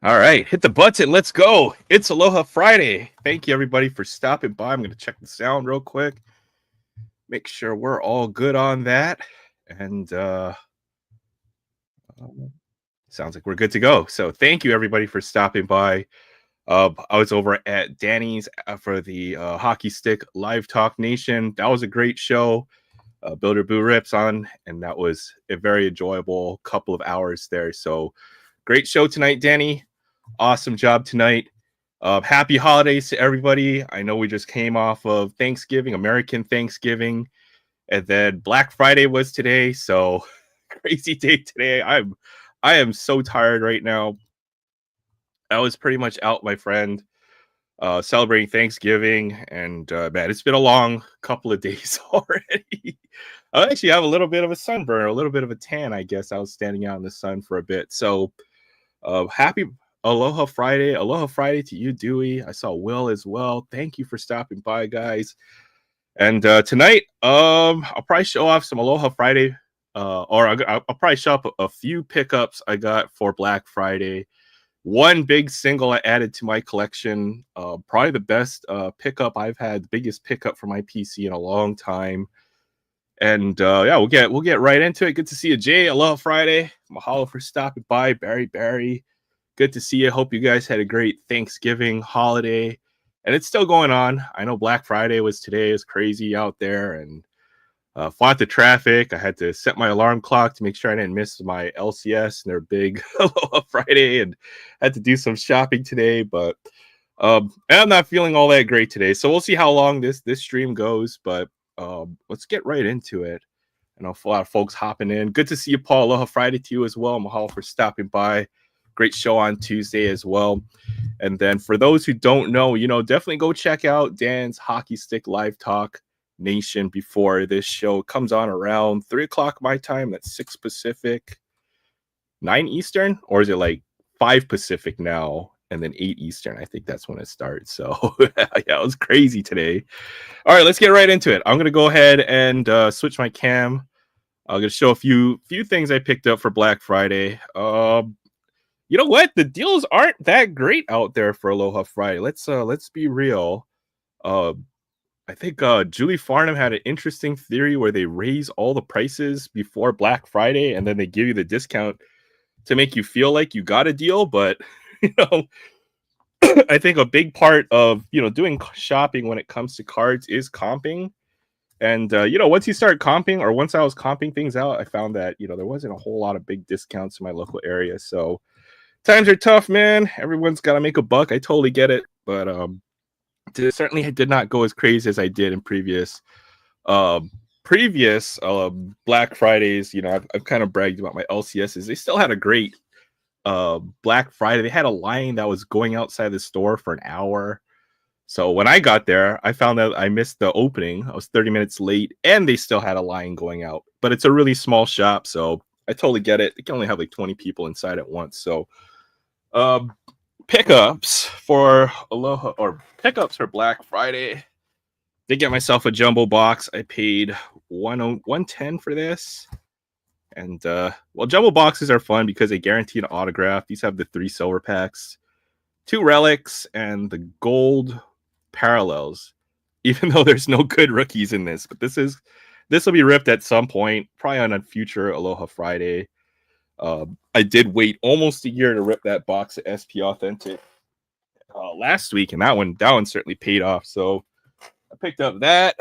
All right, hit the button. Let's go. It's Aloha Friday. Thank you, everybody, for stopping by. I'm going to check the sound real quick, make sure we're all good on that. And sounds like we're good to go. So, thank you, everybody, for stopping by. I was over at Danny's for the Hockey Stick Live Talk Nation. That was a great show. Builder Boo Rips on, and that was a very enjoyable couple of hours there. So, great show tonight, Danny. Awesome job tonight. Happy holidays to everybody. I know we just came off of Thanksgiving, American Thanksgiving, and then Black Friday was today. So crazy day today. I am so tired right now. I was pretty much out, my friend, celebrating Thanksgiving, and man, it's been a long couple of days already. I actually have a little bit of a sunburn, a little bit of a tan. I guess I was standing out in the sun for a bit. So happy Aloha Friday. Aloha Friday to you, Dewey. I saw Will as well. Thank you for stopping by, guys. And tonight, I'll probably show off some Aloha Friday, or I'll probably show up a few pickups I got for Black Friday. One big single I added to my collection. Probably the best pickup I've had, the biggest pickup for my PC in a long time. And yeah, we'll get right into it. Good to see you, Jay. Aloha Friday. Mahalo for stopping by, Barry. Good to see you. Hope you guys had a great Thanksgiving holiday. And it's still going on. I know Black Friday was today. It's crazy out there, and fought the traffic. I had to set my alarm clock to make sure I didn't miss my LCS and their big Aloha Friday, and had to do some shopping today. But and I'm not feeling all that great today. So we'll see how long this stream goes. But let's get right into it. I know a lot of folks hopping in. Good to see you, Paul. Aloha Friday to you as well. Mahalo for stopping by. Great show on Tuesday as well. And then for those who don't know, definitely go check out Dan's Hockey Stick Live Talk Nation before this show. It comes on around 3 o'clock my time. That's 6 Pacific, 9 Eastern, or is it like 5 Pacific now and then 8 Eastern? I think that's when it starts. So yeah, it was crazy today. All right, let's get right into it. I'm going to go ahead and switch my cam. I'm going to show a few things I picked up for Black Friday. You know what? The deals aren't that great out there for Aloha Friday. Let's be real. I think Julie Farnham had an interesting theory where they raise all the prices before Black Friday and then they give you the discount to make you feel like you got a deal. But I think a big part of doing shopping when it comes to cards is comping. And once you start comping, or once I was comping things out, I found that there wasn't a whole lot of big discounts in my local area. So times are tough, man. Everyone's got to make a buck. I totally get it, but certainly did not go as crazy as I did in previous Black Fridays. I've kind of bragged about my LCSs. They still had a great Black Friday. They had a line that was going outside the store for an hour. So when I got there, I found out I missed the opening. I was 30 minutes late, and they still had a line going out. But it's a really small shop, so I totally get it. They can only have like 20 people inside at once. So pickups for Aloha, or pickups for Black Friday. Did get myself a jumbo box. I paid $110 for this. And jumbo boxes are fun because they guarantee an autograph. These have the 3 silver packs, 2 relics, and the gold parallels. Even though there's no good rookies in this, but this will be ripped at some point, probably on a future Aloha Friday. I did wait almost a year to rip that box of SP Authentic last week, and that one certainly paid off. So I picked up that.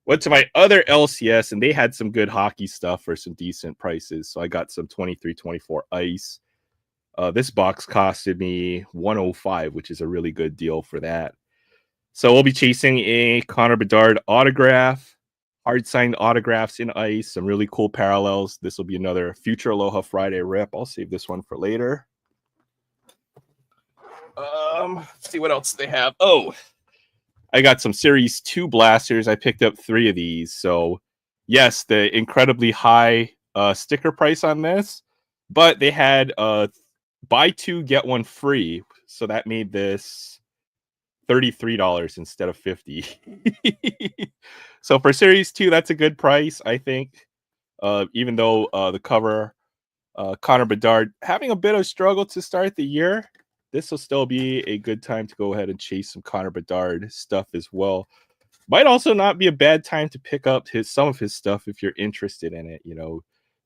Went to my other LCS, and they had some good hockey stuff for some decent prices. So I got some 23-24 ice. This box costed me $105, which is a really good deal for that. So we'll be chasing a Connor Bedard autograph, hard signed autographs in ice, some really cool parallels. This will be another future Aloha Friday rip. I'll save this one for later. Let's see what else they have. Oh, I got some Series 2 blasters. I picked up 3 of these. So yes, the incredibly high sticker price on this, but they had buy 2 get 1 free. So that made this $33 instead of $50. So for Series 2, that's a good price, I think. Even though the cover, Connor Bedard having a bit of struggle to start the year. this will still be a good time to go ahead and chase some Connor Bedard stuff as well. Might also not be a bad time to pick up some of his stuff if you're interested in it,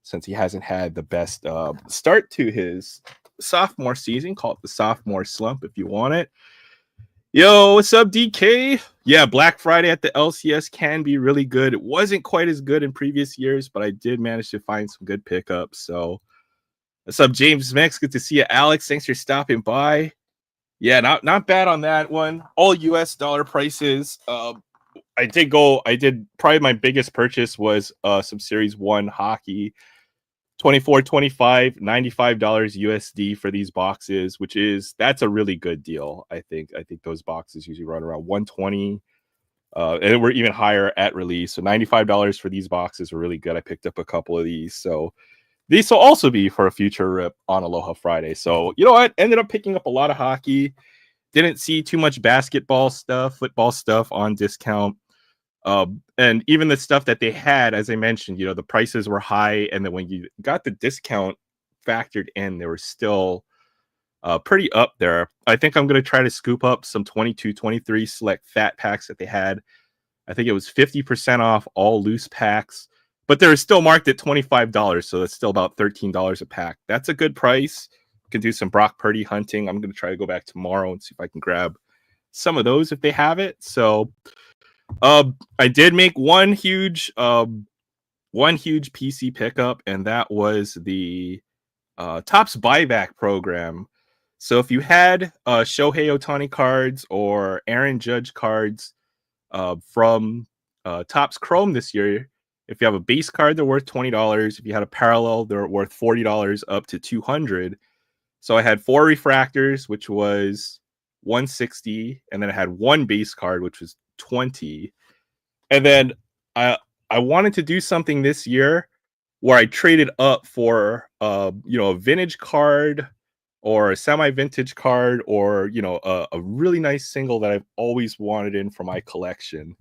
since he hasn't had the best start to his sophomore season. Call it the sophomore slump if you want it. Yo, what's up, DK? Yeah, Black Friday at the LCS can be really good. It wasn't quite as good in previous years, but I did manage to find some good pickups. So, what's up, James Mex? Good to see you, Alex. Thanks for stopping by. Yeah, not bad on that one. All US dollar prices. I did probably my biggest purchase was some Series 1 hockey. 24, 25, $95 USD for these boxes, that's a really good deal. I think those boxes usually run around 120, and we're even higher at release. So $95 for these boxes are really good. I picked up a couple of these, so these will also be for a future rip on Aloha Friday. So you know what? Ended up picking up a lot of hockey. Didn't see too much basketball stuff, football stuff on discount. And even the stuff that they had, as I mentioned, the prices were high, and then when you got the discount factored in, they were still pretty up there. I think I'm going to try to scoop up some 22, 23 select fat packs that they had. I think it was 50% off all loose packs, but they're still marked at $25, so that's still about $13 a pack. That's a good price. Can do some Brock Purdy hunting. I'm going to try to go back tomorrow and see if I can grab some of those if they have it. So I did make one huge PC pickup, and that was the Topps buyback program. So if you had Shohei Ohtani cards or Aaron Judge cards from Topps Chrome this year, if you have a base card, they're worth $20. If you had a parallel, they're worth $40 up to $200. So I had 4 refractors, which was $160, and then I had one base card, which was $20. And then I wanted to do something this year where I traded up for a vintage card or a semi-vintage card, or a really nice single that I've always wanted in for my collection.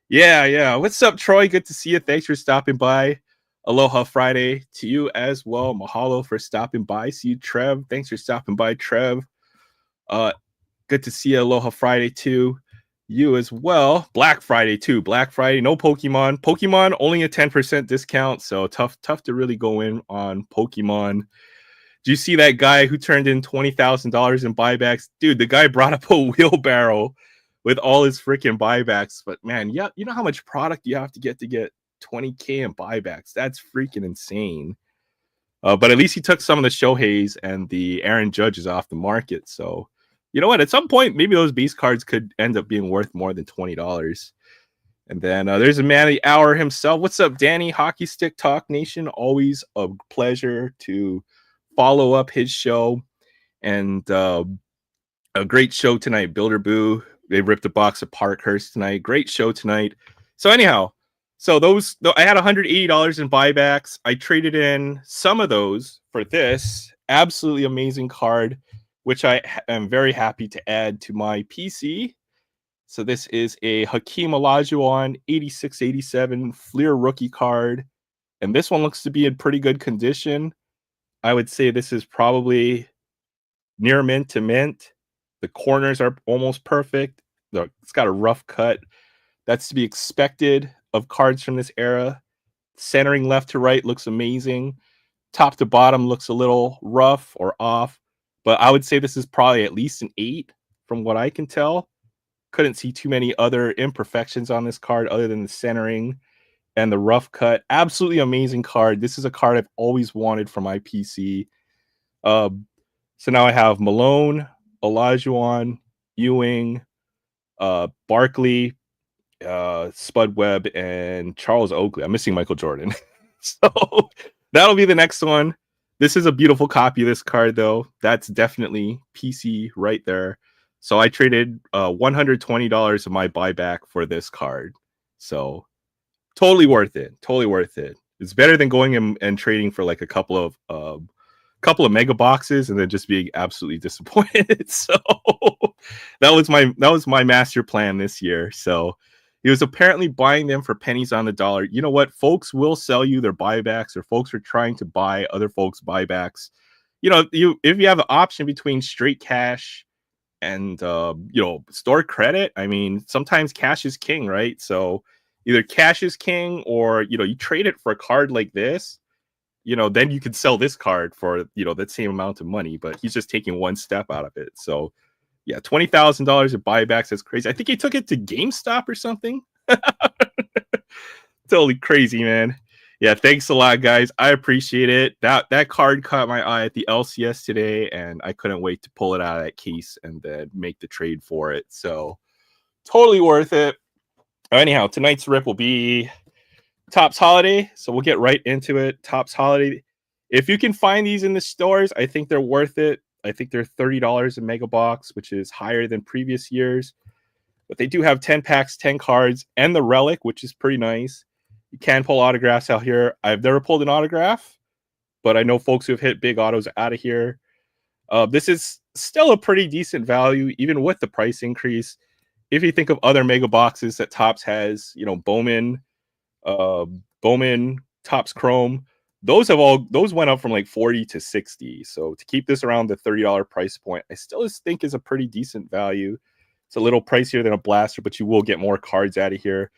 Yeah. What's up, Troy? Good to see you. Thanks for stopping by. Aloha Friday to you as well. Mahalo for stopping by. See you, Trev. Thanks for stopping by, Trev. Good to see you. Aloha Friday too. You as well. Black Friday too. Black Friday, no Pokemon. Pokemon only a 10% discount, so tough to really go in on Pokemon. Do you see that guy who turned in $20,000 in buybacks? Dude, the guy brought up a wheelbarrow with all his freaking buybacks. But man, yeah, you know how much product you have to get $20K in buybacks? That's freaking insane. But at least he took some of the Shoheis and the Aaron Judges off the market. So, you know what? At some point, maybe those base cards could end up being worth more than $20. And then there's a man of the hour himself. What's up, Danny? Hockey Stick Talk Nation. Always a pleasure to follow up his show. And a great show tonight. Builder Boo. They ripped a box of Parkhurst tonight. Great show tonight. So anyhow, I had $180 in buybacks. I traded in some of those for this absolutely amazing card, which I am very happy to add to my PC. So this is a Hakeem Olajuwon 86-87 Fleer rookie card. And this one looks to be in pretty good condition. I would say this is probably near mint to mint. The corners are almost perfect. It's got a rough cut. That's to be expected of cards from this era. Centering left to right looks amazing. Top to bottom looks a little rough or off. But I would say this is probably at least an 8 from what I can tell. Couldn't see too many other imperfections on this card other than the centering and the rough cut. Absolutely amazing card. This is a card I've always wanted for my PC. So now I have Malone, Olajuwon, Ewing, Barkley, Spud Webb, and Charles Oakley. I'm missing Michael Jordan. So that'll be the next one. This is a beautiful copy of this card, though. That's definitely PC right there. So I traded $120 of my buyback for this card. So totally worth it. Totally worth it. It's better than going and trading for like a couple of mega boxes and then just being absolutely disappointed. So that was my master plan this year. So he was apparently buying them for pennies on the dollar. You know what? Folks will sell you their buybacks, or folks are trying to buy other folks' buybacks. if you have an option between straight cash and store credit, I mean, sometimes cash is king, right? So either cash is king, or you trade it for a card like this. Then you can sell this card for that same amount of money, but he's just taking one step out of it. So yeah, $20,000 of buybacks. That's crazy. I think he took it to GameStop or something. Totally crazy, man. Yeah, thanks a lot, guys. I appreciate it. That card caught my eye at the LCS today, and I couldn't wait to pull it out of that case and then make the trade for it. So totally worth it. Anyhow, tonight's rip will be Topps Holiday, so we'll get right into it. Topps Holiday. If you can find these in the stores, I think they're worth it. I think they're $30 a mega box, which is higher than previous years. But they do have 10 packs, 10 cards, and the relic, which is pretty nice. You can pull autographs out here. I've never pulled an autograph, but I know folks who have hit big autos out of here. This is still a pretty decent value, even with the price increase. If you think of other mega boxes that Topps has, Bowman, Topps Chrome, those went up from like 40 to 60. So to keep this around the $30 price point, I still think is a pretty decent value. It's a little pricier than a blaster, but you will get more cards out of here.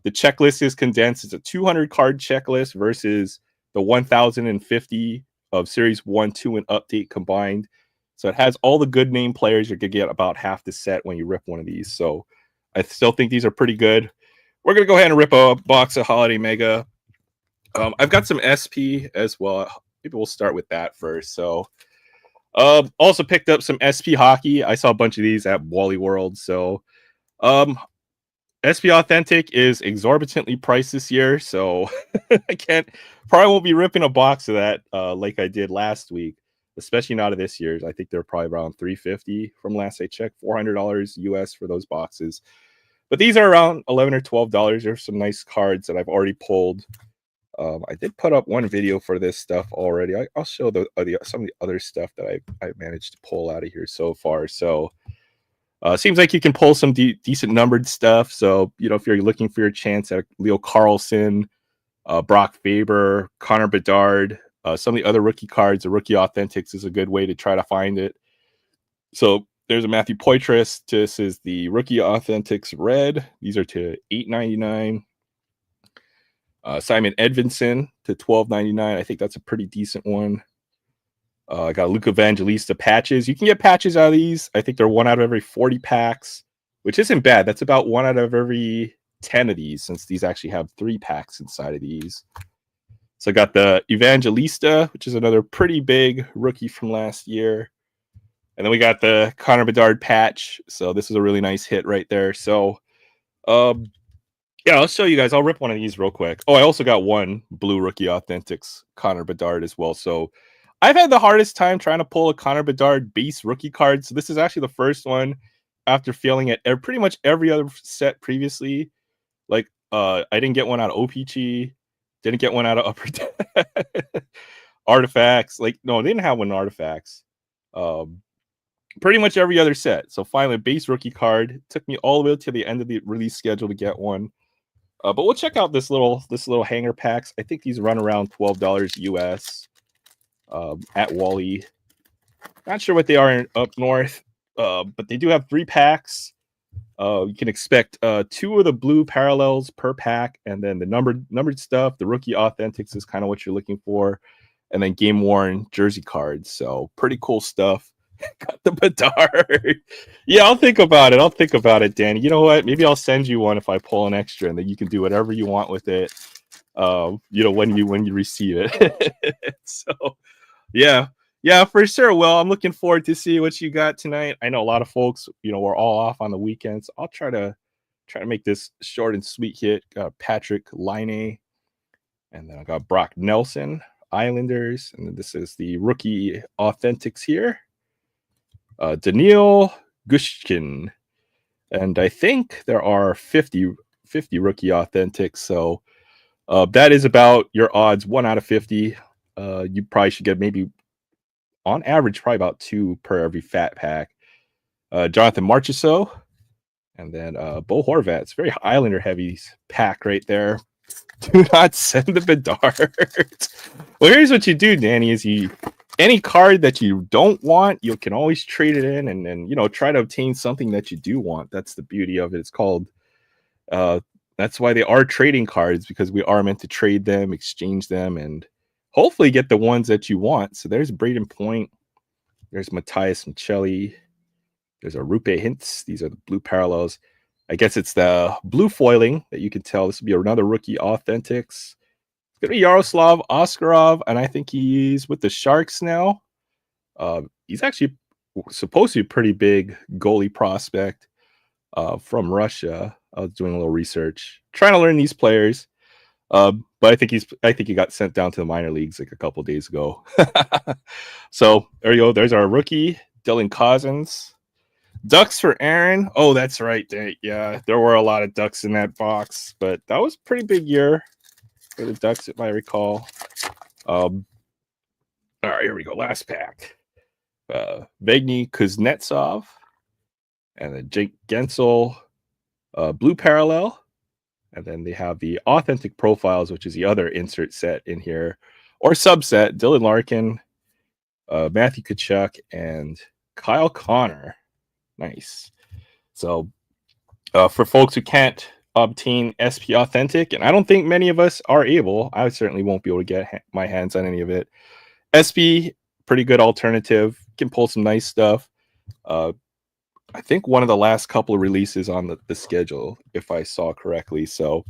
The checklist is condensed. It's a 200 card checklist versus the 1,050 of Series 1, 2, and Update combined. So it has all the good name players. You could get about half the set when you rip one of these. So I still think these are pretty good. We're going to go ahead and rip a box of Holiday Mega. I've got some SP as well. Maybe we'll start with that first. So also picked up some SP hockey. I saw a bunch of these at Wally World. So SP Authentic is exorbitantly priced this year, so I probably won't be ripping a box of that like I did last week, especially not of this year's. I think they're probably around $350 from last I checked, $400 US for those boxes. But these are around $11 or $12. There's some nice cards that I've already pulled. I did put up one video for this stuff already. I'll show some of the other stuff that I managed to pull out of here so far. So seems like you can pull some decent numbered stuff. So, if you're looking for your chance at Leo Carlson, Brock Faber, Connor Bedard, some of the other rookie cards, the rookie authentics is a good way to try to find it. So there's a Matthew Poitras. This is the rookie authentics red. These are to $8.99. Simon Edvinson to $12.99. I think that's a pretty decent one. I got Luke Evangelista patches. You can get patches out of these. I think they're 1 out of every 40 packs, which isn't bad. That's about 1 out of every 10 of these, since these actually have 3 packs inside of these. So I got the Evangelista, which is another pretty big rookie from last year. And then we got the Connor Bedard patch. So this is a really nice hit right there. So yeah, I'll show you guys. I'll rip one of these real quick. Oh, I also got one blue rookie authentics Connor Bedard as well. So I've had the hardest time trying to pull a Connor Bedard base rookie card. So this is actually the first one after failing at pretty much every other set previously. Like I didn't get one out of OPG, didn't get one out of Upper Artifacts. Like, no, they didn't have one in Artifacts. Pretty much every other set. So finally, a base rookie card. It took me all the way to the end of the release schedule to get one. But we'll check out this little hanger packs. I think these run around $12 US at Wally. Not sure what they are up north, but they do have 3 packs. You can expect 2 of the blue parallels per pack, and then the numbered stuff. The rookie authentics is kind of what you're looking for, and then game worn jersey cards. So pretty cool stuff. Got the Bedard. Yeah, I'll think about it, Danny. You know what? Maybe I'll send you one if I pull an extra, and then you can do whatever you want with it. When you receive it. So yeah, for sure. Well, I'm looking forward to see what you got tonight. I know a lot of folks, we're all off on the weekends. I'll try to make this short and sweet hit. Got Patrick Laine, and then I got Brock Nelson, Islanders, and then this is the rookie authentics here. Daniil Gushkin, and I think there are 50 rookie authentics. So that is about your odds, 1 out of 50. You probably should get maybe on average probably about 2 per every fat pack. Jonathan Marchessault, and then Bo Horvat. It's very Islander heavy pack right there. Do not send the Bedard. Well, here's what you do, Danny, is you any card that you don't want, you can always trade it in and then, try to obtain something that you do want. That's the beauty of it. It's called, uh, that's why they are trading cards, because we are meant to trade them, exchange them, and hopefully get the ones that you want. So there's Braden Point. There's Matthias Michelli. There's a Rupe Hintz. These are the blue parallels. I guess it's the blue foiling that you can tell. This would be another rookie authentics. It's going to be Yaroslav Oskarov, and I think he's with the Sharks now. He's actually supposed to be a pretty big goalie prospect from Russia. I was doing a little research, trying to learn these players. But I think he got sent down to the minor leagues like a couple days ago. So there you go. There's our rookie, Dylan Cousins. Ducks for Aaron. Oh, that's right. Yeah, there were a lot of Ducks in that box, but that was a pretty big year for the Ducks, if I recall. All right, here we go. Last pack. Vegny Kuznetsov and then Jake Gensel, blue parallel. And then they have the authentic profiles, which is the other insert set in here, or subset. Dylan Larkin, Matthew Tkachuk, and Kyle Connor. Nice. So for folks who can't obtain SP Authentic, and I don't think many of us are able, I certainly won't be able to get my hands on any of it. SP, pretty good alternative. Can pull some nice stuff. I think one of the last couple of releases on the schedule, if I saw correctly. So,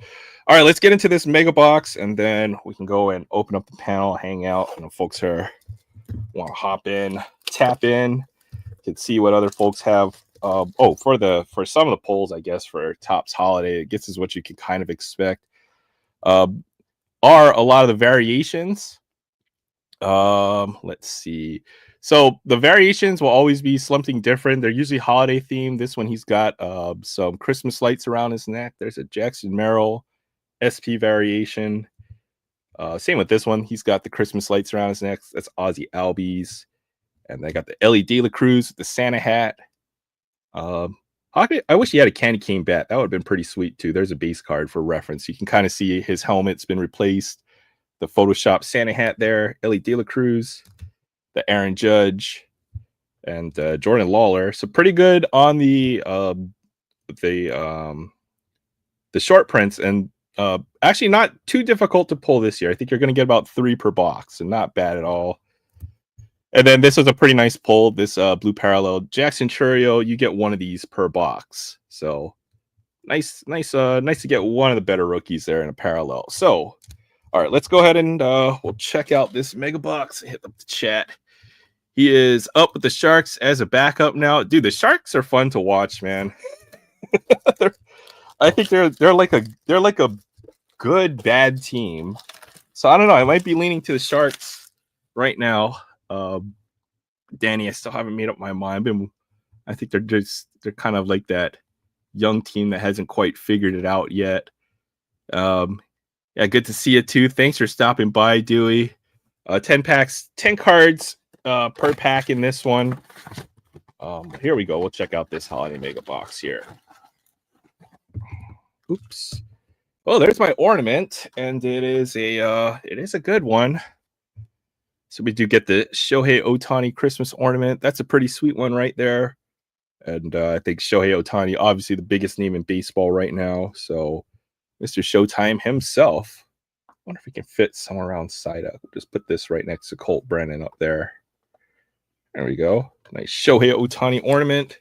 all right, let's get into this mega box, and then we can go and open up the panel, hang out, and folks who want to hop in, tap in, can see what other folks have. For some of the polls, I guess for Topps Holiday, it gets is what you can kind of expect. Are a lot of the variations. Let's see. So the variations will always be something different. They're usually holiday themed. This one, he's got some Christmas lights around his neck. There's a Jackson Merrill SP variation. Same with this one. He's got the Christmas lights around his neck. That's Ozzy Albies. And they got the Ellie De La Cruz, the Santa hat. I wish he had a candy cane bat. That would have been pretty sweet too. There's a base card for reference. You can kind of see his helmet's been replaced. The Photoshop Santa hat there. Ellie De La Cruz, the Aaron Judge, and Jordan Lawler. So pretty good on the short prints, and actually not too difficult to pull this year. I think you're going to get about 3 per box, and not bad at all. And then this is a pretty nice pull. This blue parallel Jackson Churio, you get one of these per box. So nice to get one of the better rookies there in a parallel. So all right, let's go ahead and we'll check out this mega box. Hit up the chat. He is up with the Sharks as a backup now. Dude, the Sharks are fun to watch, man. I think they're like a good bad team. So I don't know. I might be leaning to the Sharks right now. Danny, I still haven't made up my mind. But I think they're kind of like that young team that hasn't quite figured it out yet. Yeah, good to see you too. Thanks for stopping by, Dewey. 10 packs, 10 cards per pack in this one. Here we go. We'll check out this holiday mega box here. Oops. Oh, there's my ornament, and it is a good one. So we do get the Shohei Ohtani Christmas ornament. That's a pretty sweet one right there. And I think Shohei Ohtani, obviously the biggest name in baseball right now. So Mr. Showtime himself. I wonder if he can fit somewhere around side up. Just put this right next to Colt Brennan up there. There we go. Nice Shohei Ohtani ornament.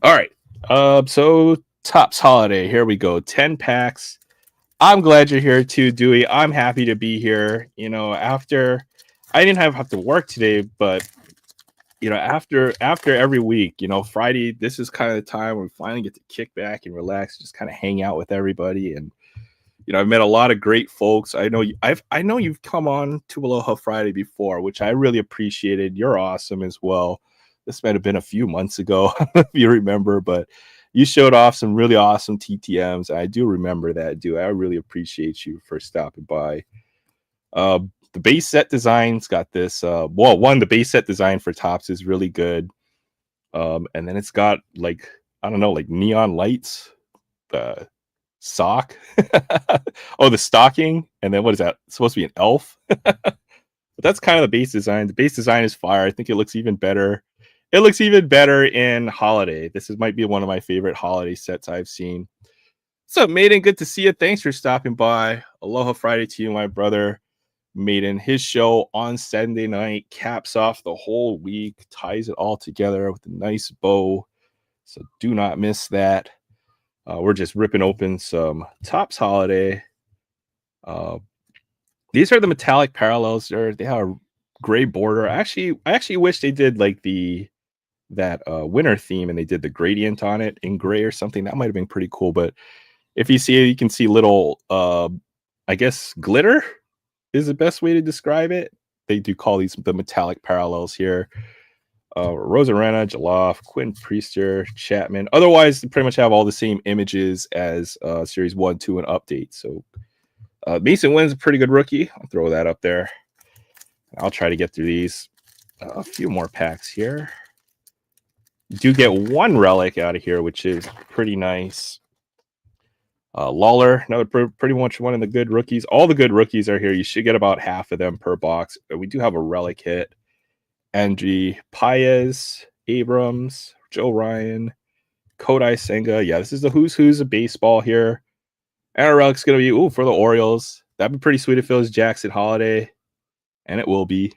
All right. So Topps Holiday. Here we go. 10 packs. I'm glad you're here too, Dewey. I'm happy to be here. After I didn't have to work today, but after every week, Friday, this is kind of the time where we finally get to kick back and relax, just kind of hang out with everybody. And I've met a lot of great folks. I know you've come on to Aloha Friday before, which I really appreciated. You're awesome as well. This might have been a few months ago, if you remember, but you showed off some really awesome TTMs. I do remember that, dude. I really appreciate you for stopping by. The base set design's got this. The base set design for Topps is really good. And then it's got like neon lights, the sock. Oh, the stocking. And then what is that? It's supposed to be an elf. But that's kind of the base design. The base design is fire. I think it looks even better. It looks even better in holiday. Might be one of my favorite holiday sets I've seen. What's up, Maiden? Good to see you. Thanks for stopping by. Aloha Friday to you, my brother. Maiden, his show on Sunday night caps off the whole week, ties it all together with a nice bow. So do not miss that. We're just ripping open some Topps Holiday. These are the metallic parallels. They have a gray border. I actually wish they did like that winter theme and they did the gradient on it in gray or something. That might have been pretty cool. But if you see it, you can see little I guess glitter is the best way to describe it. They do call these the metallic parallels here. Rosarena, Jaloff, Quinn Priester, Chapman. Otherwise, they pretty much have all the same images as Series 1, 2, and Update. So Mason Wynn's a pretty good rookie. I'll throw that up there. I'll try to get through these. A few more packs here. You do get one relic out of here, which is pretty nice. Lawler, another pretty much one of the good rookies. All the good rookies are here. You should get about half of them per box. We do have a relic hit. Angie Paez, Abrams, Joe Ryan, Kodai Senga. Yeah, this is the who's of baseball here. And our relic's going to be, for the Orioles. That'd be pretty sweet if it was Jackson Holiday. And it will be.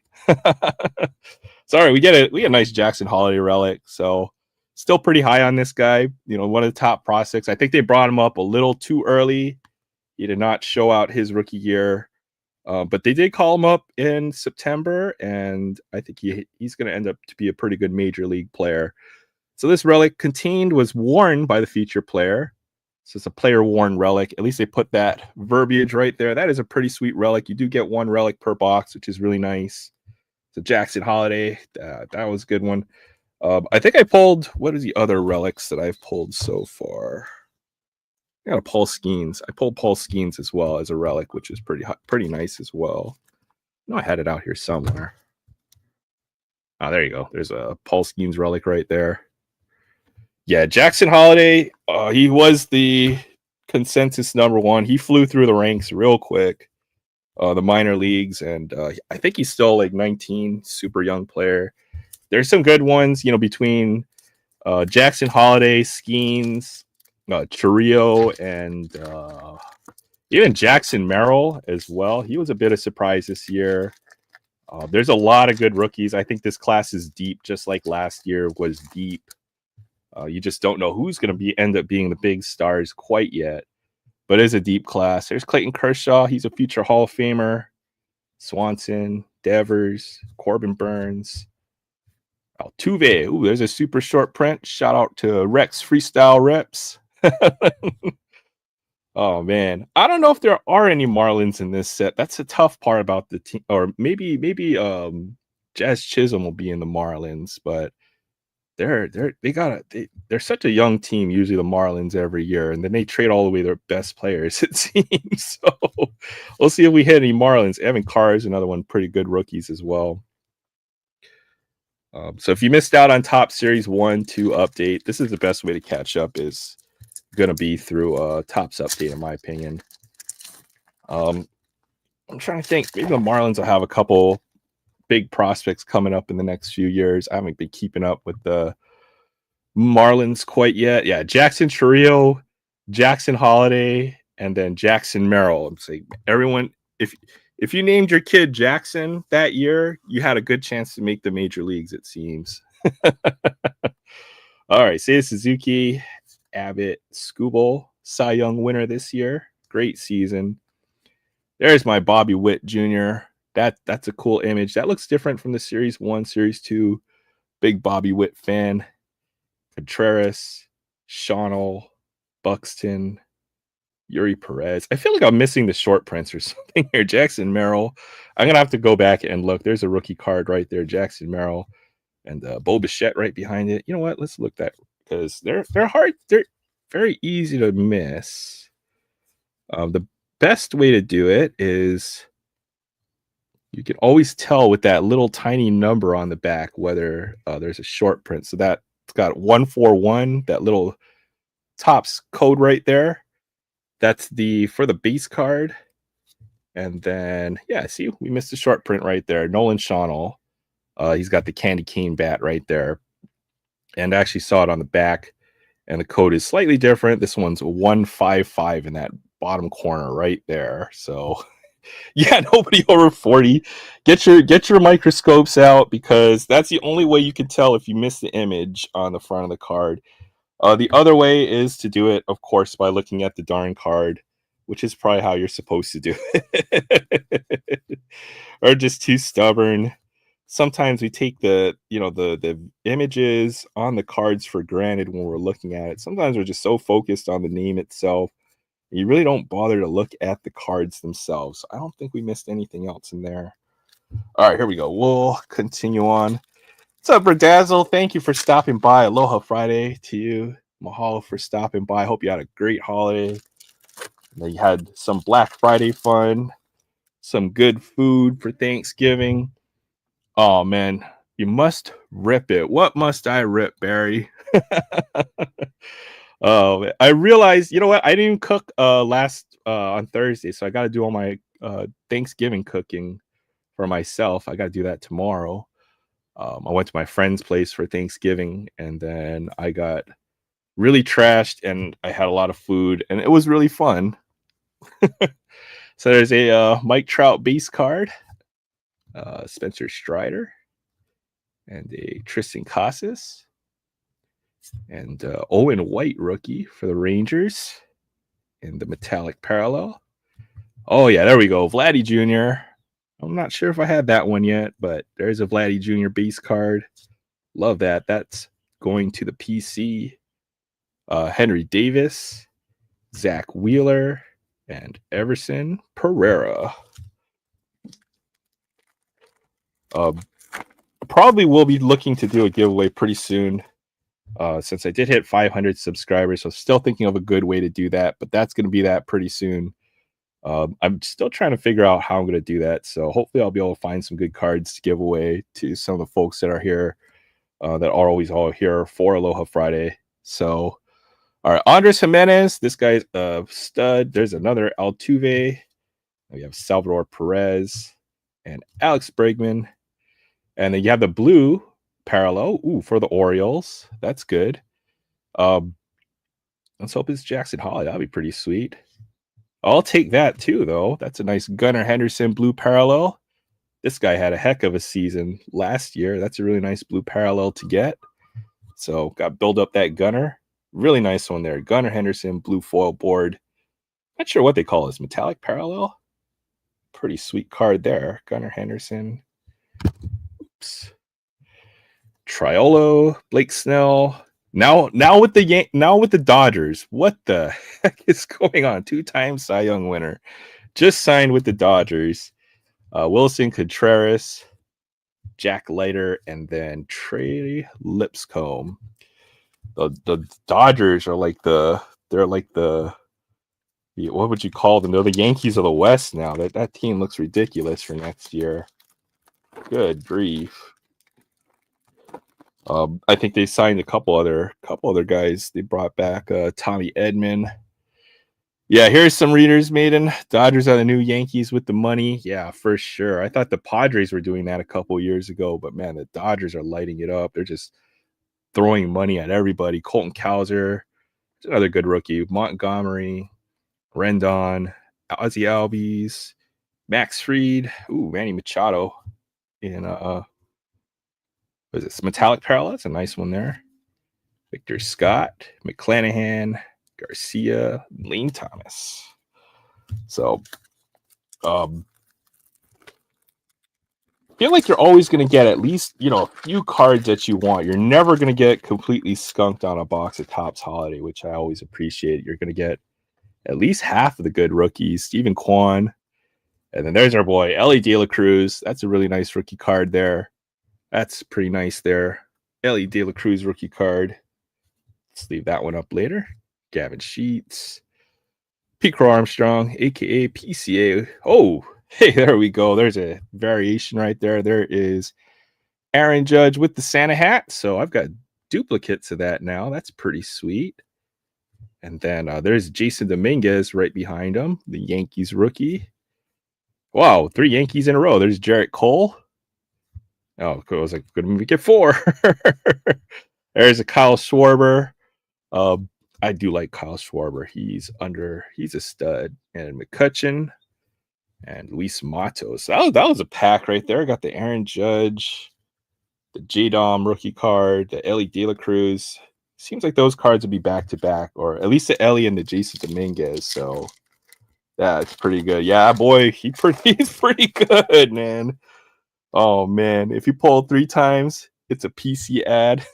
Sorry, we get a nice Jackson Holiday relic. So still pretty high on this guy. One of the top prospects. I think they brought him up a little too early. He did not show out his rookie year. But they did call him up in September, and I think he's going to end up to be a pretty good major league player. So this relic was worn by the feature player. So it's a player-worn relic. At least they put that verbiage right there. That is a pretty sweet relic. You do get one relic per box, which is really nice. It's a Jackson Holiday. That was a good one. I think I pulled, what are the other relics that I've pulled so far? I got a Paul Skeens. I pulled Paul Skeens as well as a relic, which is pretty nice as well. I had it out here somewhere. Oh, there you go. There's a Paul Skeens relic right there. Yeah, Jackson Holiday, he was the consensus number one. He flew through the ranks real quick, the minor leagues, and I think he's still like 19, super young player. There's some good ones, between Jackson Holiday, Skeens, Churio, and even Jackson Merrill as well. He was a bit of a surprise this year. There's a lot of good rookies. I think this class is deep, just like last year was deep. You just don't know who's going to end up being the big stars quite yet. But it's a deep class. There's Clayton Kershaw. He's a future Hall of Famer. Swanson, Devers, Corbin Burns. Altuve. Ooh, there's a super short print. Shout out to Rex Freestyle Reps. Oh, man. I don't know if there are any Marlins in this set. That's a tough part about the team. Or maybe Jazz Chisholm will be in the Marlins, but they're such a young team, usually the Marlins every year, and then they trade all the way their best players, it seems. So we'll see if we hit any Marlins. Evan Carr is another one, pretty good rookies as well. So if you missed out on Top Series 1, 2 update, this is the best way to catch up, is going to be through Topps update, in my opinion. I'm trying to think, maybe the Marlins will have a couple big prospects coming up in the next few years. I haven't been keeping up with the Marlins quite yet. Yeah, Jackson Churio, Jackson Holiday, and then Jackson Merrill. I'm saying everyone, if you named your kid Jackson that year, you had a good chance to make the major leagues, it seems. All right, Seiya Suzuki, Abbott, Skubal, Cy Young winner this year. Great season. There's my Bobby Witt Jr. That's a cool image. That looks different from the Series 1, Series 2. Big Bobby Witt fan. Contreras, Shawnnell, Buxton, Yuri Perez. I feel like I'm missing the short prints or something here. Jackson Merrill. I'm going to have to go back and look. There's a rookie card right there. Jackson Merrill. And Bo Bichette right behind it. You know what? Let's look that, because they're hard. They're very easy to miss. The best way to do it is you can always tell with that little tiny number on the back whether there's a short print. So that's got 141, that little Topps code right there. That's for the base card. And then, yeah, see, we missed the short print right there. Nolan Shawnell. He's got the candy cane bat right there. And I actually saw it on the back. And the code is slightly different. This one's 155 in that bottom corner right there. So yeah, nobody over 40. Get your microscopes out, because that's the only way you can tell if you miss the image on the front of the card. The other way is to do it, of course, by looking at the darn card, which is probably how you're supposed to do it. Or just too stubborn. Sometimes we take the images on the cards for granted when we're looking at it. Sometimes we're just so focused on the name itself, you really don't bother to look at the cards themselves. I don't think we missed anything else in there. All right, here we go. We'll continue on. What's up, Berdazzle? Thank you for stopping by. Aloha Friday to you. Mahalo for stopping by. Hope you had a great holiday. You had some Black Friday fun, some good food for Thanksgiving. Oh, man, you must rip it. What must I rip, Barry? Oh, I realized, you know what? I didn't cook last on Thursday, so I got to do all my Thanksgiving cooking for myself. I got to do that tomorrow. I went to my friend's place for Thanksgiving, and then I got really trashed, and I had a lot of food, and it was really fun. So there's a Mike Trout base card, Spencer Strider, and a Tristan Casas, and Owen White rookie for the Rangers in the metallic parallel. Oh, yeah, there we go. Vladdy Jr. I'm not sure if I had that one yet, but there's a Vladdy Jr. base card. Love that. That's going to the PC. Henry Davis, Zach Wheeler, and Everson Pereira. Probably will be looking to do a giveaway pretty soon, since I did hit 500 subscribers. So still thinking of a good way to do that, but that's going to be that pretty soon. I'm still trying to figure out how I'm going to do that. So hopefully I'll be able to find some good cards to give away to some of the folks that are here, that are always all here for Aloha Friday. So, all right, Andres Jimenez, this guy's a stud. There's another Altuve. We have Salvador Perez and Alex Bregman. And then you have the blue parallel, for the Orioles. That's good. Let's hope it's Jackson Holly. That'll be pretty sweet. I'll take that too, though. That's a nice Gunnar Henderson blue parallel. This guy had a heck of a season last year. That's a really nice blue parallel to get. So got to build up that Gunnar. Really nice one there. Gunnar Henderson blue foil board. Not sure what they call this. Metallic parallel. Pretty sweet card there. Gunnar Henderson. Oops. Triolo, Blake Snell. Now with the Dodgers. What the heck is going on? 2-time Cy Young winner. Just signed with the Dodgers. Wilson Contreras, Jack Leiter, and then Trey Lipscomb. The Dodgers are like they're like the what would you call them? They're the Yankees of the West now. That team looks ridiculous for next year. Good grief. I think they signed a couple other guys. They brought back Tommy Edman. Yeah, here's some readers, Maiden. Dodgers are the new Yankees with the money. Yeah, for sure. I thought the Padres were doing that a couple years ago, but man, the Dodgers are lighting it up. They're just throwing money at everybody. Colton Cowser, another good rookie. Montgomery, Rendon, Ozzie Albies, Max Fried. Manny Machado in what is this? Metallic parallel. That's a nice one there. Victor Scott, McClanahan, Garcia, Lane Thomas. So, feel like you're always going to get at least, a few cards that you want. You're never going to get completely skunked on a box of Topps Holiday, which I always appreciate. You're going to get at least half of the good rookies. Stephen Kwan. And then there's our boy, Ellie De La Cruz. That's a really nice rookie card there. That's pretty nice there. Ellie De La Cruz rookie card. Let's leave that one up later. Gavin Sheets. Pete Crow Armstrong, a.k.a. PCA. Oh, hey, there we go. There's a variation right there. There is Aaron Judge with the Santa hat. So I've got duplicates of that now. That's pretty sweet. And then there's Jason Dominguez right behind him, the Yankees rookie. Wow, 3 Yankees in a row. There's Jarrett Cole. Oh, cool. I was like, good we get 4. There's a Kyle Schwarber. Um, I do like Kyle Schwarber. He's a stud. And McCutcheon and Luis Matos. That was a pack right there. I got the Aaron Judge, the J Dom rookie card, the Ellie De La Cruz. Seems like those cards would be back to back, or at least the Ellie and the Jason Dominguez. So that's pretty good. Yeah, boy, he's pretty good, man. Oh man, if you pull 3 times, it's a PC ad.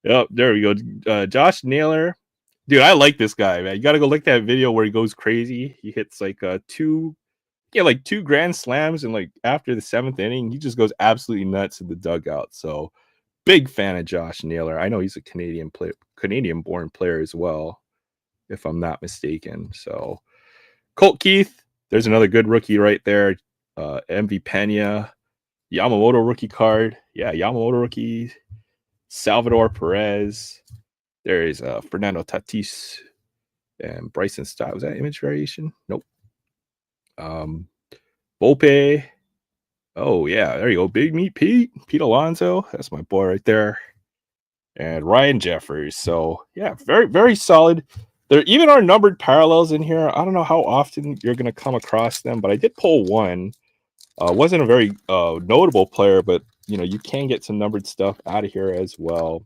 Yep, there we go. Josh Naylor, dude, I like this guy, man. You got to go look at that video where he goes crazy. He hits like 2 grand slams, and like after the 7th inning, he just goes absolutely nuts in the dugout. So big fan of Josh Naylor. I know he's a Canadian-born player as well, if I'm not mistaken. So Colt Keith, there's another good rookie right there. MV Pena, Yamamoto rookie card. Yeah, Yamamoto rookie. Salvador Perez. There is Fernando Tatis and Bryson Stott. Was that image variation? Nope. Volpe. Oh, yeah. There you go. Big Meat Pete. Pete Alonso. That's my boy right there. And Ryan Jeffers. So, yeah, very, very solid. There even are numbered parallels in here. I don't know how often you're going to come across them, but I did pull one. Wasn't a very notable player, but, you can get some numbered stuff out of here as well.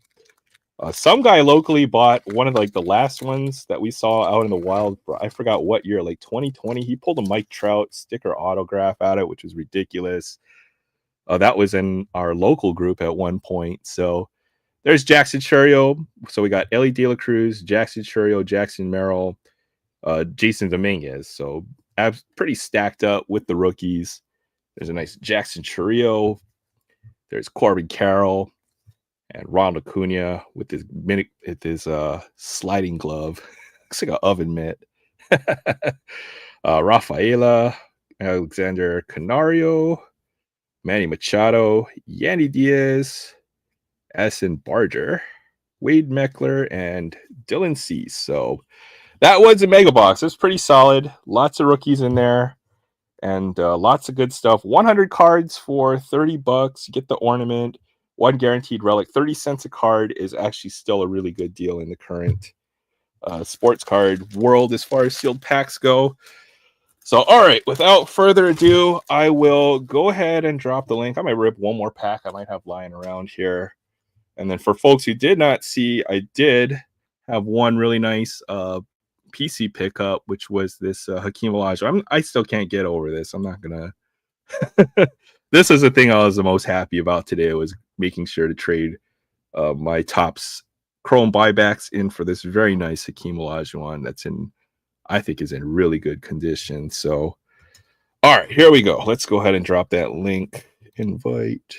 Some guy locally bought one of like the last ones that we saw out in the wild. I forgot what year, like 2020. He pulled a Mike Trout sticker autograph out of it, which was ridiculous. That was in our local group at one point. So there's Jackson Churio. So we got Ellie De La Cruz, Jackson Churio, Jackson Merrill, Jason Dominguez. So pretty stacked up with the rookies. There's a nice Jackson Churio. There's Corbin Carroll. And Ronald Acuna with his sliding glove. Looks like an oven mitt. Rafaela, Alexander Canario, Manny Machado, Yandy Diaz, Addison Barger, Wade Meckler, and Dylan Cease. So that was a mega box. It's pretty solid. Lots of rookies in there. And lots of good stuff. 100 cards for $30. You get the ornament. 1 guaranteed relic. 30 cents a card is actually still a really good deal in the current sports card world as far as sealed packs go. So, all right, without further ado, I will go ahead and drop the link. I might rip one more pack I might have lying around here. And then for folks who did not see, I did have one really nice PC pickup, which was this Hakeem Olajuwon. I still can't get over this. I'm not going to. This is the thing I was the most happy about today, was making sure to trade my Topps Chrome buybacks in for this very nice Hakeem Olajuwon that's I think is in really good condition. So, all right, here we go. Let's go ahead and drop that link. Invite,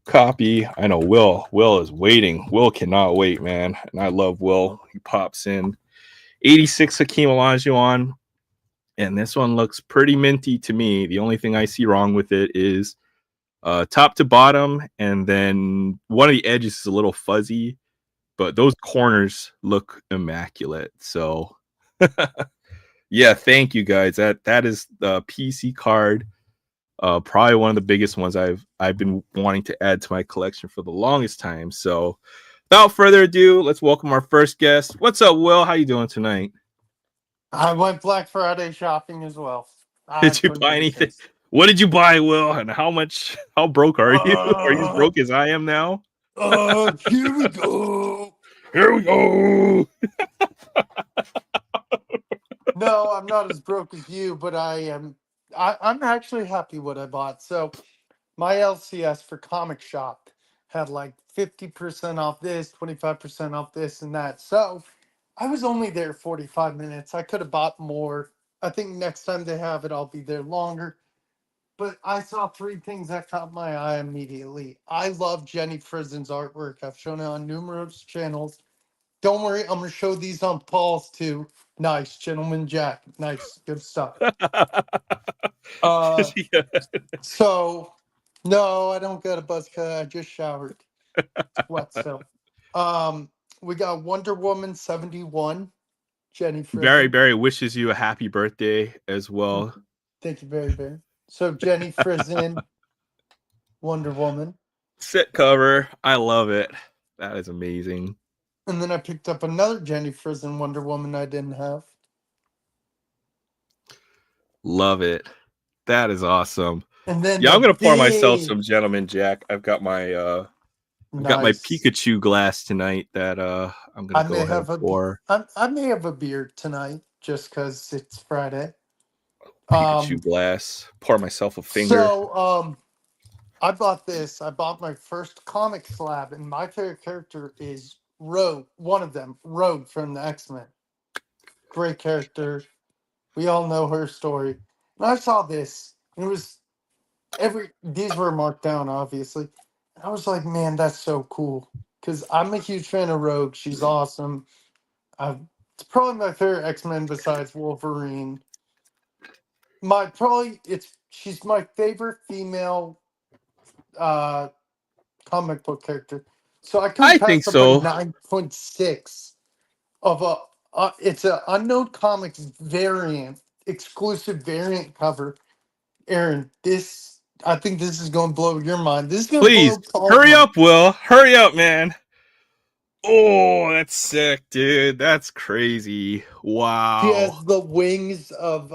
copy. I know Will is waiting. Will cannot wait, man. And I love Will. He pops in. 86 Hakeem Olajuwon. And this one looks pretty minty to me. The only thing I see wrong with it is top to bottom, and then one of the edges is a little fuzzy, but those corners look immaculate. So yeah, thank you guys. That is the PC card. Probably one of the biggest ones I've been wanting to add to my collection for the longest time. So without further ado, let's welcome our first guest. What's up, Will? How you doing tonight? I went Black Friday shopping as well. Did you buy anything? What did you buy, Will? And how broke are you? Are you as broke as I am now? Here we go. Here we go. No, I'm not as broke as you, but I am. I'm actually happy what I bought. So my LCS for Comic Shop had like 50% off this, 25% off this and that. So I was only there 45 minutes. I could have bought more. I think next time they have it, I'll be there longer. But I saw 3 things that caught my eye immediately. I love Jenny Frizen's artwork. I've shown it on numerous channels. Don't worry, I'm going to show these on Paul's too. Nice, Gentleman Jack. Nice, good stuff. Yeah. So, no, I don't got a buzz cut. I just showered. Sweat still. We got Wonder Woman 71. Jenny Barry Frizen. Barry wishes you a happy birthday as Thank well. you. Thank you very, very. So Jenny Frizen, Wonder Woman. Sit cover. I love it. That is amazing. And then I picked up another Jenny Frizen Wonder Woman I didn't have. Love it. That is awesome. And then Yeah, I'm the gonna pour myself big some Gentleman Jack. I've got my nice. Pikachu glass tonight that I'm gonna I go may ahead and have a pour I may have a beer tonight just because it's Friday. Pikachu Um glass. Pour myself a finger. so I bought this. I bought my first comic slab, and my favorite character is Rogue, one of them, Rogue from the X-Men. Great character. We all know her story. And I saw this, and it was these were marked down, obviously. And I was like, man, that's so cool. Because I'm a huge fan of Rogue. She's awesome. It's probably my favorite X-Men besides Wolverine. She's my favorite female uh comic book character. So I couldn't I think pass up a so. 9.6 of a it's a unknown comics variant, exclusive variant cover. Aaron, this I think this is going to blow your mind. This is going to Please blow Paul's hurry mind. up, Will. Hurry up, man. Oh, that's sick, dude. That's crazy. She Wow. has the wings of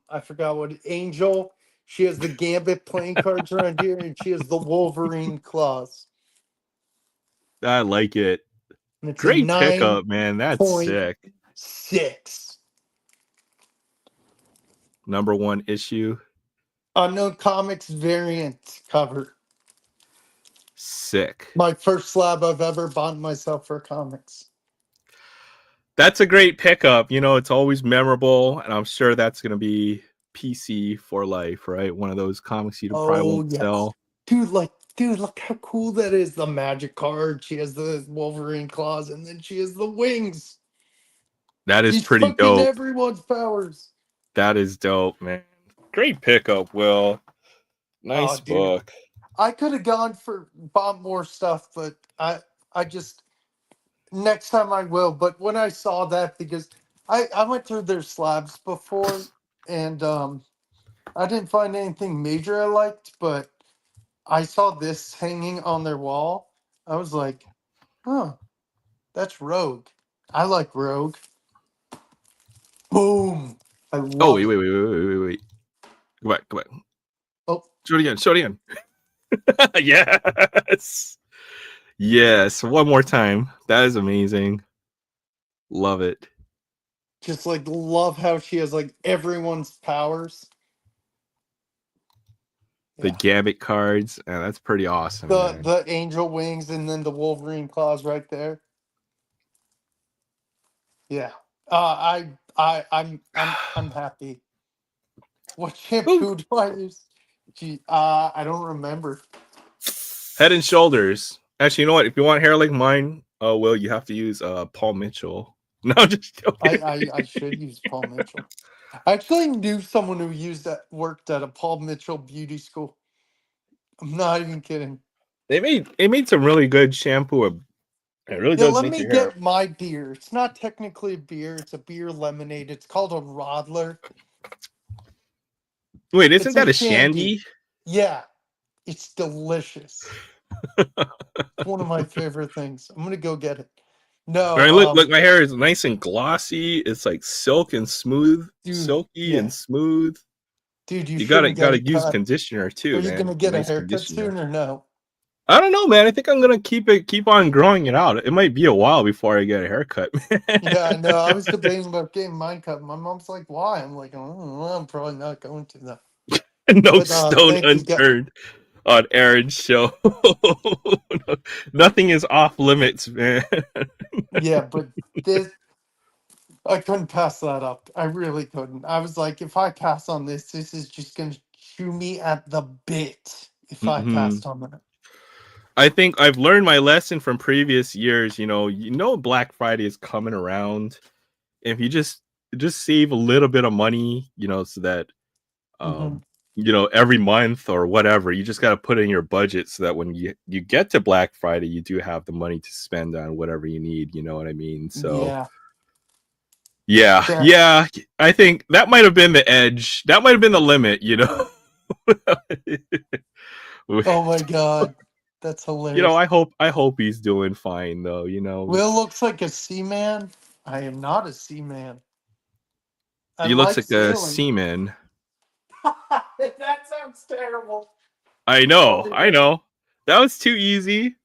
I forgot what Angel. She has the Gambit playing cards around here, and she has the Wolverine claws. I like it. And it's a Great nine pickup, man. That's point sick. six. Number one issue. Unknown Comics variant cover. Sick. My first slab I've ever bought myself for comics. That's a great pickup. You know, it's always memorable, and I'm sure that's going to be PC for life, right? One of those comics you probably Oh won't yes, sell. dude, look how cool that is. The magic card. She has the Wolverine claws, and then she has the wings. That is She's pretty cooking dope. everyone's powers. That is dope, man. Great pickup, Will. Oh, Nice dude, book. I could have gone for bought more stuff, but I just next time I will. But when I saw that, because I went through their slabs before, and I didn't find anything major I liked, but I saw this hanging on their wall. I was like, huh, that's Rogue. I like Rogue. Boom. I Oh, love wait, it. wait, wait, wait, wait, wait, wait. Go back, go back. Oh, Show it again. Show it again. Yes. Yes. One more time. That is amazing. Love it. just like love how she has like everyone's powers. The Yeah. Gambit cards. That's pretty awesome, man. The angel wings and then the Wolverine claws right there. Yeah. I'm happy. What Ooh. shampoo do I use? Gee, I don't remember. Head and Shoulders. Actually, you know what? If you want hair like mine, Will, you have to use Paul Mitchell. No, just joking. I should use Paul Mitchell. I actually knew someone who worked at a Paul Mitchell beauty school. I'm not even kidding. They made some really good shampoo. It really Yeah, does let make me your hair. get my beer. It's not technically a beer, it's a beer lemonade. It's called a Rodler. Wait, isn't It's a that a shandy. shandy? Yeah, it's delicious. It's one of my favorite things. I'm gonna go get it. All No, right, look, my hair is nice and glossy. It's like silk and smooth, dude, silky yeah. and smooth. Dude, you You gotta shouldn't get gotta it use cut. conditioner Are too, you man. gonna get a Nice haircut conditioner. soon or no? I don't know, man. I think I'm gonna keep on growing it out. It might be a while before I get a haircut. Yeah, I know. I was debating about getting mine cut. My mom's like, "Why?" I'm like, "Oh, well, I'm probably not going to though." No But stone thank you, guys. unturned on Aaron's show. Nothing is off limits, man. Yeah, but this I couldn't pass that up. I really couldn't. I was like, if I pass on this, this is just gonna chew me at the bit. If I Mhm. passed on that, I think I've learned my lesson from previous years. Black Friday is coming around. If you just save a little bit of money, so that hmm every month or whatever, you just got to put in your budget so that when you get to Black Friday, you do have the money to spend on whatever you need. You know what I mean? So yeah, Yeah, Yeah. yeah. I think that might have been the edge. That might have been the limit, Oh my god, that's hilarious. I hope he's doing fine though, Will looks like a seaman. I am not a seaman. I He looks like like a sailing. seaman. That sounds terrible. I Oh know, my I god. know. That was too easy.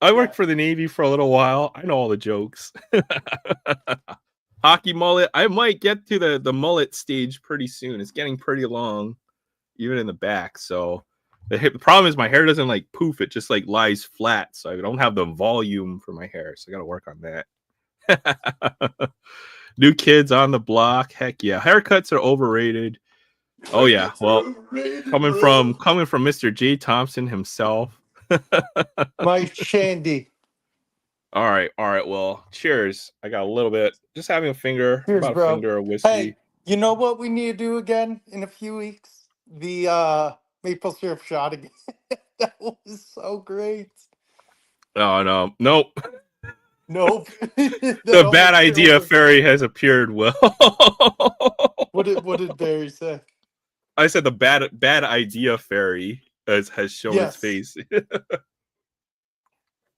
I Yeah. worked for the Navy for a little while. I know all the jokes. Hockey mullet. I might get to the mullet stage pretty soon. It's getting pretty long, even in the back. So the problem is my hair doesn't like poof. It just like lies flat. So I don't have the volume for my hair. So I got to work on that. New kids on the block. Heck yeah. Haircuts are overrated. Oh yeah. It's Well, overrated, coming bro. from Mr. J. Thompson himself. My shandy. All right, all right. Well, cheers. I got a little bit. Just having Cheers, about a bro. finger of Hey, whiskey. you know what we need to do again in a few weeks? The maple syrup shot again. That was so great. Oh no, nope. Nope. That The bad almost killed idea me. fairy has appeared. Will. What did Barry say? I said the bad idea fairy has shown its Yes. face.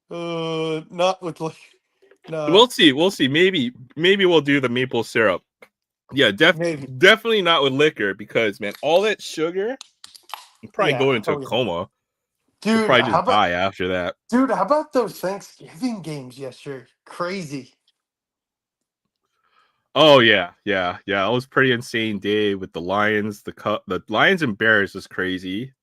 Not with like no, We'll see. We'll see. Maybe we'll do the maple syrup. Yeah, maybe. definitely not with liquor because man, all that sugar, you probably Yeah. go into a Oh yeah. coma. You'll Dude, probably how just about die after that. how about those Thanksgiving games yesterday? Crazy. Oh yeah, yeah, yeah. It was pretty insane day with the Lions. The Lions and Bears was crazy.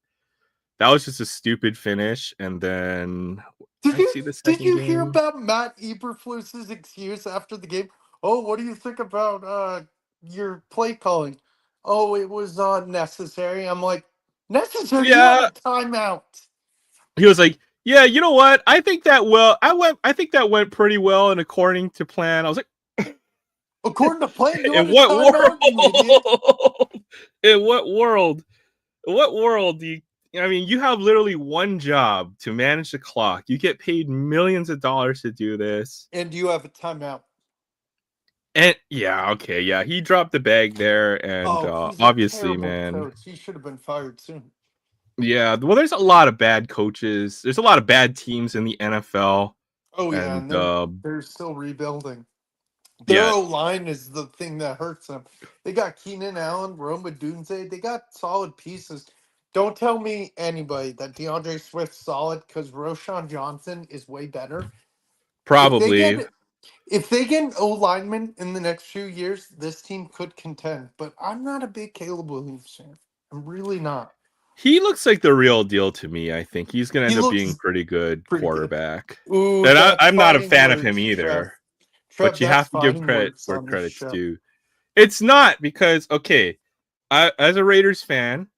That was just a stupid finish. And then Did I you see the did second you hear game. about Matt Eberflus's excuse after the game? Oh, what do you think about your play calling? Oh, it was necessary. I'm like, necessary? You have a Yeah, timeout. he was like, "Yeah, you know what? I think that well, I think that went pretty well and according to plan." I was like, According to plan, you "In had a what timeout, you idiot. world? In what world? What world do you?" I mean, you have literally one job to manage the clock. You get paid millions of dollars to do this. And you have a timeout. And yeah, okay, yeah, he dropped the bag there, and Oh, he's a obviously, terrible man, coach. He should have been fired soon. yeah. Well, there's a lot of bad coaches. There's a lot of bad teams in the NFL, Oh yeah, and and they're still rebuilding. Their yeah, O line is the thing that hurts them. They got Keenan Allen, Roma Dunze. They got solid pieces. Don't tell me anybody that DeAndre Swift's solid because Roshan Johnson is way better. If they probably. get if they get an O lineman in the next few years, this team could contend. But I'm not a big Caleb Williams fan. I'm really not. He looks like the real deal to me. I think he's going to He end up being looks pretty good pretty good. quarterback. Ooh, And that's I'm not a fighting fan of him words, Trev. either. But Trev, you that's have to give fighting credit words where on this credit's show. due. It's not because okay, as a Raiders fan,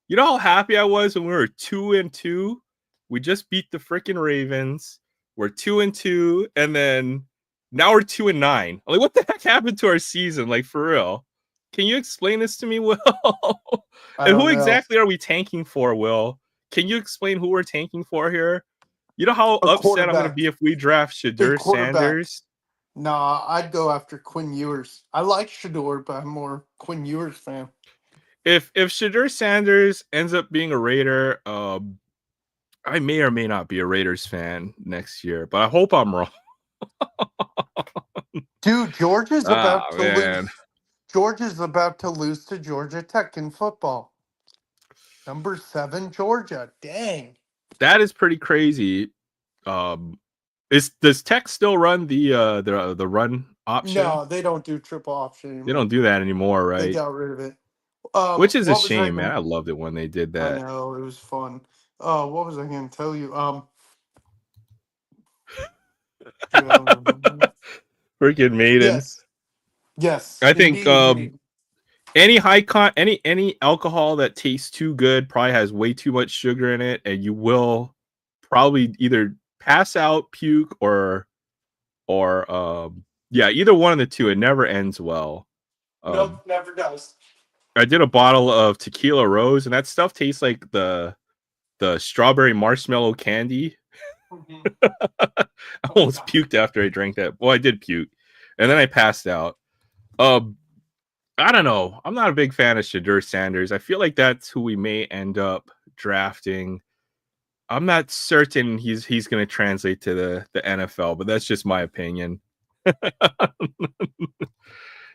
you know how happy I was when we were 2-2. We just beat the freaking Ravens. We're 2-2, and then now we're 2-9. Like, what the heck happened to our season? Like, for real? Can you explain this to me, Will? I And don't who know. exactly are we tanking for, Will? Can you explain who we're tanking for here? You know how A upset I'm going to quarterback. be if we draft A Shadur quarterback. Sanders. Nah, I'd go after Quinn Ewers. I like Shador, but I'm more Quinn Ewers fan. If Shadur Sanders ends up being a Raider, I may or may not be a Raiders fan next year, but I hope I'm wrong. Dude, Georgia's Ah about to man, lose. Georgia's about to lose to Georgia Tech in football. Number 7, Georgia. Dang. that is pretty crazy. Does Tech still run the run option? No, they don't do triple option They anymore. don't do that anymore, They right? got rid of it. Which is a What was I shame, man. going I loved it when they did I that. know, it was fun. What was I gonna tell you? Dude, I don't remember. Freaking Maiden. Yes. Yes, I think indeed, indeed. any high con any alcohol that tastes too good probably has way too much sugar in it, and you will probably either pass out, puke, or yeah, either one of the two. It never ends well. Nope, Um, never does. I did a bottle of tequila rose, and that stuff tastes like the strawberry marshmallow candy. Mhm. I Oh almost god. puked after I drank that. Well, I did puke, and then I passed out. Uh, I don't know. I'm not a big fan of Shadur Sanders. I feel like that's who we may end up drafting. I'm not certain he's going to translate to the NFL, but that's just my opinion.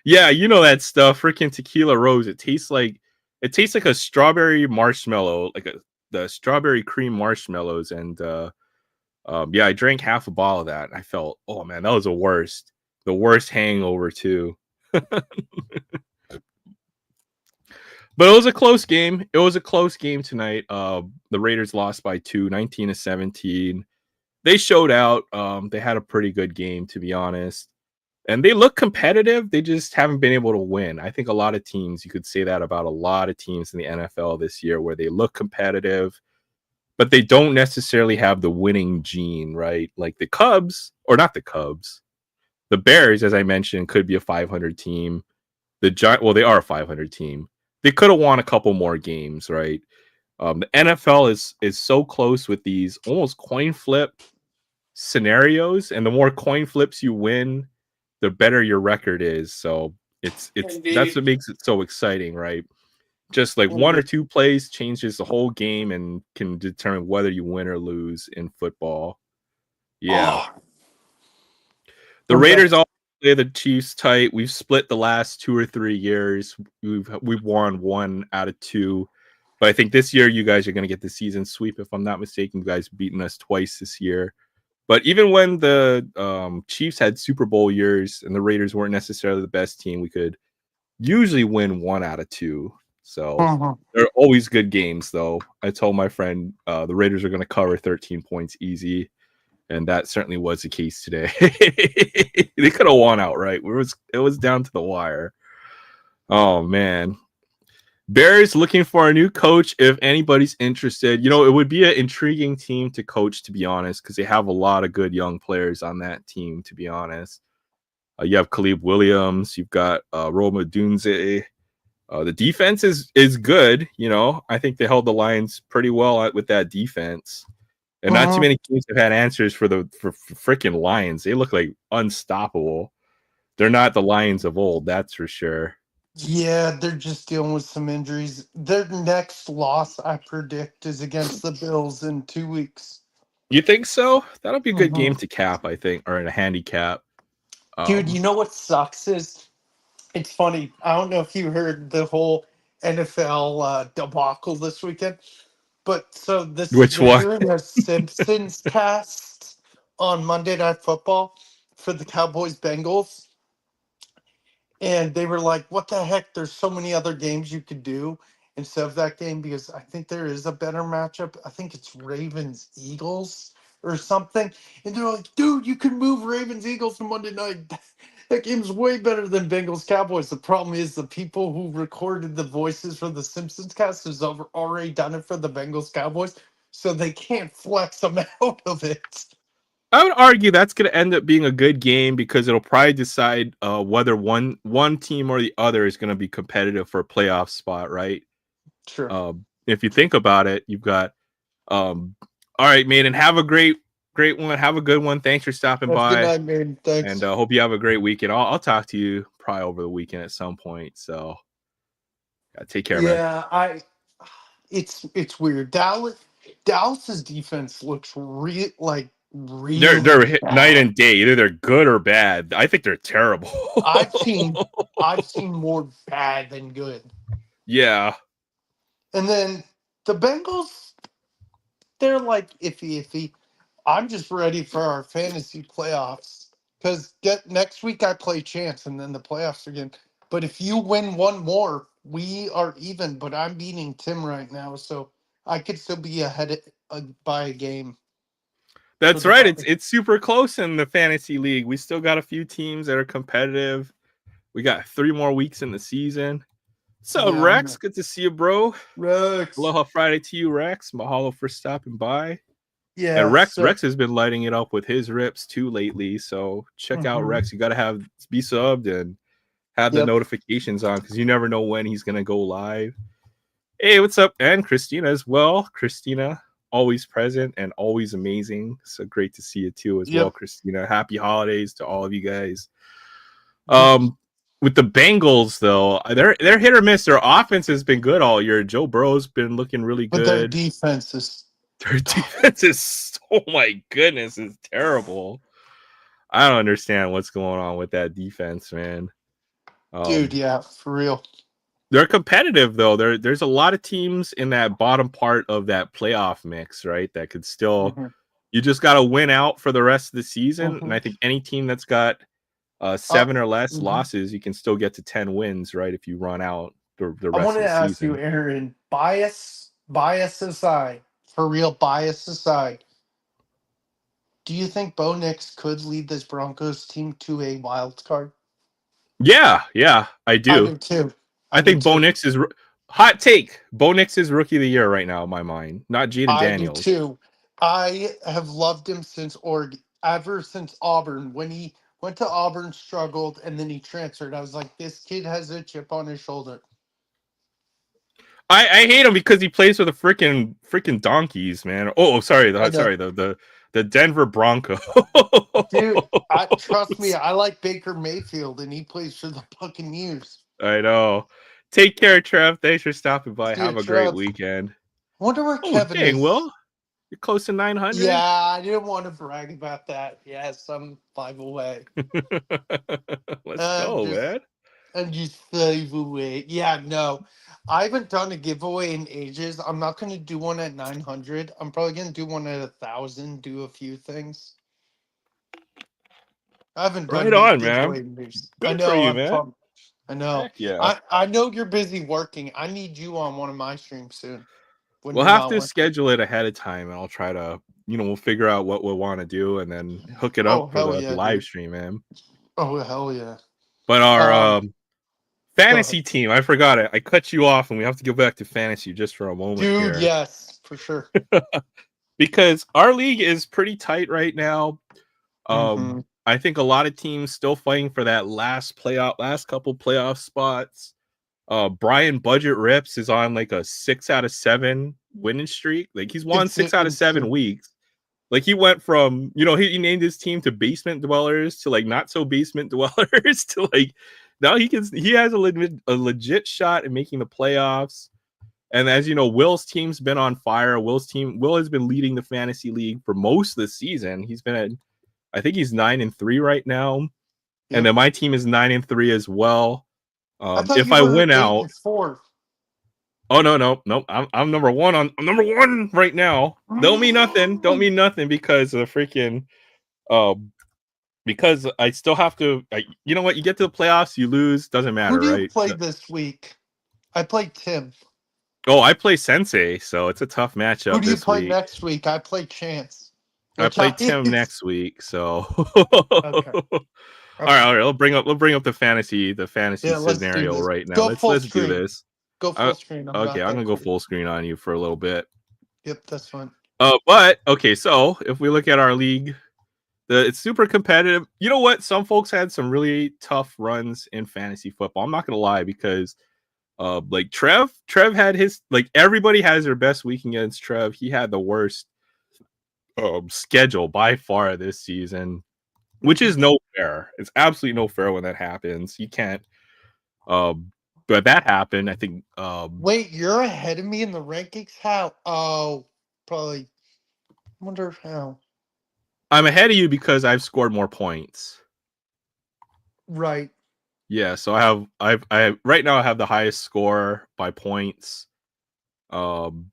Yeah, you know that stuff. Freaking tequila rose. It tastes like a strawberry marshmallow, the strawberry cream marshmallows. And yeah, I drank half a bottle of that. And I felt, oh man, that was the worst hangover too. But it was a close game. It was a close game tonight. The Raiders lost by 2, 19-17. They showed out. They had a pretty good game, to be honest. And they look competitive. They just haven't been able to win. I think a lot of teams, you could say that about a lot of teams in the NFL this year, where they look competitive, but they don't necessarily have the winning gene, right? Like the Cubs, or not the Cubs, the Bears, as I mentioned, could be a 500 team. Well, they are a 500 team. They could have won a couple more games, right? The NFL is so close with these almost coin flip scenarios, and the more coin flips you win, the better your record is. So it's that's Indeed. what makes it so exciting, right? Just like one or Indeed. two plays changes the whole game and can determine whether you win or lose in football. Yeah. Oh, The I'm Raiders back. all play the Chiefs tight. We've split the last 2 or 3 years. We've won 1 out of 2. But I think this year you guys are going to get the season sweep. If I'm not mistaken, you guys beaten us twice this year. But even when the Chiefs had Super Bowl years and the Raiders weren't necessarily the best team, we could usually win 1 out of 2. So Mhm. they're always good games, though. I told my friend the Raiders are going to cover 13 points easy, and that certainly was the case today. They could have won outright. It was down to the wire. Oh man. Bears looking for a new coach if anybody's interested. It would be an intriguing team to coach, to be honest, because they have a lot of good young players on that team, to be honest. You have Khalib Williams, you've got Roma Dunze. The defense is good. I think they held the Lions pretty well with that defense. And not too Mhm. many teams have had answers for freaking Lions. They look like unstoppable. They're not the Lions of old, that's for sure. Yeah, they're just dealing with some injuries. Their next loss, I predict, is against the Bills in 2 weeks. You think so? That'll be a good Hmm. game to cap, I think, or in a handicap. Dude, Um, you know what sucks is it's funny. I don't know if you heard the whole NFL debacle this weekend, but so this which they're one? doing a Simpsons cast on Monday Night Football for the Cowboys Bengals. And they were like, what the heck? There's so many other games you could do instead of that game because I think there is a better matchup. I think it's Ravens Eagles or something. And they're like, dude, you can move Ravens Eagles to Monday night. That game's way better than Bengals Cowboys. The problem is the people who recorded the voices for the Simpsons cast has already done it for the Bengals Cowboys, so they can't flex them out of it. I would argue that's going to end up being a good game because it'll probably decide whether one team or the other is going to be competitive for a playoff spot, right? Sure. If you think about it, you've got all right, Maiden. Have a great one. Have a good one. Thanks for stopping Have a good by, night, man. and Thanks. hope you have a great weekend. I'll talk to you probably over the weekend at some point. So take care, man. Yeah, it's weird. Dallas's defense looks They're really night bad. and day. Either they're good or bad. I think they're terrible. I've seen I've seen more bad than good. Yeah, And then the Bengals, they're like iffy iffy. I'm just ready for our fantasy playoffs because get next week I play chance and then the playoffs again. But if you win one more, we are even. But I'm beating Tim right now, so I could still be ahead by a game for that's the right. bye. It's super close in the fantasy league. We still got a few teams that are competitive. We got 3 more weeks in the season. So Yeah, Rex, good to see you, bro. Rex. Aloha Friday to you, Rex. Mahalo for stopping by. And Yeah, Rex so Rex has been lighting it up with his rips too lately. So check out mhm. Rex. You got to be subbed and have the Yep. notifications on because you never know when he's gonna go live. Hey, what's up? And Christina as well. Christina, always present and always amazing. So great to see you too as well, Yep. Christina. Happy holidays to all of you guys. Yep. Um, with the Bengals though, they're hit or miss. Their offense has been good all year. Joe Burrow's been looking really But their good. defense is, Their defense is, oh my goodness, is terrible. I don't understand what's going on with that defense, man. dude, Um, yeah, for real. they're competitive though. There's a lot of teams in that bottom part of that playoff mix, right? That could still, Hmm. you just got to win out for the rest of the season. And Hmm. I think any team that's got Uh, 7 or less mhm. losses, you can still get to 10 wins, right? If you run out the I rest wanted of to the ask you, season. Aaron, bias aside, for real, bias aside, do you think Bo Nix could lead this Broncos team to a wild card? Yeah, I I do. do too. I I do think Bo too. Nix is hot take. Bo Nix is rookie of the year right now in my mind, not Jaden I do Daniels. too. I have loved him since Oregon, ever since Auburn. When he went to Auburn, struggled, and then he transferred. I was like, this kid has a chip on his shoulder. I hate him because he plays for the freaking donkeys, man. Sorry, I know. the Denver Broncos. Dude, trust me, I like Baker Mayfield, and he plays for the Buccaneers. I know. Take care, Trev. Thanks for stopping by. Have Dude, a great Trev, weekend. I wonder where Oh, Kevin dang, is. Will. You're close to 900. Yeah, I didn't want to brag about that. Yes, I'm 5 away. Let's I'm go, just, man. I'm just 5 away. Yeah, no, I haven't done a giveaway in ages. I'm not gonna do one at 900. I'm probably gonna do one at 1,000. Do a few things. I haven't Right done a on, man. giveaway in years. I Good for know. you, I'm man. pumped. I know. Heck yeah. I know you're busy working. I need you on one of my streams soon when We'll you're have not to working. schedule it ahead of time, and I'll try to, we'll figure out what we want to do, and then hook it Oh up for hell the yeah, live dude. stream, man. Oh hell yeah. But our Um, go ahead. fantasy team, I forgot it. I cut you off, and we have to go back to fantasy just for a moment Dude, here, yes, for sure. because our league is pretty tight right now. Mm-hmm. I think a lot of teams still fighting for that last couple playoff spots. Brian Budget Rips is on like a 6 out of 7 winning streak. Like he's won It's 6 out of 7 insane. weeks. Like he went from, he named his team to basement dwellers to like not so basement dwellers to like now he has a legit shot at making the playoffs. And as you know, Will's team's been on fire. Will has been leading the fantasy league for most of the season. He's been at, I think he's 9-3 right now. And Yep. then my team is 9-3 as well. I thought If you I were win eight out, and four. oh no. I'm I'm number one right now. Don't mean nothing. Don't Who mean nothing because of freaking um because I still have to you know what, you get to the playoffs, you lose, doesn't matter, do you right? play this week? I play Tim. Oh, I play Sensei, so it's a tough Who matchup do you this play week. next week? I play Chance. I Which play I Tim next week, so Okay. all Okay. right, we'll bring up the fantasy Yeah, let's do scenario this. right now. Go full Let's do screen. this. Go full screen. I'm Okay, not I'm that gonna go cool. full screen on you for a little bit. Yep, that's fine. But okay, so if we look at our league, it's super competitive. You know what? Some folks had some really tough runs in fantasy football. I'm not gonna lie, because like Trev had his, like, everybody has their best week against Trev. He had the worst schedule by far this season, which is Mhm. no fair. It's absolutely no fair when that happens. You can't. But that happened. I think. Wait, you're ahead of me in the rankings? How? Oh, probably. I wonder how. I'm ahead of you because I've scored more points. Right. Yeah, so I right now I have the highest score by points. Um,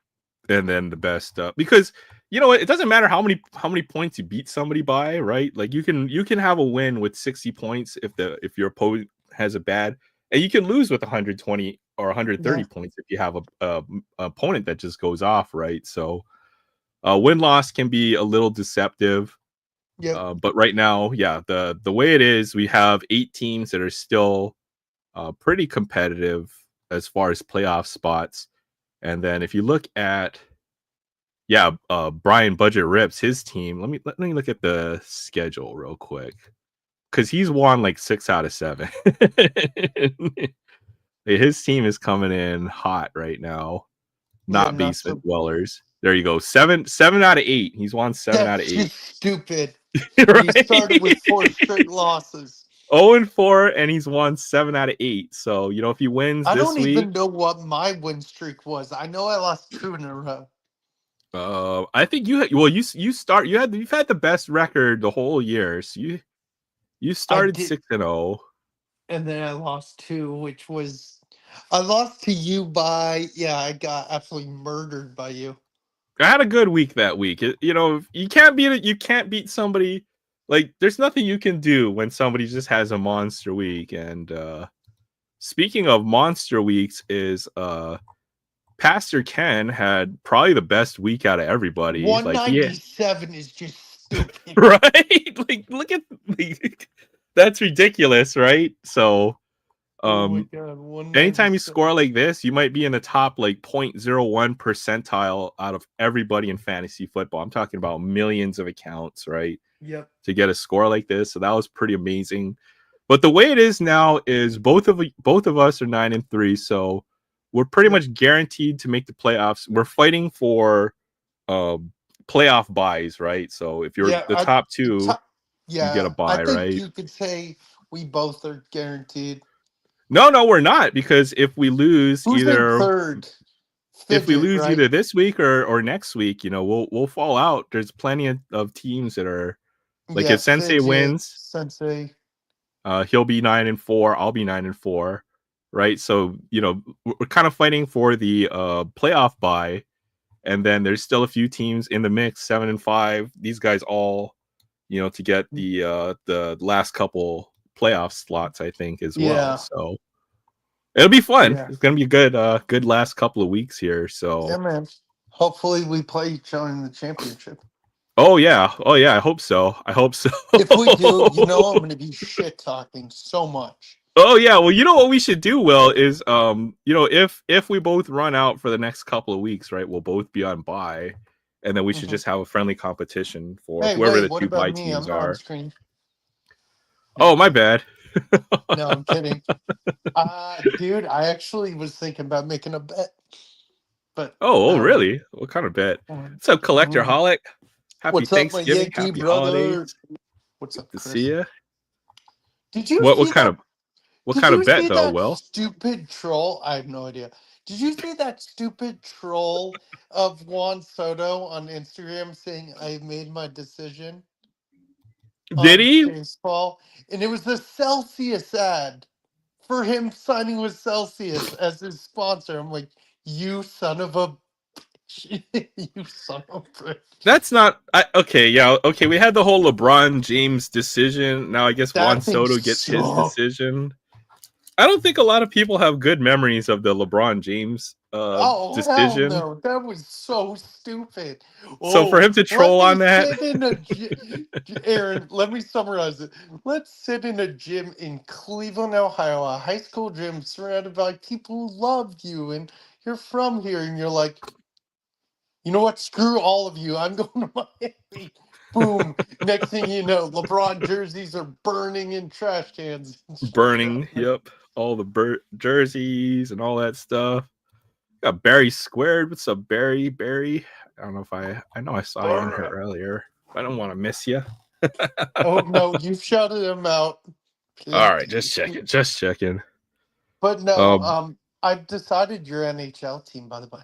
and then the best, because you know what, it doesn't matter how many points you beat somebody by, right? Like you can have a win with 60 points if your opponent has a bad, and you can lose with 120 or 130 Yeah. points if you have a opponent that just goes off, right? So win loss can be a little deceptive. Yep. But right now, yeah, the way it is, we have 8 teams that are still pretty competitive as far as playoff spots. And then if you look at, yeah, Brian Budget Rips, his team. Let me look at the schedule real quick, because he's won like 6 out of 7. His team is coming in hot right now. Yeah, Not not basement so. dwellers. There you go. Seven out of 8. He's won 7 out of That's 8. just stupid. And he started with four Right? straight losses. 0-4, and he's won 7 out of 8. So if he wins I this don't week, even know what my win streak was. I know I lost 2 in a row. I think you've had the best record the whole year. So you I started did, 6-0. and then I lost 2, which was I lost to you by, yeah, I got absolutely murdered by you. I had a good week that week. You can't beat somebody. Like there's nothing you can do when somebody just has a monster week. And speaking of monster weeks, is Pastor Ken had probably the best week out of everybody. Like 197 is just stupid. right? Like look at that's ridiculous, right? So Oh my um god, anytime you 197. score like this, you might be in the top like 0.01 percentile out of everybody in fantasy football. I'm talking about millions of accounts, right? Yep. To get a score like this. So that was pretty amazing. But the way it is now is both of us are 9-3, so we're pretty Yep. much guaranteed to make the playoffs. We're fighting for um playoff buys, right? So if you're Yeah, the top t- two, you get a yeah, I buy, think right? you could say we both are guaranteed. No, we're not, because Who's in third? if we Fidget, lose right? either this week or next week, we'll fall out. There's plenty of teams that are like, Yeah, if Sensei Fidget, wins, Sensei. he'll be 9-4, I'll be 9-4, right? So we're kind of fighting for the playoff bye, and then there's still a few teams in the mix, 7-5. These guys all to get the last couple playoff slots, I think, as well. Yeah, So it'll be fun. yeah, It's gonna be a good last couple of weeks here. yeah, So man. Hopefully, we play each other in the championship. oh yeah, I hope so. I hope so. If we do, you know I'm going to be shit talking so much. Oh yeah, well, what we should do, Will, is if we both run out for the next couple of weeks, right? We'll both be on bye, and then we should Hmm. just have a friendly competition for Hey, whoever wait, the what two about bye me? teams I'm on are. screen. No, Oh, I'm my kidding. bad. No, I'm kidding. Dude, I actually was thinking about making a bet, but Oh, um, really? What kind of bet? um, What's up, Collector mm. Holic? Happy What's up, my Thanksgiving, Yankee happy holidays. brother? What's Good up, to see Chris? you. Did you What see what kind that? of what Did kind you of bet see though, that Will? stupid troll? I have no idea. Did you see that stupid troll of Juan Soto on Instagram saying I made my decision Did on he? baseball? And it was the Celsius ad for him signing with Celsius as his sponsor. I'm like, you son of a you son of a bitch. That's not okay. Yeah, okay. We had the whole LeBron James decision. Now I guess Juan That thing Soto gets his sucked. decision. I don't think a lot of people have good memories of the LeBron James Oh hell decision. no! That was so stupid. So for Oh, him to let troll me on that, sit in a Aaron. Let me summarize it. Let's sit in a gym in Cleveland, Ohio, a high school gym surrounded by people who love you, and you're from here, and you're like, you know what? Screw all of you. I'm going to Miami. Boom. Next thing you know, LeBron jerseys are burning in trash cans and shit around burning, me. yep, all the jerseys and all that stuff. Got Barry squared. What's up, Barry? Barry. I don't know if I know I saw you in here earlier. I don't want to miss you. Oh no, you've shouted him out. All right, Plenty. just checking. Just checking. But no, Um, I've decided your NHL team, by the way.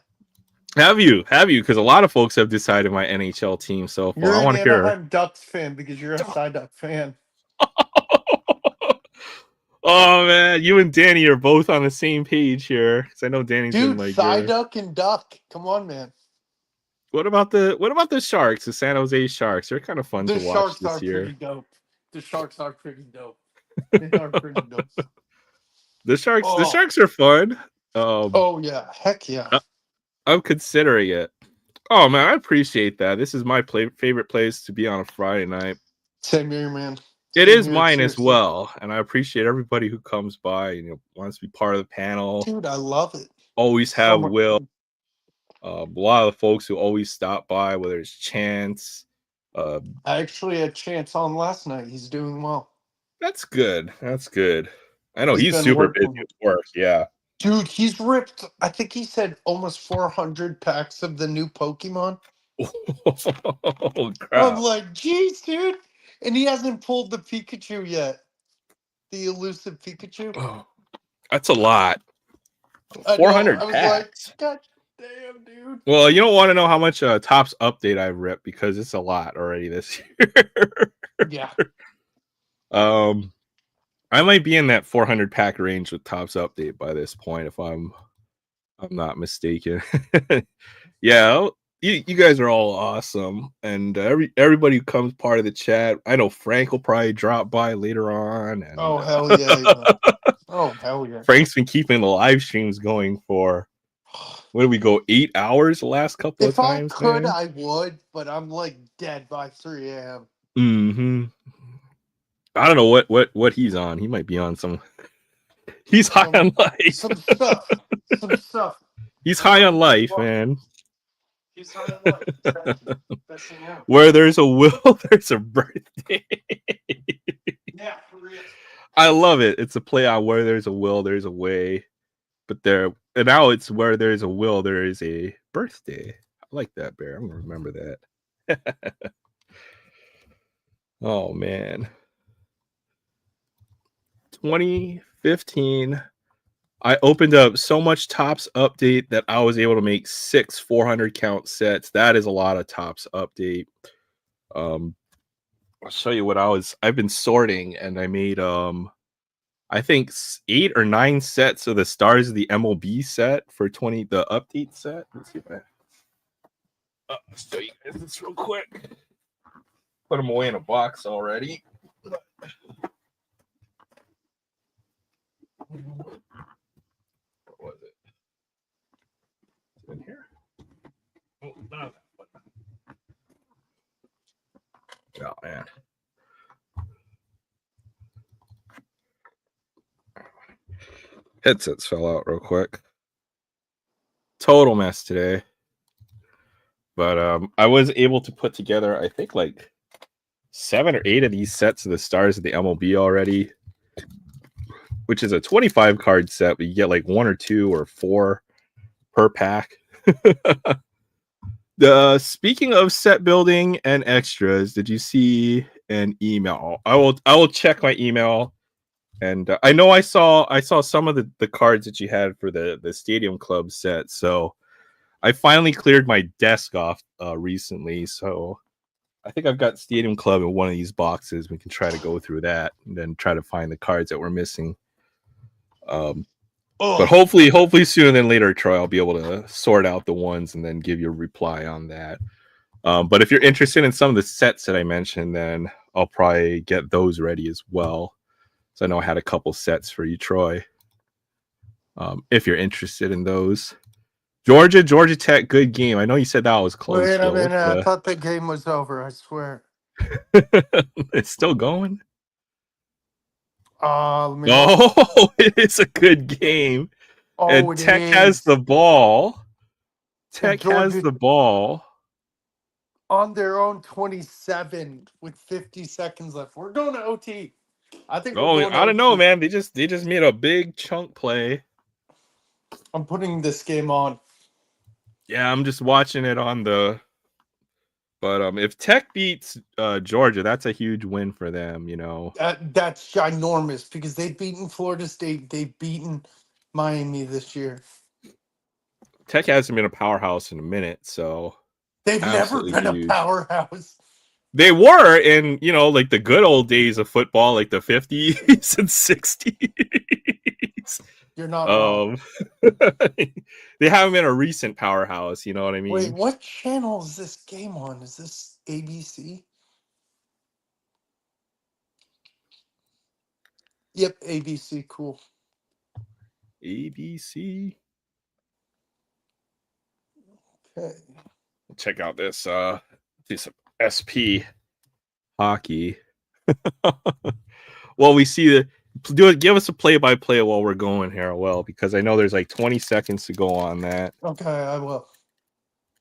have you? Have you? Because a lot of folks have decided my NHL team so far. You're I an want to hear. Anaheim Ducks fan because you're a Psyduck fan. Oh man, you and Danny are both on the same page here. Because I know Danny's been Dude, like your. Psyduck and Duck. Come on, man. What about the Sharks? The San Jose Sharks. They're kind of fun The to watch Sharks this are pretty year. dope. The Sharks are pretty dope. They are pretty dope. The Oh, Sharks are fun. Um, oh yeah. Heck yeah. I- I'm considering it. Oh man, I appreciate that. This is my favorite place to be on a Friday night. Same here, man. It Same is here. mine as Seriously. well, and I appreciate everybody who comes by and wants to be part of the panel. Dude, I love it. Always So have much Will. fun. A lot of the folks who always stop by, whether it's Chance. Uh, I actually had Chance on last night. He's doing well. that's good. That's good. I know He's he's been super busy working. with work. Yeah. Dude, he's ripped, I think he said almost 400 packs of the new Pokemon. Oh I'm crap! like, geez, dude. And he hasn't pulled the Pikachu yet. the elusive Pikachu. Oh, that's a lot. I know. 400 I was like, packs. God damn, dude. Well, you don't want to know how much Topps update I've ripped because it's a lot already this year. Yeah. um, I might be in that 400 pack range with Topps update by this point if I'm not mistaken. Yeah, you guys are all awesome, and everybody who comes part of the chat. I know Frank will probably drop by later on, and Oh hell yeah, he will. Oh hell yeah. Frank's been keeping the live streams going for where we go 8 hours the last couple of If I times, could, man. I would, but I'm like dead by 3 a.m. Hmm. I don't know what he's on. He might be on some. He's high Some on life. some stuff. Some stuff. He's I don't high know on what the life, fuck. man. He's on life. That's enough. Where there's a will, there's a birthday. Yeah, for real. I love it. It's a play on where there's a will, there's a way. But there, and now it's where there's a will, there is a birthday. I like that, Bear. I'm gonna remember that. Oh man, 2015. I opened up so much Topps update that I was able to make 6 400 count sets. That is a lot of Topps update. Um, I'll show you what I've been sorting, and I made I think 8 or 9 sets of the Stars of the MLB set for 20 the update set. Let's see if I'll show you guys this real quick. Put them away in a box already. What was it? Is it in here? Oh, no. Oh man. Headsets fell out real quick. Total mess today. But I was able to put together, I think, like 7 or 8 of these sets of the Stars of the MLB already, which is a 25 card set, but you get like 1 or 2 or 4 per pack. Speaking of set building and extras, did you see an email? I will check my email, and I know I saw some of the cards that you had for the Stadium Club set. So I finally cleared my desk off recently. So I think I've got Stadium Club in one of these boxes. We can try to go through that and then try to find the cards that we're missing. But hopefully sooner than later, Troy, I'll be able to sort out the ones and then give you a reply on that. But if you're interested in some of the sets that I mentioned, then I'll probably get those ready as well. So I know I had a couple sets for you, Troy. If you're interested in those. Georgia Tech, good game. I know you said that was close, Wait a Phil. minute, I thought the game was over, I swear. It's still going? Let me look. Oh, it is a good game. Oh, And it Tech has is. the ball. And Tech has Georgia the ball. on their own 27 with 50 seconds left. We're going to OT. I think we're Oh, going to I don't know, OT. man. They just made a big chunk play. I'm putting this game on. Yeah, I'm just watching it on the. But if Tech beats Georgia, that's a huge win for them. You know, That's ginormous because they've beaten Florida State. They've beaten Miami this year. Tech hasn't been a powerhouse in a minute, so They've never absolutely been a huge. powerhouse. They were in, like the good old days of football, like the 50s and 60s. You're not wrong. They haven't been a recent powerhouse, you know what I Wait, mean? what channel is this game on? Is this ABC? Yep, ABC. Cool. ABC. Okay. Check out this SP hockey. Well, we see give us a play-by-play while we're going here, because I know there's like 20 seconds to go on that. Okay, I will.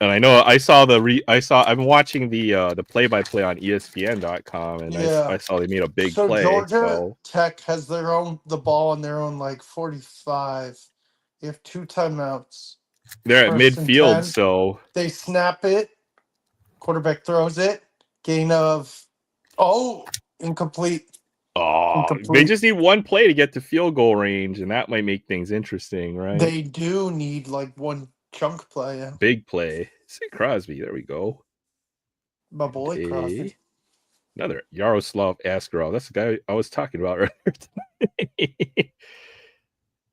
And I know I've been watching the play-by-play on ESPN.com, and Yeah. I saw they made a big So play. Georgia So Tech has the ball on their own like 45. They have 2 timeouts. they're at First and midfield, 10. so They snap it. Quarterback throws it. Gain of incomplete. Oh, they Incomplete. just need one play to get to field goal range, and that might make things interesting, right? They do need like one chunk play. Yeah. Big play. Say Crosby. There we go. My And boy Crosby. another Yaroslav Askarov. That's the guy I was talking about earlier.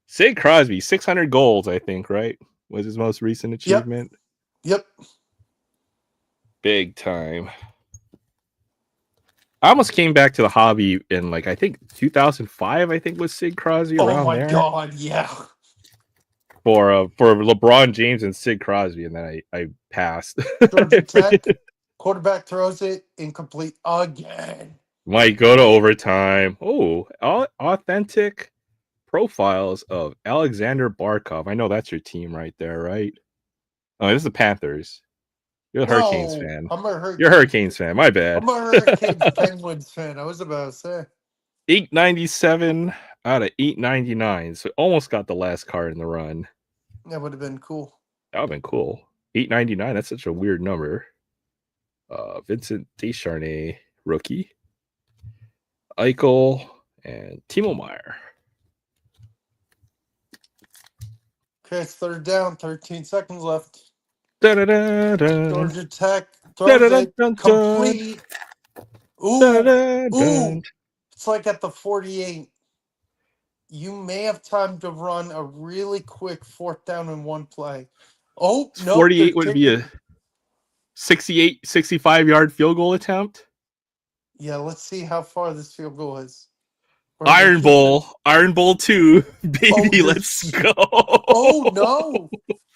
Sid Crosby, 600 goals, I think, right? Was his most recent Yep. achievement. Yep. Big time. I almost came back to the hobby in like I think 2005. I think was Sid Crosby Oh around my there God. Yeah. for LeBron James and Sid Crosby, and then I passed. Georgia Tech quarterback throws it incomplete again. Might go to overtime. Oh, authentic profiles of Alexander Barkov. I know that's your team right there, right? Oh, this is the Panthers. You're a Hurricanes No, fan. I'm a You're a Hurricanes. Hurricanes fan. My bad. I'm a Hurricanes Penguins fan. I was about to say 897 out of 899. So almost got the last card in the run. that would have been cool. That would have been cool. 899. That's such a weird number. Vincent Descharnay, rookie. Eichel and Timo Meyer. Okay, it's third down. 13 seconds left. Da-da-da-da. Georgia Tech throws it Da-da-da-dun-dun. complete. Ooh, Da-da-da-dun. ooh. It's like at the 48. You may have time to run a really quick fourth down in one play. Oh, nope. They're 48 would be kicking. a 68, 65-yard field goal attempt. Yeah, let's see how far this field goal is. Iron Bowl 2, baby, let's go. Oh no,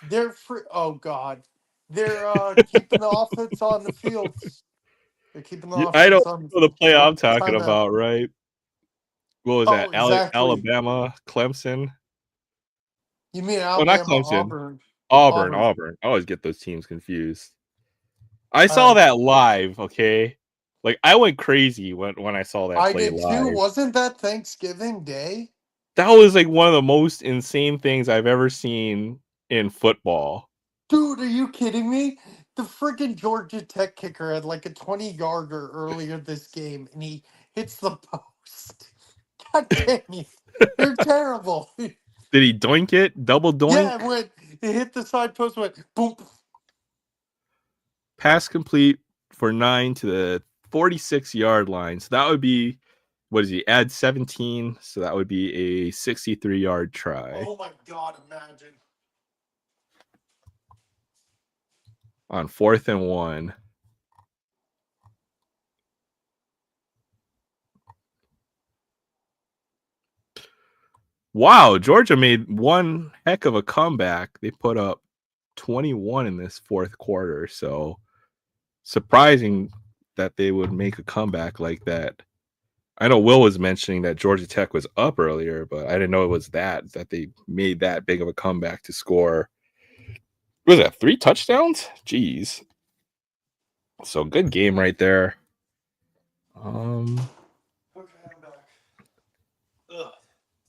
they're free. Oh God, they're keeping the offense on the field. They're keeping the I offense don't on the know the field. play I'm Oh, talking timeout. about, right? What was Oh, that? exactly. Alabama, Clemson. You mean Oh, not Alabama, Clemson. Auburn, Auburn. Auburn. I always get those teams confused. I All saw right, that live, okay? Like I went crazy when I saw that I play did too. live. Wasn't that Thanksgiving Day? That was like one of the most insane things I've ever seen in football. Dude, are you kidding me? The freaking Georgia Tech kicker had like a 20-yarder earlier this game, and he hits the post. God damn you. You're terrible. Did he doink it? Double Yeah, doink? it hit the side post, went boom. Pass complete for 9 to the 46-yard line. So that would be, what is he? Add 17. So that would be a 63-yard try Oh my God, imagine. on 4th and 1. Wow, Georgia made one heck of a comeback. They put up 21 in this fourth quarter. So surprising that they would make a comeback like that. I know Will was mentioning that Georgia Tech was up earlier, but I didn't know it was that they made that big of a comeback to score. What was that, 3 touchdowns? Jeez. So good game right there. Okay, I'm back. Ugh.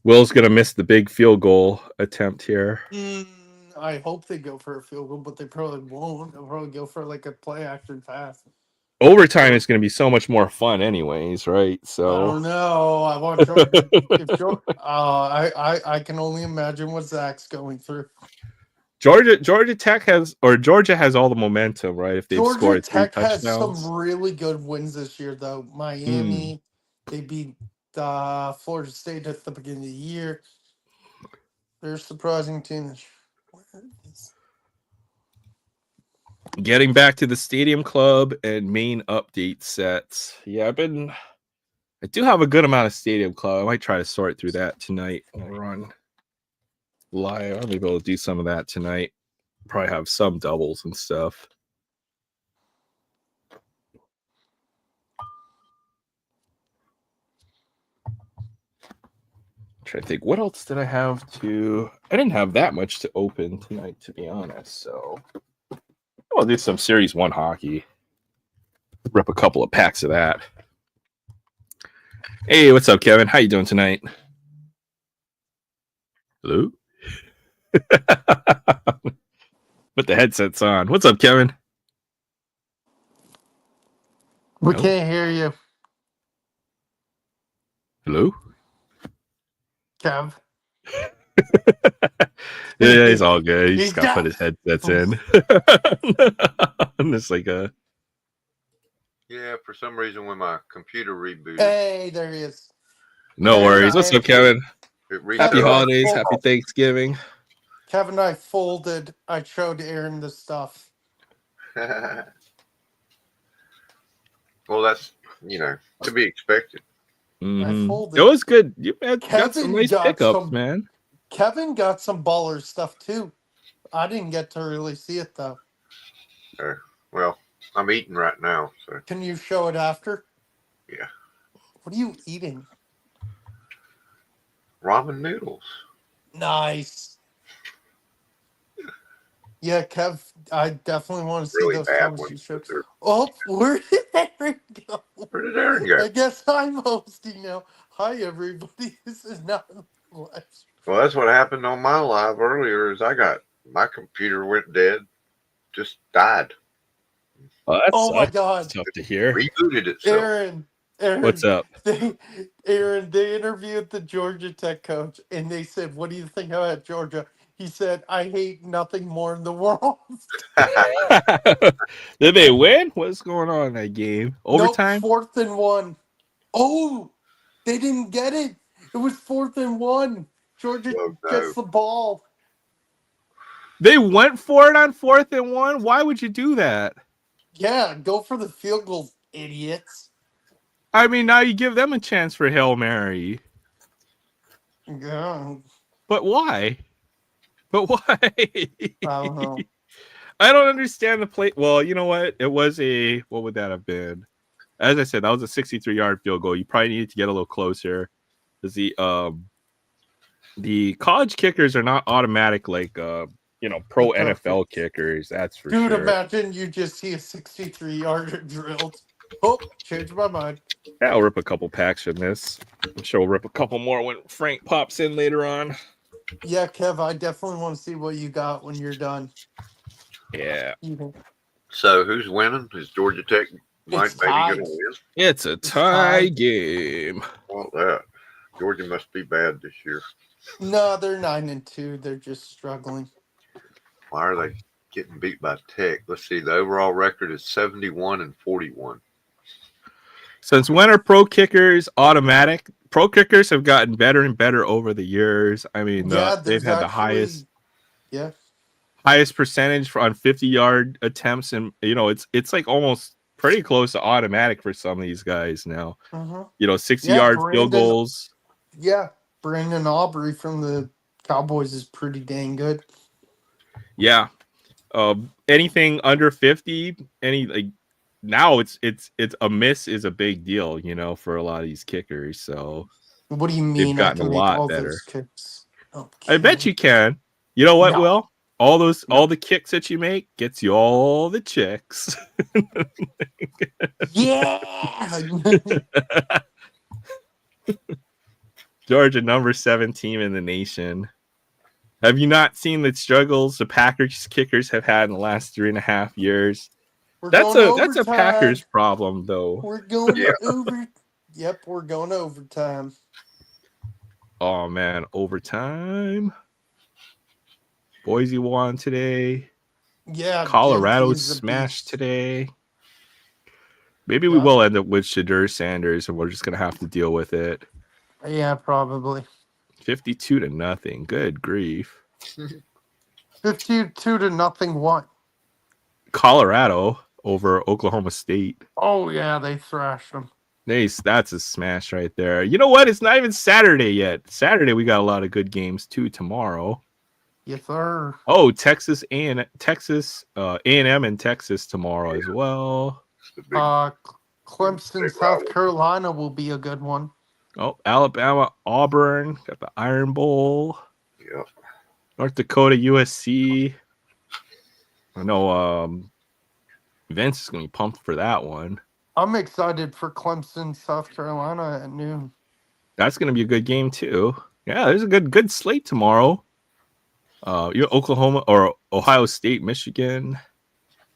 Will's gonna miss the big field goal attempt here. I hope they go for a field goal, but they probably won't. They'll probably go for like a play action pass. Overtime is going to be so much more fun, anyways, right? I So don't know. I want Georgia. If Georgia, I can only imagine what Zach's going through. Georgia Tech Georgia has all the momentum, right? If they've Georgia scored 3 Tech has some touchdowns. really good wins this year, though. Miami, they beat Florida State at the beginning of the year. They're a surprising team this year. Where is Getting back to the Stadium Club and main update sets. Yeah, I do have a good amount of Stadium Club. I might try to sort through that tonight. I'll run live. I'll be able to do some of that tonight. Probably have some doubles and stuff. Try to think, what else did I have to? I didn't have that much to open tonight, to be honest. So I'll do some Series 1 hockey. Rip a couple of packs of that. Hey, what's up, Kevin? How you doing tonight? Hello? Put the headsets on. What's up, Kevin? We No? can't hear you. Hello? Kev. Yeah, he's all good. He just He's got to put got. his headsets in. And it's like Yeah, for some reason when my computer rebooted, Hey, there he is. no Kevin worries. and What's I, up, Kevin? it Happy reset. Kevin and I holidays. fold, Happy Thanksgiving. Kevin and I folded. I showed Aaron the stuff. Well, that's to be expected. I It folded. was good. You got some Kevin nice got pickups, some. man. Kevin got some baller stuff too. I didn't get to really see it though. Well, I'm eating right now, so Can you show it after? yeah, What are you eating? ramen noodles. Nice. Yeah, Kev, I definitely want to see Really those bad photos you ones, showed. but they're Oh, where did Aaron go? where did Aaron go? I guess I'm hosting now. Hi, everybody. This is not live. Well, that's what happened on my live earlier. Is my computer went dead, just died, Oh, that Oh my sucks. God, Tough to hear. rebooted itself. Aaron, What's up? they interviewed the Georgia Tech coach, and they said, "What do you think about Georgia?" He said, "I hate nothing more in the world." Did they win? What's going on in that game? Nope, Overtime? 4th and 1. Oh, they didn't get it. It was 4th and 1. Georgia Oh gets no! the ball. They went for it on 4th and 1. Why would you do that? Yeah, go for the field goal, idiots. I mean, now you give them a chance for Hail Mary. Yeah, But why? But why? I don't know. I don't understand the play. Well, you know what? It was what would that have been? As I said, that was a 63-yard field goal. You probably needed to get a little closer. Because the college kickers are not automatic like pro NFL kickers. That's for Dude, sure. imagine you just see a 63-yarder drilled. Oh, changed my mind. Yeah, I'll rip a couple packs from this. I'm sure we'll rip a couple more when Frank pops in later on. Yeah, Kev, I definitely want to see what you got when you're done. Yeah. eating. So who's winning? Is Georgia Tech maybe tied. going to win? It's a tie game. Well, that Georgia must be bad this year. No, they're 9-2. They're just struggling. Why are they getting beat by Tech? Let's see. The overall record is 71-41. Since when are pro kickers automatic? Pro kickers have gotten better and better over the years. I mean, Yeah, they've there's had the actually. highest percentage on 50-yard attempts, and it's like almost pretty close to automatic for some of these guys now. 60-yard field goals. Yeah, Brandon Aubrey from the Cowboys is pretty dang good. Yeah, anything under 50, now it's a miss is a big deal, for a lot of these kickers. So What do you they've mean I gotten a can make lot all better. those kicks? I bet you can. You know what, No. Will? All the kicks that you make gets you all the chicks. Yeah. Georgia, number 7 team in the nation. Have you not seen the struggles the Packers kickers have had in the last 3.5 years? That's a Packers problem, though. We're going over. Yep, we're going overtime. Oh man, overtime. Boise won today. Yeah, Colorado smashed today. Maybe we will end up with Shadur Sanders, and we're just gonna have to deal with it. Yeah, probably. 52-0. Good grief. 52-0. What? Colorado over Oklahoma State. Oh yeah, they thrashed them. Nice, that's a smash right there. You know what? It's not even Saturday yet. Saturday we got a lot of good games too tomorrow. Yes, sir. Oh, Texas A&M and Texas tomorrow as well. Clemson, South Carolina will be a good one. Oh, Alabama, Auburn, got the Iron Bowl. Yep. North Dakota, USC. I know Vince is going to be pumped for that one. I'm excited for Clemson, South Carolina at noon. That's going to be a good game too. Yeah, there's a good slate tomorrow. Oklahoma or Ohio State, Michigan.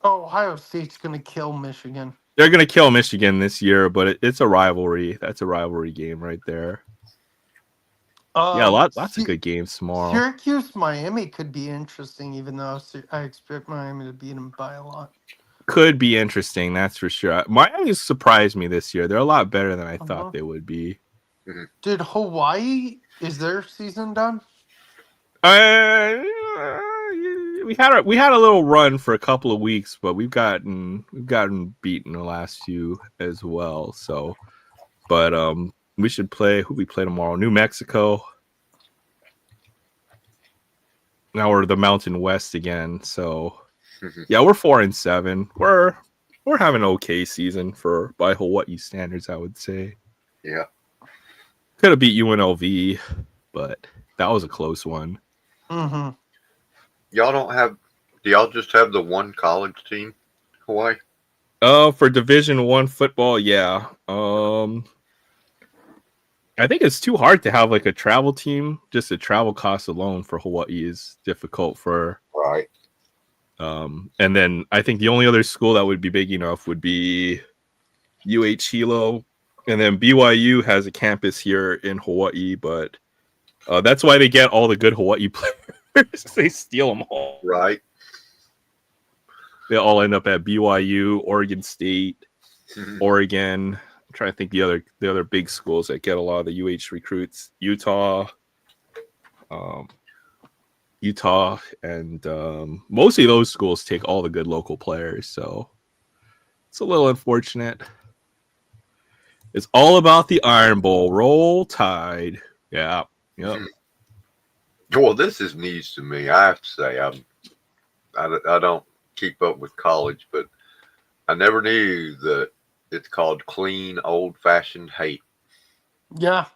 Oh, Ohio State's going to kill Michigan. They're gonna kill Michigan this year, but it's a rivalry. That's a rivalry game right there. Yeah, lots of good games tomorrow. Syracuse Miami could be interesting, even though I expect Miami to beat them by a lot. Could be interesting, that's for sure. Miami surprised me this year. They're a lot better than I thought they would be. Did Hawaii, is their season done? We had a little run for a couple of weeks, but we've gotten beaten the last few as well. So, but we should play. Who we play tomorrow? New Mexico. Now we're the Mountain West again. So, yeah, we're 4-7. We're having an okay season by Hawaii standards, I would say. Yeah, could have beat UNLV, but that was a close one. Mm-hmm. Do y'all just have the one college team, Hawaii? For Division I football, yeah. I think it's too hard to have like a travel team. Just the travel cost alone for Hawaii is difficult for. Right. And then I think the only other school that would be big enough would be Hilo, and then BYU has a campus here in Hawaii, but that's why they get all the good Hawaii players. They steal them all. Right. They all end up at BYU, Oregon State, Oregon. I'm trying to think the other big schools that get a lot of the UH recruits. Utah, and mostly those schools take all the good local players. So it's a little unfortunate. It's all about the Iron Bowl. Roll Tide. Yeah. Yep. Well, this is news to me. I have to say, I don't keep up with college, but I never knew that it's called clean, old-fashioned hate. Yeah.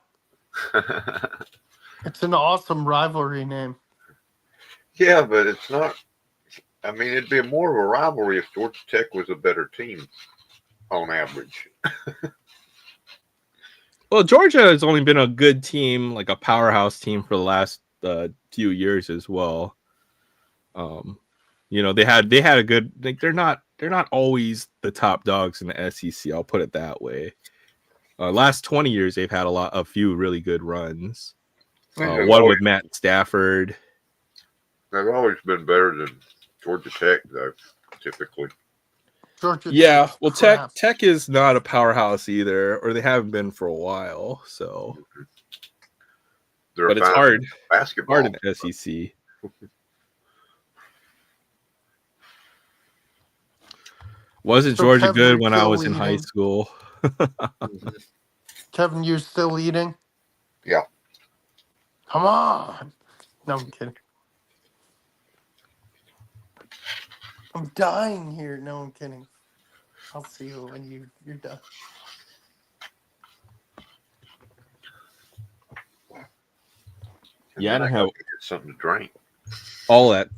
It's an awesome rivalry name. Yeah, but it's not. I mean, it'd be more of a rivalry if Georgia Tech was a better team on average. Well, Georgia has only been a good team, like a powerhouse team for the last few years as well. They had a good. Like, they're not always the top dogs in the SEC. I'll put it that way. Last 20 years, they've had a few really good runs. One with Matt Stafford. They've always been better than Georgia Tech, though. Typically. Yeah, well, Tech is not a powerhouse either, or they haven't been for a while. So, but it's hard basketball. Hard in the SEC. Wasn't Georgia Kevin, good when I was in high school? Kevin, you're still eating? Yeah. Come on. No, I'm kidding. I'm dying here. No, I'm kidding. I'll see you when you're done. And yeah, I don't have something to drink. All that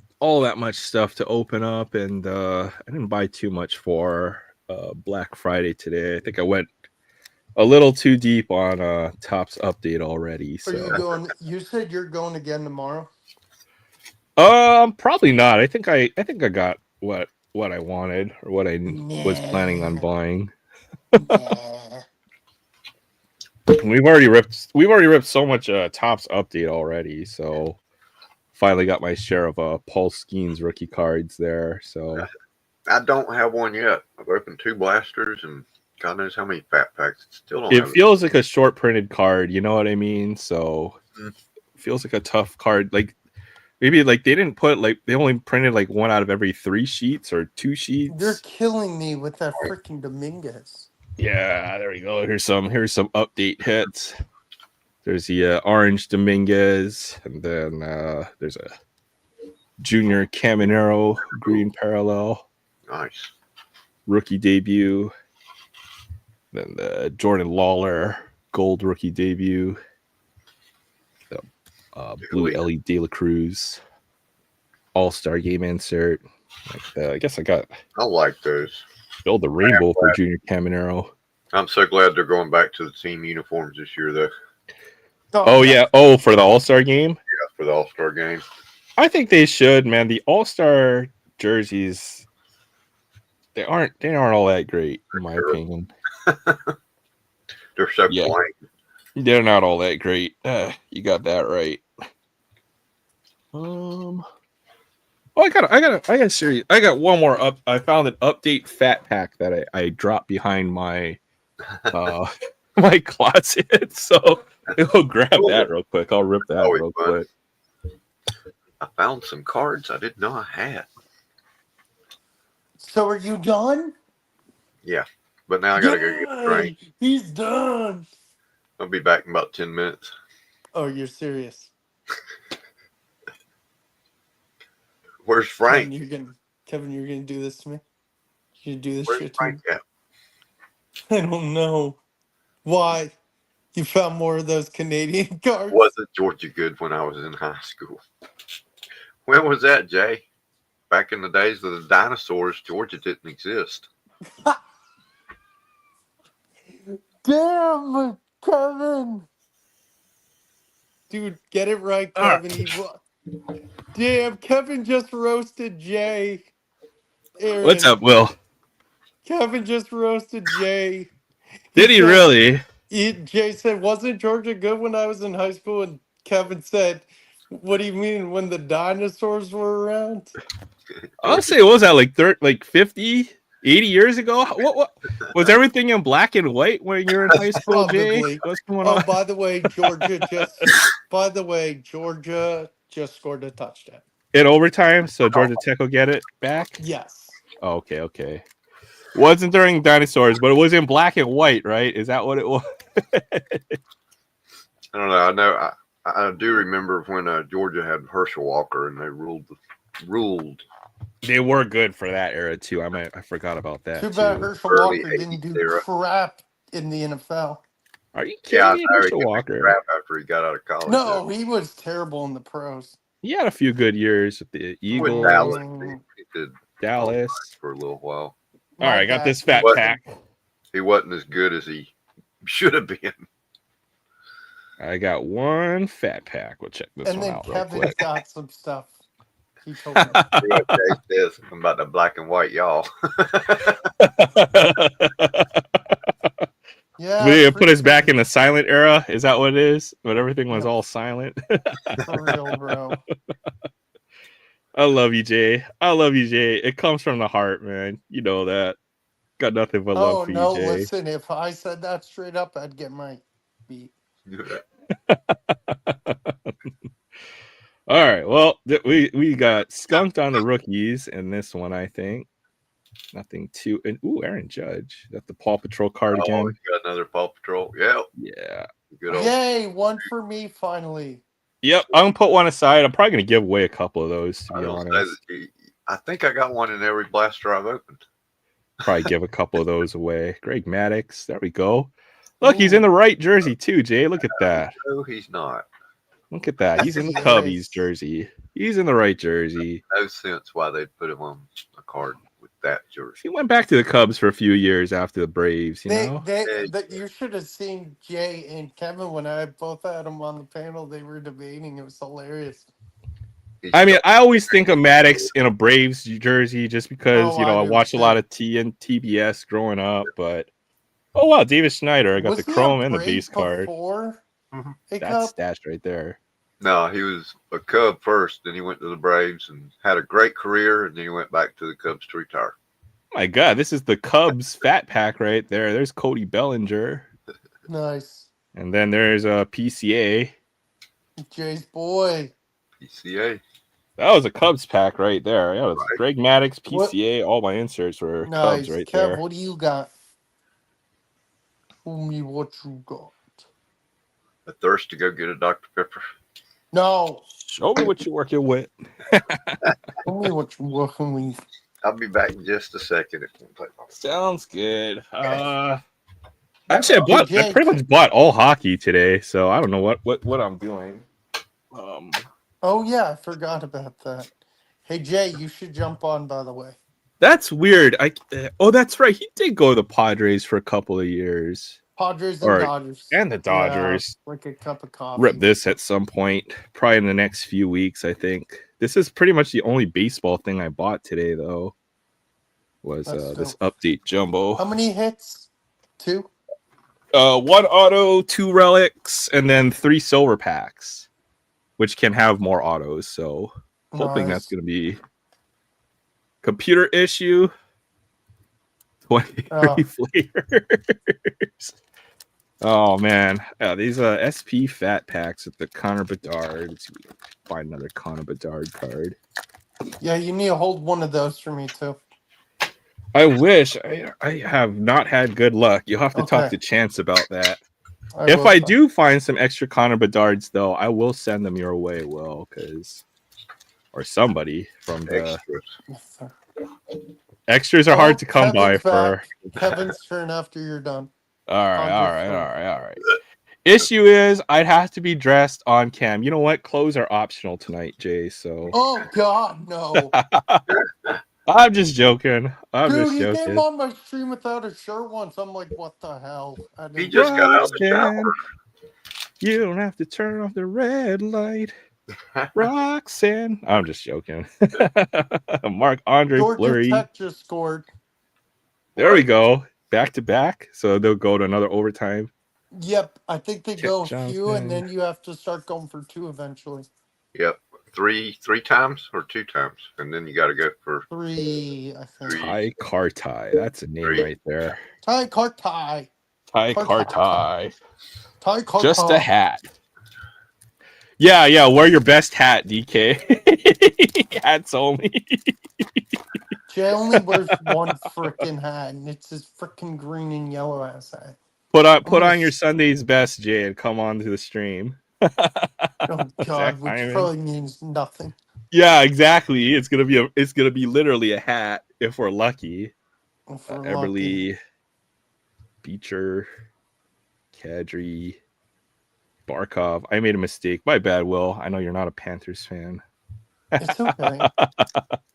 much stuff to open up, and I didn't buy too much for Black Friday today. I think I went a little too deep on Topps update already. So. Are you going? You said you're going again tomorrow. Probably not. I think I got what I wanted or what I was planning on buying. We've already ripped so much Topps update already, so finally got my share of Paul Skeens rookie cards there. So I don't have one yet. I've opened 2 blasters and God knows how many fat packs. Still don't. It feels like a short printed card, you know what I mean? So it feels like a tough card. Like maybe like they didn't put they only printed like 1 out of every 3 sheets or 2 sheets. You're killing me with that freaking Dominguez. Yeah, there we go. Here's some update hits. There's the orange Dominguez, and then there's a junior Caminero green parallel. Nice. Rookie debut. Then the Jordan Lawler gold rookie debut. The blue Ellie De La Cruz All-Star game insert. I guess I like those. Build the rainbow for Junior Caminero. I'm so glad they're going back to the team uniforms this year, though. Oh yeah. Oh, for the All-Star game? Yeah, for the All-Star game. I think they should, man. The All-Star jerseys, They aren't all that great, in my opinion. They're so Yeah. plain. They're not all that great. You got that right. Oh, I got serious. I got one more up. I found an update fat pack that I dropped behind my my closet. So I'll grab that real quick. I'll rip that Always real fun. quick. I found some cards I didn't know I had. So are you done? Yeah, but now I gotta go get a drink. Yay! He's done. I'll be back in about 10 minutes. Oh, you're serious? Where's Frank? Kevin, you're gonna do this to me? You do this Where's shit to Frank me? at? I don't know. Why? You found more of those Canadian cards? Wasn't Georgia good when I was in high school? When was that, Jay? Back in the days of the dinosaurs, Georgia didn't exist. Damn, Kevin. Dude, get it right, Kevin. Damn, Kevin just roasted Jay. Aaron. What's up, Will? Kevin just roasted Jay. Did he really? Jay said, wasn't Georgia good when I was in high school? And Kevin said, what do you mean when the dinosaurs were around? I'll say, what was that, like 50, 80 years ago? What was everything in black and white when you were in high school, Jay? Probably. What's going on? By the way, Georgia just scored a touchdown. In overtime, so Georgia Tech will get it back? Yes. Oh, okay. Wasn't during dinosaurs, but it was in black and white, right? Is that what it was? I don't know. I do remember when Georgia had Herschel Walker and they ruled. They were good for that era too. I forgot about that. Too bad Herschel Early Walker didn't 80s do era. crap in the NFL. Are you kidding me, Herschel he Walker? crap after he got out of college. No, he was terrible in the pros. He had a few good years with the Eagles, With Dallas, he did Dallas. for a little while. All right, I got this fat pack. He wasn't as good as he should have been. I got one fat pack. We'll check this one out real Kevin quick. got some stuff. He told me. I'm about the black and white, y'all. Yeah, We put us back in the silent era. Is that what it is? When everything was all silent. For real, bro. I love you, Jay. It comes from the heart, man. You know that. Got nothing but love for you, Jay. Listen, if I said that straight up, I'd get my beat. All right. Well, we got skunked on the rookies in this one, I think. Nothing too. And Aaron Judge. That's the Paw Patrol card again. Got another Paw Patrol. Yeah. Good old. Yay! One for me finally. Yep. I'm gonna put one aside. I'm probably gonna give away a couple of those, to be honest. I think I got one in every blaster I've opened. Probably give a couple of those away. Greg Maddux. There we go. Look, he's in the right jersey too, Jay. Look at that. No, he's not. Look at that. He's in the Cubbies jersey. He's in the right jersey. No sense why they'd put him on a card with that jersey. He went back to the Cubs for a few years after the Braves, you know? You should have seen Jay and Kevin when I both had them on the panel. They were debating. It was hilarious. I mean, I always think of Maddox in a Braves jersey just because, I watched a lot of TBS growing up. But, oh, wow, David Schneider. I got the chrome and the base card. That's stashed right there. No, he was a Cub first. Then he went to the Braves and had a great career. And then he went back to the Cubs to retire. My God, this is the Cubs fat pack right there. There's Cody Bellinger. Nice. And then there's a PCA. Jay's boy. PCA. That was a Cubs pack right there. Yeah, it was right. Greg Maddux, PCA. All my inserts were Cubs right there. What do you got? Tell me what you got. A thirst to go get a Dr. Pepper. No. Show me what you're working with. Show me what you're working with. I'll be back in just a second. Sounds good. Actually, I pretty much bought all hockey today, so I don't know what I'm doing. Oh yeah, I forgot about that. Hey Jay, you should jump on. By the way, that's weird. That's right. He did go to the Padres for a couple of years. Padres and Dodgers. And the Dodgers. Yeah, like a cup of coffee. Rip this at some point, probably in the next few weeks, I think. This is pretty much the only baseball thing I bought today, though. was That's this dope. update jumbo. How many hits? 2? 1 auto, 2 relics, and then 3 silver packs, which can have more autos. So hoping that's Nice. going to be computer issue. 23 flavors. Oh man, yeah, these SP fat packs with the Connor Bedard. Let's see if we can find another Connor Bedard card. Yeah, you need to hold one of those for me too. I wish. I have not had good luck. You'll have to talk Okay. to Chance about that. I If will I try. do find some extra Connor Bedards, though, I will send them your way, Will, or somebody from the Extras. extras are hard to come Kevin's by for. back. Kevin's turn after you're done. All right. Andre's turn. Issue is I'd have to be dressed on cam. You know what? Clothes are optional tonight, Jay. So Oh God, no. I'm just joking. Dude, he came on my stream without a shirt once. I'm like, what the hell? He just got out of the shower. You don't have to turn off the red light. Roxanne. I'm just joking. Mark Andre Georgia Fleury. Tech just scored. There we go. Back to back. So they'll go to another overtime. Yep, I think they Chip go a Johnson. few, and then you have to start going for 2 eventually. Yep. Three times or 2 times, and then you got to go for 3, I think. Ty Kartai. That's a name right there. Ty Kartai. Ty Kartai. Ty Kartai. Just a hat. Yeah. Wear your best hat, DK. Hats only. Jay only wears one freaking hat, and it's his freaking green and yellow ass hat. Put on your Sunday's best, Jay, and come on to the stream. Oh God, which probably means nothing. Yeah, exactly. It's gonna be literally a hat if we're lucky. If we're Eberly, lucky. Beecher, Kadri, Barkov. I made a mistake. My bad, Will. I know you're not a Panthers fan. It's okay.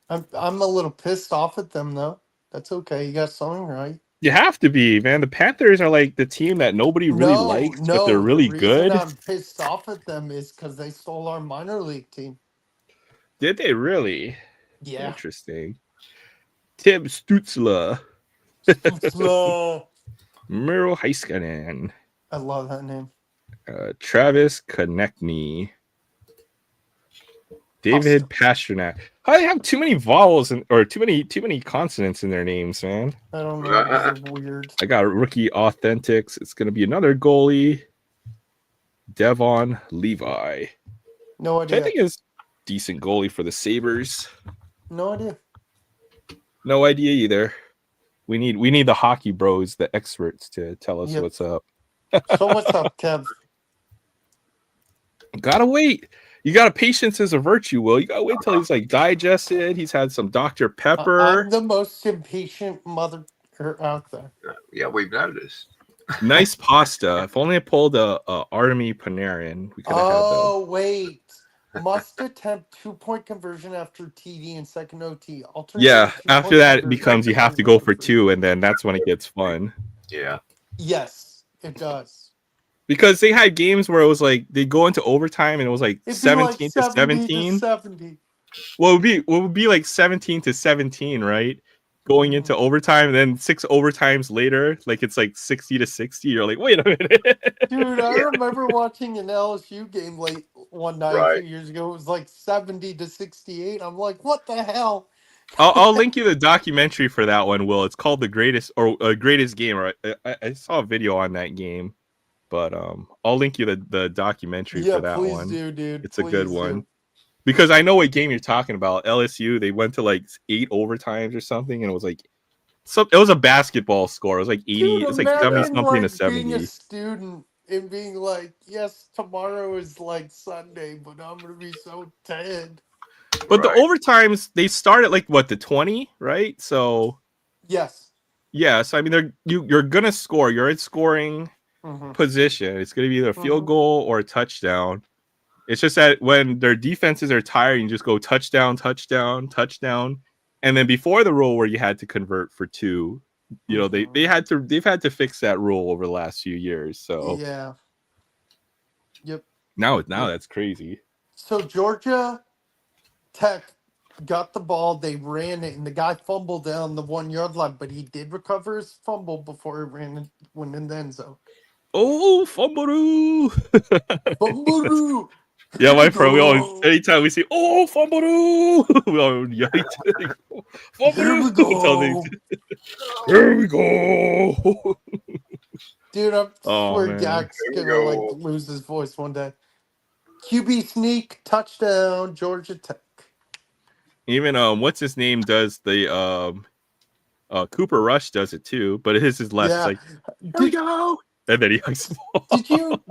I'm a little pissed off at them though. That's okay. You got something right. You have to be, man. The Panthers are like the team that nobody really likes, but they're really good. The reason I'm pissed off at them is because they stole our minor league team. Did they really? Yeah. Interesting. Tim Stutzla. Miro Heiskanen. I love that name. Travis Konechny. David Pasternak. How do they have too many vowels or too many consonants in their names, man? I don't know. It's weird. I got a rookie authentics. It's gonna be another goalie. Devon Levi. No idea. Which I think is decent goalie for the Sabres. No idea. No idea either. We need the hockey bros, the experts, to tell us what's up. So what's up, Kev? Gotta wait. You gotta patience is a virtue, Will. You gotta wait till he's like digested. He's had some Dr. Pepper. I'm the most impatient mother out there. Yeah, we've noticed. Nice pasta. If only I pulled a Artemi Panarin, we could have had that. Wait. Must attempt 2-point conversion after TD and second OT. Yeah, after that it becomes you have to go for 2, and then that's when it gets fun. Yeah. Yes, it does. Because they had games where it was like they go into overtime and it was like 17 to 17. Well, it would be like 17 to 17, right? Going into overtime, and then 6 overtimes later, like it's like 60 to 60. You're like, wait a minute. Dude, I remember watching an LSU game late one night a few years ago. It was like 70 to 68. I'm like, what the hell? I'll link you the documentary for that one, Will. It's called The Greatest Game. Or I saw a video on that game, but I'll link you the documentary for that one. Please do, dude. It's a good one. Because I know what game you're talking about. LSU, they went to like 8 overtimes or something, and it was like it was a basketball score. It was like 80. Dude, it's like 70 something to 70. Being a student and being like, yes, tomorrow is like Sunday, but I'm gonna be so dead. But the overtimes, they start at like what, the 20, right? So yes. Yeah, so I mean you're gonna score. You're in scoring position. It's gonna be either a field goal or a touchdown. It's just that when their defenses are tired, you just go touchdown, touchdown, touchdown. And then before the rule where you had to convert for 2, you know, they've had to fix that rule over the last few years. So yeah. Yep. Now that's crazy. So Georgia Tech got the ball. They ran it, and the guy fumbled down the 1 yard line, but he did recover his fumble before he went in the end zone. Oh, fumble! Fumble! Yeah, Here my we friend. We always, go! anytime we see, oh, fumble! We all yell, Here fumble! we go! Here we go! Dude, I Oh swear man. Dak's Here we gonna like go. lose his voice one day. QB sneak touchdown, Georgia Tech. Even what's his name does the Cooper Rush does it too, but his left is Yeah. like, here we go, and then he hugs.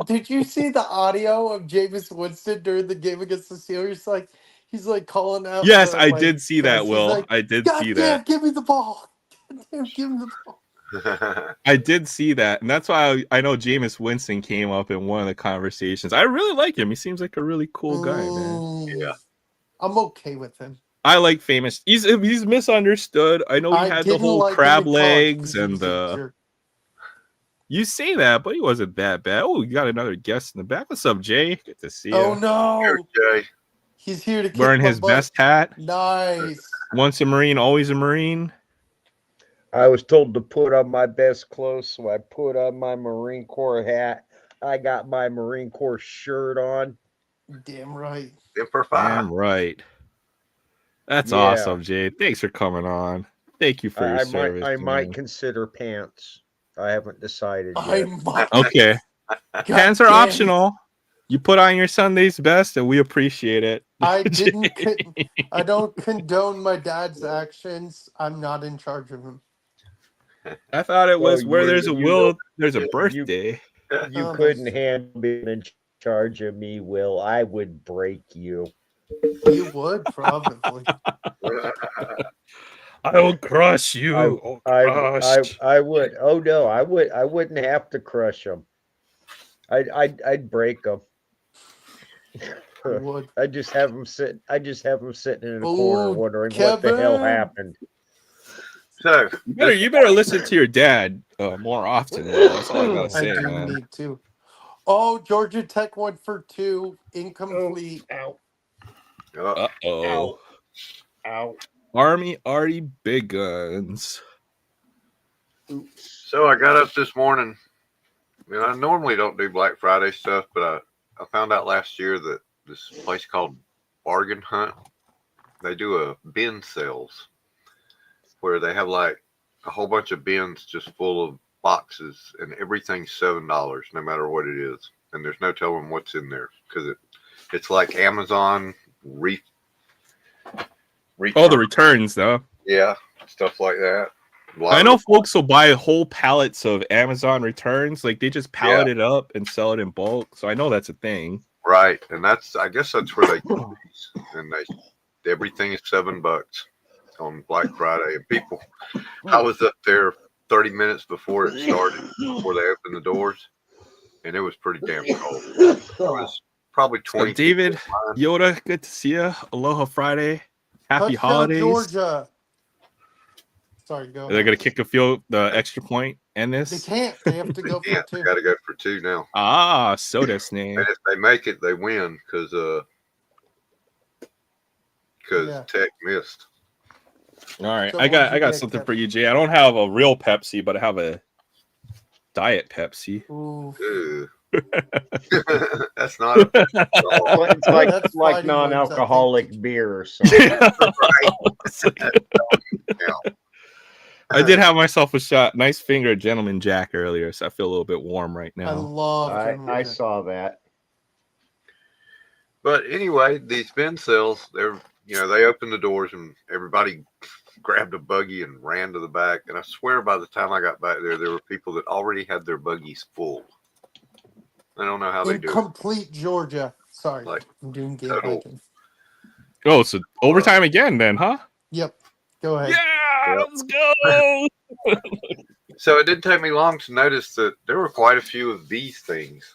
Did you see the audio of Jameis Winston during the game against the Steelers? Like he's like calling out. Yes, The, I like, did see that. guys. He's Will, like, I did God see damn, that. give me the ball. God damn, give me the ball. I did see that, and that's why I know Jameis Winston came up in one of the conversations. I really like him. He seems like a really cool guy, man. Yeah. I'm okay with him. I like famous. He's misunderstood. I know he I had the didn't whole like him crab in college legs 'cause he and was a the. jerk. You say that, but he wasn't that bad. Oh, you got another guest in the back. What's up, Jay? Good to see you. Oh no, Here, Jay. he's here to kick Wearing my his butt. best hat. Nice. Once a Marine, always a Marine. I was told to put on my best clothes, so I put on my Marine Corps hat. I got my Marine Corps shirt on. Damn right. Emperor 5. Damn right. That's Yeah. awesome, Jay. Thanks for coming on. Thank you for your I service. might man. consider pants. I haven't decided I yet. might. Okay. God Pants are damn. optional. You put on your Sunday's best, and we appreciate it. I didn't. I don't condone my dad's actions. I'm not in charge of him. I thought it was Well, where you- there's a you will, know, there's a you- birthday. You Oh, couldn't that's- handle being in charge of me, Will. I would break you. You would probably. I will crush you. Oh, crushed. I would. Oh no, I wouldn't have to crush them. I'd break them. You would. I just have them sitting in a Ooh, corner wondering what the hell Kevin. happened. So, You better listen to your dad more often. Will. That's all I gotta I say, do man. need to. Oh, Georgia Tech went for 2, incomplete. Ow! Uh-oh. Ow! Army Artie Big Guns. so I got up this morning. I mean, I normally don't do Black Friday stuff, but I found out last year that this place called Bargain Hunt, they do a bin sales where they have like a whole bunch of bins just full of boxes, and everything's $7 no matter what it is, and there's no telling what's in there because it's like Amazon Oh, the returns, though. yeah, stuff like that. I know folks will buy whole pallets of Amazon returns. Like, they just pallet it up and sell it in bulk. So I know that's a thing. Right, and I guess that's where they get these, and everything is $7 on Black Friday. And people, I was up there 30 minutes before it started, before they opened the doors, and it was pretty damn cold. It was probably 20. So David Yoda, good to see you. Aloha Friday. Happy Touchdown, holidays. Georgia. Sorry, go. Are they going to kick the extra point and They this? can't. They have to go Yeah, for 2. got to go for 2 now. Ah, so that's name. And if they make it, they win because Yeah. Tech missed. All right, So I what'd got you get, something Kev? for you, Jay. I don't have a real Pepsi, but I have a diet Pepsi. Ooh. Ew. That's not a It's That's like fighting non-alcoholic beer or something. I did have myself a shot. Nice finger, Gentleman Jack earlier, so I feel a little bit warm right I now. love I Georgia. saw that. But anyway, these bin sales, they opened the doors and everybody grabbed a buggy and ran to the back. And I swear by the time I got back there were people that already had their buggies full. I don't know how they do it. Incomplete Georgia. Sorry, Like, I'm doing game total. breaking. Oh, so overtime again then, huh? Yep. Go ahead. Yeah, Yep. let's go. So it didn't take me long to notice that there were quite a few of these things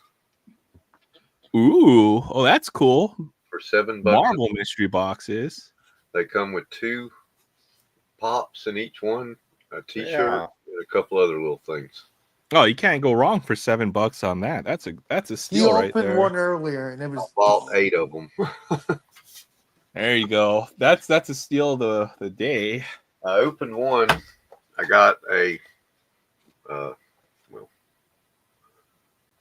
Ooh, oh, that's cool. for $7. Marvel mystery boxes. They come with 2 pops in each one, a t-shirt, Yeah. and a couple other little things. Oh, you can't go wrong for $7 on that. That's a He steal right opened there. one earlier, and it I was bought 8 of them. There you go. That's a steal of the day. I opened one. I got a well, Or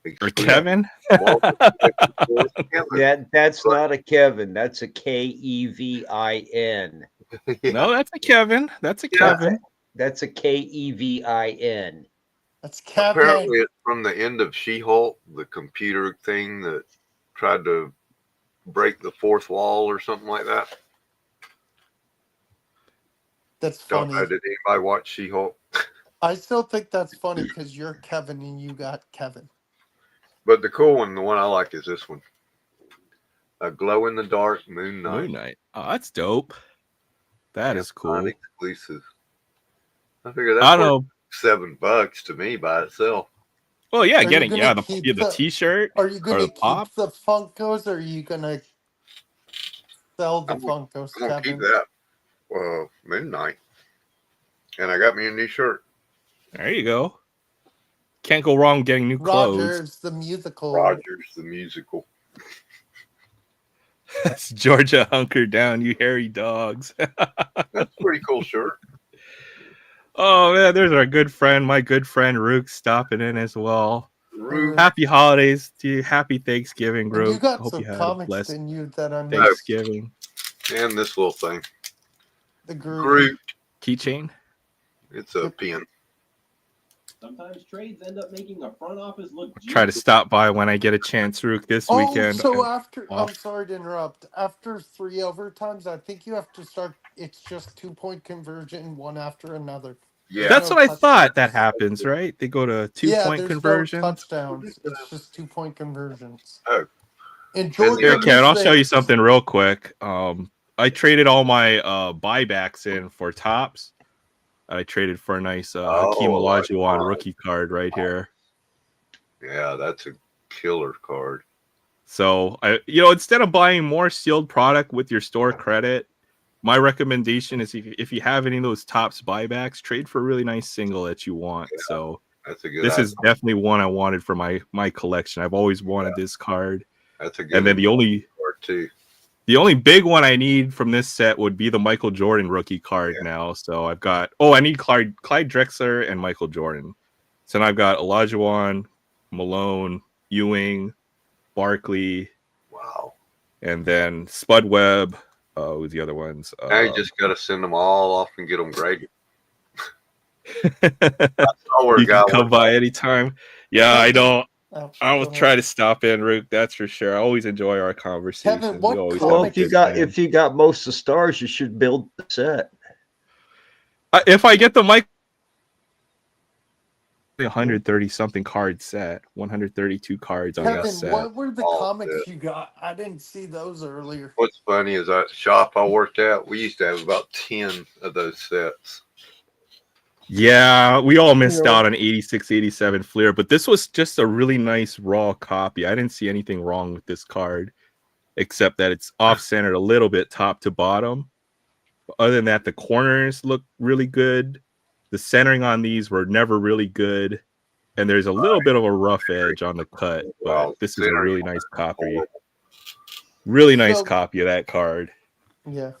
exclusive Kevin. Walmart That's not a Kevin. That's a Kevin. yeah. No, that's a Kevin. That's a Yeah. Kevin. That's a Kevin. That's Kevin. Apparently, it's from the end of She-Hulk, the computer thing that tried to break the fourth wall or something like that. That's Don't funny. know. Did anybody watch She-Hulk? I still think that's funny because you're Kevin and you got Kevin. But the cool one, the one I like, is this one. A glow-in-the-dark Moon Knight. Moon Knight. Oh, that's dope. That is cool. Exclusive. I figure I that's don't worth know. $7 to me by itself. Well, yeah, Are you getting gonna the keep the T-shirt Are you or gonna the keep pop. the Funkos or are you gonna sell the I'm Funkos, I'm gonna keep Kevin? that Moon Knight, and I got me a new shirt. There you go. Can't go wrong getting new clothes. Rogers, the musical. Rogers, the musical. That's Georgia hunker down, you hairy dogs. That's a pretty cool shirt. Oh man, there's our good friend, my good friend Rook stopping in as well. Root. Happy holidays to you. Happy Thanksgiving, And you Rook. got Hope some you had a comics, blessed didn't you, that I missed? Thanksgiving. And this little thing. The Groot. Groot. Keychain. It's a pin. Sometimes trades end up making a front office look. Try to stop by when I get a chance, Rook, this weekend. So after, off. I'm sorry to interrupt. After 3 overtimes, I think you have to start. It's just 2-point conversion, one after another. Yeah. That's what I touchdowns. thought that happens, right? They go to 2-point there's conversion. no touchdowns. It's just 2-point conversions. Oh. And Georgia, Here, Ken, I'll say- show you something real quick. I traded all my buybacks in for tops. I traded for a nice Hakeem Olajuwon rookie card right here. Yeah, that's a killer card. So instead of buying more sealed product with your store credit, my recommendation is if you have any of those tops buybacks, trade for a really nice single that you want. Yeah, so that's a good. This is definitely one I wanted for my collection. I've always wanted this card. That's a good. And then the only big one I need from this set would be the Michael Jordan rookie card now. So I've got I need Clyde Drexler and Michael Jordan. So now I've got Olajuwon, Malone, Ewing, Barkley. Wow. And then Spud Webb. Who's the other ones? Now you just got to send them all off and get them graded. You can come by anytime. Yeah, I don't. Oh, I will go try ahead. to stop in, Rook. That's for sure. I always enjoy our conversations. Kevin, what We always comic- have Well, a if you good got time. if you got most of the stars, you should build the set. If I get the mic, 130 something card set, 132 cards on Kevin, that set. what were the Oh, comics yeah. you got? I didn't see those earlier. What's funny is that shop I worked at, we used to have about 10 of those sets. Yeah, we all missed out on 86, 87 Fleer, but this was just a really nice raw copy. I didn't see anything wrong with this card, except that it's off-centered a little bit top to bottom. But other than that, the corners look really good. The centering on these were never really good. And there's a little bit of a rough edge on the cut, but this is a really nice copy. Really nice copy of that card. Yeah.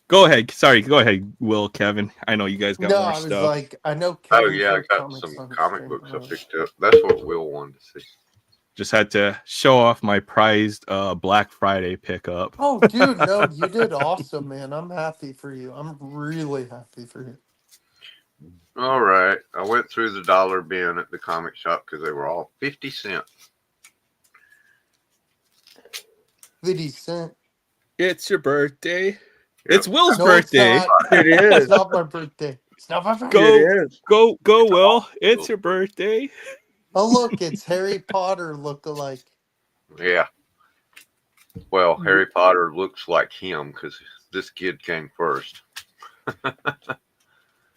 Go ahead. Sorry, go ahead, Will, Kevin. I know you guys got No, more I was stuff. like, I know. Oh, Kevin yeah, I showed got comics some on his comic stream books I earlier. picked up. That's what Will wanted to see. Just had to show off my prized Black Friday pickup. Oh, dude, no, you did awesome, man. I'm happy for you. I'm really happy for you. All right. I went through the dollar bin at the comic shop because they were all 50 cents. 50 Cent. It's your birthday. Yep. It's Will's No, birthday. It's not. It is. It's not my birthday. It's not my birthday. Go. It is. Go, Will. It's your birthday. Oh, look, it's Harry Potter look-alike. Yeah. Well, Harry Potter looks like him because this kid came first.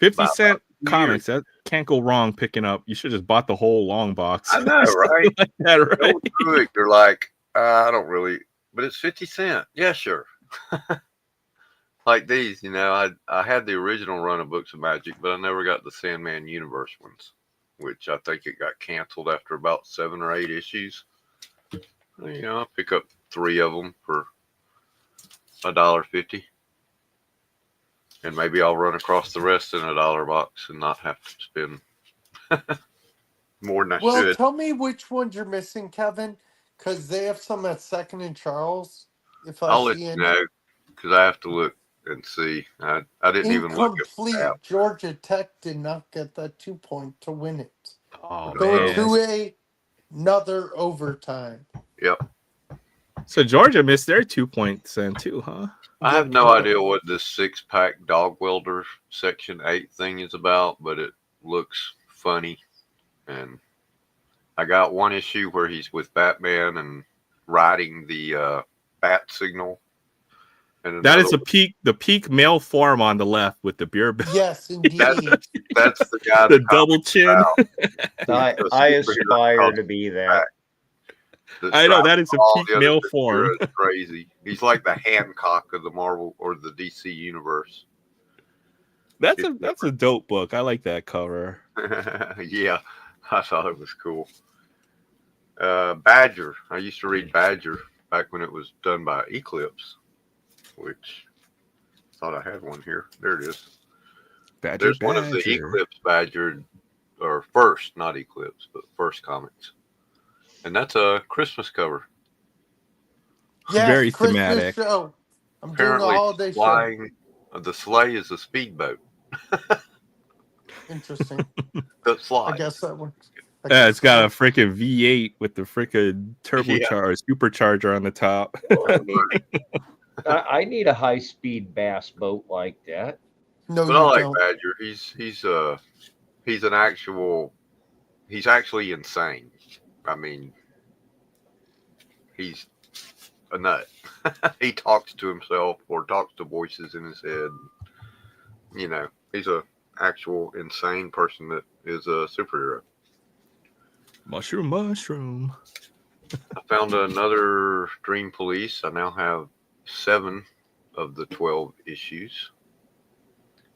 50-cent About comics. That can't go wrong picking up. You should have just bought the whole long box. I know, right? Like that, right? Don't do it. You're like, I don't really, but it's 50 cents. Yeah, sure. Like these, I had the original run of Books of Magic, but I never got the Sandman Universe ones, which I think it got canceled after about 7 or 8 issues. I pick up 3 of them for $1.50. And maybe I'll run across the rest in $1 box and not have to spend more than I Well, should. tell me which ones you're missing, Kevin, because they have some at Second and Charles. If I I'll let see you any. know because I have to look and see. I didn't even look at the app. Incomplete. Georgia Tech did not get that 2-point to win it. Oh Going man. to another overtime. Yep. So Georgia missed their 2 points then too, huh? I They have no did. idea what this 6-pack dog welder Section 8 thing is about, but it looks funny. And I got one issue where he's with Batman and riding the bat signal. And That is another the peak male form on the left with the beer belt. Yes, indeed. that's the guy The the double comic's chin. about. He's a I superhero aspire called to be that. Bat that I know that drives is a all peak the other male form. superheroes crazy. He's like the Hancock of the Marvel or the DC universe. That's a dope book. I like that cover. Yeah, I thought it was cool. Badger. I used to read Badger back when it was done by Eclipse, which I thought I had one here. There it is. Badger, There's one of the Eclipse Badger, or first, not Eclipse, but first comics. And that's a Christmas cover. Yes, Very Christmas thematic. show. I'm Apparently, doing a holiday show. flying. The sleigh is a speedboat. Interesting. The slide. I guess that works. Yeah, it's got a freaking V8 with the freaking supercharger on the top. I need a high-speed bass boat like that. No, But I you like don't. Badger. He's actually insane. I mean, he's a nut. He talks to himself or talks to voices in his head. You know, he's a actual insane person that is a superhero. Mushroom. I found another Dream Police. I now have 7 of the 12 issues,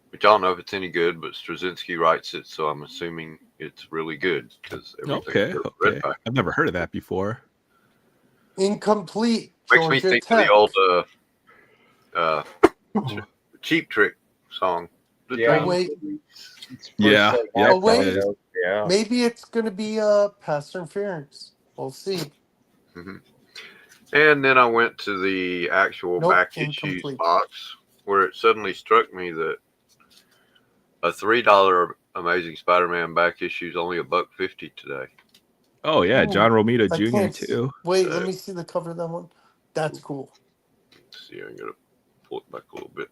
which I don't know if it's any good, but Straczynski writes it, so I'm assuming it's really good because Okay. I've never heard of that before. Incomplete. Makes me Georgia think Tech. of the old Cheap Trick song. The Yeah. Dream Wait. Police. Yeah. Oh, wait. Yeah. Maybe it's going to be pass interference. We'll see. Mm-hmm. And then I went to the actual back issues Incomplete. box where it suddenly struck me that a $3 Amazing Spider-Man back issue is only $1.50 today. Oh yeah, John Romita I Jr. can't too. Wait, let me see the cover of that one. That's cool. Let's see, I'm gonna pull it back a little bit.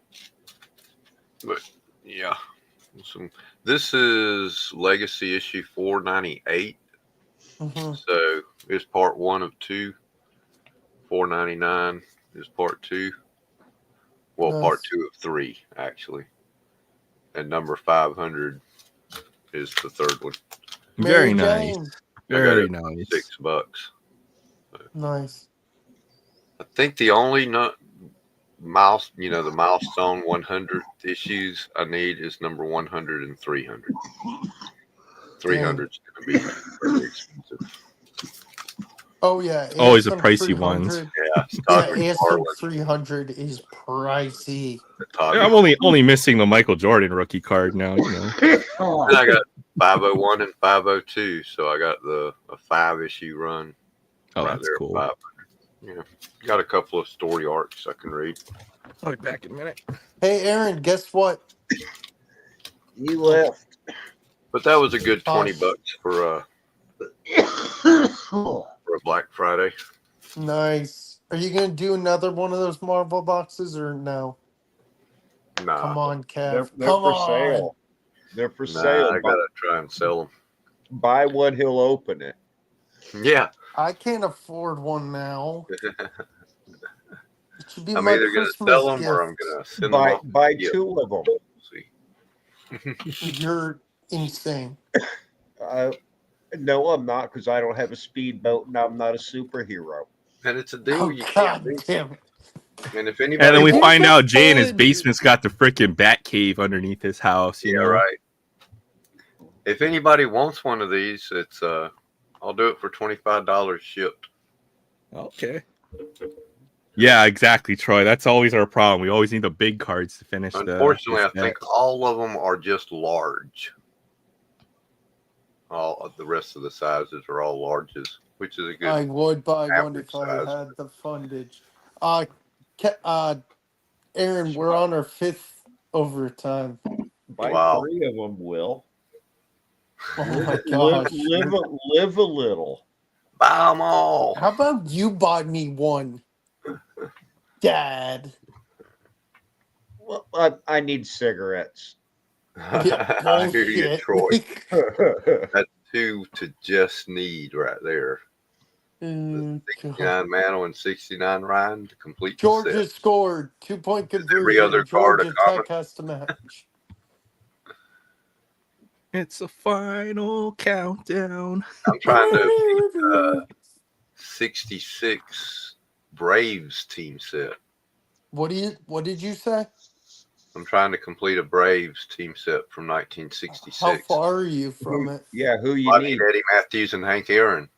But yeah, this is Legacy issue 498. Mm-hmm. So it's part 1 of 2. 499 is part 2. Well, Nice. part 2 of 3 actually, and number 500 is the third one. Very Mary nice. Jane. Very nice. $6. Nice. I think the only the milestone 100 issues I need is number 100 and 300. 300 is going to be very expensive. Oh yeah. Always the ASM pricey 300. ones. Yeah, Yeah, ASM 300 is pricey. Yeah, I'm only missing the Michael Jordan rookie card now. You know. And I got 501 and 502, so I got a 5-issue run. Oh, right that's there at cool. 500. Yeah, got a couple of story arcs I can read. I'll be back in a minute. Hey Aaron, guess what? You left. But that was a good $20 for a Black Friday. Nice. Are you gonna do another one of those Marvel boxes or no? Nah, Come on, Kev. They're Come for on. sale. They're for sale. I gotta try and sell them. Buy one, he'll open it. Yeah, I can't afford one now. It should be I'm my either gonna Christmas sell them gift. or I'm gonna send them off. Buy Yeah. 2 of them. We'll see. You're insane. No, I'm not, because I don't have a speedboat and I'm not a superhero. And it's a deal Oh you God can't beat. damn it. And if anybody, And then we Who's find the out Jay in his fun? basement's got the freaking bat cave underneath his house. You yeah, know? right. If anybody wants one of these, it's I'll do it for $25 shipped. Okay. Yeah, exactly, Troy. That's always our problem. We always need the big cards to finish Unfortunately, I the think all of them are just large. All of the rest of the sizes are all larges, which is a good I would buy one average if I size. had the fundage. Uh, Aaron, we're on our 5th overtime. Buy Wow. 3 of them, Will. Oh my Live, gosh. live a little. Buy them all. How about you buy me one, Dad? Well, I need cigarettes. Yeah, I hear you, bullshit. Troy. That's 2 to just need right there. God. 69 Mano and 69 Ryan to complete the Georgia set. scored 2-point Every other conversion. card a Georgia common. Tech has to match. It's a final countdown. I'm trying to 66 Braves team set. What did you say? I'm trying to complete a Braves team set from How 1966. far are you from it? Who you I need? need Eddie Matthews and Hank Aaron.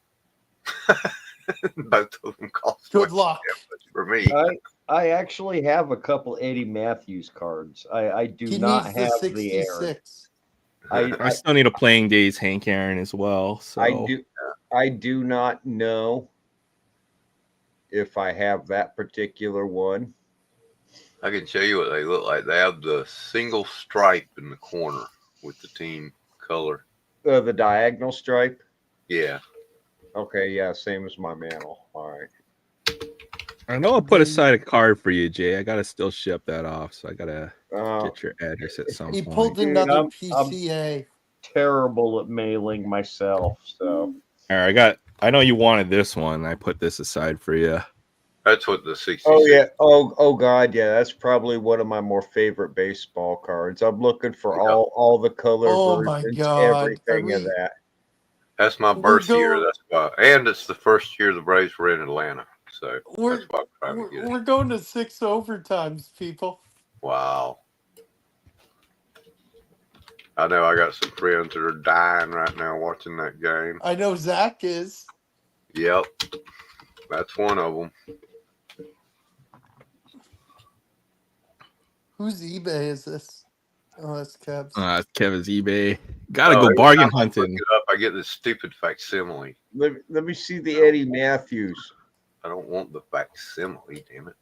Both of them cost Good much luck. for me. I actually have a couple Eddie Matthews cards. I do He not needs have the the Aaron. 66. I still need a playing days Hank Aaron as well. So I do not know if I have that particular one. I can show you what they look like. They have the single stripe in the corner with the team color. The diagonal stripe. Yeah. Okay, yeah, same as my mantle. All right. I know I'll put aside a card for you, Jay. I gotta still ship that off, so I gotta get your address at some He point. pulled Dude, another I'm PCA. terrible at mailing myself, so. All right, I know you wanted this one. I put this aside for you. That's what the 66. Oh yeah. Oh God, yeah. That's probably one of my more favorite baseball cards. I'm looking for all the color Oh my versions, God. everything of that. That's my We're birth year. going- That's why, and it's the first year the Braves were in Atlanta, so We're that's why I'm trying to get it. we're going to 6 overtimes, people. Wow. I know I got some friends that are dying right now watching that game. I know Zach is. Yep, that's one of them. Whose eBay is this? Oh, that's Kev's. Kevin's eBay. Gotta Oh, go every bargain time I look hunting. it up, I get this stupid facsimile. Let me see the Eddie Matthews. I don't want the facsimile, damn it.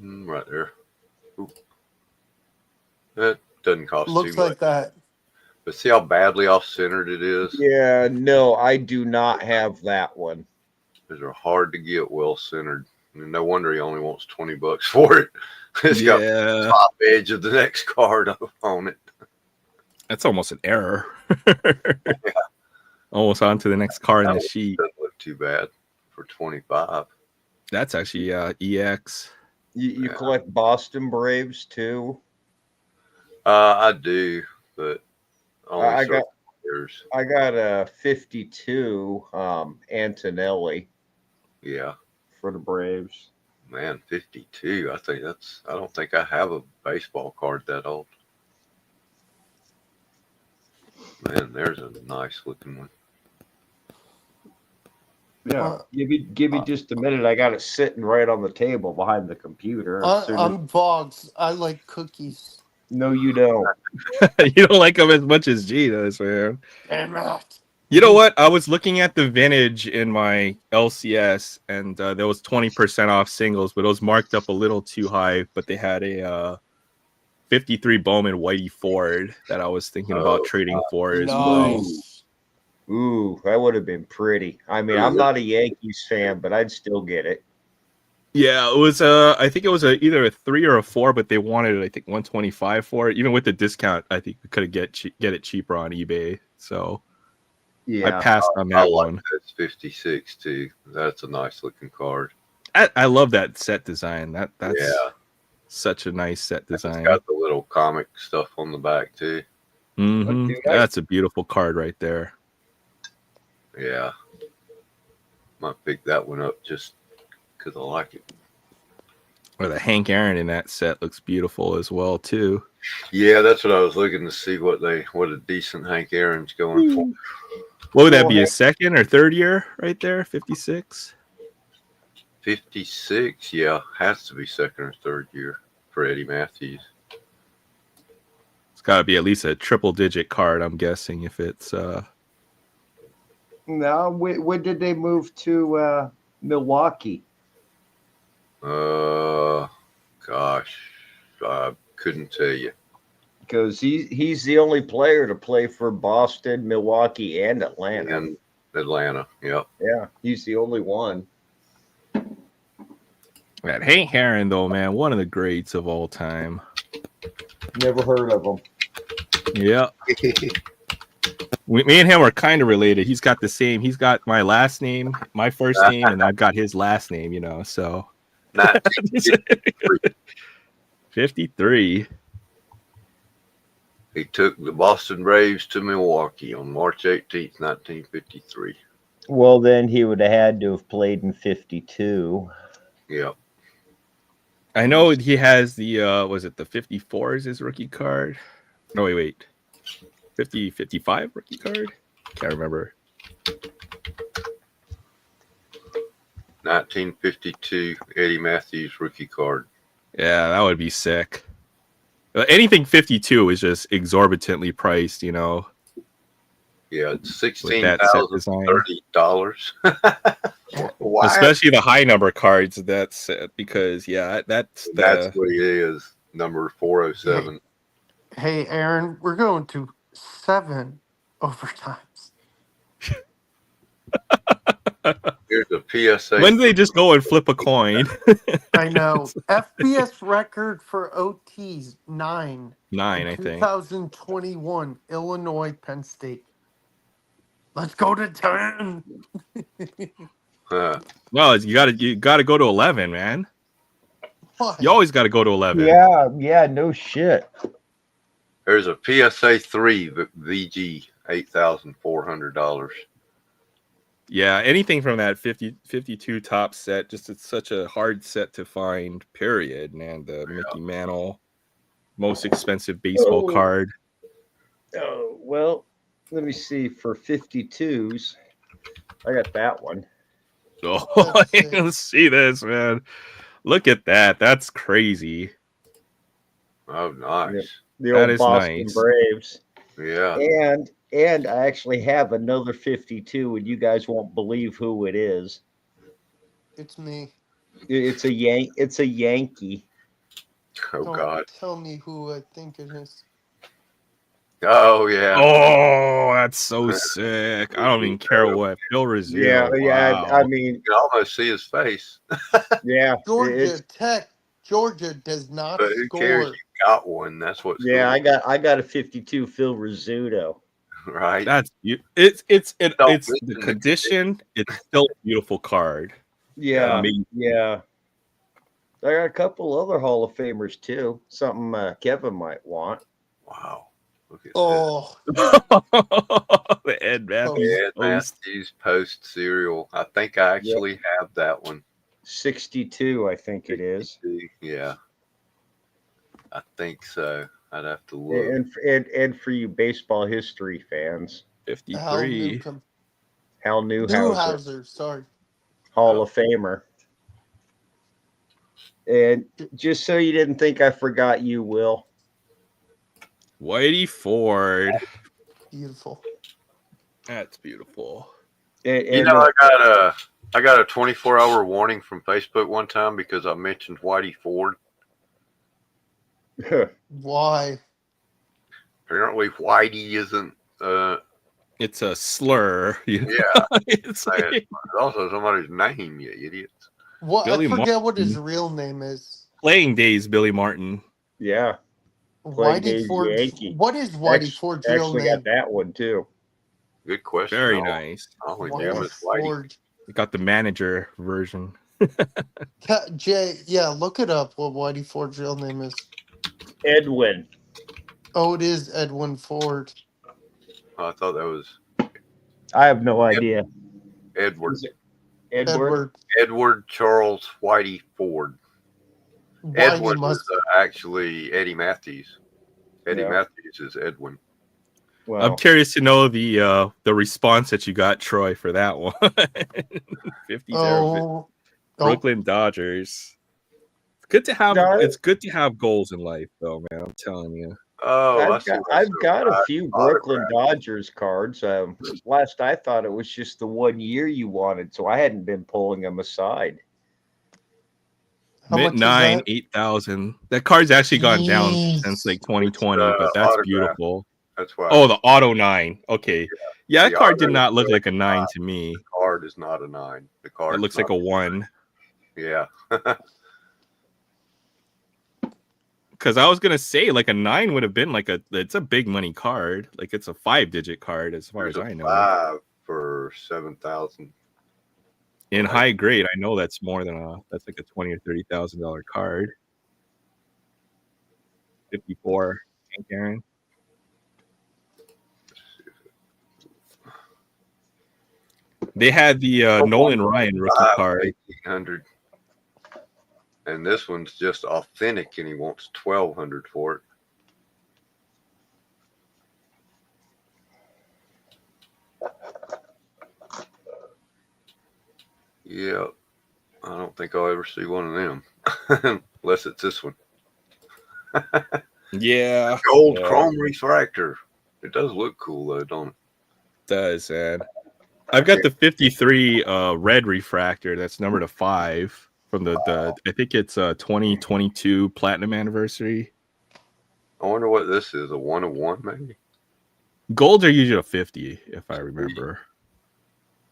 Right there. Ooh. That doesn't cost Looks too much. like that. But see how badly off-centered it is? Yeah, no, I do not have that one. Those are hard to get well-centered. And no wonder he only wants $20 for it. It's got the top edge of the next card on it. That's almost an error. Almost on to the next card in the sheet. Doesn't look too bad for 25. That's actually EX. You collect Boston Braves too? I do, but only I certain got years. I got a 52 Antonelli. Yeah. For the Braves. Man, 52. I don't think I have a baseball card that old. Man, there's a nice looking one. Yeah. Give me just a minute. I got it sitting right on the table behind the computer. I'm Boggs. I like cookies. No, you don't. You don't like them as much as G does, man. Damn it. You know what? I was looking at the vintage in my LCS, and there was 20% off singles, but it was marked up a little too high. But they had a 53 Bowman Whitey Ford that I was thinking about trading for as well. Ooh, that would have been pretty. I mean, I'm not a Yankees fan, but I'd still get it. Yeah, it was I think it was either a 3 or a 4, but they wanted I think 125 for it. Even with the discount, I think we could get it cheaper on eBay. So yeah, I passed on that one. That's 56 too. That's a nice looking card. I love that set design. That's such a nice set design. It's got the little comic stuff on the back too. Mm-hmm. That's a beautiful card right there. Yeah, might pick that one up just because I like it. Or the Hank Aaron in that set looks beautiful as well too. Yeah, that's what I was looking to see what a decent Hank Aaron's going for. What would that be? A second or third year right there? 56? 56, yeah, has to be second or third year for Eddie Matthews. It's got to be at least a triple digit card, I'm guessing, if it's No, when did they move to Milwaukee? Gosh, I couldn't tell you. Because he's the only player to play for Boston, Milwaukee, and Atlanta. And Atlanta, yep. Yeah, he's the only one. that Hank Aaron though, man, one of the greats of all time. Never heard of him. Yeah. Me and him are kind of related. He's got my last name, my first name, and I've got his last name, you know, so 53. He took the Boston Braves to Milwaukee on March 18th, 1953. Well, then he would have had to have played in 52. Yep. I know he has the was it the 54 is his rookie card? No, wait. 55 rookie card? Can't remember. 1952 Eddie Matthews rookie card. Yeah, that would be sick. Anything 52 is just exorbitantly priced, you know. Yeah, it's $16,030. Wow. Especially the high number cards, that's because that's what he is, number 407. Hey, Aaron, we're going to 7 overtimes. Here's a PSA. When do they just go and flip a coin? I know. FBS record for OTs 9. 9, I think. 2021 Illinois Penn State. Let's go to 10. No, you gotta go to 11, man. What? You always got to go to 11. Yeah, no shit. There's a PSA 3 VG, $8,400. Yeah, anything from that 52 top set, just it's such a hard set to find, period, man. The Mickey Mantle, most expensive baseball card. Oh, well, let me see. For 52s, I got that one. Oh, let's see this, man. Look at that. That's crazy. Oh, nice. The old Boston Braves. Yeah. And I actually have another 52, and you guys won't believe who it is. It's me. It's a Yankee. Oh, Don't God. tell me who I think it is. Oh, yeah. Oh, that's so sick. I don't even care what. Phil Rizzuto. Yeah. Wow. I mean, you can almost see his face. Yeah. Georgia does not But who score. cares? You got one. That's what's Yeah, cool. I got a 52 Phil Rizzuto. Right. It's the condition. It's still a beautiful card. Yeah. I got a couple other Hall of Famers too. Something Kevin might want. Wow. Look at The Ed Matthews Post cereal. I think I actually have that one. 62, I think it is. Yeah. I think so. I'd have to look. And for you baseball history fans, 53. Hal Newhouser. Sorry. Hall of Famer. And just so you didn't think I forgot you, Will. Whitey Ford. Beautiful. That's beautiful. I got a 24-hour warning from Facebook one time because I mentioned Whitey Ford. Why? Apparently, Whitey isn't. It's a slur. Yeah. It's also somebody's name, you idiots. What? I forget what his real name is. Playing Days, Billy Martin. Yeah. Whitey Ford. What is Whitey Ford's real name? Actually got that one too. Good question. Very nice. Whitey. We got the manager version. Jay, look it up. What Whitey Ford's real name is? Edwin. Oh, it is Edwin Ford. Oh, I thought that was. I have no idea. Edward. Edward Charles Whitey Ford. Why you Edwin was must. actually Eddie Matthews. Eddie Yeah. Matthews is Edwin. I'm Well, curious to know the response that you got, Troy, for that one. 50 Oh, Brooklyn Dodgers. It's good to have. no, It's good to have goals in life, though, man. I'm telling you. Oh, I see. I've got a few Brooklyn autograph. Dodgers cards. Last I thought it was just the 1 year you wanted, so I hadn't been pulling them aside. how Mint much is 9, that? 8,000. That card's actually gone down since like Jeez. 2020, but that's Autograph. beautiful. That's why. Oh, the auto 9. Okay. Yeah, that The card did auto not look is like a 9 not- to me. The card is not a 9. The card It looks like a 1. Yeah. Because I was gonna say like a 9 would have been like it's a big money card. Like it's a 5-digit card as far There's as a I know. 5 for 7,000. In high grade, I know that's more than that's like a $20,000 or $30,000 card. 54, Hank Aaron. They had the Nolan Ryan rookie card. 1,800. And this one's just authentic, and he wants 1,200 for it. Yeah, I don't think I'll ever see one of them, unless it's this one. Yeah, Gold yeah, chrome refractor. It does look cool though, don't it? does, man. I've got the 53 red refractor that's numbered to 5 from the I think it's 2022 platinum anniversary. I wonder what this is. A 1 of 1 maybe? Golds are usually a 50 if I remember.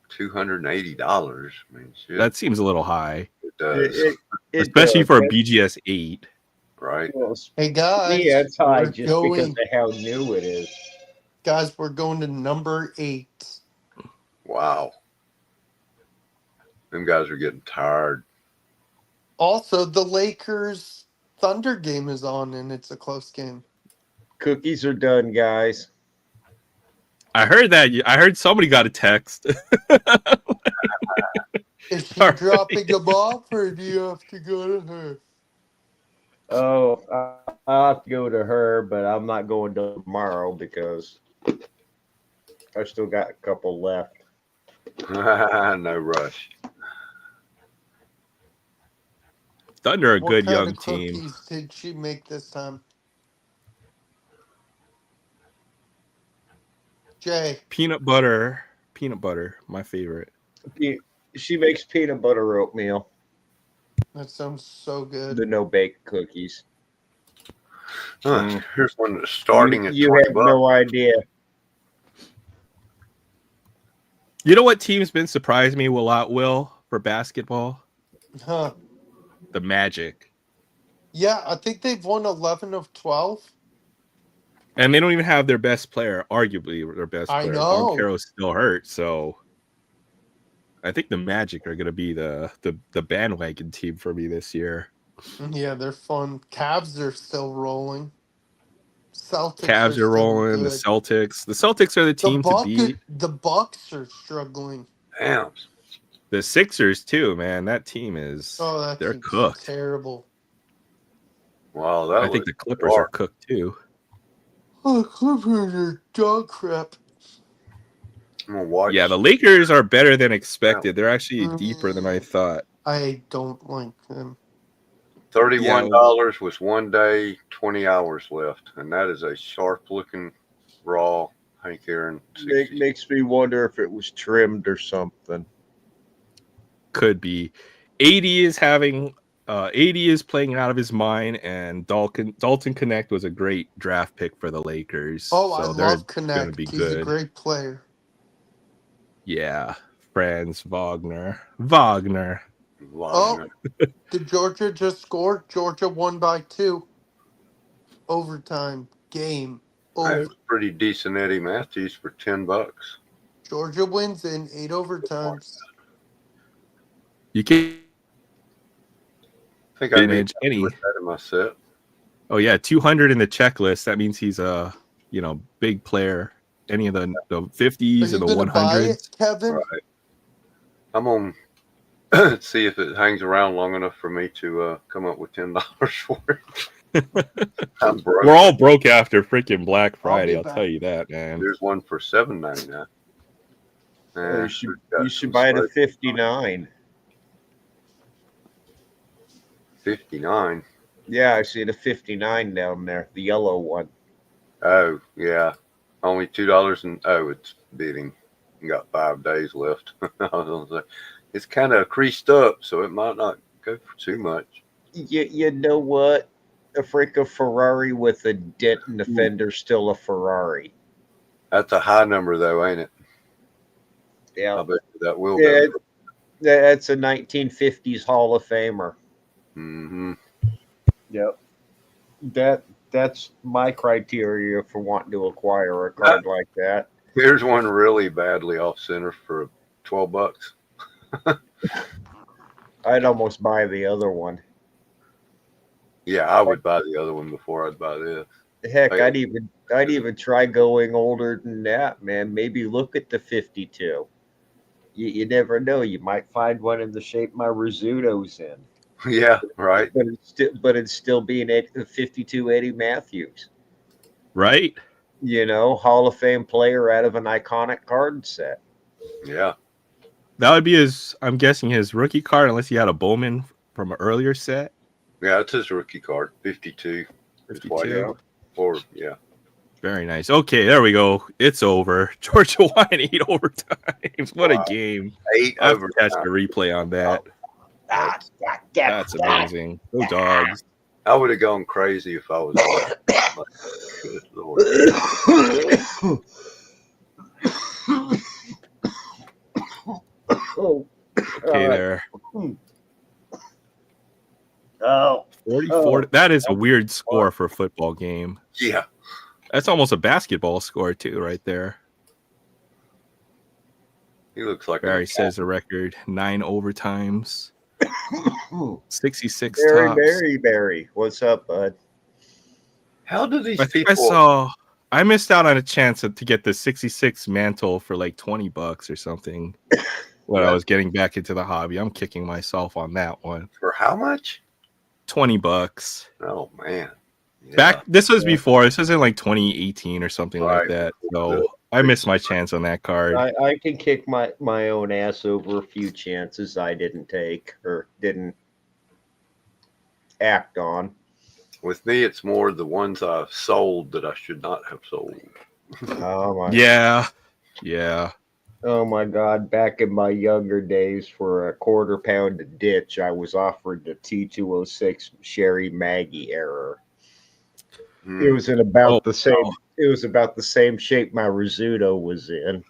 $280. I mean, shit, That seems a little high, it does. especially does. for a BGS 8. Right? Well, Hey guys, yeah, it's high we're just because going. of how new it is. Guys, we're going to number 8. Wow. Them guys are getting tired. Also, the Lakers Thunder game is on, and it's a close game. Cookies are done, guys. I heard that. I heard somebody got a text. Is she All right. dropping them off, or do you have to go to her? Oh, I'll have to go to her, but I'm not going tomorrow because I still got a couple left. No rush. Thunder, a What good kind young of team. cookies did she make this time? Jay, Peanut butter, my favorite. She makes peanut butter oatmeal, that sounds so good. the no bake cookies. Here's one that's starting at You 20 have bucks. no idea. You know what team's been surprising me a lot, Will, for basketball? Huh. The Magic. Yeah, I think they've won 11 of 12. And they don't even have their best player, arguably their best I player. know. Banchero's still hurt, so I think the Magic are going to be the bandwagon team for me this year. Yeah, they're fun. Cavs are still rolling. Celtics Cavs are still rolling. good. The Celtics are the team to beat. The Bucks are struggling. Damn. The Sixers too, man. That team is they're Team's cooked. terrible. Wow, that I think was the Clippers are cooked too. Oh, Clippers are dog crap. I'm gonna watch. Yeah, the Lakers are better than expected. They're actually deeper than I thought. I don't like them. $31 was 1 day, 20 hours left, and that is a sharp-looking raw Hank Aaron. Makes me wonder if it was trimmed or something. Could be. 80 is having 80 is playing out of his mind, and Dalton Connect was a great draft pick for the Lakers. Oh, so I love Connect. He's a great player. Yeah, Franz Wagner. Oh, did Georgia just score? Georgia won by 2. Overtime game. That's pretty decent Eddie Matthews for $10. Georgia wins in 8 overtimes. You can't I think I need manage to any. put that in my set. Oh yeah, 200 in the checklist. That means he's a big player. Any of the 50s or the Are you gonna buy 100s. it, Kevin? Right. I'm on See if it hangs around long enough for me to come up with $10 for it. I'm broke. We're all broke after freaking Black I'll Friday. be I'll back. tell you that, man. There's one for $7.99. Oh, you should buy it at 59. 59. Yeah, I see the 59 down there, the yellow one. Oh yeah, only $2 and it's bidding. You got 5 days left. I was gonna say it's kind of creased up, so it might not go for too much. You know what? A freaking Ferrari with a dent in the fender's still a Ferrari. That's a high number though, ain't it? Yeah, I bet you that will yeah, go. that's a 1950s Hall of Famer. Mm-hmm. Yep. That's my criteria for wanting to acquire a card like that. Here's one really badly off center for $12. I'd almost buy the other one. Yeah, I would buy the other one before I'd buy this. Heck, Okay. I'd even try going older than that, man. Maybe look at the 52. You never know. You might find one in the shape my Rizzuto's in. Yeah, right. But it's still being a 52 Eddie Matthews. Right? You know, Hall of Fame player out of an iconic card set. Yeah. That would be I'm guessing his rookie card, unless he had a Bowman from an earlier set. Yeah, it's his rookie card, 52. 52. Or yeah. Very nice. Okay, there we go. It's over. Georgia won 8 overtimes. What a game. 8 I have to catch overtime. the replay on that. That's amazing. Those dogs. I would have gone crazy if I was on. Good Lord. Oh, Okay, there. Oh, 44. That is a weird score for a football game. Yeah. That's almost a basketball score, too, right there. He looks like Barry says the record 9 overtimes, 66 Barry. What's up, bud? How do these I think people? I missed out on a chance to get the 66 mantle for like $20 or something when I was getting back into the hobby. I'm kicking myself on that one. For how much? $20. Oh man. Yeah. This was before. This was in like 2018 or something like that. So I missed my chance on that card. I can kick my own ass over a few chances I didn't take or didn't act on. With me, it's more the ones I've sold that I should not have sold. Oh my. Yeah. Oh my God! Back in my younger days, for a quarter pound a ditch, I was offered the T206 Sherry Maggie error. It was in about the same. Wow. It was about the same shape my Rizzuto was in,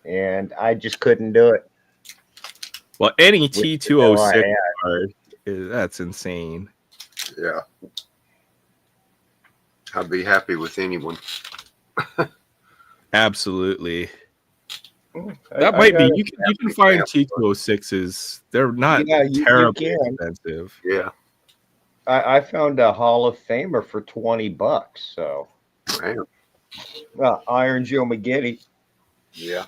and I just couldn't do it. Well, any T206 card, that's insane. Yeah, I'd be happy with anyone. Absolutely. That might be. You can find T206s. They're not terribly expensive. Yeah. I found a Hall of Famer for $20. So, Iron Joe McGinney. Yeah.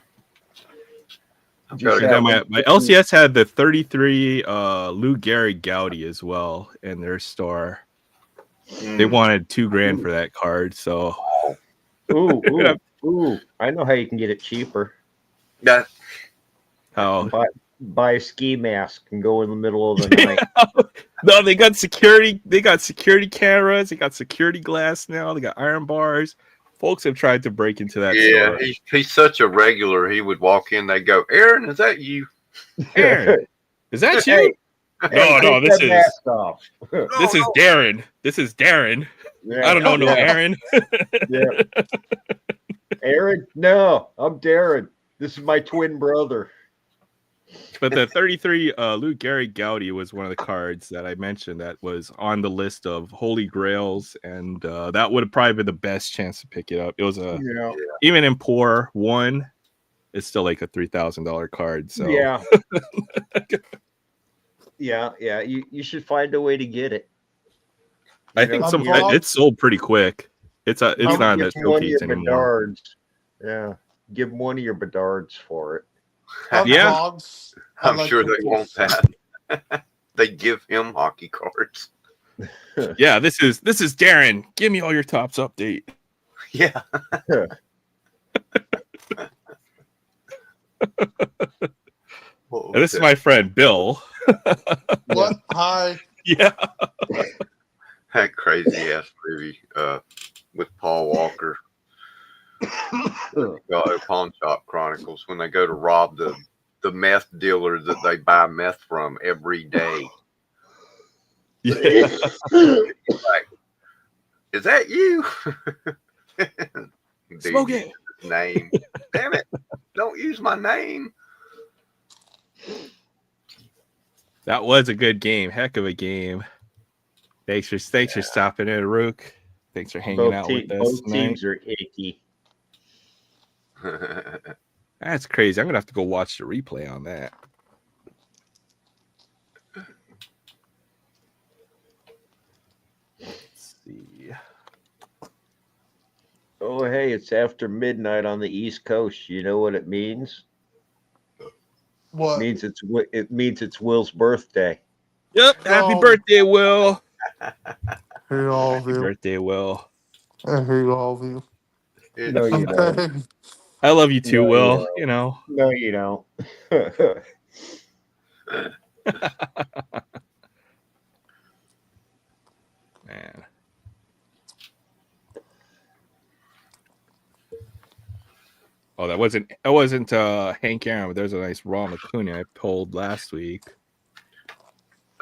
My LCS had the 33 Lou Gehrig Gowdy as well in their store. They wanted $2,000 for that card. So, ooh! I know how you can get it cheaper. Yeah. How? Buy a ski mask and go in the middle of the night. No, they got security. They got security cameras. They got security glass now. They got iron bars. Folks have tried to break into that store. Yeah, he's such a regular. He would walk in. They go, "Aaron, is that you? Aaron, is that you?" Hey, no, this is Darren. This is Darren. Yeah. I don't know, no Aaron. Yeah. Aaron, no, I'm Darren. This is my twin brother. But the 33 Lou Gehrig Gowdy was one of the cards that I mentioned that was on the list of holy grails, and that would have probably been the best chance to pick it up. It was even in poor one, it's still like a $3,000 card. So yeah, you should find a way to get it. I think it's sold pretty quick. It's not in the showcase anymore. Yeah, give one of your Bedards for it. Yeah. Dogs. I I'm like sure they want cookies. that. They give him hockey cards. Yeah, this is Darren. Give me all your tops update. Yeah. What And was this is my friend Bill. What? Hi. Yeah. that crazy ass movie with Paul Walker? Pawn Shop Chronicles, when they go to rob the meth dealer that they buy meth from every day. Yeah. Like, is that you? Dude, Smoke use it. his name. Damn it! Don't use my name. That was a good game. Heck of a game. Thanks for stopping in, Rook. Thanks for hanging out with us both tonight. teams are icky. That's crazy. I'm gonna have to go watch the replay on that. Let's see. Oh, hey, it's after midnight on the East Coast. You know what it means? What? It means it's Will's birthday. Yep. Happy Oh. birthday, Will. Hey, all of Happy you. birthday, Will. I hate all of you. No, you don't. Okay. I love you too, No, you Will. don't. You know. No, you don't. Man. Oh, that wasn't Hank Aaron, but there's a nice raw Acuna I pulled last week.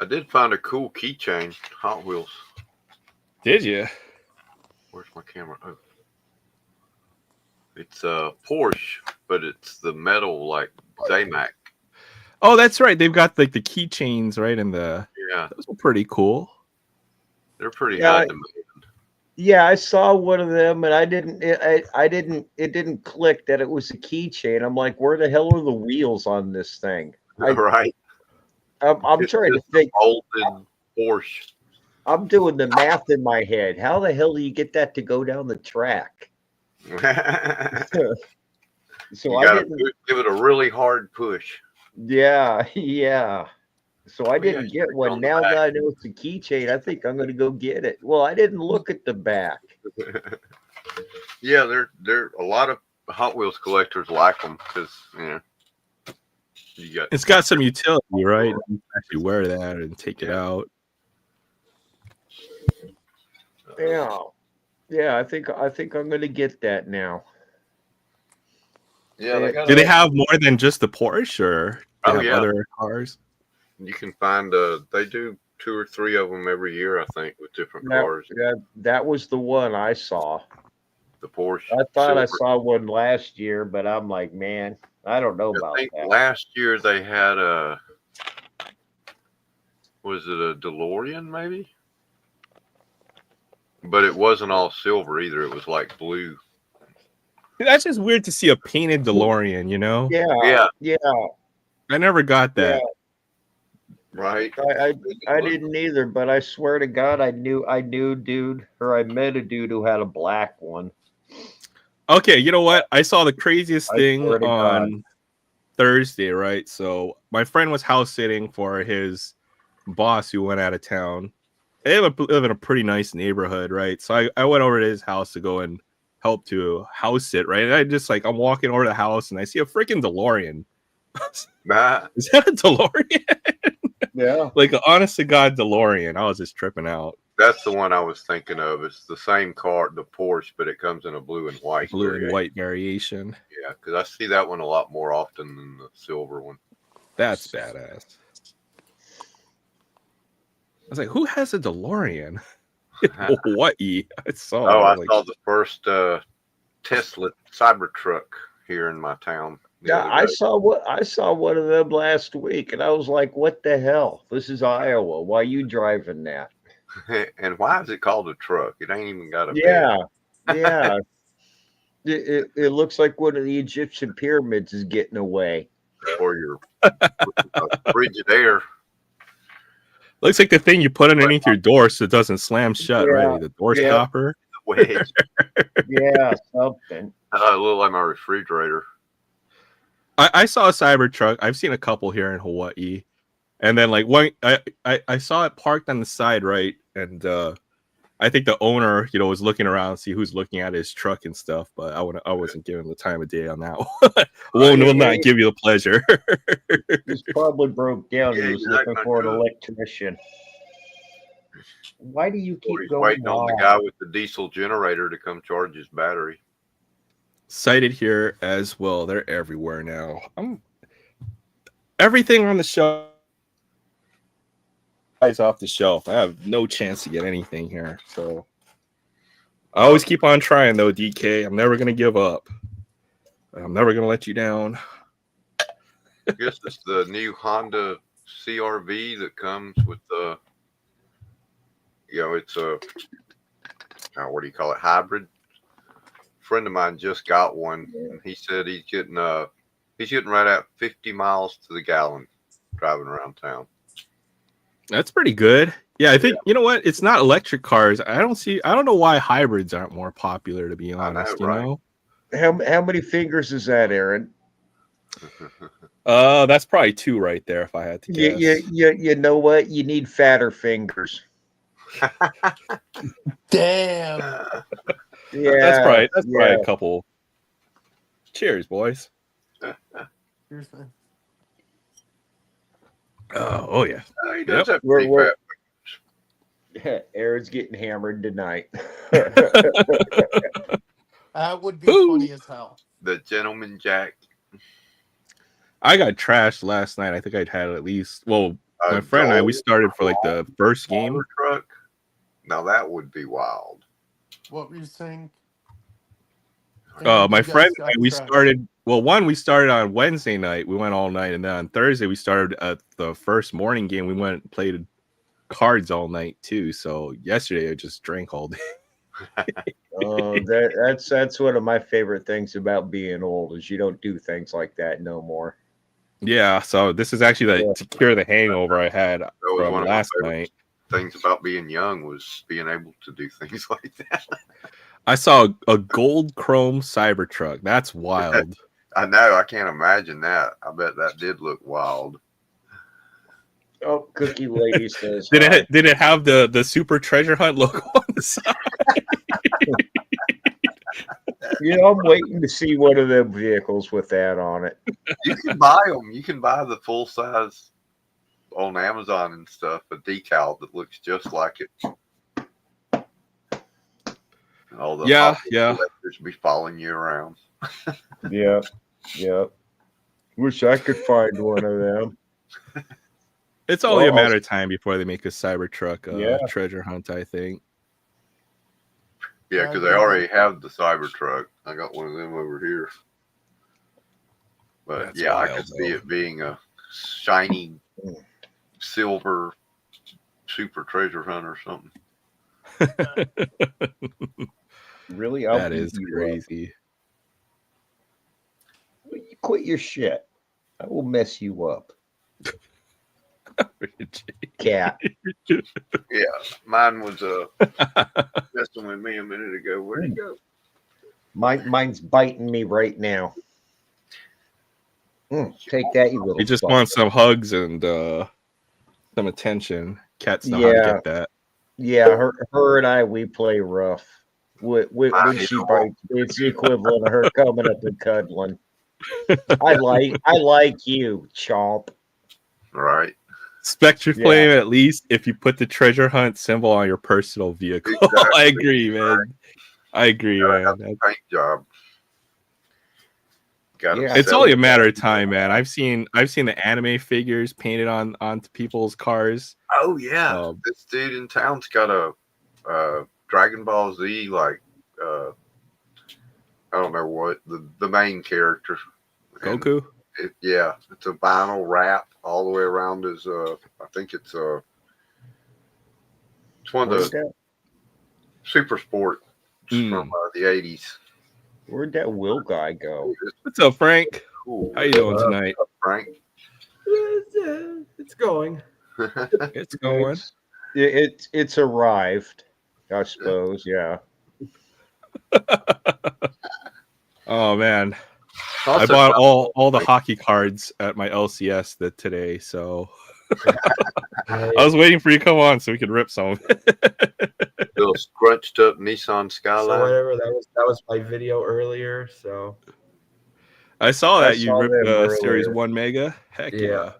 I did find a cool keychain, Hot Wheels. Did you? Where's my camera? Oh. It's a Porsche, but it's the metal like Zamac. Oh, that's right. They've got like the keychains, right? And Yeah, those were pretty cool. they're pretty Yeah, high demand. Yeah, I saw one of them, and it didn't click that it was a keychain. I'm like, where the hell are the wheels on this thing? Right. I'm It's trying to just a think. molded Porsche. I'm doing the math in my head. How the hell do you get that to go down the track? You So I gotta didn't. give it a really hard push. Yeah, yeah. So I Yeah, didn't get on one. the Now back. that I know it's a keychain, I think I'm going to go get it. Well, I didn't look at the back. Yeah, they're a lot of Hot Wheels collectors like them because you got It's got some utility, right? You can actually wear that and take it out. Yeah, yeah. I think I'm going to get that now. Yeah, they got. Do they have more than just the Porsche, or they have yeah. other cars? You can find they do 2 or 3 of them every year, I think, with different cars. That was the one I saw. The Porsche. I thought Silver. I saw one last year, but I'm like, man, I don't know about I think that. last year they had was it a DeLorean maybe? But it wasn't all silver either. It was like blue. That's just weird to see a painted DeLorean, you know? Yeah. I never got that. Right. I didn't either, but I swear to God, I knew dude, or I met a dude who had a black one. Okay, you know what? I saw the craziest thing swear to on Thursday, right? So my friend was house sitting for his boss who went out of town. They live in a pretty nice neighborhood, right? So I went over to his house to go and help to house sit, right? And I just I'm walking over to the house and I see a freaking DeLorean. Is that a DeLorean? Yeah. Like an honest to God DeLorean. I was just tripping out. That's the one I was thinking of. It's the same car, the Porsche, but it comes in a blue and white. Blue and white variation. Yeah, because I see that one a lot more often than the silver one. That's badass. I was like, who has a DeLorean? Hawaii. I saw. I saw the first Tesla Cybertruck here in my town. Yeah, I saw one of them last week, and I was like, "What the hell? This is Iowa. Why are you driving that?" And why is it called a truck? It ain't even got a bed. Yeah. It looks like one of the Egyptian pyramids is getting away. Or your Frigidaire. Looks like the thing you put underneath your door so it doesn't slam shut, right? The door stopper. The wedge. Yeah, something. It looked like my refrigerator. I saw a Cybertruck. I've seen a couple here in Hawaii, and then like one, I saw it parked on the side, right, and I think the owner, was looking around to see who's looking at his truck and stuff, but I wasn't giving the time of day on that one. will not give you the pleasure. This probably broke down. Yeah, He was you're not looking gonna for an do it. electrician. Why do you Or keep he's going waiting on the off? guy with the diesel generator to come charge his battery. Cited here as well. They're everywhere now. Everything on the shelf is off the shelf. I have no chance to get anything here. So I always keep on trying though, DK. I'm never gonna give up. I'm never gonna let you down. I guess it's the new Honda CRV that comes with the, it's a, what do you call it, hybrid. A friend of mine just got one, and he said he's getting right at 50 miles to the gallon driving around town. That's pretty good. Yeah, I think you know what? It's not electric cars. I don't know why hybrids aren't more popular, to be honest. right? How many fingers is that, Aaron? That's probably 2 right there if I had to guess. You know what? You need fatter fingers. Damn. Yeah, That's probably a couple. Cheers, boys. Here's the- Oh yeah. He does have We're- pretty we're- fat. Aaron's getting hammered tonight. That would be Ooh. funny as hell. The Gentleman Jack. I got trashed last night. I think I'd had at least. Well, my friend and I, we started for like the first game. Truck. Now that would be wild. What were you saying? My You friend guys and I, we got started. Well, we started on Wednesday night. We went all night, and then on Thursday we started at the first morning game. We went and played cards all night too. So yesterday I just drank all day. Oh, that's one of my favorite things about being old is you don't do things like that no more. Yeah. So this is actually to cure the hangover I had That was from one of my last favorite night. things about being young was being able to do things like that. I saw a gold chrome Cybertruck. That's wild. I know. I can't imagine that. I bet that did look wild. Oh, Cookie Lady says, Did hi. it have the Super Treasure Hunt logo on the side? I'm waiting to see one of them vehicles with that on it. You can buy them. You can buy the full size on Amazon and stuff, a decal that looks just like it. And all the collectors be following you around. Yeah. Wish I could find one of them. It's only a matter of time before they make a Cybertruck treasure hunt, I think. Yeah, because they already have the Cybertruck. I got one of them over here. But That's I wild, could see it being a shiny silver super treasure hunt or something. Really? That is crazy. You quit your shit. I will mess you up. Cat. Yeah, mine was messing with me a minute ago. Where'd he go? Mine's biting me right now. Take that, you little. You just want some hugs and some attention. Cats know how to get that. Yeah, her and I, we play rough. When she bites, it's the equivalent of her coming up and cuddling. I like you, chomp. Right. Spectre Flame, at least if you put the treasure hunt symbol on your personal vehicle. Exactly. I agree, man. I agree, man. Paint job. It's only a matter of time, man. I've seen the anime figures painted onto people's cars. Oh yeah, this dude in town's got a Dragon Ball Z, like I don't know what the main character, Goku. It's a vinyl wrap all the way around his. I think it's one of the Super Sport from the 80s. Where'd that Will guy go? What's up, Frank? Cool. How you doing tonight? What's up, Frank? It's going. It's going. It's arrived, I suppose. Yeah. Oh man, I Also, bought all the hockey cards at my LCS today, so I was waiting for you to come on so we could rip some. little scrunched up Nissan So Skyline. whatever, that was my video earlier. So I saw I that you saw ripped them Series earlier. 1 Mega. Heck yeah.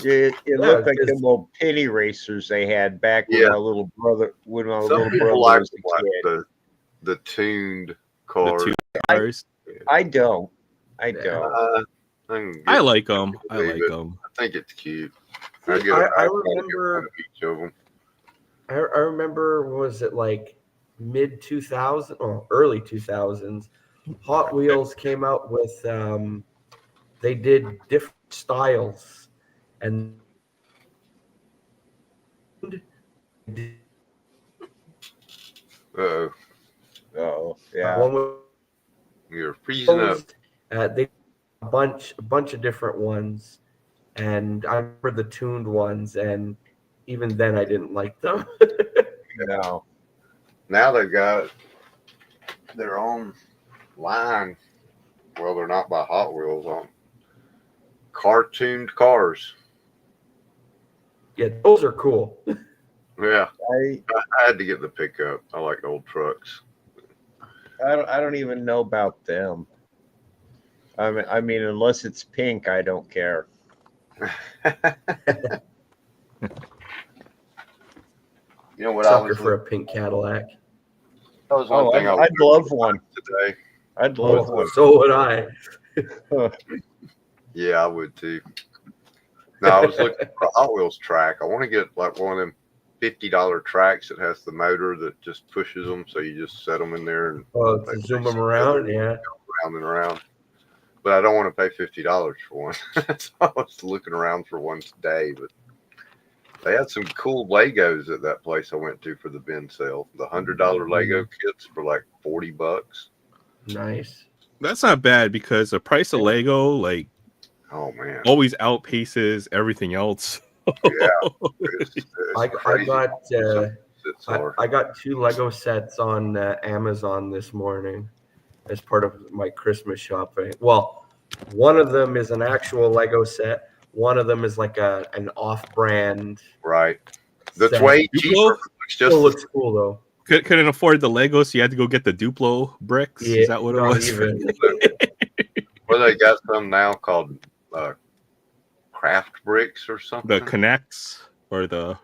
It Yeah, looked like because- them little penny racers they had back when Yeah. my little brother Some people was like a kid. the tuned The cars. two cars. I don't. I Yeah. don't. I like them. I believe like it. them. I think it's cute. I remember- one of each of them. I remember, was it like mid 2000 or early 2000s? Hot Wheels came out with they did different styles and Uh-oh. Oh, yeah. one was You're freezing up. they a bunch of different ones, and I remember the tuned ones, and even then I didn't like them. No. Now they've got their own line. Well, they're not by Hot Wheels on cartooned cars. Yeah, those are cool. Yeah, I I had to get the pickup. I like old trucks. I don't even know about them. I mean, unless it's pink, I don't care. You know what Sucker for a pink Cadillac. That was one Oh, thing I'd love one. today. I'd love Oh, one. so would I. Yeah, I would too. No, I was looking for a Hot Wheels track. I want to get like one of them $50 tracks that has the motor that just pushes them, so you just set them in there and Oh, to zoom them around, yeah. around and around. But I don't want to pay $50 for one. So I was looking around for one today, but they had some cool Legos at that place I went to for the bin sale. The $100 Lego kits for like $40. Nice. That's not bad because the price of Lego like Oh man, always outpaces everything else. yeah. It's I crazy. I got 2 Lego sets on Amazon this morning as part of my Christmas shopping. Well, one of them is an actual Lego set. One of them is like an off-brand. Right. That's set. way Duplo? cheaper. It's just Still looks cool though. Couldn't afford the Lego, so you had to go get the Duplo bricks. Yeah, Is that what it not was? even. well, they got some now called craft bricks or something. The connects or the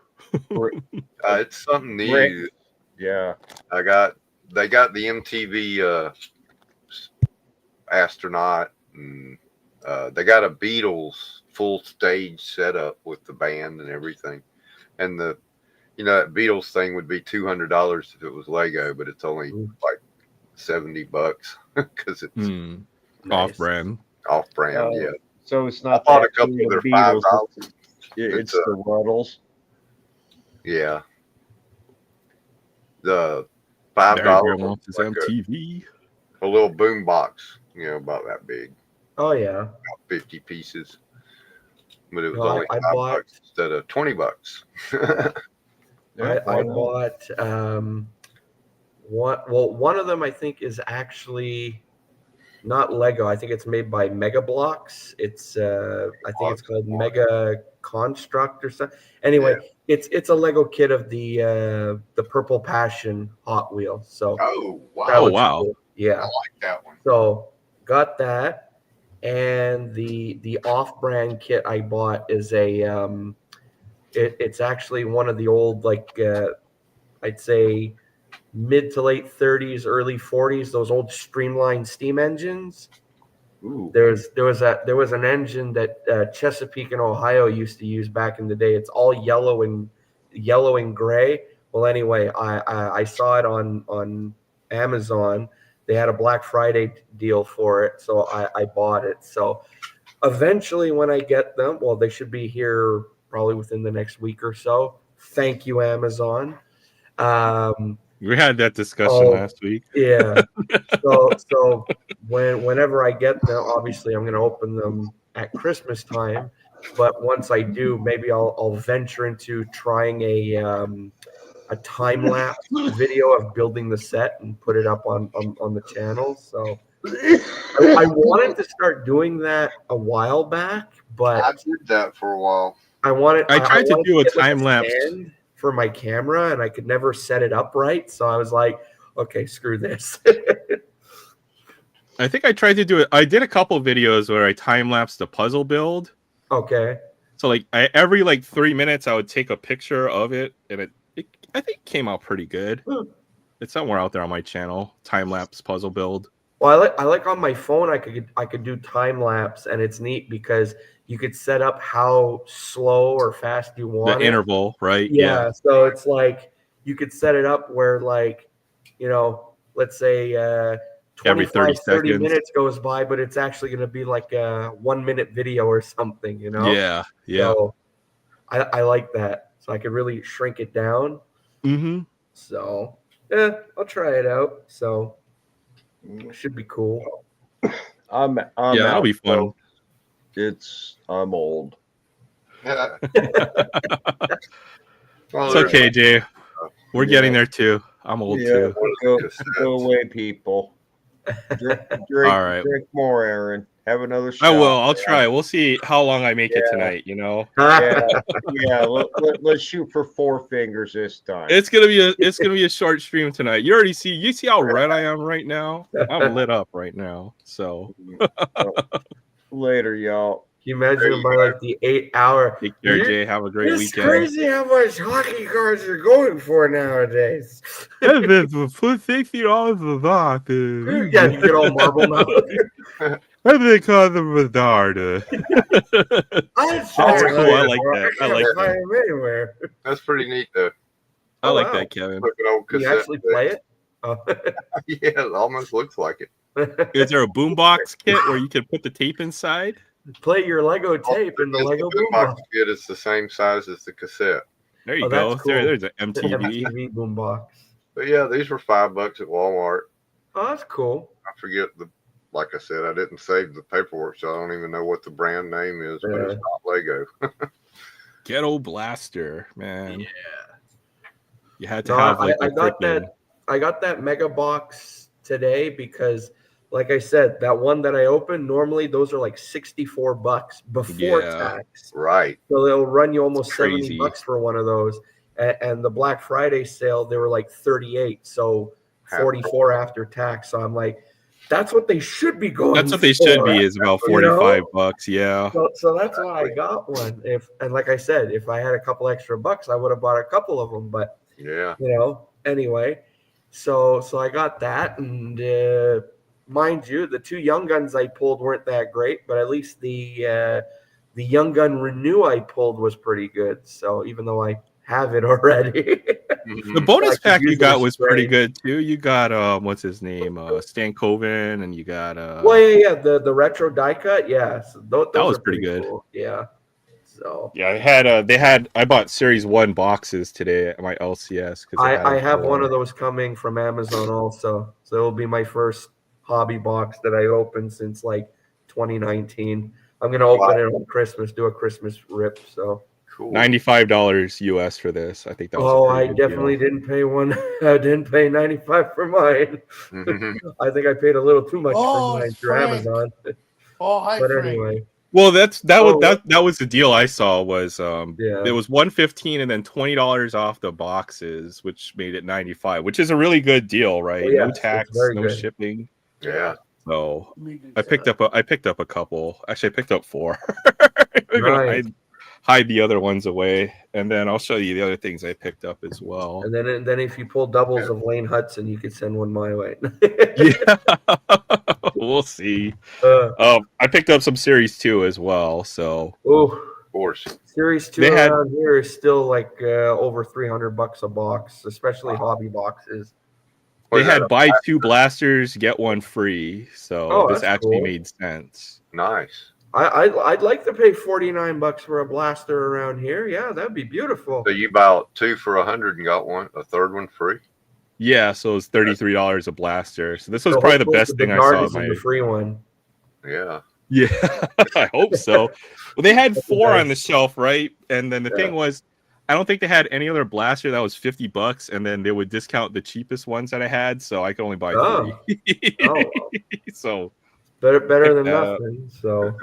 It's something new. Brick. Yeah. They got the MTV astronaut, and they got a Beatles full stage setup with the band and everything. And that Beatles thing would be $200 if it was Lego, but it's only like $70 because it's Nice. off-brand. off-brand. Yeah, So it's not I bought that a couple King of of their Beatles. $5. It's the Ruddles. Yeah, the Barry $5 wants his like MTV. a little boom box, about that big, Oh yeah. about 50 pieces. But it was No, only I $5 bought- instead of $20. Yeah, I bought one of them I think is actually not Lego. I think it's made by Mega Blocks. It's I think it's called Mega Construct or something. Anyway, it's a Lego kit of the Purple Passion Hot Wheel. So Oh wow! that looks wow. cool. I Yeah. like that one. So got that, and the off-brand kit I bought is it's actually one of the old I'd say mid to late 30s, early 40s, those old streamlined steam engines. Ooh. There was an engine that Chesapeake and Ohio used to use back in the day. It's all yellow and gray. Well, anyway, I saw it on Amazon. They had a Black Friday deal for it, so I bought it. So eventually, when I get them, well, they should be here probably within the next week or so. Thank you, Amazon. We had that discussion last week. Yeah. So whenever I get them, obviously I'm going to open them at Christmas time. But once I do, maybe I'll venture into trying a time lapse video of building the set and put it up on the channel. So I wanted to start doing that a while back, I but did that for a while. I wanted to do a get, like, time lapse. stand for my camera, and I could never set it up right. So I was like, okay, screw this. I think I tried to do it. I did a couple videos where I time lapsed the puzzle build. Okay. So like every like 3 minutes, I would take a picture of it, and it I think came out pretty good. It's somewhere out there on my channel. Time lapse puzzle build. Well, I like on my phone. I could do time lapse, and it's neat because you could set up how slow or fast you want The it. interval, right? Yeah. So it's like you could set it up where, like, let's say Every 30 30 seconds. minutes goes by, but it's actually going to be like a 1 minute video or something, Yeah. So I like that. So I could really shrink it down. Mm-hmm. So yeah, I'll try it out. So it should be cool. I'm That'll out, be fun. I'm old. Yeah. It's okay, Jay. We're getting there too. I'm old too. Go away, people. Drink All right. drink more, Aaron. Have another shot. I will. I'll try. We'll see how long I make it tonight. Yeah. Let's shoot for 4 fingers this time. It's gonna be a short stream tonight. You see how red I am right now? I'm lit up right now. So later, y'all. Can you imagine by like the 8 hour? Take care, Jay. Have a great It's weekend. crazy how much hockey cards are going for nowadays. $60 a box. Yeah, you get all marble now. What do they call them Bedard? That's cool. I like that. I like that. Anywhere. That's pretty neat, though. I like that, Kevin. Look at old Can you cassette actually tape. play it? Oh. Yeah, it almost looks like it. Is there a boombox kit where you can put the tape inside? Play your Lego tape in the Lego boombox. Kit is the same size as the cassette. There you go. That's cool. There's an MTV. MTV boombox. But yeah, these were $5 at Walmart. Oh, that's cool. I forget like I said, I didn't save the paperwork, so I don't even know what the brand name is, but it's not Lego. Ghetto Blaster, man. Yeah. You had to have like I got that mega box today because, like I said, that one that I opened, normally those are like $64 before tax. Right. So they'll run you almost crazy. $70 for one of those. And the Black Friday sale, they were like 38, so 44 after tax. So I'm like, that's what they should be going. That's what they should be, is about $45. Yeah. So that's why I got one. And like I said, if I had a couple extra bucks, I would have bought a couple of them. But yeah, anyway, so I got that, and mind you, the 2 Young Guns I pulled weren't that great, but at least the Young Gun Renew I pulled was pretty good. So even though I have it already. The bonus pack you got was pretty good too. You got what's his name? Stan Coven, and you got well, yeah, the retro die cut, yeah. So those that was are pretty good. Cool. Yeah. So yeah, I bought Series 1 boxes today at my LCS because I have one of those coming from Amazon also. So it'll be my first hobby box that I opened since like 2019. I'm gonna open it on Christmas, do a Christmas rip. So cool. $95 US for this. I think that was. Oh, I definitely didn't pay one. I didn't pay $95 for mine. I think I paid a little too much for mine through Amazon. Oh, hi, But Frank. anyway. Well, that was the deal I saw was it was $115 and then $20 off the boxes, which made it $95, which is a really good deal, right? Oh, yeah, no tax, no good. shipping. Yeah. So I picked up a couple. Actually, I picked up 4. I'm Nice. gonna hide the other ones away, and then I'll show you the other things I picked up as well. And then if you pull doubles of Lane Hudson, you could send one my way. Yeah, we'll see. I picked up some Series 2 as well. So, of course, Series 2 around here is still like over $300 a box, especially hobby boxes. They had buy 2 blasters, get 1 free. So this actually made sense. Nice. I'd like to pay $49 for a blaster around here. Yeah, that'd be beautiful. So you bought 2 for $100 and got a third one free? Yeah, so it's $33 a blaster. So this was probably the best thing I saw. The free one. Yeah. Yeah, I hope so. Well, they had 4 on the shelf, right? And then the thing was, I don't think they had any other blaster that was $50, and then they would discount the cheapest ones that I had, so I could only buy Oh. 3. Oh, So better than Pick that up. nothing. So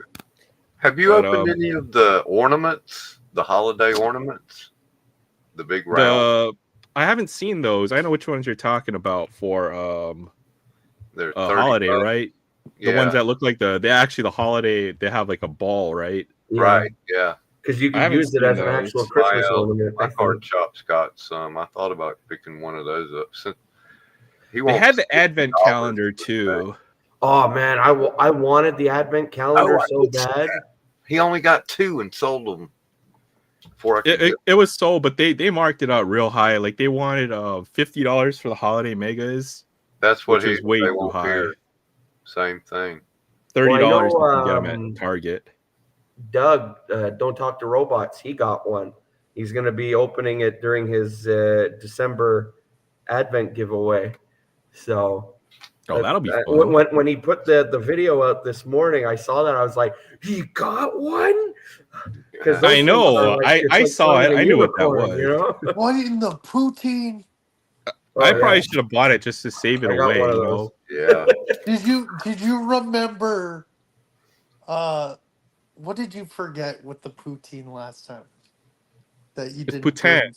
Have you But, opened any of the ornaments, the holiday ornaments, the big round? I haven't seen those. I know which ones you're talking about for They're holiday, $30. right? Yeah, The ones that look like the holiday, they have like a ball, right? yeah, right. Yeah, because you I can haven't use it seen as an actual those. Christmas ornament. my I card think. shop's got some. I thought about picking one of those up. Since he They wants had the advent $50 calendar for that. too. Oh man, I wanted the advent calendar Oh, I so did see bad. that. He only got 2 and sold them before I could get. It was sold, but they marked it out real high. Like they wanted $50 for the holiday megas, That's what which was way they too want high. here. Same thing. Well, I $30 you can get know them at Target. Doug, Don't Talk to Robots, he got one. He's going to be opening it during his December Advent giveaway. So Oh, that'll be fun. when he put the video out this morning, I saw that. I was like, he got one? Because I know. I saw it. finding a I knew what that unicorn, was. You know? What in the poutine? I Oh, probably yeah. should have bought it just to save it I got away, one of you those. know. Yeah. Did you remember what did you forget with the poutine last time? That you It's didn't poutine. bring?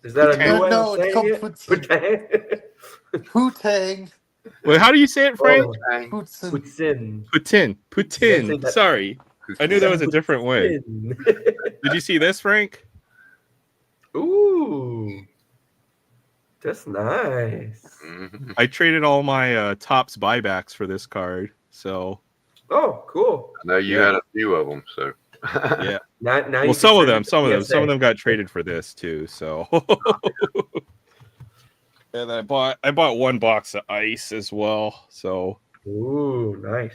Is that a new way No, of it's saying called it? poutine. Poutine. Wait, how do you say it, Frank? Oh, Poutine. Poutine. Putin. that- Sorry. I knew there was a different way. Poutine. Did you see this, Frank? Ooh, that's nice. Mhm. I traded all my Topps buybacks for this card. So, Oh, cool. I know you Yeah. had a few of them, so yeah. Now you Well, can some of send them, it to some PSA. of them got traded for this too. So, and I bought one box of ice as well. So, Ooh, nice.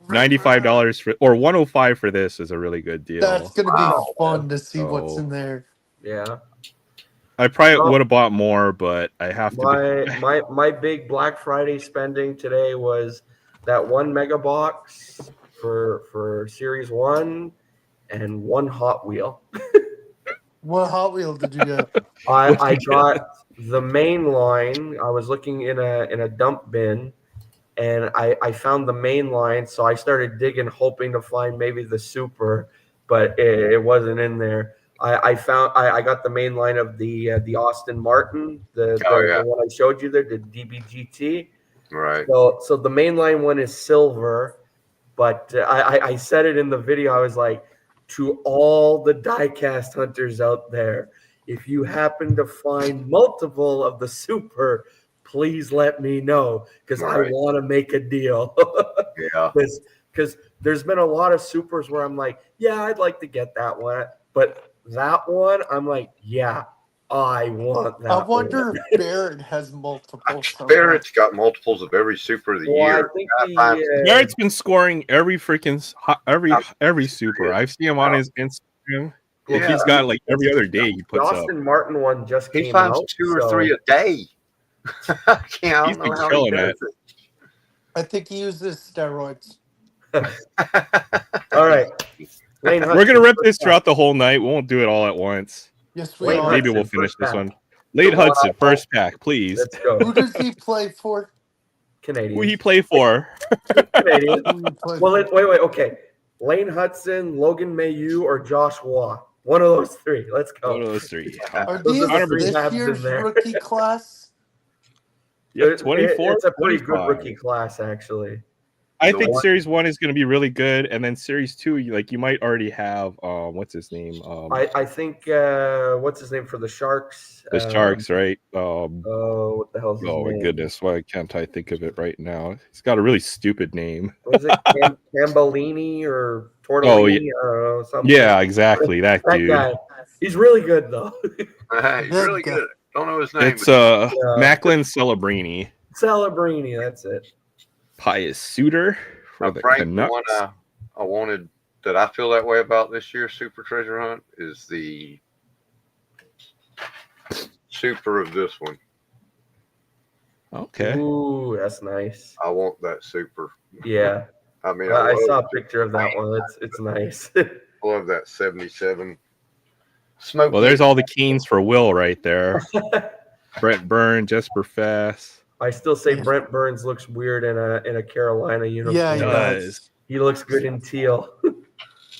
$95 for or $105 for this is a really good deal. That's gonna Wow. be fun to see what's Oh. in there. Yeah. I probably Well, would have bought more, but I have to. My big Black Friday spending today was that one mega box for Series 1 and one Hot Wheel. What Hot Wheel did you get? I got the main line. I was looking in a dump bin, and I found the main line, so I started digging, hoping to find maybe the super, but it wasn't in there. I got the main line of the Austin Martin, the one I showed you there, the DBGT. right. So the main line one is silver, but I said it in the video. I was like, to all the diecast hunters out there, if you happen to find multiple of the super, please let me know because I Right. want to make a deal. Yeah. Because there's been a lot of supers where I'm like, yeah, I'd like to get that one, but that one, I'm like, yeah, I want that. I wonder one. if Barrett has multiple. Barrett's got multiples of every super of the Well, year. I think Barrett's been scoring every freaking every super. I've seen him on his Instagram. Well, Yeah. he's got like every other day he the puts up. Austin Martin one just He came finds out. 2 or so- 3 a day. I can't. I He's don't know been how he killing does it. I think he uses steroids. All right. Lane We're Hudson, gonna rip first this pack. throughout the whole night. We won't do it all at once. Yes, we Wait, are. Maybe Hudson, we'll finish first this pack. one. Late The one Hudson, I first pack, please. Let's go. Who does he play for? Canadian. Who he play for? Canadian. Who he play Well, for? wait. Okay. Lane Hudson, Logan Mayu, or Josh Waugh. One of those three. Let's go. One of those three. Are Those these are the three this tabs in year's there. rookie class? Yep, 24. It's a pretty good 25. rookie class, actually. I The think one- Series 1 is going to be really good, and then Series 2, you might already have what's his name? I think what's his name for the Sharks? The Sharks, right? Oh, what the hell's his Oh my name? goodness, why can't I think of it right now? He's got a really stupid name. Was it Cambellini or Tortellini? Oh, yeah. I don't know, something. Yeah, exactly. That That dude. guy. He's really good though. He's really good. Don't know his name. It's but Macklin Celebrini. Celebrini, that's it. Pius Suter for the Frank, the Canucks. one I wanted that I feel that way about this year's Super Treasure Hunt is the super of this one. Okay. Ooh, that's nice. I want that super. Yeah, I mean, I love, saw a picture of that one. It's nice. I love that 77 Smoke. Well, there's all the Keens for Will right there. Brent Byrne, Jesper Fast. I still say Yeah. Brent Burns looks weird in a Carolina uniform. Yeah, he Does. does. He looks good in teal.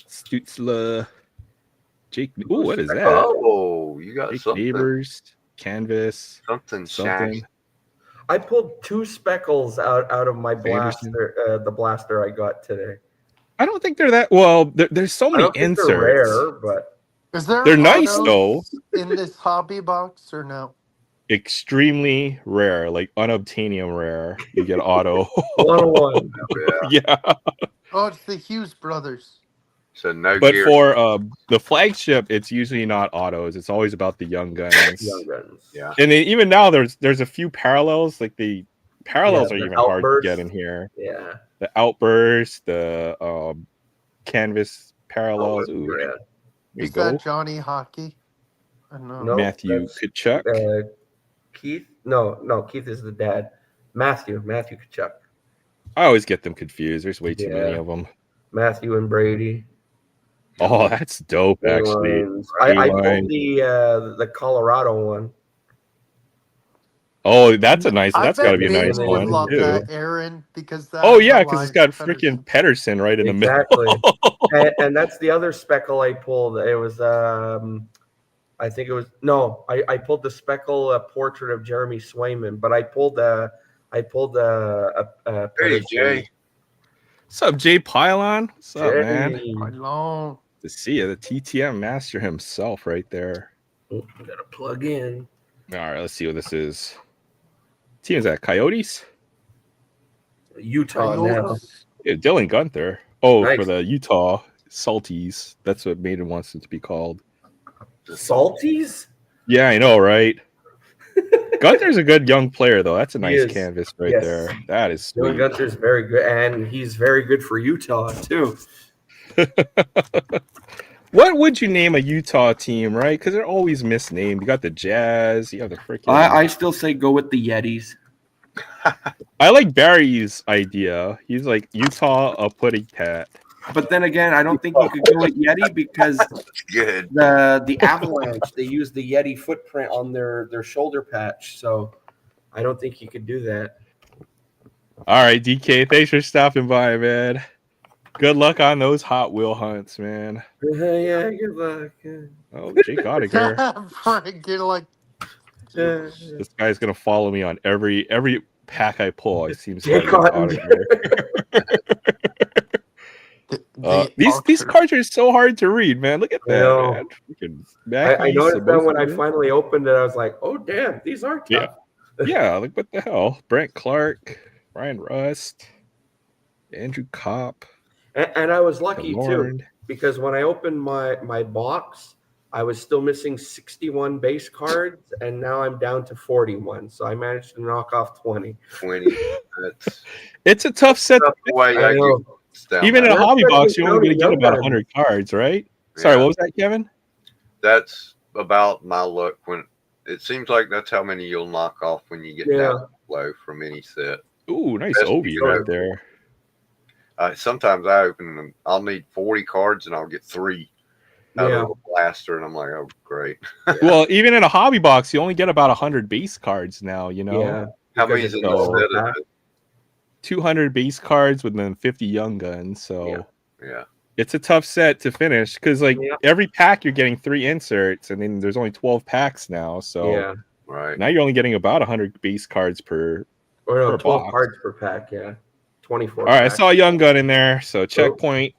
Stutzla. Jake. Ooh, what is that? Oh, you got Jake something. Neighbors. Canvas. Something Something. shiny. I pulled 2 speckles out of my Anderson. blaster, the blaster I got today. I don't think they're that well. There's so I many don't think they're inserts. rare, but Is there They're nice, autos in this hobby box or no? Extremely rare, like unobtainium rare. You get auto. 101. Yeah. Yeah. Oh, it's the Hughes brothers. So no But gear. for the flagship, it's usually not autos. It's always about the young guns. Young guns. Yeah. And even now, there's a few parallels. Like the parallels Yeah, are the even hard to Outburst. get in here. Yeah. The outburst, the canvas parallels. Oh, Ooh, great. Yeah. there you Is go. that Johnny Hockey? I don't know. No. Matthew that's, Kachuk. Keith? No, Keith is the dad. Matthew Kachuk. I always get them confused. There's way too many Yeah. of them. Matthew and Brady. Oh, that's dope, actually. A-lines. I A-line. pulled the Colorado one. Oh, that's a nice. I That's got to bet be a nice Vince Vince would one love too. that, Aaron, because that. Oh yeah, because it's got freaking Pedersen right in the Exactly. middle. and that's the other speckle I pulled. It was I think it was I pulled the speckle portrait of Jeremy Swayman, but I pulled a Hey, Pedersen. Jay. What's up, Jay Pylon? What's up, man? Jeremy. Long. To see you, the TTM master himself, right there. Oh, I gotta plug in. All right, let's see what this is. Team is that Coyotes? Utah now. Yeah, Dylan Gunther. Oh, Nice. for the Utah Salties. That's what Maiden wants it to be called. Salties? Yeah, I know, right? Gunther's a good young player, though. That's a He nice is. canvas right Yes. there. That is Dylan sweet. Gunther's very good, and he's very good for Utah too. What would you name a Utah team, right? Because they're always misnamed. You got the Jazz. You have the freaking. I still say go with the Yetis. I like Barry's idea. He's like Utah a pudding pat. But then again, I don't think you could go with Yeti because That's good. the Avalanche, they use the Yeti footprint on their shoulder patch. So I don't think you could do that. All right, DK, thanks for stopping by, man. Good luck on those Hot Wheel hunts, man. Yeah, good luck. Oh, Jake Oettinger. Frank, you're like This guy's gonna follow me on every pack I pull. It seems Jake like Oettinger. These cards are so hard to read, man. Look at I that, know. man. I noticed that when I Sabonis. finally opened it, I was like, oh, damn, these are tough. Yeah. Yeah, like what the hell? Brent Clark, Ryan Rust, Andrew Kopp, And I was lucky too, Lorne. because when I opened my box, I was still missing 61 base cards, and now I'm down to 41. So I managed to knock off 20. 20. That's It's a tough set. the way I I know. get down. Even in a That's hobby what box, you you're only counting gonna get about young 100 cards, right? Sorry, Yeah. what was that, Kevin? That's about my luck. When it seems like that's how many you'll knock off when you get Yeah. down low from any set. Ooh, nice Best Obi you right know. there. Sometimes I open them. I'll need 40 cards and I'll get 3 out Yeah. of a blaster, and I'm like, oh, great. Well, even in a hobby box, you only get about 100 base cards now, you know? Yeah. How Because many is it's in all the set? pack. 200 base cards with then 50 young guns. So Yeah. it's a tough set to finish because, like, Yeah. every pack you're getting 3 inserts, and then there's only 12 packs now. So Yeah. Right. now you're only getting about 100 base cards per. Or no, Per 12 box. cards per pack. Yeah. 24. All right, I packs. saw a young gun in there. So checkpoint,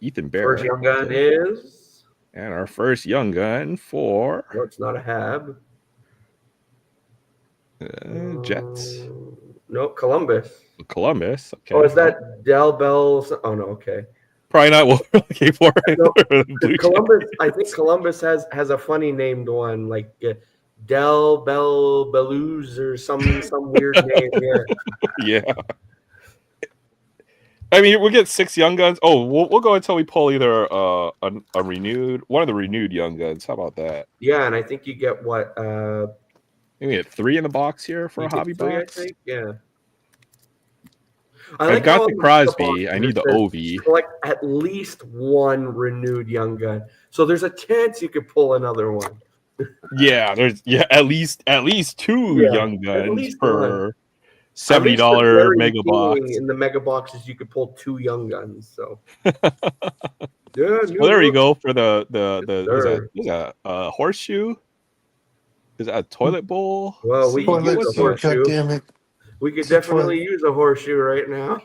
Ethan Barrett. First young gun Okay. is. And our first young gun for No, it's not a Hab. Jets. No, Columbus. Columbus. Okay. Oh, is that Del Bell? Oh no, okay. Probably not what we're looking for. No, Blue Columbus. I think Columbus has a funny named one like Del Bell Belouz or some weird name. Yeah. Yeah. I mean, we'll get 6 young guns. Oh, we'll go until we pull either a renewed one of the renewed young guns. How about that? Yeah, and I think you get what? Maybe we get 3 in the box here for You a get hobby 3, box. I think. Yeah. I've got how the on Crosby. box I it need the says Ovi. Collect at least one renewed young gun. So there's a chance you could pull another one. Yeah, there's at least two Yeah, young at guns least for At $70 least the very mega box. beginning in the mega boxes, you could pull 2 young guns. So yeah, Well, there you look. go for the Sir. is that a horseshoe? Is that a toilet bowl? Well, we could See, use Toilet a what's seat, up? horseshoe. goddammit. We could It's a definitely toilet. use a horseshoe right now.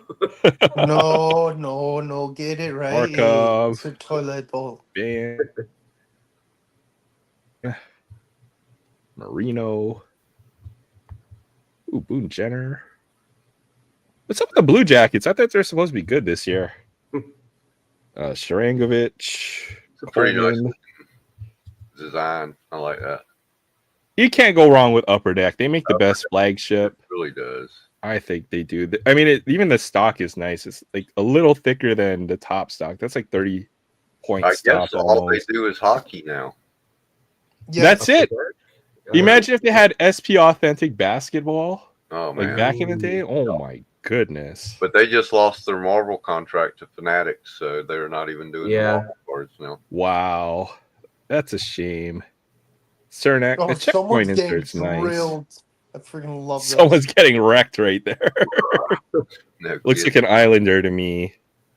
No, get it right. Hey, Markov, it's a toilet bowl. Van, Marino. Ooh, Boone Jenner. What's up with the Blue Jackets? I thought they're supposed to be good this year. Sharangovich, It's a pretty nice Coleman. design. I like that. You can't go wrong with Upper Deck. They make the best flagship. It really does. I think they do. I mean, even the stock is nice. It's like a little thicker than the top stock. That's like 30 points. I stock guess all almost. they do is hockey now. Yeah, That's it. Imagine if they had SP Authentic basketball, Oh like man! back in the day. Oh my goodness! But they just lost their Marvel contract to Fanatics, so they're not even doing the Yeah. Marvel cards now. Wow, that's a shame. Cernak, Oh, the someone's checkpoint getting insert's nice. drilled. I freaking love Someone's getting wrecked right there. No Looks kidding. like an Islander to me.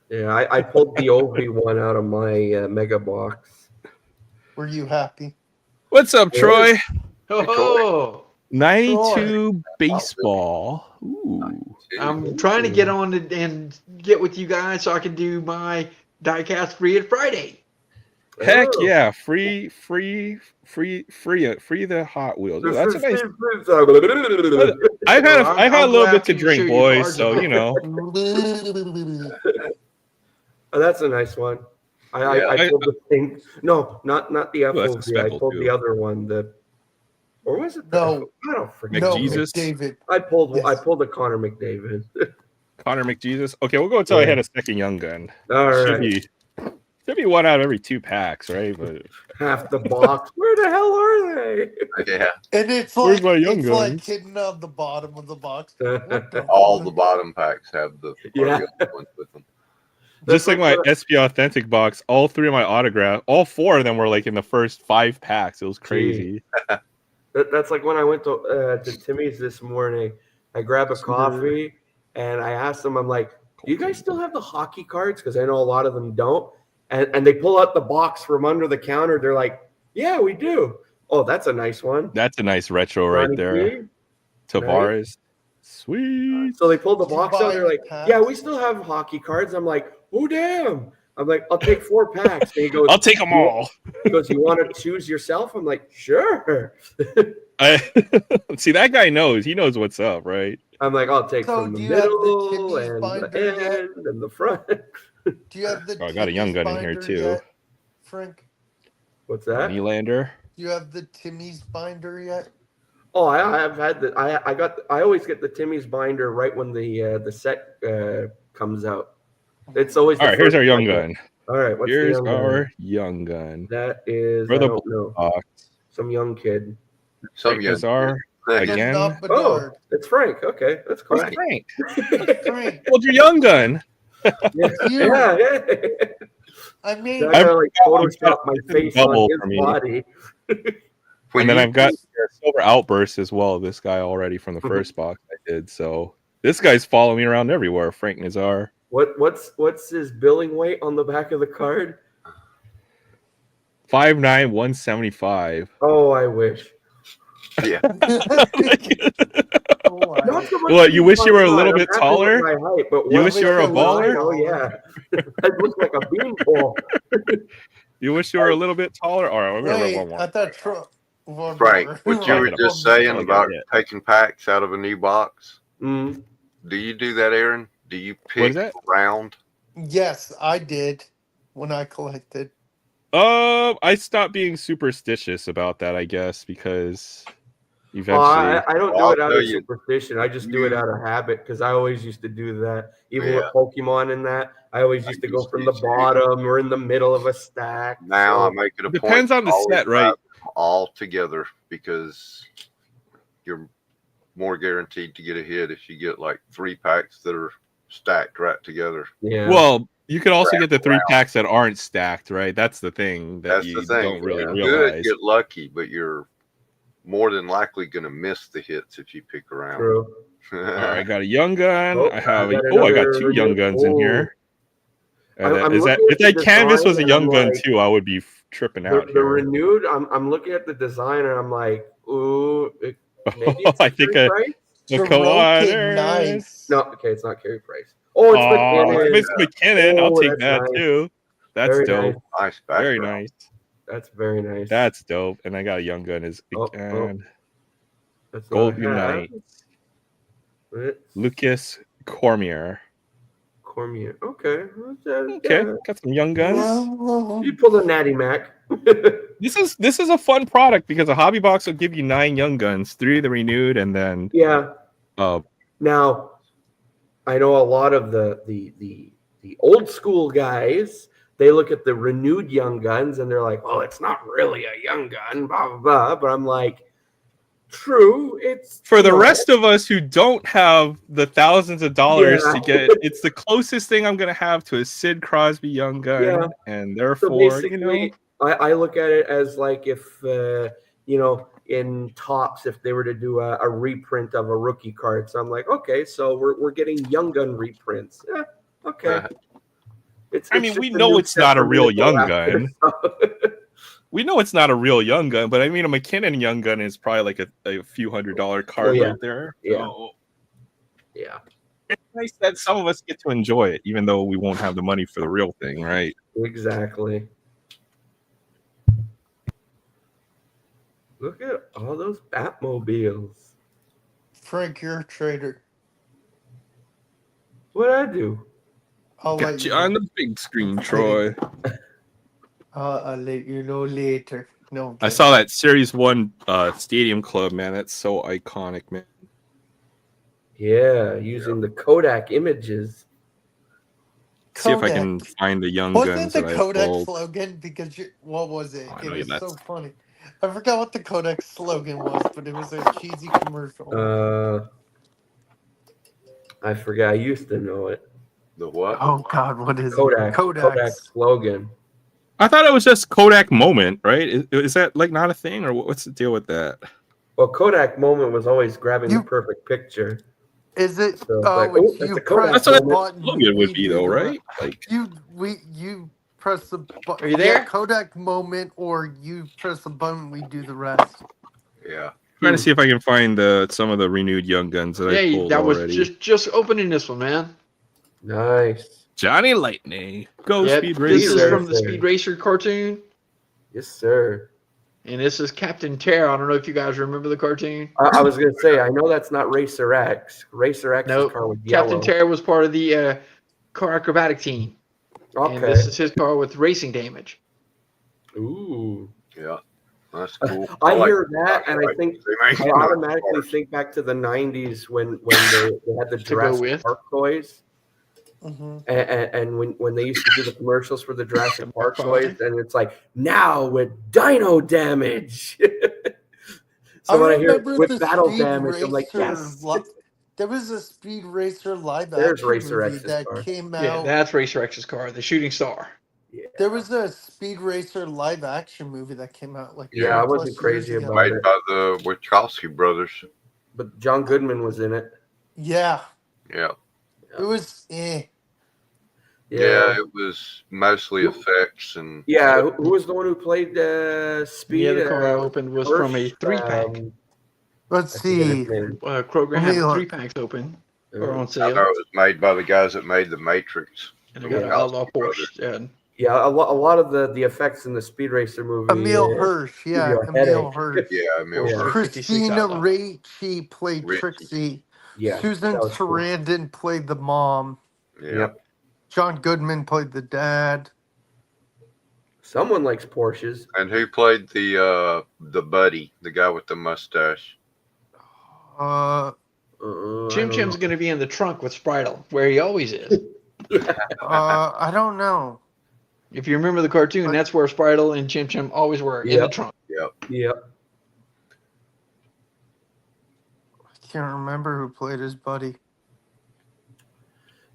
Yeah, I pulled the Ovi one out of my mega box. that. Were you happy? What's up, Troy? Oh, 92 baseball. Ooh. I'm trying to get on and get with you guys so I can do my diecast free at Friday. Heck Oh. yeah! Free the Hot Wheels. Ooh, that's a nice. nice. I've had I'll a go little bit after to you, show drink, you boys. cards So and- you know. Oh, that's a nice one. Yeah. I pulled the thing. No, not the Ooh, that's a FOV. I speckle, pulled too. the other one. Or was it the No. FOV? I don't forget. No, Jesus. McDavid. I pulled Yes. the Connor McDavid. Connor McJesus. Okay, we'll go until I Yeah. hit a second young gun. All Should right. be one out of every 2 packs, right? But Half the box. Where the hell are they? Yeah, And it's Where's like my young it's like guns? hidden on the bottom of the box. What the all the bottom packs have the Yeah. ones with them. just like my what- SP Authentic box, all 3 of my autograph, all 4 of them were like in the first 5 packs. It was crazy. That's like when I went to Timmy's this morning. I grabbed a coffee and I asked them, I'm like, do you guys still have the hockey cards? Because I know a lot of them don't. And they pull out the box from under the counter. They're like, yeah, we do. Oh, that's a nice one. That's a nice retro right Ronnie there. P. Tavares. Sweet. So they pulled the Did you box buy out. They're any like, packs? yeah, we still have hockey cards. I'm like, oh, damn. I'm like, I'll take 4 packs. And he goes, I'll take them all. He goes, you want to choose yourself? I'm like, sure. See, that guy knows. He knows what's up, right? I'm like, I'll take So from the do you have the middle Timmy's and the binder yet? end and the front. Do you have the Oh, I got a young Timmy's gun in here, binder too. yet, Frank? What's that? Nylander. Do you have the Timmy's binder yet? Oh, I have had the I always get the Timmy's binder right when the set comes out. It's always All the right, here's first our young one. gun. All right, what's Here's the young gun? our young gun. That is For I the don't know. box. Some young kid. Some young Nazar kids. again. Not Oh, Bedard. it's Frank. Okay, that's cool. Where's Frank? Frank. Well, your young gun. Yeah, You. yeah. I mean, I gotta like I've Photoshop got my a face bubble on for his me. body. When And then you I've got Silver Outburst as well. This guy already from the first box I did. So this guy's following me around everywhere. Frank Nazar. What's his billing weight on the back of the card? 5'9", 175. Oh, I wish. yeah, oh, I- Not so much What, you wish you were a 5'9". little I'm bit happy with taller? my height, but You what wish you were a with my baller? height, oh yeah, I look like a beanball. You wish you were a little bit taller? All right, Wait, I thought Trump. Frank, what you were just saying I'll about get it. taking packs out of a new box, Mm. do you do that, Aaron? Do you What pick is that? round? Yes, I did when I collected. I stopped being superstitious about that, I guess, because eventually. I don't do Well, it I'll out tell of you, superstition. I just do it out of habit because I always used to do that. Even Yeah. with Pokemon and that, I always used to go used from to the too. bottom or in the middle of a stack. Now I So- make it a Depends point on the to always set, right? grab them all together because you're more guaranteed to get a hit if you get like 3 packs that are stacked right together. Yeah. Well, you could also get the Wrap 3-packs that aren't stacked, right? That's the thing that That's you the thing. don't really Yeah. realize. Get lucky, but you're more than likely going to miss the hits if you pick around. True. All right, I got a young gun. Oh, I have I got I got another 2 young guns in here. I'm Is that looking if at the that canvas was a design and young I'm gun like, too, I would be tripping out the here. renewed. I'm looking at the design and I'm like, ooh, maybe it's I think Carey Price. come on, Sorokin, there it is. nice. No, okay, it's not Carey Price. Oh, it's McKinnon. It's McKinnon. I'll Oh, take that's that nice. too. That's Very dope. Nice Very background. nice. That's very nice. That's dope. And I got a young gun is That's Gold not a hat. Unite. It's Lucas Cormier. Cormier. Okay. Okay, Yeah. got some young guns. You pulled a Natty Mac. This is a fun product because a hobby box will give you 9 young guns, 3 of the renewed, and then Yeah. Now, I know a lot of the old school guys. They look at the renewed young guns and they're like, "Oh, it's not really a young gun." Blah blah blah. But I'm like, true. It's for the rest of us who don't have the thousands of dollars Yeah. to get, it's the closest thing I'm gonna have to a Sid Crosby young gun, Yeah. and So therefore, basically, I look at it as like if in Tops, if they were to do a reprint of a rookie card. So I'm like, okay, so we're getting young gun reprints. Yeah, okay. I mean, we know it's not a real young gun. We know it's not a real young gun, but I mean, a McKinnon young gun is probably like a few $100 card yeah. right there. Yeah. So Yeah. it's nice that some of us get to enjoy it, even though we won't have the money for the real thing, right? Exactly. Look at all those Batmobiles. Frank, you're a traitor. What'd I do? I'll let Got you you know. on the big screen, Troy. I'll let you know later. No, I'm I kidding. saw that Series 1 Stadium Club, man. That's so iconic, man. Yeah, using the Kodak images. See if I Kodak. can find the young Wasn't guns the that I Kodak pulled. slogan? Because what was it? Oh, I It know was that's- so funny. I forgot what the Kodak slogan was, but it was a cheesy commercial. I forgot. I used to know it. The what? Oh God, what is Kodak. it? Kodak slogan. I thought it was just Kodak Moment, right? Is that like not a thing, or what's the deal with that? Well, Kodak Moment was always grabbing the perfect picture. Is it? So it's Oh, like, it's oh, that's you a Kodak press That's what the a button. slogan would we be, do though, the right? Like you press the button. Are you there? Yeah, Kodak moment, or you press the button. We do the rest. Yeah. trying to see if I can find some of the renewed young guns that I Yeah, pulled that was already. just opening this one, man. Nice. Johnny Lightning, Go Yep, Speed this Racer. is from the Speed Racer cartoon, Yes, sir. and this is Captain Terra. I don't know if you guys remember the cartoon. I was going to say, I know that's not Racer X. Racer X's No, car was yellow. Captain Terra was part of the car acrobatic team, and Okay. this is his car with racing damage. Ooh. Yeah. That's cool. I like hear that, and I think They I make automatically cars. think back to the 90s when they had the To go Jurassic with. Park toys. Mm-hmm. And when they used to do the commercials for the Jurassic Park Five. toys, and it's like, now with dino damage. So when I hear remember with the battle Speed damage, I'm like, Racer yes. there was a Speed Racer live There's action Racer movie X's that car. came Yeah, out. that's Racer X's car, the Shooting Star. Yeah. There was a Speed Racer live action movie that came out like Yeah, 10 I plus wasn't years crazy ago. about Made it. by the Wachowski brothers. But John Goodman was in it. Yeah, Yeah. it was. Yeah, it was mostly effects and Yeah, who was the one who played Speed? Yeah, the car I opened was from a 3-pack. Let's I forget see. his name. Kroger Let me had look. 3-packs open or on I sale. know it was made by the guys that made the Matrix. And I got an Yeah. outlaw Porsche. Yeah, a lot of the effects in the Speed Racer movie. Emil Hirsch, give yeah, you a Emil headache. Hirsch. Yeah, Emil Yeah. Hirsch. Christina 56 outlaw. Ricci played Ricci. Trixie. Yeah, Susan that was cool. Sarandon played the mom. Yeah. Yep. John Goodman played the dad. Someone likes Porsches. And who played the buddy, the guy with the mustache? Uh, Chim Chim's going to be in the trunk with Spritle, where he always is. I don't know. If you remember the cartoon, that's where Spritle and Chim Chim always were, in the Yep. trunk. Yep. I can't remember who played his buddy.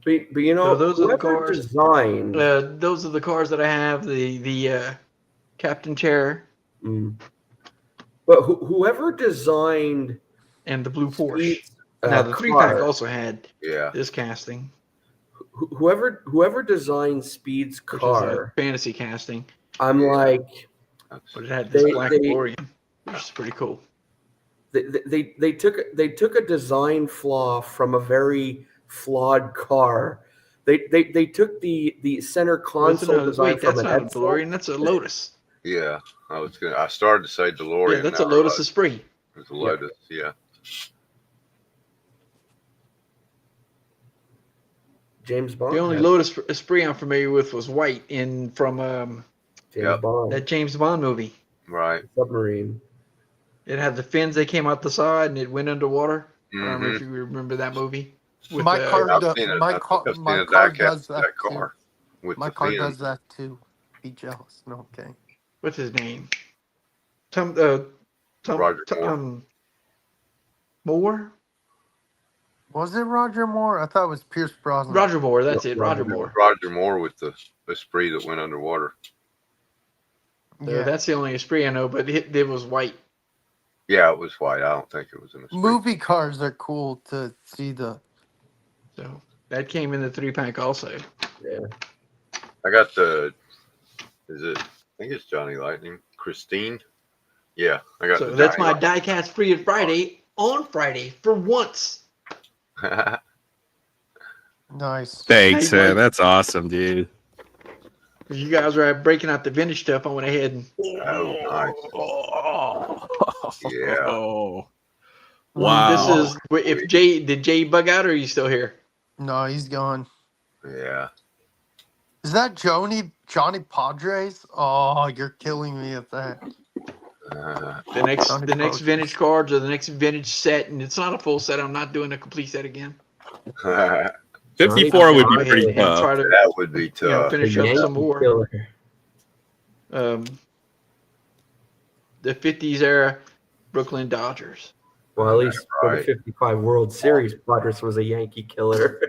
But you know, So those are the whoever cars. designed. Those are the cars that I have. The Captain Chair Mm. But whoever designed and the blue Porsche. Speed's Now the 3-pack car, also had Yeah. this casting, whoever designed Speed's which is a car, fantasy casting, I'm Yeah. like, but it had this black they DeLorean, which is pretty cool. they took a design flaw from a very flawed car. They took the center console design from That's an not a Edsel. DeLorean. That's a Lotus. Yeah. I started to say DeLorean. Yeah, that's now a I Lotus realize Esprit. It's a Lotus. Yeah. James Bond. The only had Lotus Esprit I'm familiar with was white from James Yep. Bond that James Bond movie. Right. submarine. It had the fins that came out the side and it went underwater. I don't know Mhm. if you remember that movie. With My car, I've do- seen it. my I think car, I've seen my a car die-cast does of that that too. car with My the car fin. does that too. Be jealous. No, okay. what's his name? Tom Roger Moore. Moore? Was it Roger Moore? I thought it was Pierce Brosnan. Roger Moore, that's it, Roger Roger Moore. Roger Moore with the Esprit that went underwater. So Yeah. that's the only Esprit I know, but it was white. Yeah, it was white. I don't think it was an Esprit. Movie cars are cool to see the. So that came in the 3-pack also. Yeah. I got I think it's Johnny Lightning. Christine. Yeah, I got So the that's my Johnny die-cast free of Friday on Friday for once. Lightning. Nice. Thanks, Hey, man. Mike. That's awesome, dude. You guys were breaking out the vintage stuff. I went ahead and Oh, nice. Yeah. Oh, Mm, wow. this is if did Jay bug out or are you still here? No, he's gone. Yeah. Is that Johnny Padres? Oh, you're killing me at that. The next Johnny the next Padres. vintage cards or the next vintage set, and it's not a full set. I'm not doing a complete set again. 54 would be Go pretty ahead and tough. try to That would be tough. finish The up some Yankee more. killer. The 50s era Brooklyn Dodgers. Well, at least for the Right. 55 World Series, Padres was a Yankee killer.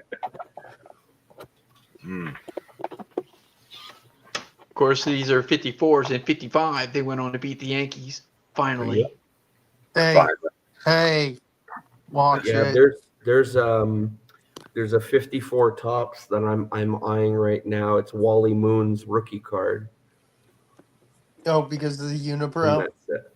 Mm. Of course, these are 54s and 55. They went on to beat the Yankees finally. Yep. Hey, Fine. hey, watch Yeah, it. there's a 54 tops that I'm eyeing right now. It's Wally Moon's rookie card. Oh, because of the And unibrow. that's it.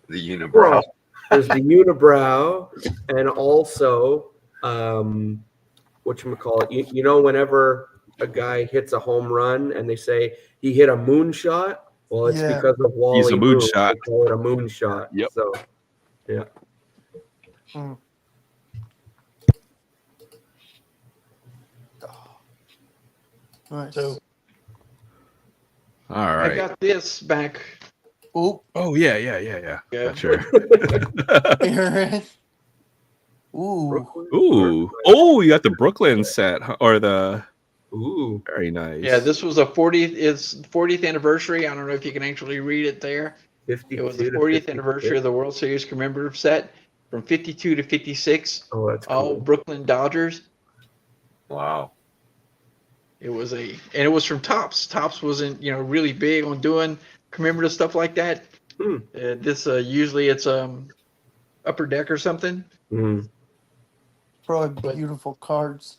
The unibrow. Well, there's the unibrow, and also whatchamacallit, you know, whenever a guy hits a home run and they say he hit a moonshot, well, it's Yeah. because of Wally He's a Moon. moonshot. They call it a moonshot. Yep. So, yeah. Mm. Nice. So All I right. got this back. Oop, Oh, yeah. Yeah. Not sure. Aaron. Ooh. Ooh. Oh, you got the Brooklyn set huh? Or the Ooh. very nice. Yeah, this was a 40th anniversary. I don't know if you can actually read it there. 52 It was the to 40th 56. anniversary of the World Series commemorative set from 52 to 56. Oh, that's All cool. Brooklyn Dodgers. Wow. It was from Topps. Topps wasn't really big on doing commemorative stuff like that. Hmm. This usually it's Upper Deck or something. Mm. Probably beautiful cards.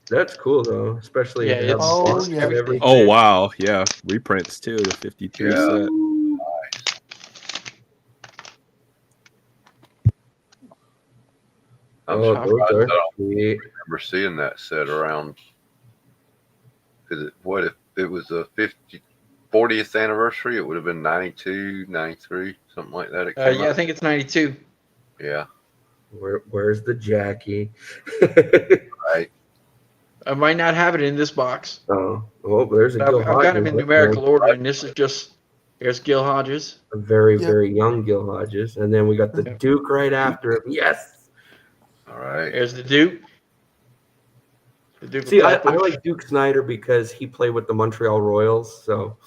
That's cool though, especially Yeah, if they have it's- Oh, box yeah. and everything. Oh, wow. Yeah. Reprints, too. The 53 Yeah. set. I'm Oh, surprised those I are don't sweet. remember seeing that set around. Because what if it was the 40th anniversary? It would have been 92, 93, something like that. It came Yeah, I out. think it's 92. Yeah. Where's the Jackie? Right. I might not have it in this box. Oh, well, there's a But Gil I've got them Hodges. in numerical order, and this is just here's Gil Hodges. A very, Yeah. very young Gil Hodges. And then we got the Yeah. Duke right after him. Yes. All right. There's the Duke. The Duke See, of I Flatbush. like Duke Snyder because he played with the Montreal Royals. So,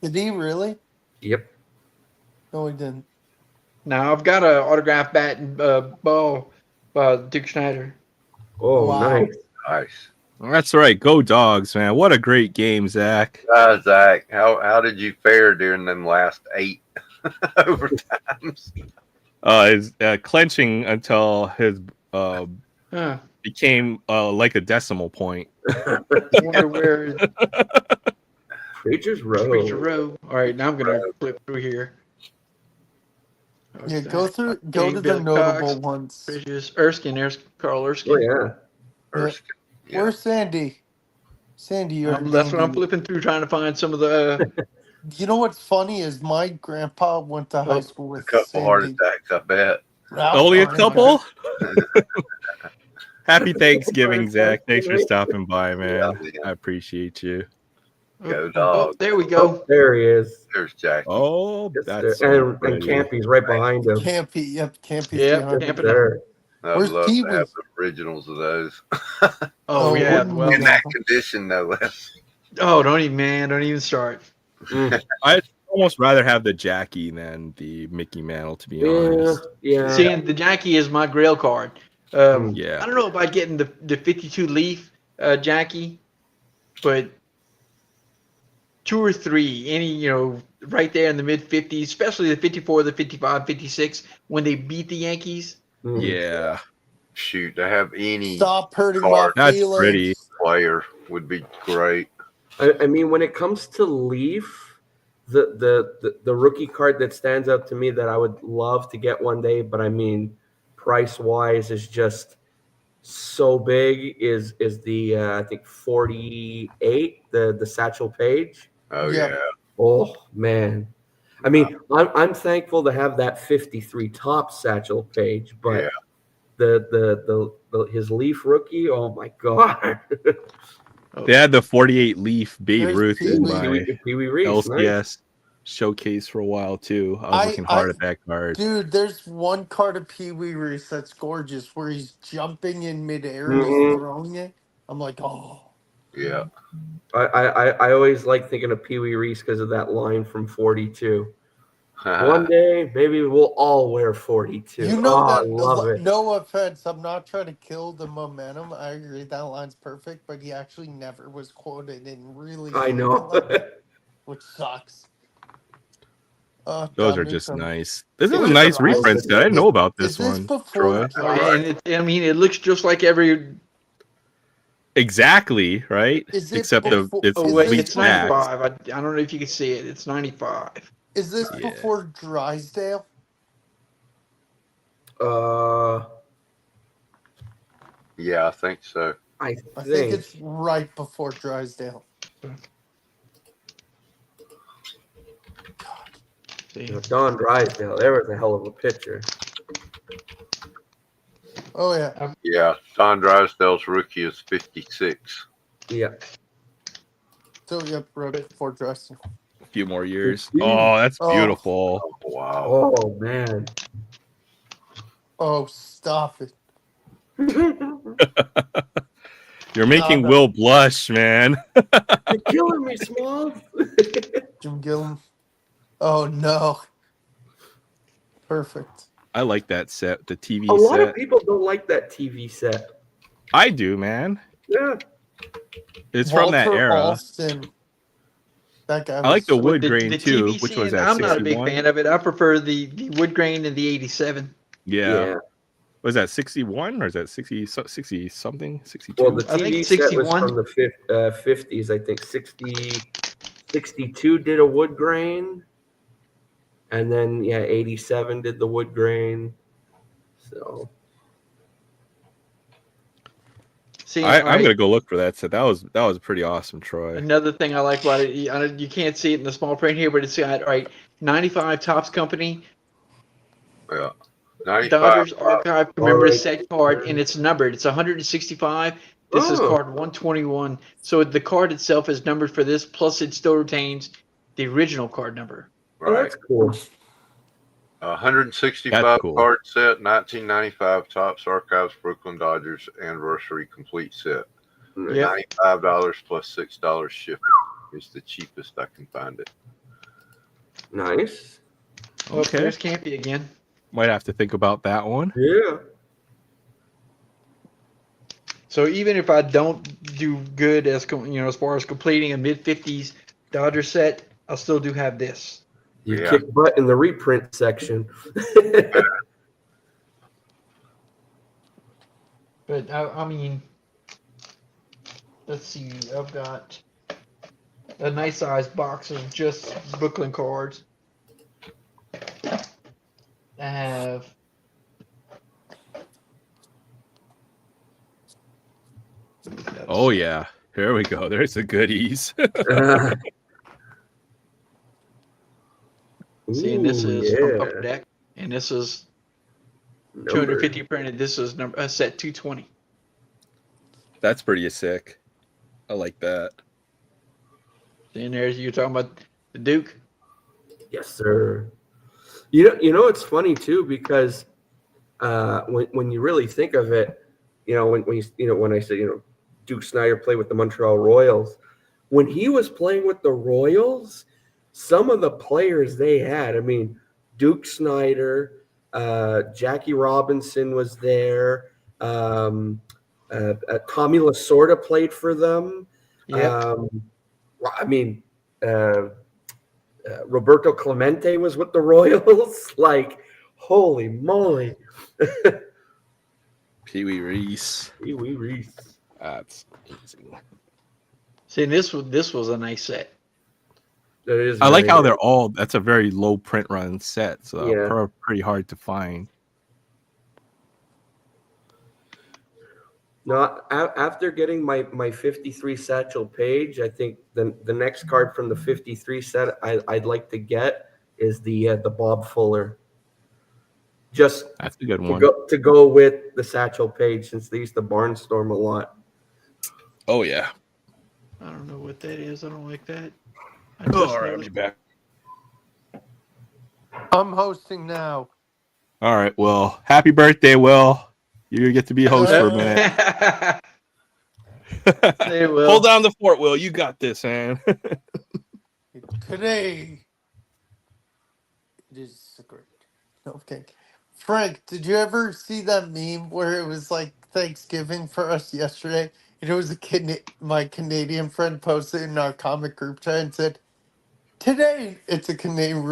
Did he really? yep. No, he didn't. Now I've got an autographed bat and ball by Duke Schneider. Oh, Wow. nice. Nice. That's right. Go Dogs, man. What a great game, Zach. Zach, how did you fare during them last 8 overtimes? Is clenching until his Huh. became like a decimal point. I wonder where Preacher's Preacher Row. Row. All right, now I'm gonna flip through here. Yeah, go to the Billy notable Cox, ones. Bridges, Erskine. There's Carl Oh Erskine. yeah. Yeah. Erskine. Yeah. Where's Sandy? Sandy, you're That's what I'm handy. flipping through, trying to find some of the. You know what's funny is my grandpa went to high Oh, school A with couple heart Sandy. attacks, I bet. Ralph Only a Lauren. couple? Happy Thanksgiving, Right, Zach. Thanks for right. stopping by, man. Yeah, I appreciate you. Go oh, Dogs. there we Oh, go. there he is. There's Jackie. Oh, Yes, that's sir. so And pretty. Campy's right behind him. Campy, yep, Campy's Yep, behind. Campy. There. I'd Where's love to Pee-wee? have the originals of those. Oh yeah. wouldn't Well, you In that condition, no less. oh, don't even start. I'd almost rather have the Jackie than the Mickey Mantle, to be Yeah, honest. yeah. Seeing the Jackie is my Grail card. Yeah. I don't know about getting the 52 leaf Jackie, but 2 or 3, any, right there in the mid 50s, especially the 54, the 55, 56, when they beat the Yankees. Yeah. Shoot, to have any Stop hurting my card That's feelings. pretty. player would be great. I mean, when it comes to Leaf, the rookie card that stands out to me that I would love to get one day, but I mean, price wise is just so big is the I think 48 the Satchel Page. Oh Yep. yeah. Oh man, I mean, I'm thankful to have that 53 top Satchel Page, but Yeah. the his Leaf rookie, oh my god. They had the 48 leaf Babe There's Ruth in Pee-wee. my Pee Wee Reese, nice. LCS showcase for a while, too. I was looking hard at that card. Dude, there's one card of Pee Wee Reese that's gorgeous where he's jumping in midair and he's Mhm. throwing it. I'm like, oh. Yeah. I always like thinking of Pee Wee Reese because of that line from 42. One day, maybe we'll all wear 42. You know I that, love it. no offense, I'm not trying to kill the momentum. I agree that line's perfect, but he actually never was quoted in really I saying know. it like that, which sucks. Those God, are make just them- nice. This is Is a this nice dry? reprint set. I didn't know about this Is this one, before Troy. dry? And it looks just like every. Exactly, right? Is it Except before- it's Oh wait, this leaf it's before- 95. I don't know if you can see it. It's 95. Is this Yeah. before Drysdale? Yeah, I think so. I I think think. it's right before Drysdale. See? Don Drysdale, there was a hell of a picture. Oh yeah. Yeah. Don Drysdale's rookie is 56. Yeah. So yep, right before Drysdale. A few more years. Huge. Oh, that's Oh. beautiful. Oh, wow. Oh man. Oh, stop it. You're making no. Will blush, man. You're killing me, Small. Jim Gillum. Oh no. Perfect. I like that set, the TV A lot set. of people don't like that TV set. I do, man. Yeah. It's from that Walter era. Austin. That guy. I like the was- wood The grain too, TVC, which was and at I'm not a big 61. fan of it. I prefer the wood grain and the 87. Yeah. Was that 61 or is that 60 something? 62? Well, the I think TV set was 61. from the 50s. I think 62 did a wood grain. And then, 87 did the wood grain. So. See, I'm all right, gonna go look for that set. That was pretty awesome, Troy. another thing I like about it, you can't see it in the small print here, but it's got, all right, 95 Topps Company, Yeah. 95. Dodgers Archive commemorative right. set card, and it's numbered. It's 165. This is Oh. card 121. So the card itself is numbered for this, plus it still retains the original card number. Oh, Right. that's cool. 165 That's cool. card set, 1995 Topps Archives Brooklyn Dodgers anniversary complete set. Yep. $95 plus $6 shipping is the cheapest I can find it. Nice. Oh, Okay. there's Campy again. Might have to think about that one. Yeah. So even if I don't do good as as far as completing a mid-50s Dodger set, I'll still do have this. You Yeah. kick butt in the reprint section. But I mean, let's see. I've got a nice sized box of just Brooklyn cards. I have. Oh yeah, here we go. There's the goodies. See, and this Ooh, is from Upper yeah. Deck, and this is Number. 250 printed. This is set 220. That's pretty sick. I like that. See, and there's you're talking about the Duke. Yes, sir. You know, it's funny too because when you really think of it, when I say Duke Snyder played with the Montreal Royals, when he was playing with the Royals, some of the players they had, I mean, Duke Snyder, Jackie Robinson was there, Tommy Lasorda played for them. Yep. I mean, Roberto Clemente was with the Royals. Like, holy moly. Pee Wee Reese. Pee Wee Reese. That's amazing. See, and this was a nice set. That is I like very how nice. they're all. That's a very low print run set, so Yeah. pretty hard to find. No, after getting my 53 Satchel Page, I think the next card from the 53 set I'd like to get is the Bob Fuller. Just That's a good to one. go with the Satchel Page since they used to barnstorm a lot. Oh yeah. I don't know what that is. I don't like that. Oh, all right, I'll be back. I'm hosting now. All right. Well, happy birthday, Will. You get to be host for a minute. Hey, Will. Hold down the fort, Will. You got this, man. Today, it is great. Okay. Frank, did you ever see that meme where it was like Thanksgiving for us yesterday? And it was my Canadian friend posted in our comic group chat and said, "Today, it's a Canadian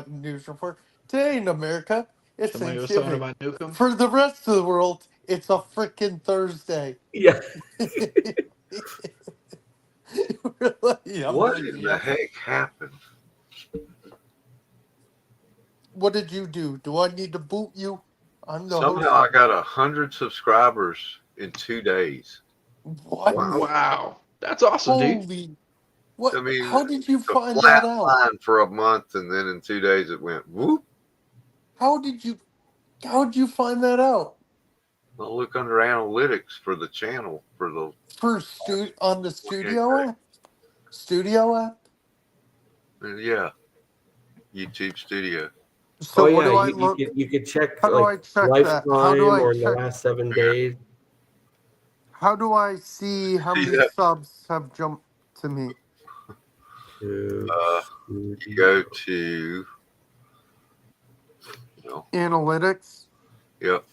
news report. Today in America, it's Somebody was talking Thanksgiving. about Nukem. For the rest of the world, it's a freaking Thursday." Yeah. Really? I'm What like, in the "Yep." heck happened? What did you do? Do I need to boot you? I'm the Somehow I host. got 100 subscribers in 2 days. What? Wow. That's awesome, dude. Holy! What? I mean, How did you a find flat that out? line for a month, and then in 2 days it went whoop. How did you find that out? I'll look under analytics for the channel for the On the studio app? Studio app? yeah, YouTube Studio. So Oh what do yeah, I look? you could check How do I like check that? How do lifetime I or in the check? last 7 days. How do I see how many Yeah. subs have jumped to me? You go to Analytics. Yep.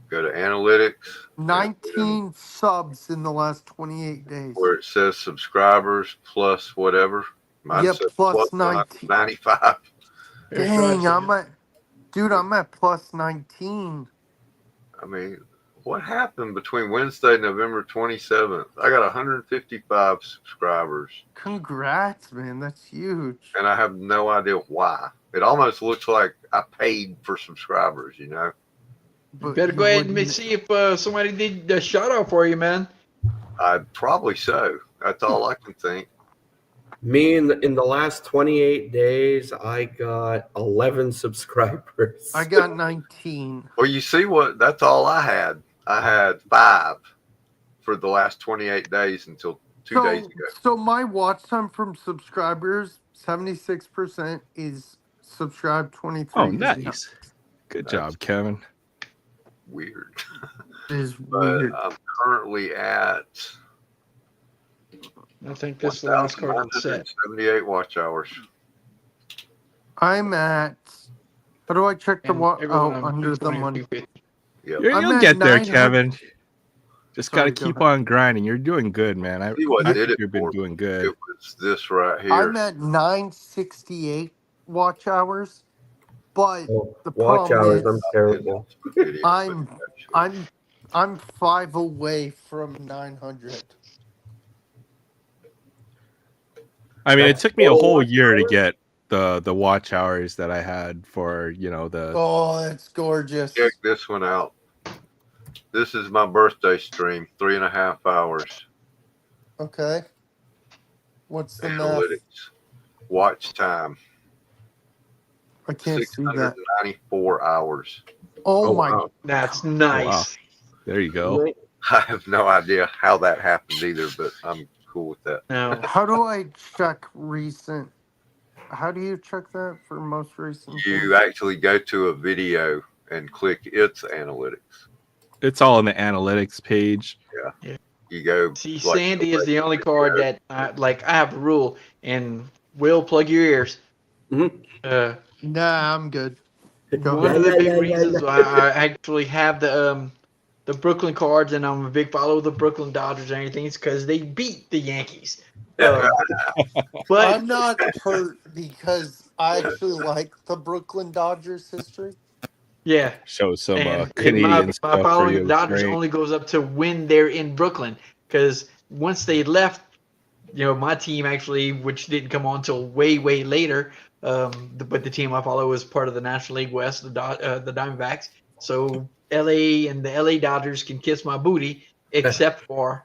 Go to analytics. 19 subs in the last 28 days. Where it says subscribers plus whatever. Mine Yep, says plus 19. 95. Dang, I'm at plus 19. I mean, what happened between Wednesday, November 27th? I got 155 subscribers. Congrats, man. That's huge. And I have no idea why. It almost looks like I paid for subscribers, you know? You better go ahead and see if somebody did a shout out for you, man. I'd probably so. That's all I can think. Me in the last 28 days, I got 11 subscribers. I got 19. Well, you see what? That's all I had. I had 5 for the last 28 days until 2 days ago. So my watch time from subscribers, 76% is subscribed, 23 Oh, is nice. not. Good job, Kevin. Weird. Is But weird. I'm currently at I think this is the last card of the set. 1,978 watch hours. I'm at. How do I check the And watch? everyone Oh, on under the 220 or money. 250. Yep. You'll I'm at get there, 900. Kevin. Just Sorry, got to go keep ahead. on grinding. You're doing good, man. See what I did think it you've been for me? doing good. It was this right here. I'm at 968 watch hours, but Oh, the watch problem hours. is I'm terrible. I'm 5 away from 900. I mean, it That's took me a total whole watch year to hours? get the watch hours that I had for the. Oh, it's gorgeous. Check this one out. This is my birthday stream, 3.5 hours. Okay. What's the math? Analytics. Watch time, I can't see that. 694 hours. Oh, Oh, my. wow. That's Oh, nice. wow. There you go. I have no idea how that happened either, but I'm cool with that. Now, How do I check recent? How do you check that for most recent? You things? actually go to a video and click its analytics. It's all in the analytics page. You go. see, like, Sandy is the only card that I have a rule, and Will, plug your ears. Mhm. Nah, I'm good. Go One ahead. of the Yeah, big yeah, yeah, reasons yeah. why I actually have the Brooklyn cards, and I'm a big follower of the Brooklyn Dodgers and everything, is because they beat the Yankees. Yeah. But I'm not hurt because I actually like the Brooklyn Dodgers history. yeah, Show some and Canadian my stuff for following you. the Dodgers Right? only goes up to when they're in Brooklyn, because once they left, my team actually, which didn't come on until way later, but the team I follow is part of the National League West, the Diamondbacks. So LA and the LA Dodgers can kiss my booty, except for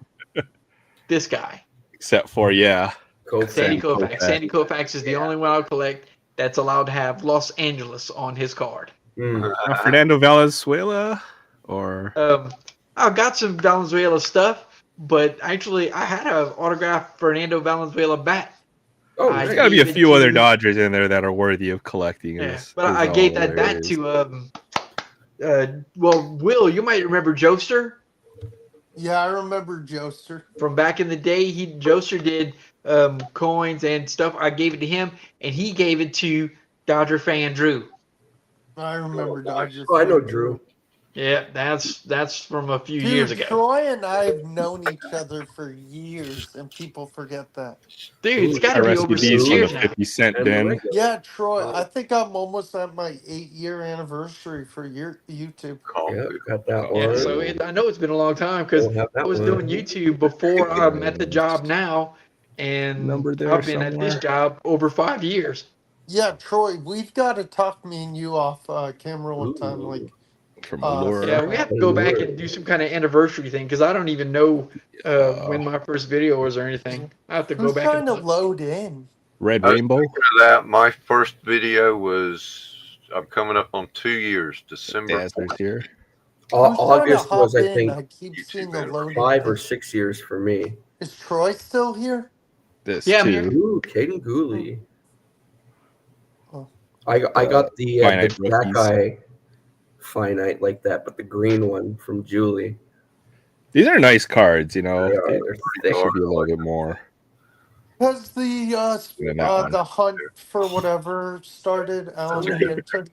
this guy, Except for Sandy Koufax. Koufax. Sandy Koufax is the only one I'll collect that's allowed to have Los Angeles on his card. Mm. Fernando Valenzuela, or I've got some Valenzuela stuff, but actually I had an autographed Fernando Valenzuela bat. Oh, I there's nice. got to be a gave it few other to- Dodgers in there that are worthy of collecting. Yeah, Is but I all gave that there back is. to well, Will, you might remember Joester Yeah, I remember Joester. from back in the day. Joester did coins and stuff. I gave it to him, and he gave it to Dodger fan Drew. I remember Oh, nice. Dodger. Oh, I know fan Drew. Yeah, that's from a few years Dude, ago. Troy and I have known each other for years, and people forget that. Dude, it's got I to be rescued over these 6 from the years now. 50-cent And the bin. regular. Yeah, Troy, Oh. I think I'm almost at my 8-year anniversary for your YouTube. Coffee. Yeah, got that Yeah, one. so I know it's been a long time because Don't have that I was one. doing YouTube before I'm at the job now, and Number there I've been at this somewhere. job over 5 years. Yeah, Troy, we've got to talk me and you off camera one time. Ooh. Like, From Allure. Yeah, we have to go back and do some kind of anniversary thing because I don't even know when my first video was or anything. I have to go who's back trying and to look. load in? Red I was Rainbow. thinking of that. My first video was, I'm coming up on 2 years, December Dazzler's 4th. here. Who's trying to August was, hop I in? think, I keep YouTube seeing the anniversary. loading. 5 or thing. 6 years for me. Is Troy still here? This Yeah, I'm too. here. Ooh, Caden Gooley. Oh. I got the Finite Jack rookies. Eye finite like that, but the green one from Julie. These are nice cards, They They, are. They're they thick. should be a little bit more. Has the than that one. the hunt for whatever started? Alan So Hinton?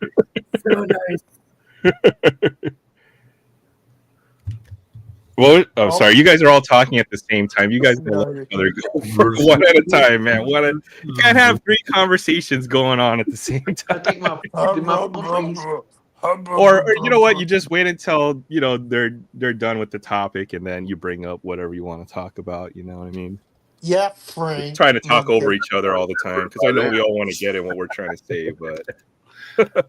So nice. Well, Oh. sorry. You guys are all talking at the same time. You guys No, let you're each other go for one at a time, man. You can't have 3 conversations going on at the same I time. take my phone, please. Or you know what? You just wait until they're done with the topic, and then you bring up whatever you want to talk about. You know what I mean? Yeah, Frank. Trying to talk Okay. over each other all the time because I know we all want to get in what we're trying to say, but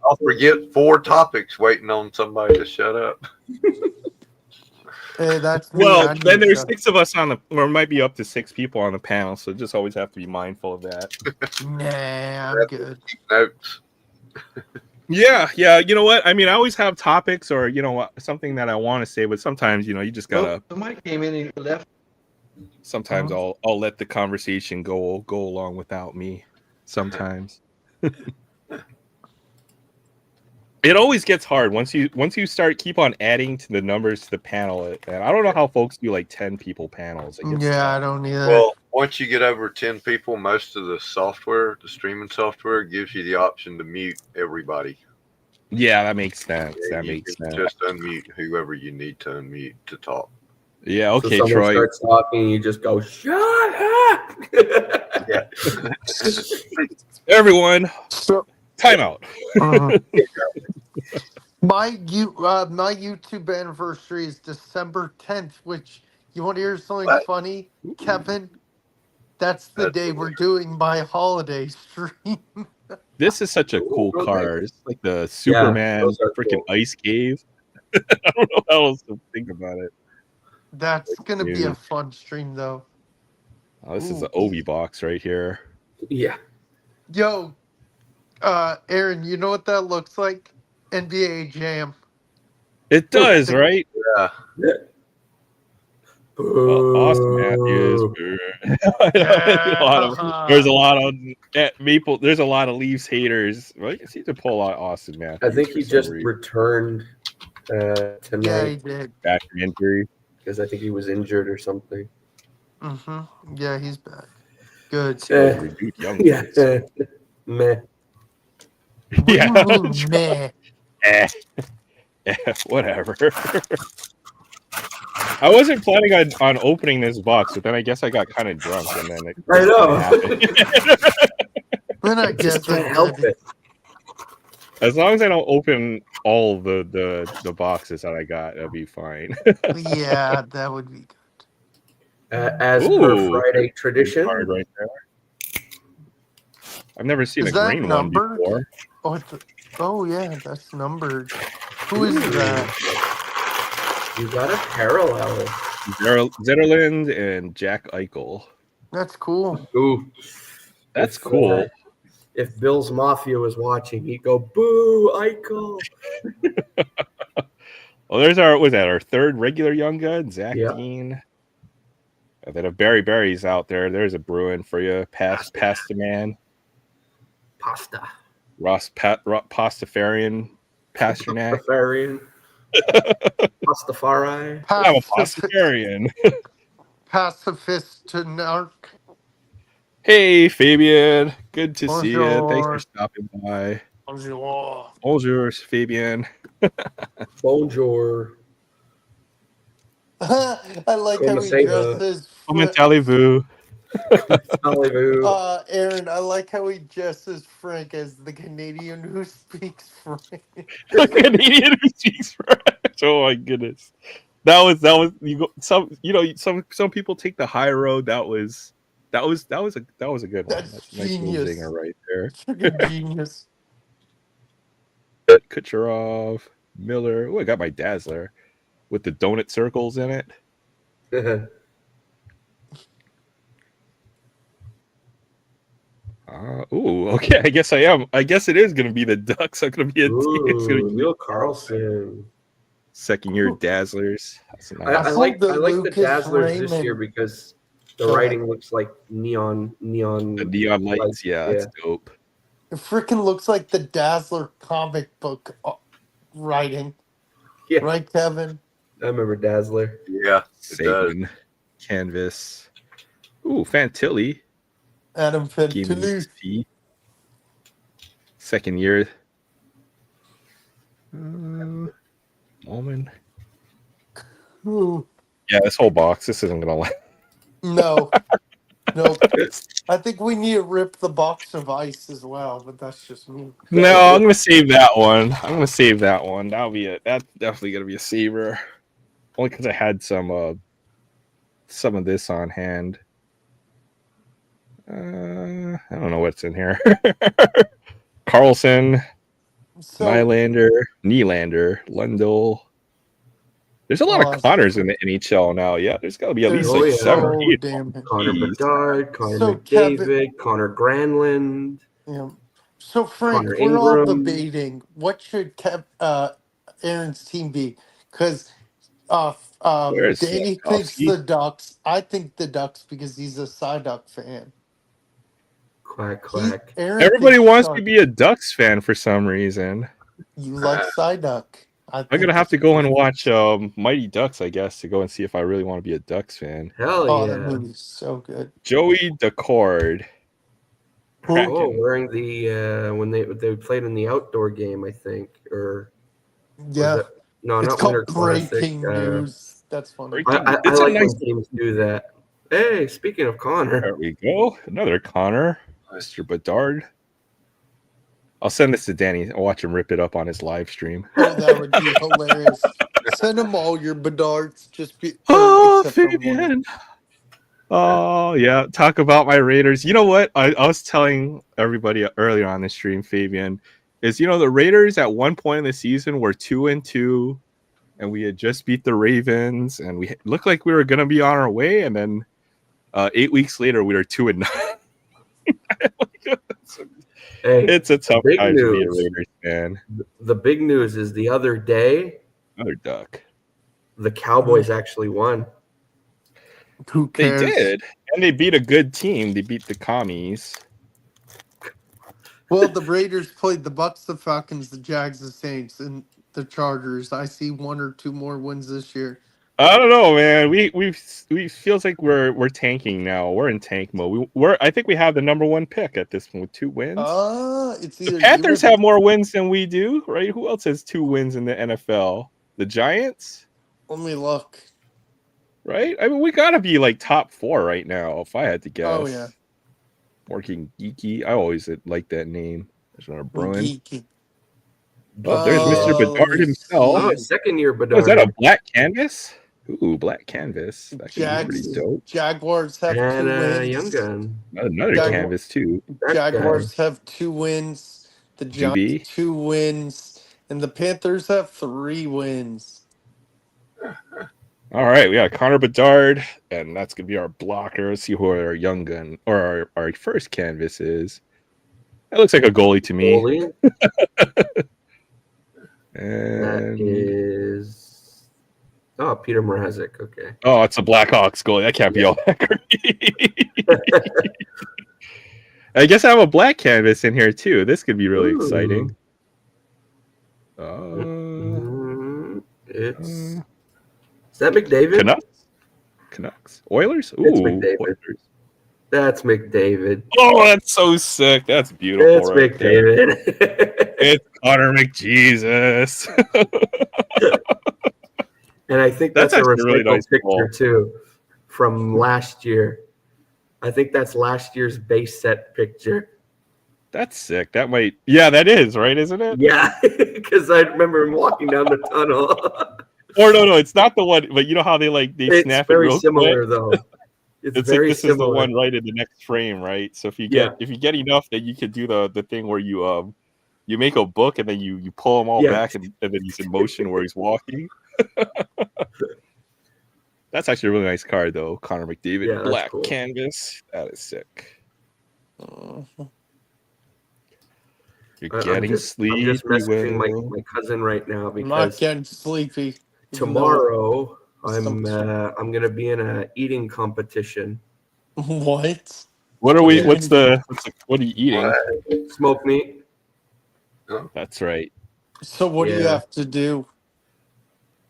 I'll forget 4 topics waiting on somebody to shut up. Hey, that's me. well, I then do there's stuff. 6 of us on the, or it might be up to 6 people on the panel, so just always have to be mindful of that. Nah, I'm good. Notes. Yeah. You know what? I mean, I always have topics or something that I want to say, but sometimes you just gotta. Oh, somebody came in and left. Sometimes I'll let the conversation go along without me. Sometimes. It always gets hard once you keep on adding to the numbers to the panel. And I don't know how folks do like 10 people panels. It gets Yeah, I tough. don't either. Well, once you get over 10 people, most of the software, the streaming software, gives you the option to mute everybody. Yeah, that makes sense. And That you makes can sense. just unmute whoever you need to unmute to talk. Yeah, So okay, someone Troy. starts talking, and you just go, "Shut up!" Yeah. Everyone, So time out. my my YouTube anniversary is December 10th, which you want to hear something What? funny, Kevin? That's the That's day we're doing my holiday stream. This is such a Ooh, cool okay. car. It's like the Yeah, Superman those are freaking cool. ice cave. I don't know how else to think about it. That's gonna be a Dude. fun stream though. Oh, this is Ooh. the Obi box right here. Yeah. Yo, Aaron, you know what that looks like? NBA Jam. It does, The- right? Yeah. Well, Austin Matthews. Boo. There's a lot of at Maple. There's a lot of Leafs haters. Well, you seem to pull out Austin Matthews. I think for he some just reason. returned yeah, he tonight did. Back from injury. because I think he was injured or something. Yeah, he's back. Good. Those renewed young Yeah. guns. Meh. What do Yeah. you mean, meh? Whatever. I wasn't planning on opening this box, but then I guess I got kind of drunk, and then it I know. happened. Then I Just guess can't help it. As long as I don't open all the boxes that I got, that'll be fine. Yeah, that would be good. As per Ooh, Friday good tradition. card right there. I've never seen Is a that green numbered? one before. Oh, yeah, that's numbered. Who is that? You got a parallel. Zetterland and Jack Eichel. That's cool. Ooh. That's If, cool. If Bill's Mafia was watching, he'd go, "Boo, Eichel." Well, there's our third regular young gun, Zach Dean. And then if Barry's out there, there's a Bruin for you. Pasta man. Pasta. Pastafarian. Pasternak. Pastafarian. Pastafari. I'm a Pastafarian. Pacifist to narc. Hey, Fabian. Good to see you. Bonjour. Thanks for stopping by. Bonjour. Bonjour, Fabian. Bonjour. I like how he dresses. Comment allez-vous? Aaron, I like how he dresses Frank as the Canadian who speaks French. The Canadian who speaks French. Oh my goodness. That was some people take the high road. That was a good one. That's a nice little genius. zinger right there. Freaking genius. Kucherov, Miller. Oh, I got my Dazzler with the donut circles in it. Okay. I guess I am. I guess it is going to be the Ducks. I'm going to be it's going to be Neil Carlson. Second year Dazzlers. I like the Dazzlers this year because the writing looks like neon. The neon lights. Yeah, that's dope. It freaking looks like the Dazzler comic book writing. Yeah. Right, Kevin? I remember Dazzler. Yeah. Saban, Canvas. Ooh, Fantilli. Adam Fantilli. Second year. Moment. Yeah, this whole box. This isn't gonna last. No. I think we need to rip the box of ice as well, but that's just me. No, I'm gonna save that one. That's definitely gonna be a saver. Only because I had some of this on hand. I don't know what's in here. Carlson, Nylander, Lundell. There's a lot of Connors in the NHL now. Yeah, there's got to be at least 7 or 8. Connor Bedard, Connor McDavid, Connor Granlund. Yeah. So Frank, Connor we're all Ingram. debating what should Aaron's team be, because Danny thinks the Ducks. I think the Ducks because he's a Psyduck fan. Quack quack. Everybody wants to be a Ducks fan for some reason. You like Psyduck. I'm gonna have to go and watch Mighty Ducks, I guess, to go and see if I really want to be a Ducks fan. Hell yeah! That movie's so good. Joey Decord. Wearing the when they played in the outdoor game, I think, or yeah. no, it's not called Winter Classic. Breaking News. That's funny. I It's a like nice. when teams do that. Hey, speaking of Connor, There we go. Another Connor, Mr. Bedard. I'll send this to Danny. I'll watch him rip it up on his live stream. Oh, that would be hilarious. Send them all your Bedards, Oh, except for one. Fabian. Oh, yeah. Talk about my Raiders. You know what? I was telling everybody earlier on the stream, Fabian, is the Raiders at one point in the season were 2-2, and we had just beat the Ravens, and we looked like we were going to be on our way. And then 8 weeks later, we were 2-9. hey, It's a tough big time to be a news. Raiders fan. The big news is the other day, Another duck. the Cowboys actually won. Who They cares? did, and they beat a good team. They beat the Commies. Well, the Raiders played the Bucks, the Falcons, the Jags, the Saints, and the Chargers. I see 1 or 2 more wins this year. I don't know, man. We feels like we're tanking now. We're in tank mode. I think we have the number 1 pick at this point with 2 wins. It's either The Panthers have more wins than we do, right? Who else has 2 wins in the NFL? The Giants, Let me look. right? I mean, we gotta be like top 4 right now, if I had to guess. Oh, yeah. Working geeky. I always like that name. There's another Bruin. Geeky. Oh, there's Mr. Bedard himself. Oh, second year Bedard. Oh, is that a black canvas? Ooh, black canvas. That could be pretty dope. Jaguars have 2 and wins. Young Gun. Another canvas too. Jaguars have 2 wins. The Giants 2 wins, and the Panthers have 3 wins. All right, we got Connor Bedard, and that's gonna be our blocker. Let's see who our Young Gun or our first canvas is. That looks like a goalie to me. Goalie? And that is Peter Mrazek. Okay. Oh, it's a Blackhawks goalie. That can't be all that great. I guess I have a black canvas in here too. This could be really exciting. Is that McDavid? Canucks? Oilers? Ooh, it's McDavid. Oilers. That's McDavid. Oh, that's so sick. That's beautiful. It's right McDavid. It's Connor McJesus. And I think that's a recycled really nice picture ball. too from last year. I think that's last year's base set picture. That's sick. That might, that is, right? Isn't it? Yeah, because I remember him walking down the tunnel. Or no, it's not the one. But you know how they snap it real similar quick? though. It's like this is the one right in the next frame, right? So if you get enough, that you could do the thing where you make a book and then you pull them all back and then he's in motion where he's walking. That's actually a really nice card though, Connor McDavid, black canvas. That is sick. You're getting sleepy. I'm just messaging my cousin right now because I'm not getting sleepy. Tomorrow I'm gonna be in a eating competition. What? What are we? What are you eating? Smoked meat. That's right. So what do you have to do?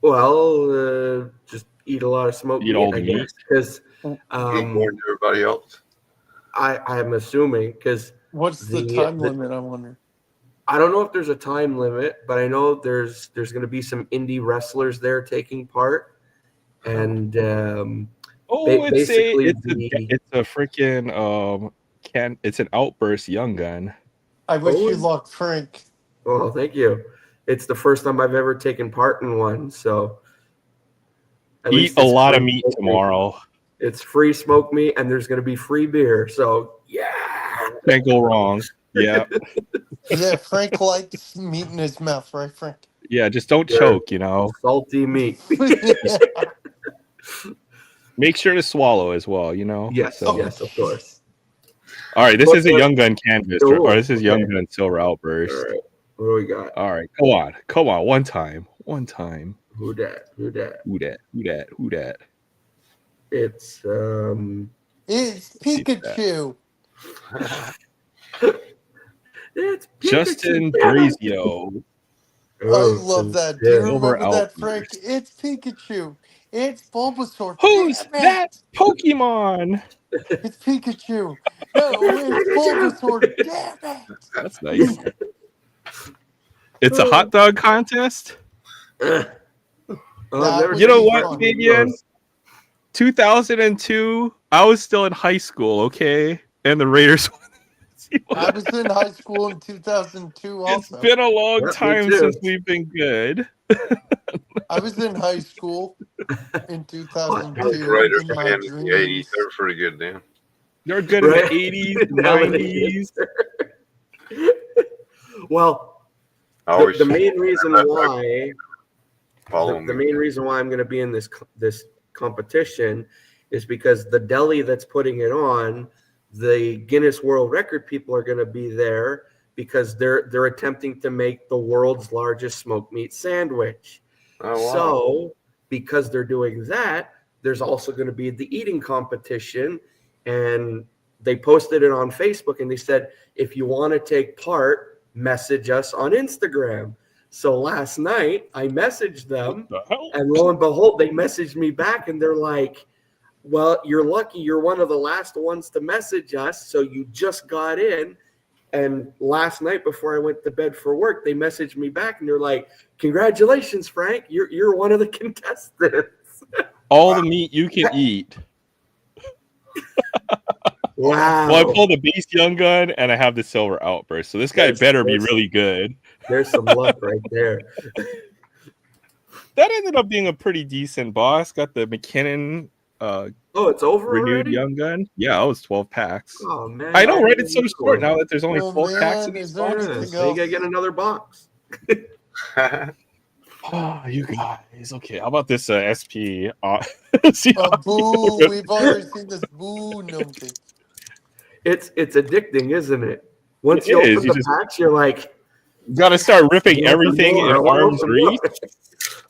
Well, just eat a lot of smoked meat. All the meat because eat more than everybody else. I'm assuming because what's the time limit? I wonder. I don't know if there's a time limit, but I know there's going to be some indie wrestlers there taking part, and it's a freaking it's an Outburst Young Gun. I wish you luck, Frank. Well, thank you. It's the first time I've ever taken part in one, so eat a lot of meat tomorrow. It's free smoked meat, and there's going to be free beer. So can't go wrong. Yeah. Yeah, Frank likes meat in his mouth, right, Frank? Yeah, just don't choke, Salty meat. Make sure to swallow as well, Yes, yes, of course. All right, this is a Young Gun canvas, or this is Young Gun Silver Outburst. All right, what do we got? All right, come on, one time. Who dat? It's Pikachu. It's Justin Brizio. I love that. Do you remember that, Outburst. Frank? It's Pikachu. It's Bulbasaur. Who's that Pokemon? It's Pikachu. No, it's Bulbasaur. Damn it. That's nice. It's a hot dog contest? Oh, That I've never would You know be what, fun. Fabian? 2002, I was still in high school, okay? And the Raiders won. I was in high school in 2002 It's also. been a long Yeah, me time too. since we've been good. I was in high school in I was a 2002 Raiders in my fan in the 80s. They dreams. were pretty good then. They were good Right? in the 80s, the Now that it 90s. Well, I always the main reason that why following the me. main reason why I'm going to be in this competition is because the deli that's putting it on, the Guinness World Record people are going to be there because they're attempting to make the world's largest smoked meat sandwich. Oh, wow. So because they're doing that, there's also going to be the eating competition, and they posted it on Facebook and they said, if you want to take part, message us on Instagram. So last night I messaged them, The hell? and lo and behold, they messaged me back and they're like, well, you're lucky. You're one of the last ones to message us. So you just got in. And last night before I went to bed for work, they messaged me back and they're like, congratulations, Frank. You're one of the contestants. All the meat you can eat. Wow. Well, I pulled the base young gun and I have the silver outburst. So this guy better be really good. There's some luck right there. That ended up being a pretty decent boss. Got the McKinnon Oh, it's over renewed already? young gun. Yeah, it was 12 packs. Oh, man. I know, right? It's so short now that there's only Oh, 12 packs man, in these is there boxes. anything So you else? got to get another box. Oh, you guys. Okay, how about this SP? See Oh, how boo. you We've already seen this boo numpty. It's addicting, isn't it? Once It you is. open You the just packs, you're like, got to start ripping I want some everything more. in I want arm's some reach. more.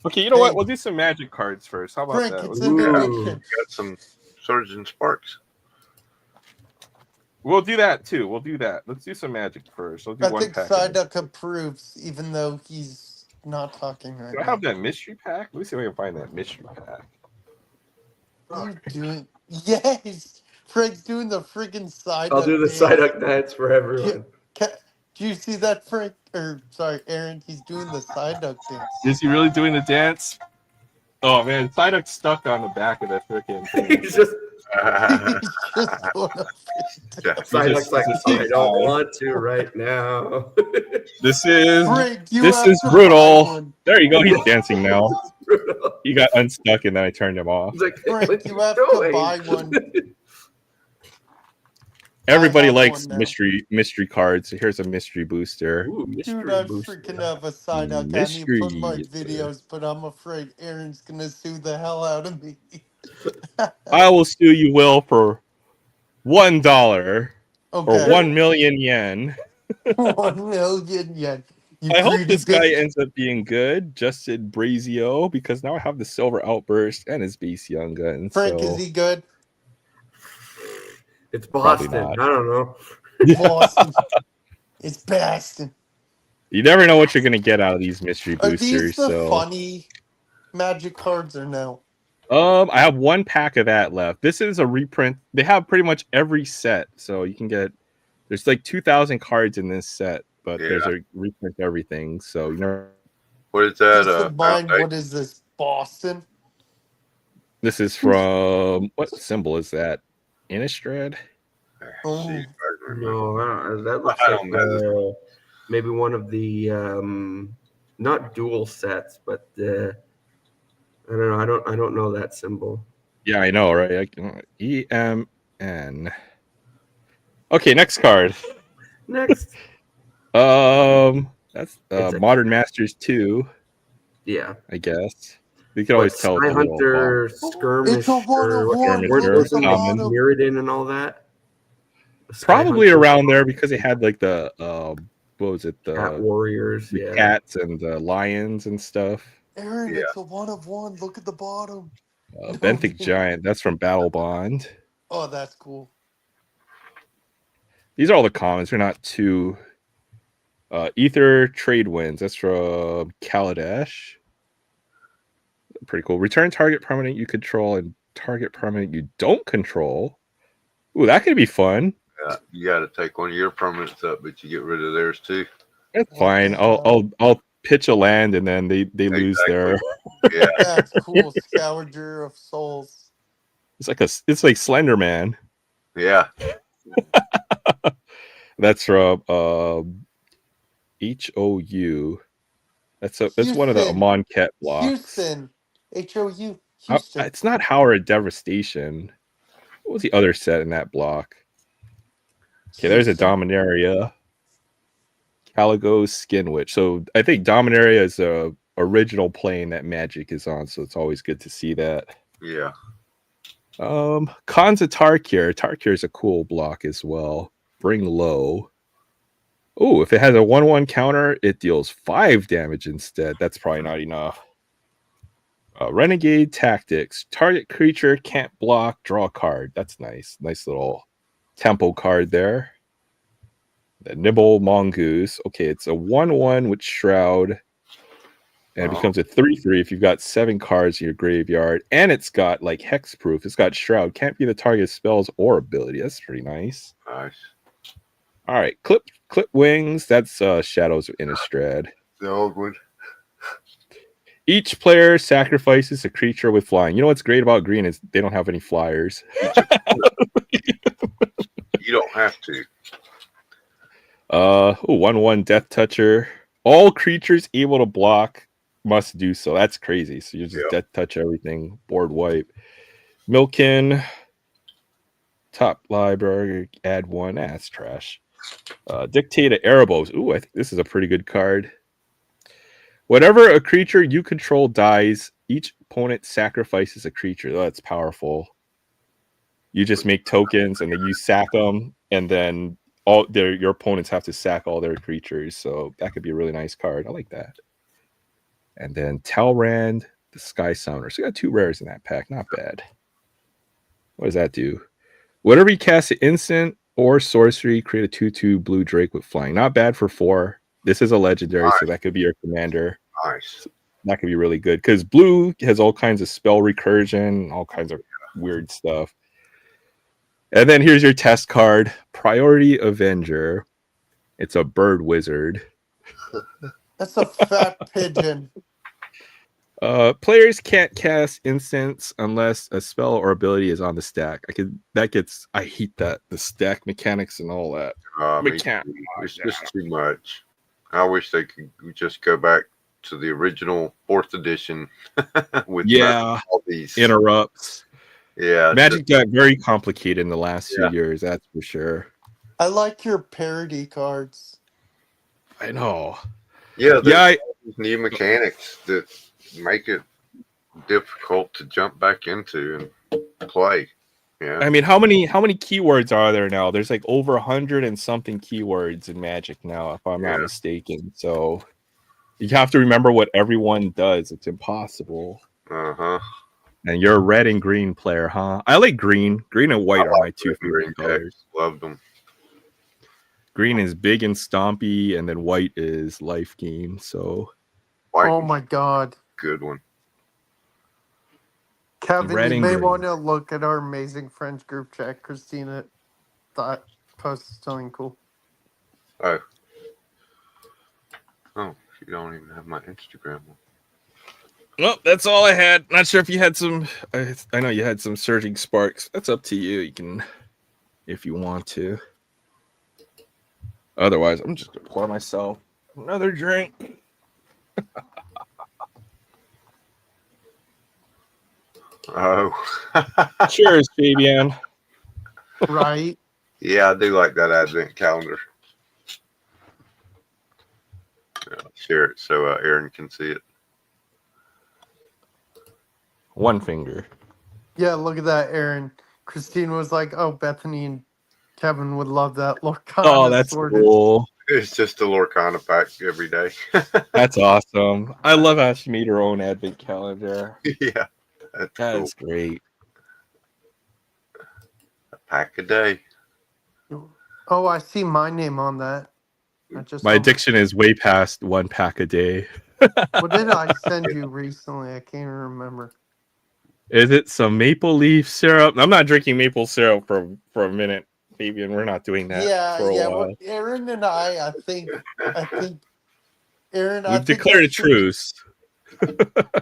Okay, you know what? Hey. We'll do some magic cards first. How about Frank, that? it's We'll an do that. Ooh. addiction. Got some Surgeon Sparks. We'll do that too. We'll do that. Let's do some magic first. We'll do I one think pack. Psyduck approves, even though he's not talking right Do I now. have that mystery pack? Let me see if I can find that mystery pack. What are you doing? Yes! Frank's doing the freaking Psyduck I'll do the dance. Psyduck dance for everyone. Do you see that, Frank? Or, sorry, Aaron, he's doing the Psyduck dance. Is he really doing the dance? Oh man, Psyduck's stuck on the back of the freaking thing. He's just He's just going up. Psyduck's like, just I don't fine. want to right now. This is Frank, you this have is to buy brutal. one. There you go. He's dancing now. He got unstuck and then I turned him off. He's like, Frank, what you have to doing? buy one. Everybody have likes one now. mystery cards. Here's a mystery booster. Ooh, Dude, mystery I booster. freaking have a Psyduck. I need to put my Mystery. videos, but I'm afraid Aaron's gonna sue the hell out of me. I will sue you, Will, for $1 or Okay. 1 million yen. 1 million yen. You I hope greedy this guy bitch. ends up being good, Justin Brazio, because now I have the silver outburst and his base young gun. Frank, so is he good? It's Probably Boston. not. I don't know. Boston. It's Boston. You never know what you're gonna get out of these mystery Are boosters. these the So funny magic cards or no? I have one pack of that left. This is a reprint. They have pretty much every set, so you can get. There's like 2,000 cards in this set, but there's a reprint everything. So you know, What is that? Peace of mind, Foundation? what is this? Boston? this is from what symbol is that? Innistrad. Oh. See if I can remember. No, that looks I like don't know. maybe one of the not dual sets, but I don't know. I don't know that symbol. Yeah, I know, right? EMN. Okay, next card. Next, That's It's a- Modern Masters 2, yeah. I guess. You can always tell. Sky with the little Hunter, Skirmish, It's a one of one. Skirmish Look or at the common. bottom. Mirrodin and all that. Sky Probably Hunter, around there because they had like the what was it, Cat the Warriors, yeah. cats and the lions and stuff. Aaron, Yeah. it's a one of one. Look at the bottom. Benthic Giant, that's from Battle Bond. Oh, that's cool. These are all the commons. They're not too. Ether Trade Winds. That's from Kaladesh. Pretty cool. Return target permanent you control and target permanent you don't control. Ooh, that could be fun. You got to take one of your permanents up, but you get rid of theirs too. That's What fine. the hell? I'll pitch a land and then they lose their. Yeah. That's cool. Scourger of Souls. It's like Slender Man. Yeah. That's from HOU. That's one of the Houston. Monket blocks. Houston. HOU. Houston. It's not Howard Devastation. What was the other set in that block? Okay, there's a Houston. Dominaria. Caligo Skin Witch. So I think Dominaria is a original plane that Magic is on, so it's always good to see that. Yeah. Kanza Tarkir. Tarkir is a cool block as well. Bring low. Oh, if it has a 1/1 counter, it deals 5 damage instead. That's probably not enough. Renegade Tactics. Target creature can't block, draw a card. That's nice. Nice little tempo card there. The Nibble Mongoose. Okay, it's a 1/1 with Shroud. And it becomes a 3/3 if you've got 7 cards in your graveyard. And it's got like hexproof. It's got Shroud. Can't be the target of spells or ability. That's pretty nice. Nice. All right, Clip Wings. That's Shadows of Innistrad. The old one. Each player sacrifices a creature with flying. You know what's great about green is they don't have any flyers. You don't have to. 1/1 Death Toucher. All creatures able to block must do so. That's crazy. So you just Death Touch everything. Board wipe. Milkin. Top library. Add 1. That's trash. Dictate of Erebos. Ooh, I think this is a pretty good card. Whenever a creature you control dies, each opponent sacrifices a creature. Oh, that's powerful. You just make tokens and then you sack them, and then your opponents have to sack all their creatures. So that could be a really nice card. I like that. And then Talrand, the Sky Summoner. So you got 2 rares in that pack. Not bad. What does that do? Whenever you cast an instant or sorcery, create a 2/2 blue Drake with flying. Not bad for 4. This is a legendary, so that could be your commander. Nice. That could be really good because blue has all kinds of spell recursion, all kinds of weird stuff. And then here's your test card, Priority Avenger. It's a bird wizard. That's a fat pigeon. Players can't cast instants unless a spell or ability is on the stack. I hate that, the stack mechanics and all that. It's just too much. I wish they could just go back to the original 4th edition with all these interrupts. Yeah, Magic got very complicated in the last few years, that's for sure. I like your parody cards. I know. Yeah, these new mechanics that make it difficult to jump back into and play. Yeah. I mean, how many keywords are there now? There's like over 100 and something keywords in Magic now, if I'm not mistaken. So you have to remember what everyone does. It's impossible. Uh-huh. And you're a red and green player, huh? I like green. Green and white are my 2 favorite colors. Loved them. Green is big and stompy, and then white is life gain. So, white, oh my god, good one. Kevin, you may want to look at our amazing French group chat. Christina thought posted something cool. Oh, you don't even have my Instagram one. Well, that's all I had. Not sure if you had some. I know you had some surging sparks. That's up to you. You can, if you want to. Otherwise, I'm just gonna pour myself another drink. Oh, cheers, Fabian. Right? Yeah, I do like that advent calendar. Share it so Aaron can see it. One finger. Yeah, look at that, Aaron. Christine was like, "Oh, Bethany and Kevin would love that Lorcana." Oh, that's cool. It's just a Lorcana pack every day. That's awesome. I love how she made her own advent calendar. Yeah, that's great. A pack a day. Oh, I see my name on that. My addiction is way past 1 pack a day. What did I send you recently? I can't even remember. Is it some maple leaf syrup? I'm not drinking maple syrup for a minute, Fabian. We're not doing that for a while. Well, Aaron and I think Aaron, I We've think declared we a should. truce.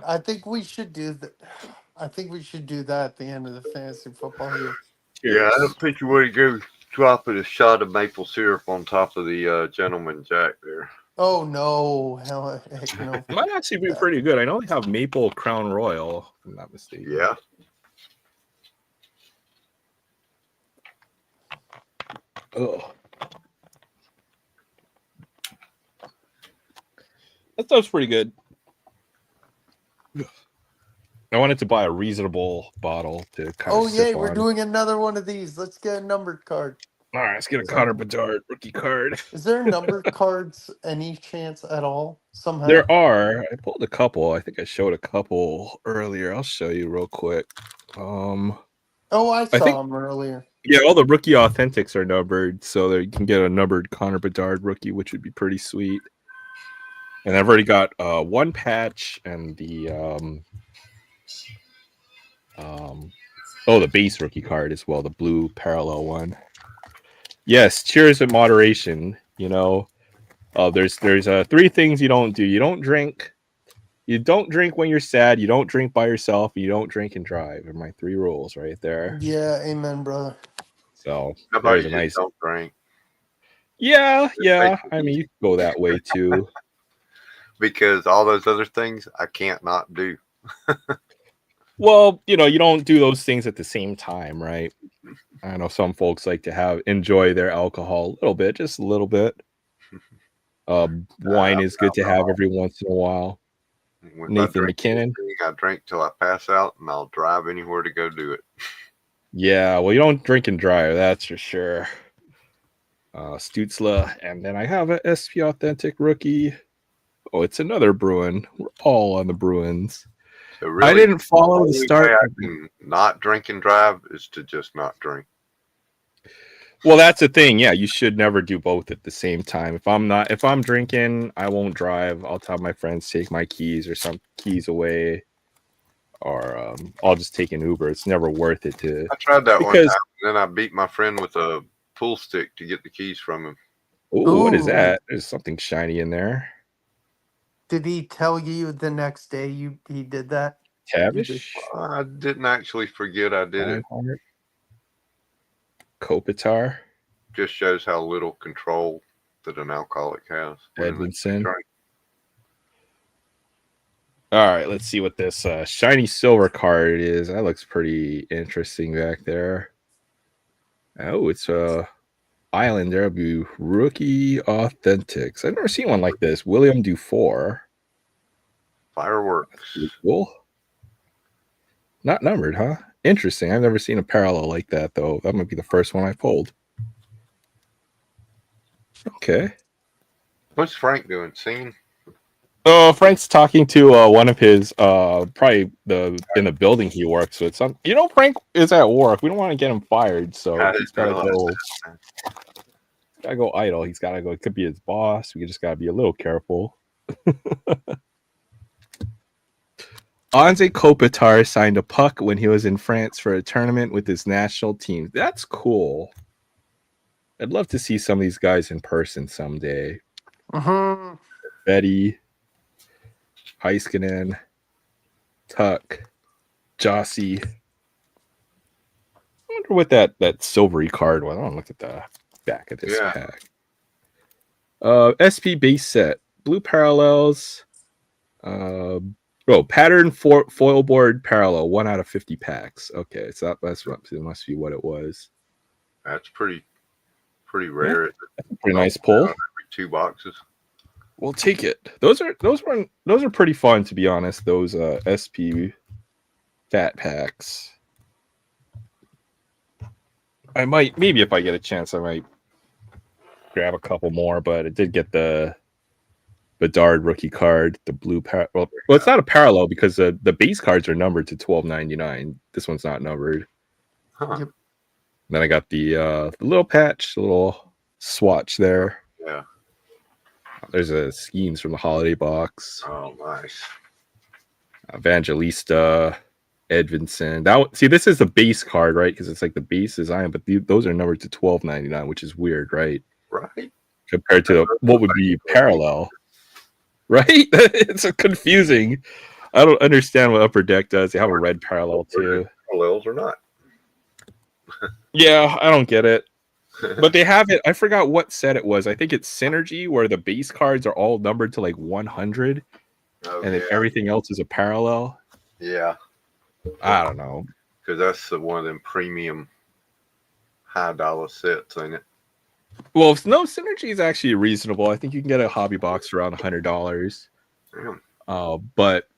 I think we should do that. I think we should do that at the end of the fantasy football here. Yeah, I Cheers. don't think you want to go dropping a shot of maple syrup on top of the gentleman jack there. Oh no, hell, heck no. Might actually be pretty good. I know they have maple Crown Royal, if I'm not mistaken. Yeah. Oh. That stuff's pretty good. I wanted to buy a reasonable bottle to kind Oh of yay, sip we're on. doing another one of these. Let's get a numbered card. All right, let's get a Connor Bedard rookie card. Is there numbered cards any chance at all? Somehow? There are. I pulled a couple. I think I showed a couple earlier. I'll show you real quick. Oh, I saw think- them earlier. Yeah, all the rookie authentics are numbered, so that you can get a numbered Connor Bedard rookie, which would be pretty sweet. And I've already got one patch and the the base rookie card as well, the blue parallel one. Yes, cheers in moderation. You know, there's three things you don't do. You don't drink. You don't drink when you're sad. You don't drink by yourself. You don't drink and drive. Are my three rules right there. Yeah, amen, brother. So How about there's you a just nice. don't drink? Yeah. I mean, you can go that way too. Because all those other things I can't not do. Well, you don't do those things at the same time, right? I know some folks like to enjoy their alcohol a little bit, just a little bit. Wine is good to have every once in a while. If Nathan I drink McKinnon. anything, I drink till I pass out, and I'll drive anywhere to go do it. Yeah, well, you don't drink and drive, that's for sure. Stutzla, and then I have a SP Authentic rookie. Oh, it's another Bruin. We're all on the Bruins. So really, I didn't follow the only start. way I can not drink and drive is to just not drink. Well, that's the thing. Yeah, you should never do both at the same time. If I'm drinking, I won't drive. I'll tell my friends take my keys or some keys away, or I'll just take an Uber. It's never worth it to. I tried that one Because- time, and then I beat my friend with a pool stick to get the keys from him. Ooh, what is Ooh. that? There's something shiny in there. Did he tell you the next day he did that? Tavish, I didn't actually forget I did it. Reinhardt, Kopitar, Just shows how little control that an alcoholic has. when they Edmondson. drink. All right, let's see what this shiny silver card is. That looks pretty interesting back there. Oh, it's Islander rookie authentics. I've never seen one like this. William Dufour. Fireworks. Pretty cool. Not numbered, huh? Interesting. I've never seen a parallel like that, though. That might be the first one I pulled. Okay. What's Frank doing? Singing? Oh, Frank's talking to one of his probably in the building he works with. Frank is at work. We don't want to get him fired, so I he's didn't gotta realize go idle. He's gotta go. It could be his boss. We just gotta be a little careful. Anze Kopitar signed a puck when he was in France for a tournament with his national team. That's cool. I'd love to see some of these guys in person someday. Mm-hmm. Betty, Heiskanen, Tuck, Jossie. I wonder what that silvery card was. I don't look at the back of this Yeah. pack. SP base set, blue parallels. Pattern foil board parallel, 1 out of 50 packs. Okay, so that must be what it was. That's pretty rare. Pretty nice pull. Every 2 boxes. We'll take it. Those are pretty fun, to be honest. Those SP fat packs. Maybe if I get a chance, I might grab a couple more. But I did get the Bedard rookie card, the blue well, it's not a parallel because the base cards are numbered to 12.99. This one's not numbered. Huh. Yep. Then I got the little patch, the little swatch there. Yeah. There's a schemes from the holiday box. Oh, nice. Evangelista, Edvinson. This is the base card, right? Because it's like the base design, but those are numbered to 12.99, which is weird, right? Right. Compared to what would be parallel. Right? It's so confusing. I don't understand what Upper Deck does. They have a red parallel too. Parallels or not. Yeah, I don't get it. But they have it. I forgot what set it was. I think it's Synergy, where the base cards are all numbered to like 100, Oh, and then yeah. everything else is a parallel. Yeah. I don't know. Because that's one of them premium high dollar sets, ain't it? Well, no, Synergy is actually reasonable. I think you can get a hobby box for around $100. Damn. But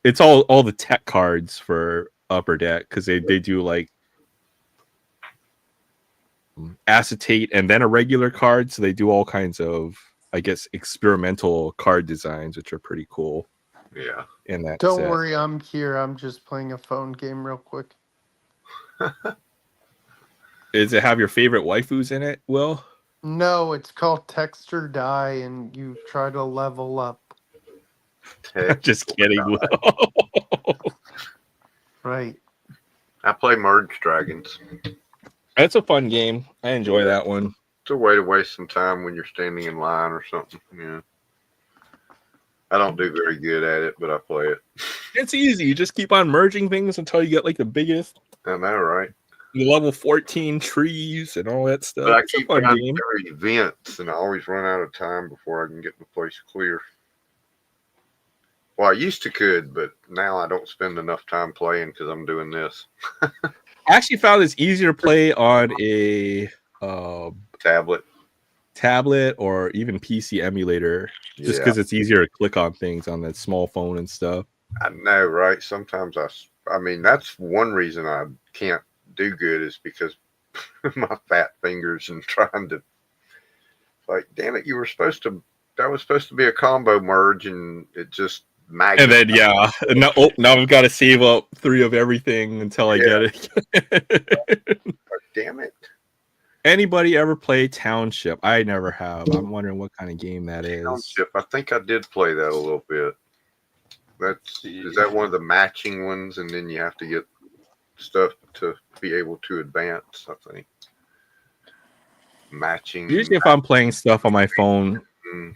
it's all the tech cards for Upper Deck, because they do like acetate and then a regular card, so they do all kinds of, I guess, experimental card designs, which are pretty cool Yeah. in that Don't set. worry, I'm here. I'm just playing a phone game real quick. Does it have your favorite waifus in it, Will? No, it's called Text or Die, and you try to level up. Just kidding, Will. Right. I play Merge Dragons. That's a fun game. I enjoy Yeah. that one. It's a way to waste some time when you're standing in line or something. Yeah. I don't do very good at it, but I play it. It's easy. You just keep on merging things until you get like the biggest I know, right? level 14 trees and all that stuff. But I It's a keep fun running game. every events, and I always run out of time before I can get the place clear. Well, I used to could, but now I don't spend enough time playing because I'm doing this. I actually found it's easier to play on a Tablet. tablet or even PC emulator, just Yeah. because it's easier to click on things on that small phone and stuff. I know, right? Sometimes I mean, that's one reason I can't do good is because my fat fingers and trying to, like, damn it, that was supposed to be a combo merge, and it just And then now I've got to save up 3 of everything until I get it. Damn it. Anybody ever play Township? I never have. I'm wondering what kind of game that is. Township. I think I did play that a little bit. Is that one of the matching ones, and then you have to get stuff to be able to advance, I think. Matching. Usually if I'm playing stuff on my phone. Mm.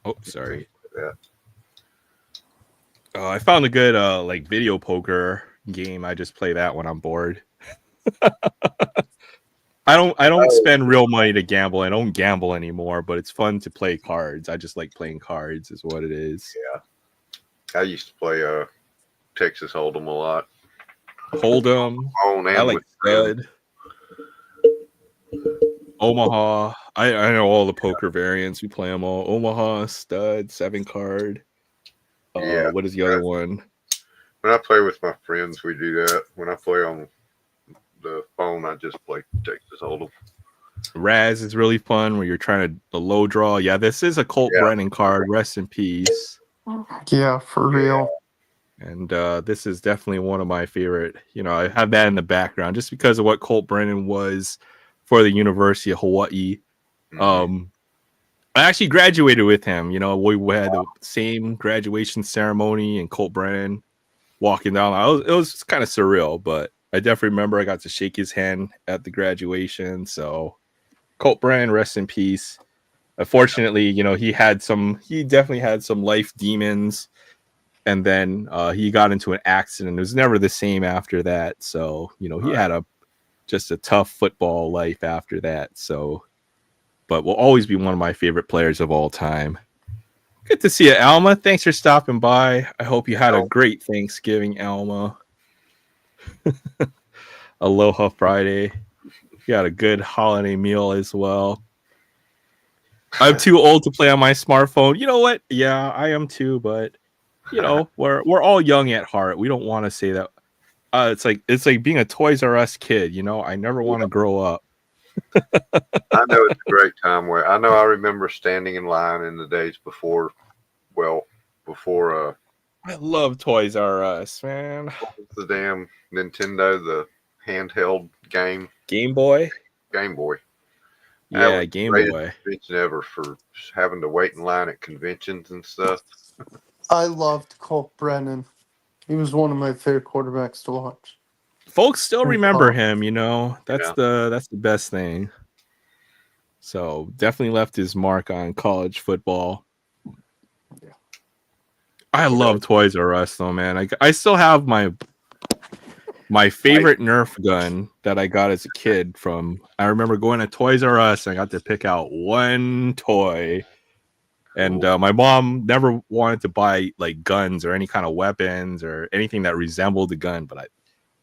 Oh, sorry. Yeah. I found a good like video poker game. I just play that when I'm bored. I don't spend real money to gamble. I don't gamble anymore, but it's fun to play cards. I just like playing cards is what it is. Yeah. I used to play Texas Hold'em a lot. Hold'em. I like stud. Omaha. I know all the poker variants. We play them all. Omaha, stud, 7 card. Yeah. What is the other one? When I play with my friends, we do that. When I play on the phone, I just play Texas Hold'em. Raz is really fun where you're trying to low draw. Yeah, this is a Colt Brennan card. Rest in peace. Yeah, for real. And this is definitely one of my favorite. You know, I have that in the background just because of what Colt Brennan was for the University of Hawaii. I actually graduated with him. You know, we had the same graduation ceremony, and Colt Brennan walking down. It was kind of surreal, but I definitely remember I got to shake his hand at the graduation. So, Colt Brennan, rest in peace. Unfortunately, you know, he definitely had some life demons, and then he got into an accident. It was never the same after that. So, you know, he had just a tough football life after that. So, but will always be one of my favorite players of all time. Good to see you, Alma. Thanks for stopping by. I hope you had a great Thanksgiving, Alma. Aloha Friday. You had a good holiday meal as well. I'm too old to play on my smartphone. You know what? Yeah, I am too, but you know, we're all young at heart. We don't want to say that. It's like being a Toys R Us kid, you know. I never want to grow up. I know it's a great time where I remember standing in line in the days before I love Toys R Us, man. The damn Nintendo, the handheld Game Boy. Yeah, Game Boy. Convention ever for having to wait in line at conventions and stuff. I loved Colt Brennan. He was one of my favorite quarterbacks to watch. Folks still remember him, you know. That's the best thing. So definitely left his mark on college football. I love Toys R Us though, man. I still have my favorite Nerf gun that I got as a kid from. I remember going to Toys R Us and I got to pick out one toy. And my mom never wanted to buy like guns or any kind of weapons or anything that resembled a gun, but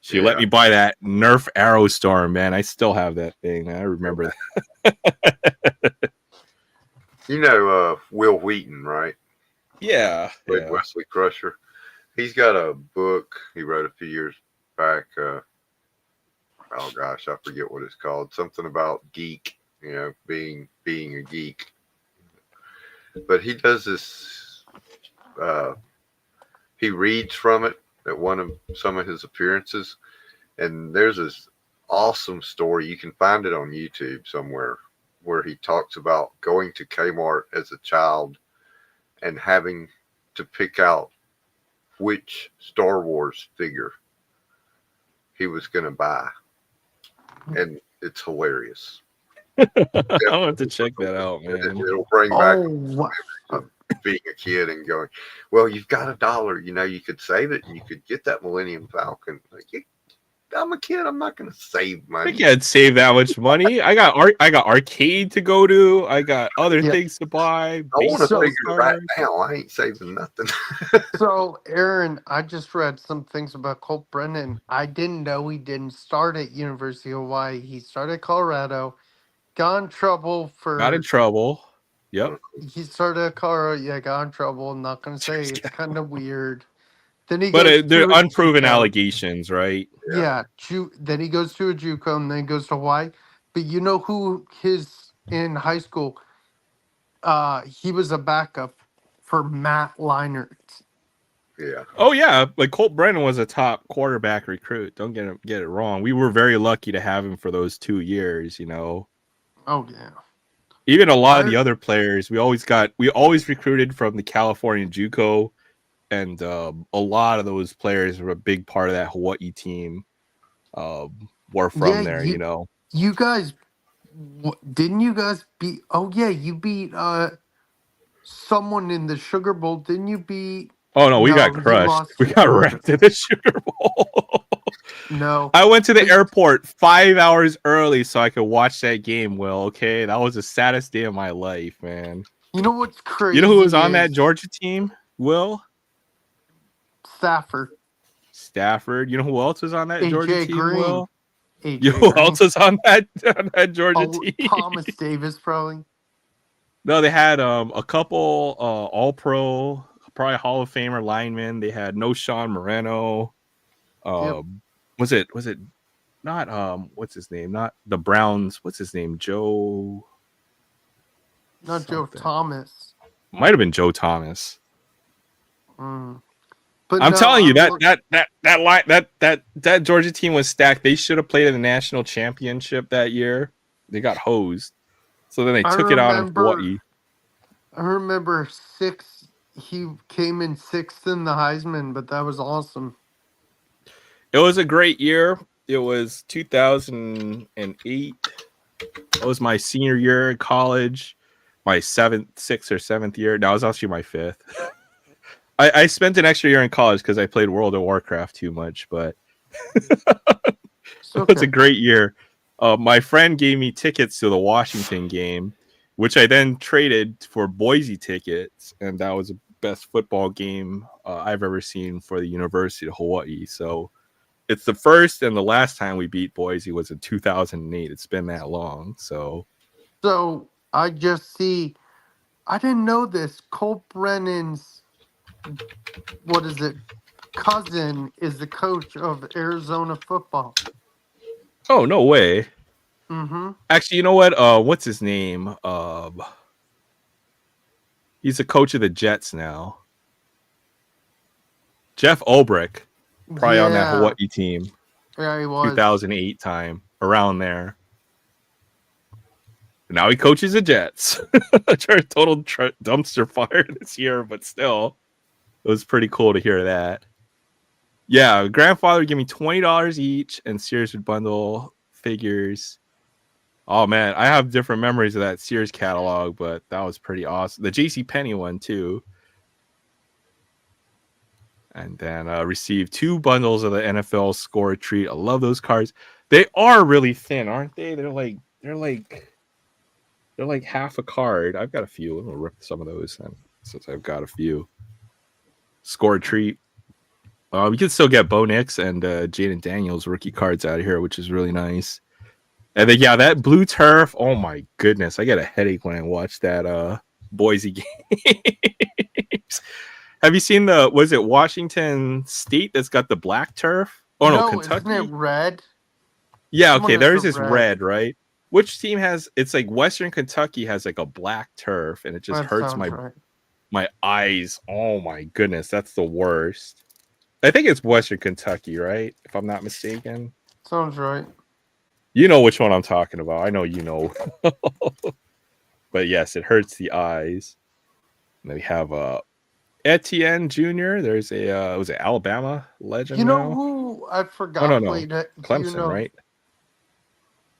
she let me buy that Nerf Arrow Storm, man. I still have that thing. I remember that. You know Will Wheaton, right? Yeah. Wesley Crusher. He's got a book he wrote a few years back. Oh gosh, I forget what it's called. Something about geek, being a geek. But he does this. He reads from it at some of his appearances, and there's this awesome story. You can find it on YouTube somewhere, where he talks about going to Kmart as a child and having to pick out which Star Wars figure he was going to buy. And it's hilarious. I'll have to check that out, man. It'll bring back being a kid and going, well, you've got $1, you could save it and you could get that Millennium Falcon. Like, I'm a kid. I'm not going to save money. I can't save that much money. I got arcade to go to. I got other things to buy. I want to figure it right now. I ain't saving nothing. So, Aaron, I just read some things about Colt Brennan. I didn't know he didn't start at University of Hawaii. He started at Colorado. Got in trouble. Yep. He started at Colorado. Yeah, got in trouble. I'm not going to say it's kind of weird. Then they're unproven allegations, right? Yeah. Then he goes to a JUCO and then he goes to Hawaii. But you know who in high school? He was a backup for Matt Leinart. Yeah. Oh yeah, like Colt Brennan was a top quarterback recruit. Don't get it wrong. We were very lucky to have him for those 2 years. Oh yeah. Even a lot of the other players, we always recruited from the California JUCO. And a lot of those players were a big part of that Hawaii team. Were from there, You guys, didn't you guys beat? Oh yeah, you beat someone in the Sugar Bowl. Didn't you beat? Oh no, we got crushed. We got wrecked in the Sugar Bowl. No, I went to the airport 5 hours early so I could watch that game. Will, okay, that was the saddest day of my life, man. You know what's crazy? You know who was on that Georgia team? Will? Stafford. You know who else was on that Georgia team? Green. Will? Who else was on that Georgia team? Thomas Davis, probably. No, they had a couple All-Pro, probably Hall of Famer linemen. They had no Sean Moreno. Was it not what's his name? Not the Browns. What's his name? Joe. Not something. Joe Thomas. Might have been Joe Thomas. But I'm telling you that Georgia team was stacked. They should have played in the national championship that year. They got hosed. So then they took it out of Hawaii. I remember he came in 6th in the Heisman, but that was awesome. It was a great year. It was 2008. It was my senior year in college. My 6th or 7th year. That was actually my 5th. I spent an extra year in college because I played World of Warcraft too much, but it was a great year. My friend gave me tickets to the Washington game, which I then traded for Boise tickets, and that was the best football game I've ever seen for the University of Hawaii. So it's the first and the last time we beat Boise was in 2008. It's been that long. So I just see, I didn't know this. Colt Brennan's, cousin is the coach of Arizona football. Oh, no way. Mm-hmm. Actually, you know what? What's his name? He's the coach of the Jets now. Jeff Ulbrich, probably on that Hawaii team. Yeah, he was. 2008 time, around there. Now he coaches the Jets. Total dumpster fire this year, but still, it was pretty cool to hear that. Yeah, grandfather would give me $20 each, and Sears would bundle figures. Oh man, I have different memories of that Sears catalog, but that was pretty awesome. The JCPenney one too. And then received 2 bundles of the NFL Score a Treat. I love those cards. They are really thin, aren't they? They're like half a card. I've got a few. I'm gonna rip some of those then, since I've got a few. Score a Treat. We can still get Bo Nix and Jaden Daniels rookie cards out of here, which is really nice. And then that blue turf. Oh my goodness, I get a headache when I watch that Boise games. Have you seen was it Washington State that's got the black turf? Oh no, Kentucky. Isn't it red? Yeah, Someone okay. has There's the this red, right? Which team has? It's like Western Kentucky has like a black turf, and it just That hurts sounds right. my eyes. Oh my goodness, that's the worst. I think it's Western Kentucky, right? If I'm not mistaken. Sounds right. You know which one I'm talking about. I know you know. But yes, it hurts the eyes. And then we have Etienne Jr. There's a was it Alabama legend? You know now? who I forgot Oh, no. played it? Clemson, right?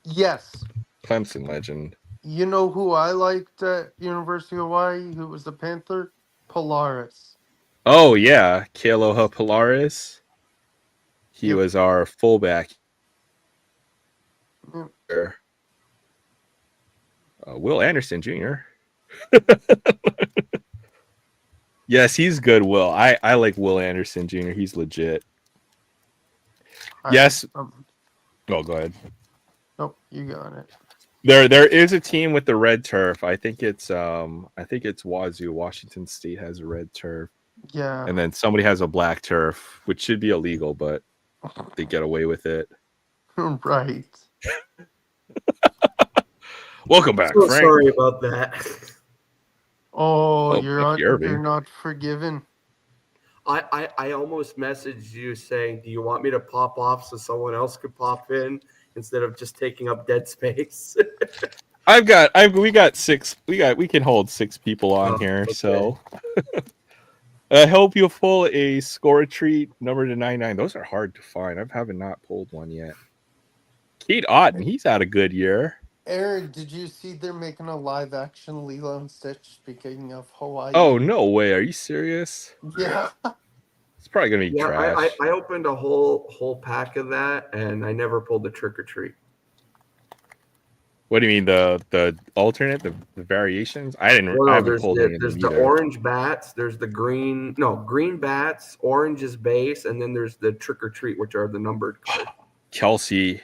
Yes. Clemson legend. You know who I liked at University of Hawaii, who was the Panther? Polaris. Oh yeah, Aloha Polaris. He Yep. was our fullback. Yep. Will Anderson Jr. Yes, he's good. Will I like Will Anderson Jr. He's legit. Yes. Oh, go ahead. Nope, you got it. There is a team with the red turf. I think it's Wazoo. Washington State has a red turf. Yeah. And then somebody has a black turf, which should be illegal, but they get away with it. Right. Welcome back, So Frank. sorry about that. Oh, Thank you, Irving. you're not forgiven. I almost messaged you saying, do you want me to pop off so someone else could pop in instead of just taking up dead space? We can hold 6 people on here, okay. so I hope you'll pull a Score a Treat number to 99. Those are hard to find. I haven't not pulled one yet. Kate Otten, he's had a good year. Aaron, did you see they're making a live action Lilo and Stitch? Speaking of Hawaii. Oh no way! Are you serious? Yeah. It's probably gonna be trash. I opened a whole pack of that and I never pulled the Trick or Treat. What do you mean the alternate, the variations? I haven't pulled any of them there's the either. orange bats, there's the green bats, orange is base, and then there's the Trick or Treat, which are the numbered cards. Kelsey,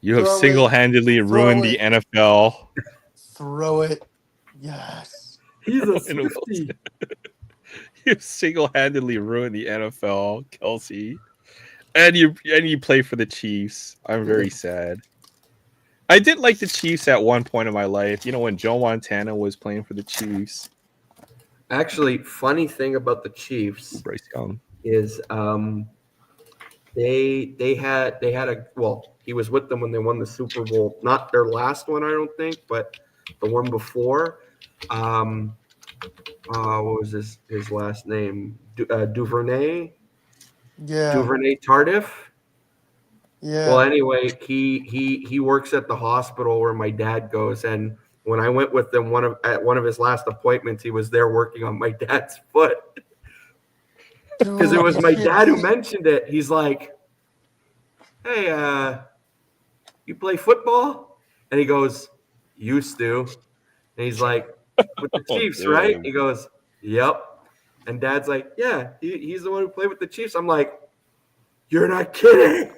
you have single-handedly ruined the NFL. Throw it. Yes. He's a Swiftie. You single-handedly ruined the NFL, Kelsey. And you play for the Chiefs. I'm very sad. I did like the Chiefs at one point in my life. You know, when Joe Montana was playing for the Chiefs. Actually, funny thing about the Chiefs Bryce Young is they had he was with them when they won the Super Bowl. Not their last one, I don't think, but the one before. What was his last name? Duvernay? Yeah. Duvernay Tardif? Yeah. Well, anyway, he works at the hospital where my dad goes, and when I went with him at one of his last appointments, he was there working on my dad's foot. Because it was my dad who mentioned it. He's like, "Hey, you play football?" And he goes, "Used to." And he's like, "With the Chiefs, right?" He goes, "Yep." And Dad's like, "Yeah, he's the one who played with the Chiefs." I'm like, "You're not kidding."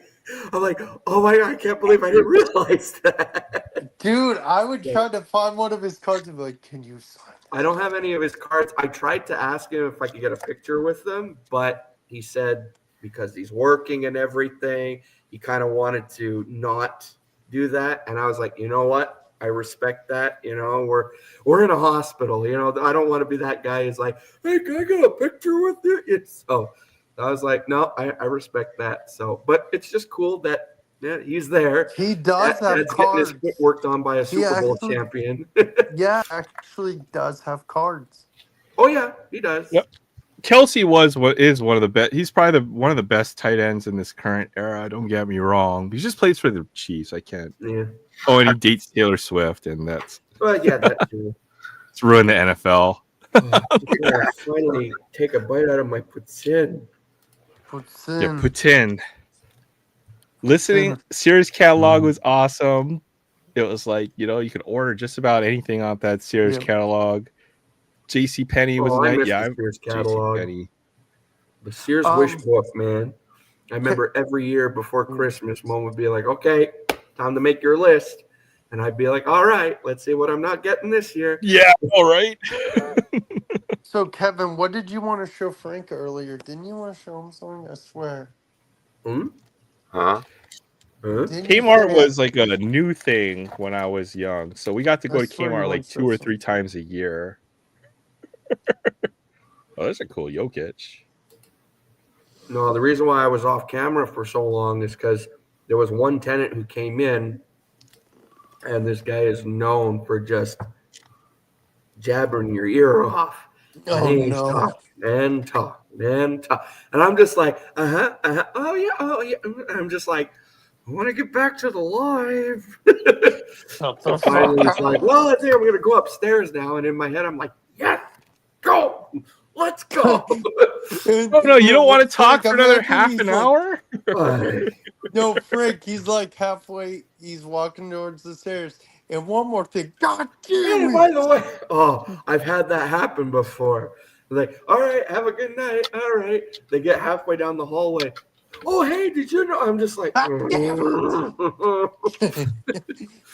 I'm like, "Oh my God, I can't believe I didn't realize that." Dude, I would try to find one of his cards and be like, "Can you sign that?" I don't have any of his cards. I tried to ask him if I could get a picture with them, but he said because he's working and everything, he kind of wanted to not do that. And I was like, you know what? I respect that. You know, we're in a hospital. You know, I don't want to be that guy who's like, "Hey, can I get a picture with you?" So I was like, no, I respect that. So, but it's just cool that he's there. He does have Dad's cards. getting his foot worked on by a Super Bowl champion. Yeah, actually does have cards. Oh yeah, he does. Yep. Kelsey is one of the best. He's probably one of the best tight ends in this current era. Don't get me wrong. He just plays for the Chiefs. I can't. Yeah. Oh, and he dates Taylor Swift, and that's. Well, yeah, that too. It's ruined the NFL. Finally, take a bite out of my poutine. Puts Yeah, in. put in. Listening, Sears catalog was awesome. It was like, you could order just about anything off that Sears Yep. catalog. J.C. Penney was Oh, I nice. miss Yeah, the Sears J.C. catalog. Penney. The Sears wish Um, book, man. I remember every year before Christmas, Mom would be like, "Okay, time to make your list," and I'd be like, "All right, let's see what I'm not getting this year." Yeah, all right. So, Kevin, what did you want to show Frank earlier? Didn't you want to show him something? I swear. Hmm? Huh? Huh? Didn't you Kmart say? was like a new thing when I was young. So we got to go I to swear you Kmart like once 2 or said 3 times a year. Oh, that's a cool Jokic. No, the reason why I was off camera for so long is because there was one tenant who came in, and this guy is known for just jabbering your ear off. And Oh he's no! talking, and I'm just like, oh yeah. I'm just like, I want to get back to the live. Shut So the finally, fuck he's like, up! well, I think I'm gonna go upstairs now. And in my head, I'm like, yes, go, let's go. Oh no, you don't want to talk Frank, for another imagine half he's an like, hour? no, Frank, he's like halfway. He's walking towards the stairs. And one more thing. God damn And by it! the way, I've had that happen before. Like, all right, have a good night. All right. They get halfway down the hallway. Oh, hey, did you know? I'm just like, God damn it!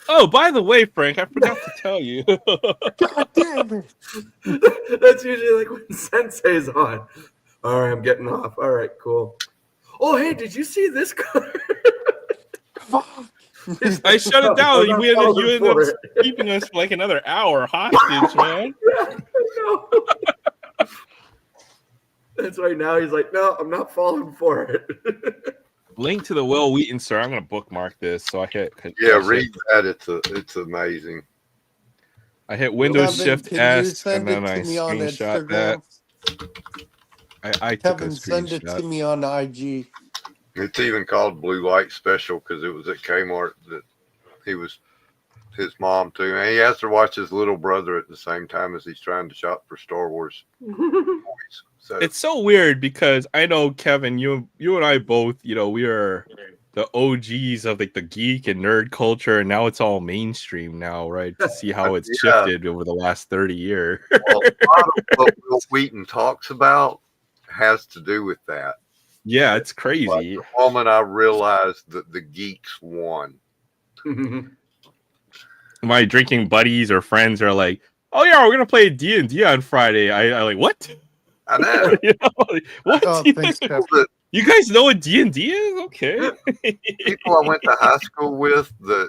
Oh, by the way, Frank, I forgot to tell you. God damn it! That's usually like when Sensei's on. All right, I'm getting off. All right, cool. Oh, hey, did you see this car? Fuck! I shut it I'm down. not You falling ended for up it. keeping us for like another hour hostage, man. Yeah, I know. That's why now he's like, no, I'm not falling for it. Link to the Will Wheaton, sir. I'm gonna bookmark this. So I hit. Yeah, read that. It's amazing. I hit Windows Kevin, Shift can you S and send then it I to me on screenshot that. Instagram? I took a Kevin, send it to screenshot. me on IG. It's even called Blue Light Special because it was at Kmart that he was his mom too. And he has to watch his little brother at the same time as he's trying to shop for Star Wars toys. So It's so weird because I know Kevin, you and I both, we are the OGs of like the geek and nerd culture, and now it's all mainstream now, right? To see how it's shifted over the last 30 years. well, a lot of what Will Wheaton talks about has to do with that. Yeah, it's Like crazy. the moment I realized that the geeks won. My drinking buddies or friends are like, "Oh yeah, we're gonna play D&D on Friday." I like what? I know. What? Oh, thanks, Kevin. You guys know what D&D is? Okay. People I went to high school with that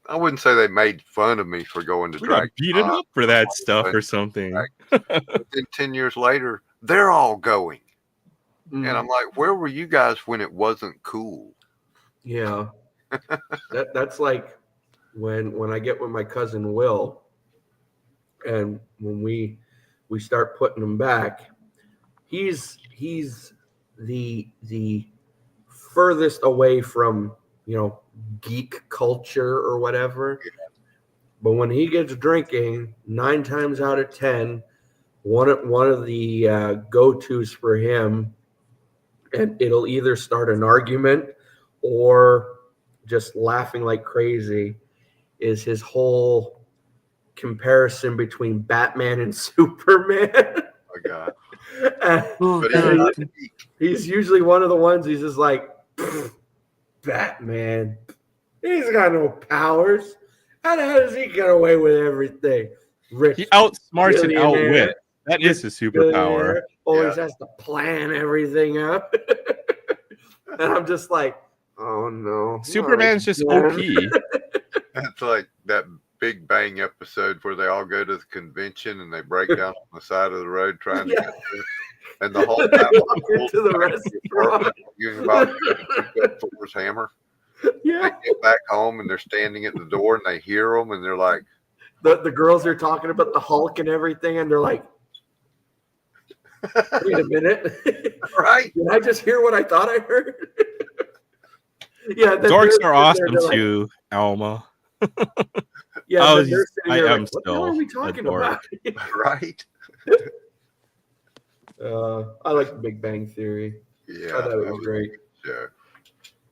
I wouldn't say they made fun of me for going to We got Dragon beaten Con. up for that stuff or something. But then 10 years later, they're all going. And I'm like, where were you guys when it wasn't cool? Yeah. That's like when I get with my cousin Will, and when we start putting him back, he's the furthest away from geek culture or whatever. But when he gets drinking, 9 times out of 10, one of the go-tos for him, and it'll either start an argument or just laughing like crazy, is his whole comparison between Batman and Superman. Oh, God. Oh, But He's usually one of the ones he's just like, Batman, he's got no powers. How the hell does he get away with everything? Rich, He outsmarts and billionaire, outwit. That is his superpower. Always has to plan everything out. And I'm just like, oh no. Superman's just OP. It's like that Big Bang episode where they all go to the convention and they break down on the side of the road trying to get there. And the whole time Walking to the restaurant. arguing about Thor's hammer. Yeah. They get back home and they're standing at the door and they hear them and they're like, The girls are talking about the Hulk and everything, and they're like, wait a minute. right? Did I just hear what I thought I heard? Yeah, Dorks are awesome too, Alma. Yeah, I they're sitting there am like, what the hell are we still a talking dork. about? Right? I like the Big Bang Theory. Yeah, I thought it that was great. show.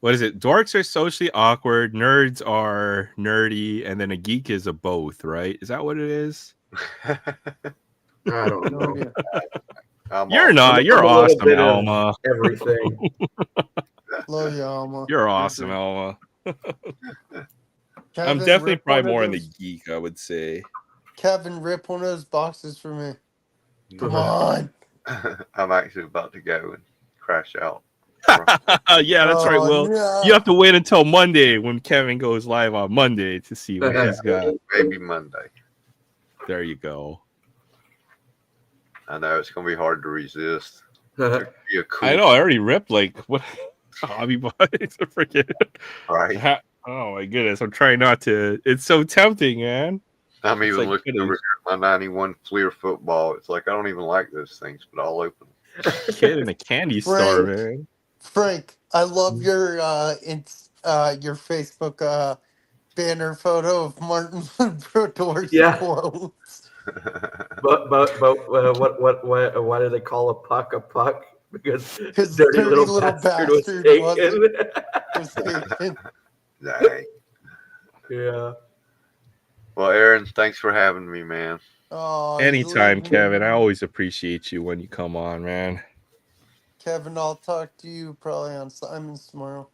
What is it? Dorks are socially awkward, nerds are nerdy, and then a geek is a both, right? Is that what it is? I don't No know. idea. You're I'm not. I'm You're a little awesome, bit of Alma. everything. Love you, Alma. You're awesome, Alma. I'm Kevin, definitely rip probably one of more in the those- geek, I would say. Kevin, rip one of those boxes for me. Come Uh-huh. on. I'm actually about to go and crash out. Yeah, that's right. Oh, Will, no. you have to wait until Monday when Kevin goes live on Monday to see what he's got. Maybe Monday. There you go. I know it's gonna be hard to resist. It'd be a cool, I know. I already ripped like what hobby buys. I forget. right? Oh my goodness! I'm trying not to. It's so tempting, man. I'm It's even like looking kidding. over here at my 91 Fleer football. It's like I don't even like those things, but I'll open them. Kid in a candy store, Frank. man. Frank, I love your your Facebook banner photo of Martin Brodor's Yeah. quotes. But why do they call a puck? Because His dirty little bastard was taken. was taken. Dang. Yeah. Well, Aaron, thanks for having me, man. Oh, you Anytime, let me- Kevin. I always appreciate you when you come on, man. Kevin, I'll talk to you probably on Simon's tomorrow.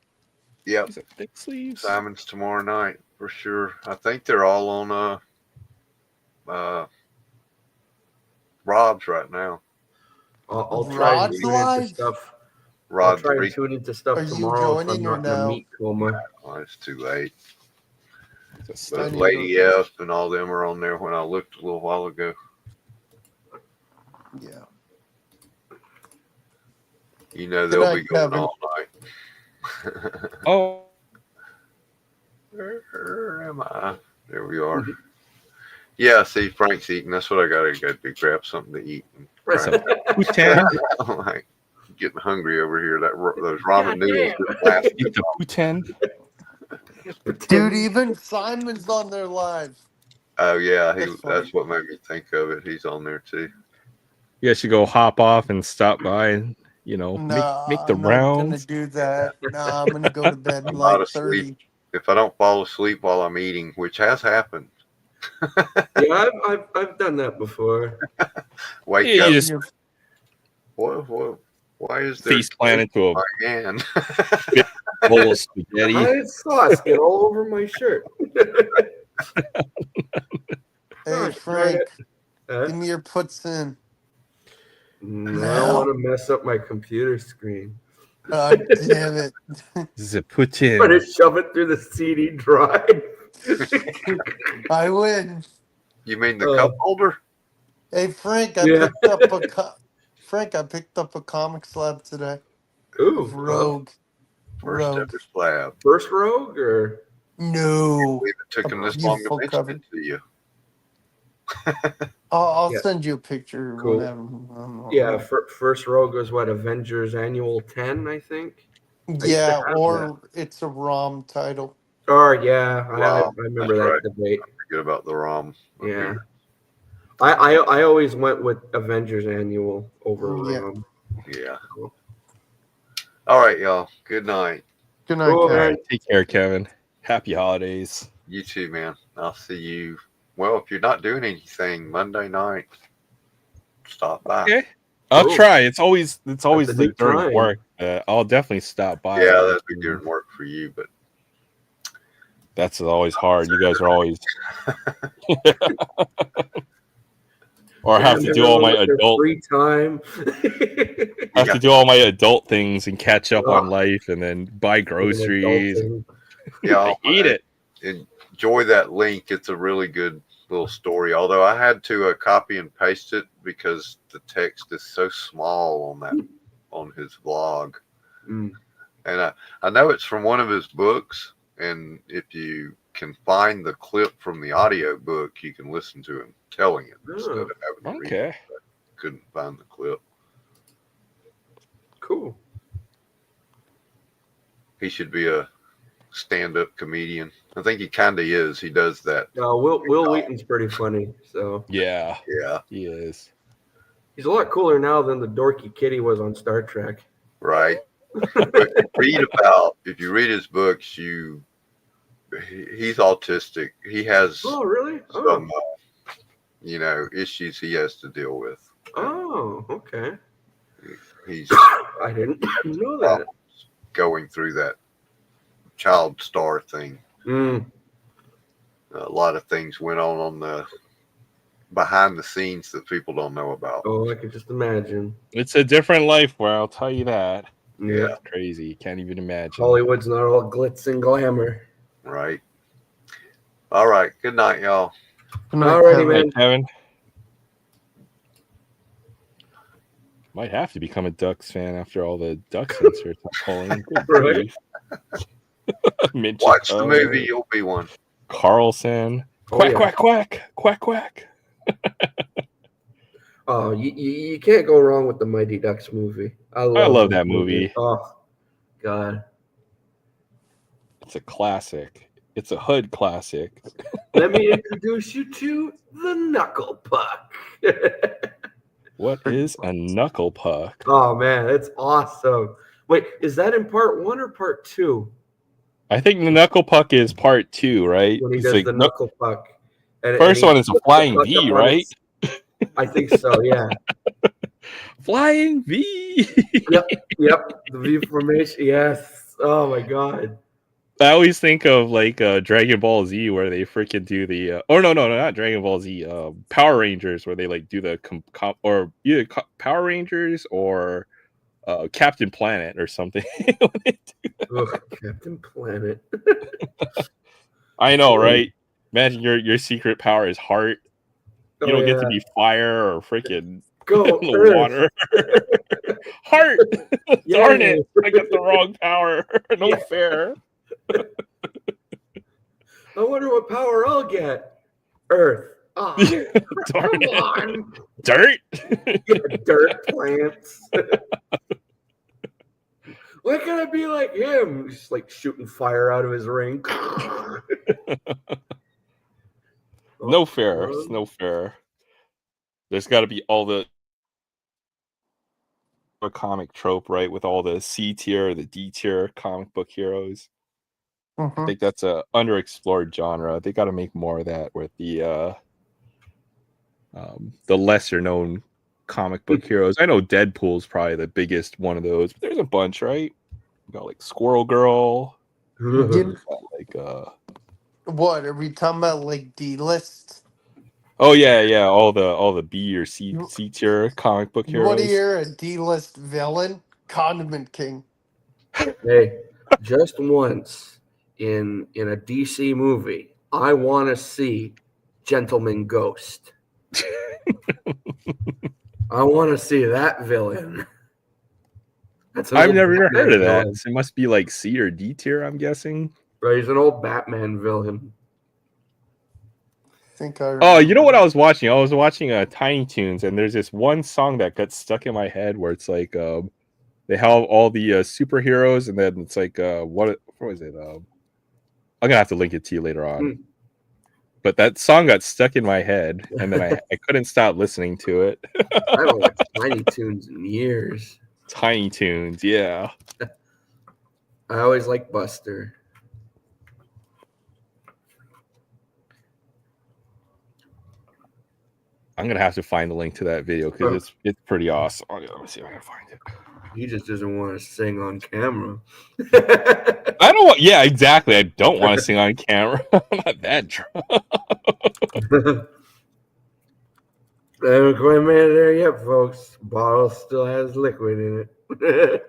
Yep, These are thick sleeves. Simon's tomorrow night for sure. I think they're all on Rob's right now. I'll try and Rod's tune into live? stuff. I'll Rod's try and re- tune into stuff Are you tomorrow if I'm joining or not in a no? meat coma. Oh, it's too late. Just But I need Lady to- F and all them are on there when I looked a little while ago. Yeah. You know Good they'll night, be going Kevin. all night. Oh, Where am I? There we are. Yeah, see, Frank's eating. That's what I gotta go do. Grab something to eat. And that's crash a putain. out. I'm like getting hungry over here. Those ramen God noodles damn. didn't last. Eat the putin. Dude, even Simon's on there live. Oh yeah, That's funny. that's what made me think of it. He's on there too. You guys should go hop off and stop by and Nah, make the I'm not gonna rounds. do that. Nah, I'm gonna go to bed in I'm not like asleep. 30. If I don't fall asleep while I'm eating, which has happened, Yeah, I've done that before. wake Yeah, up. you just What? Why is there face plant into a my hand? bowl of spaghetti. I had sauce get all over my shirt. Hey, Gosh, Frank, Huh? give me your puts in. No, I don't want to mess up my computer screen. God damn it. This is a putin. Try to shove it through the CD drive. I win. You mean the cup holder? Hey, Frank, I Yeah. picked up a comic slab today. Ooh, Of Rogue. First Rogue. ever slab. First Rogue or No. believe it took A him this long to beautiful mention cover. it to you. I'll Yeah. send you a picture Cool. whenever. yeah, First Rogue was what, Avengers Annual 10, I think. Yeah, have or it's a ROM title. Or yeah, I Wow, remember that's that debate. Forget about the ROM. Yeah. I always went with Avengers Annual over Yeah. Yeah. All right, y'all. Good night. Good night, Cool, All Kevin. right, take care, Kevin. Happy holidays. You too, man. I'll see you. Well, if you're not doing anything Monday night, stop by. Okay. I'll Cool. try. It's always Have to like do during trying. work. I'll definitely stop by. Yeah, that'd be good work for you, but That's always hard. You guys are always or have to do all my Everyone with their adult free time. have to do all my adult things and catch up on Ugh. life and then buy groceries. Adulting. yeah, I hate it. enjoy that link. It's a really good little story. Although I had to copy and paste it because the text is so small on his blog, Mm. and I know it's from one of his books. And if you can find the clip from the audio book, you can listen to him telling it instead of having to read it. Okay. Couldn't find the clip. Cool. He should be a stand-up comedian. I think he kind of is. He does that. Will Wheaton's pretty funny. So Yeah, Yeah. he is. he's a lot cooler now than the dorky kid he was on Star Trek. right? But if you read his books, he's autistic. He has Oh, really? some issues he has to deal with. Oh, okay. He's I didn't know that. going through that child star thing. Mm. A lot of things went on the behind the scenes that people don't know about. Oh, I could just imagine. It's a different life where I'll tell you that. Yeah. It's crazy. Can't even imagine. Hollywood's not all glitz and glamour. Right. All right. Good night, y'all. Good night, Alrighty, Kevin. man. Hey, Kevin. Might have to become a Ducks fan after all the Ducks inserts I'm pulling. Good Right. grief. Watch the movie. You'll be one. Carlson. Oh, Quack, yeah. quack, quack. Quack, quack. Oh, you can't go wrong with the Mighty Ducks movie. I love that movie. Oh, God. It's a classic. It's a hood classic. Let me introduce you to the Knuckle Puck. What is a knuckle puck? Oh, man, it's awesome. Wait, is that in part 1 or part 2? I think the knuckle puck is part 2, right? When he It's does like, the Knuckle Puck. And first he one is a puts the flying puck V, up on right? I think so, yeah. Flying V. Yep. The V formation. Yes. Oh, my God. I always think of like Dragon Ball Z where they freaking do the no, not Dragon Ball Z, Power Rangers where they like do the or either Power Rangers or Captain Planet or something. Ugh, Captain Planet. I know, right? Imagine your secret power is heart. You don't get to be fire or freaking Go water. Heart. Yeah. Darn it! I got the wrong power. No fair. I wonder what power I'll get. Earth. Oh, Darn come it. on. Dirt. Dirt plants. Why can't I be like him? Just like shooting fire out of his ring. No fair. It's no fair. There's got to be all the a comic trope, right? With all the C tier, the D tier comic book heroes. Mm-hmm. I think that's a underexplored genre. They got to make more of that with the lesser known comic book heroes. I know Deadpool's probably the biggest one of those, but there's a bunch, right? You got like Squirrel Girl. You- Like what are we talking about? Like D-list? oh yeah, all the B or C tier comic book heroes. What are a D-list villain? Condiment King. Hey, just once in a DC movie, I want to see Gentleman Ghost. I want to see that villain. I've never even heard of that. So it must be like C or D tier, I'm guessing. Bro, he's an old Batman villain. Oh, you know what I was watching? I was watching Tiny Toons, and there's this one song that got stuck in my head where it's like they have all the superheroes, and then it's like what was it? I'm gonna have to link it to you later on. But that song got stuck in my head, and then I couldn't stop listening to it. I haven't watched Tiny Toons in years. Tiny Toons, yeah. I always like Buster. I'm gonna have to find the link to that video because it's pretty awesome. Let me see if I can find it. He just doesn't want to sing on camera. I don't want. Yeah, exactly. I don't want to sing on camera. I'm not that drunk. I haven't quite made it there yet, folks. Bottle still has liquid in it.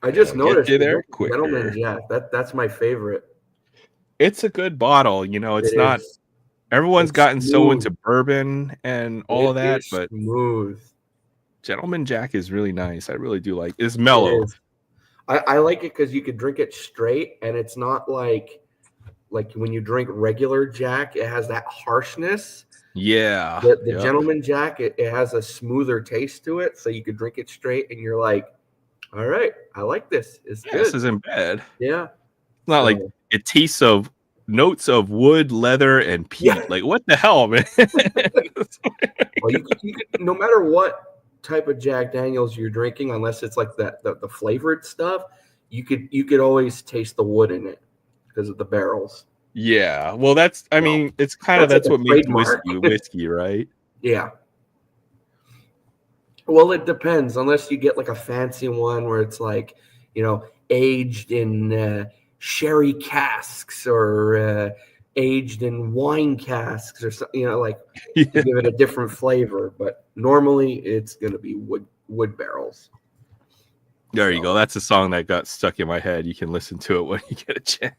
I just noticed you there quicker. Gentleman Jack. That's my favorite. It's a good bottle. You know, it's not. Everyone's gotten so into bourbon and all of that, but smooth. Gentleman Jack is really nice. I really do like. It's mellow. I like it because you could drink it straight, and it's not like when you drink regular Jack, it has that harshness. Yeah. The Gentleman Jack, it has a smoother taste to it, so you could drink it straight, and you're like, all right, I like this. It's good. This isn't bad. Yeah. It's not like it tastes of notes of wood, leather, and peat. Like, what the hell, man? Well, you could, no matter what type of Jack Daniels you're drinking, unless it's like the flavored stuff, you could always taste the wood in it because of the barrels. Yeah. Well, that's it's kind of That's like that's a what makes trademark. whiskey, right? Yeah. Well, it depends. Unless you get like a fancy one where it's like, aged in sherry casks or aged in wine casks or something, to give it a different flavor. But normally it's going to be wood barrels. There you go. That's a song that got stuck in my head. You can listen to it when you get a chance.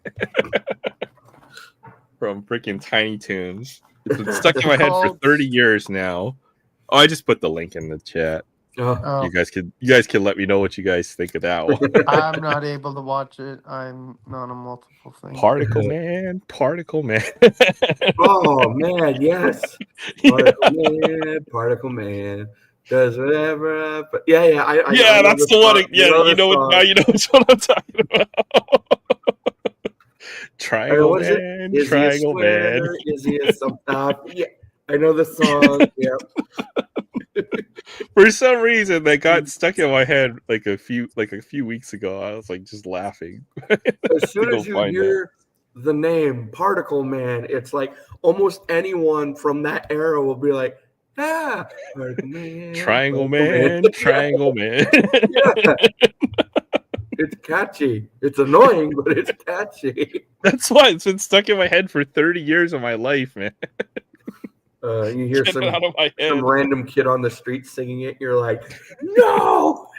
From freaking Tiny Toons. It's been stuck in my head for 30 years now. Oh, I just put the link in the chat. Oh. You guys can let me know what you guys think of that one. I'm not able to watch it. I'm on a multiple thing. Particle Man. Oh man, yes. Particle Man. Does whatever. But yeah. I that's the one. Yeah, you know what I'm talking about. Triangle Man. Is Triangle Man. Is he a yeah, I know the song. Yeah. For some reason, that got stuck in my head like a few weeks ago. I was like just laughing. As soon as you hear the name Particle Man, it's like almost anyone from that era will be like, Particle Man, Triangle Man. Triangle Man. Yeah. It's catchy. It's annoying, but it's catchy. That's why it's been stuck in my head for 30 years of my life, man. You hear Get it out of my head. some random kid on the street singing it. You're like, no!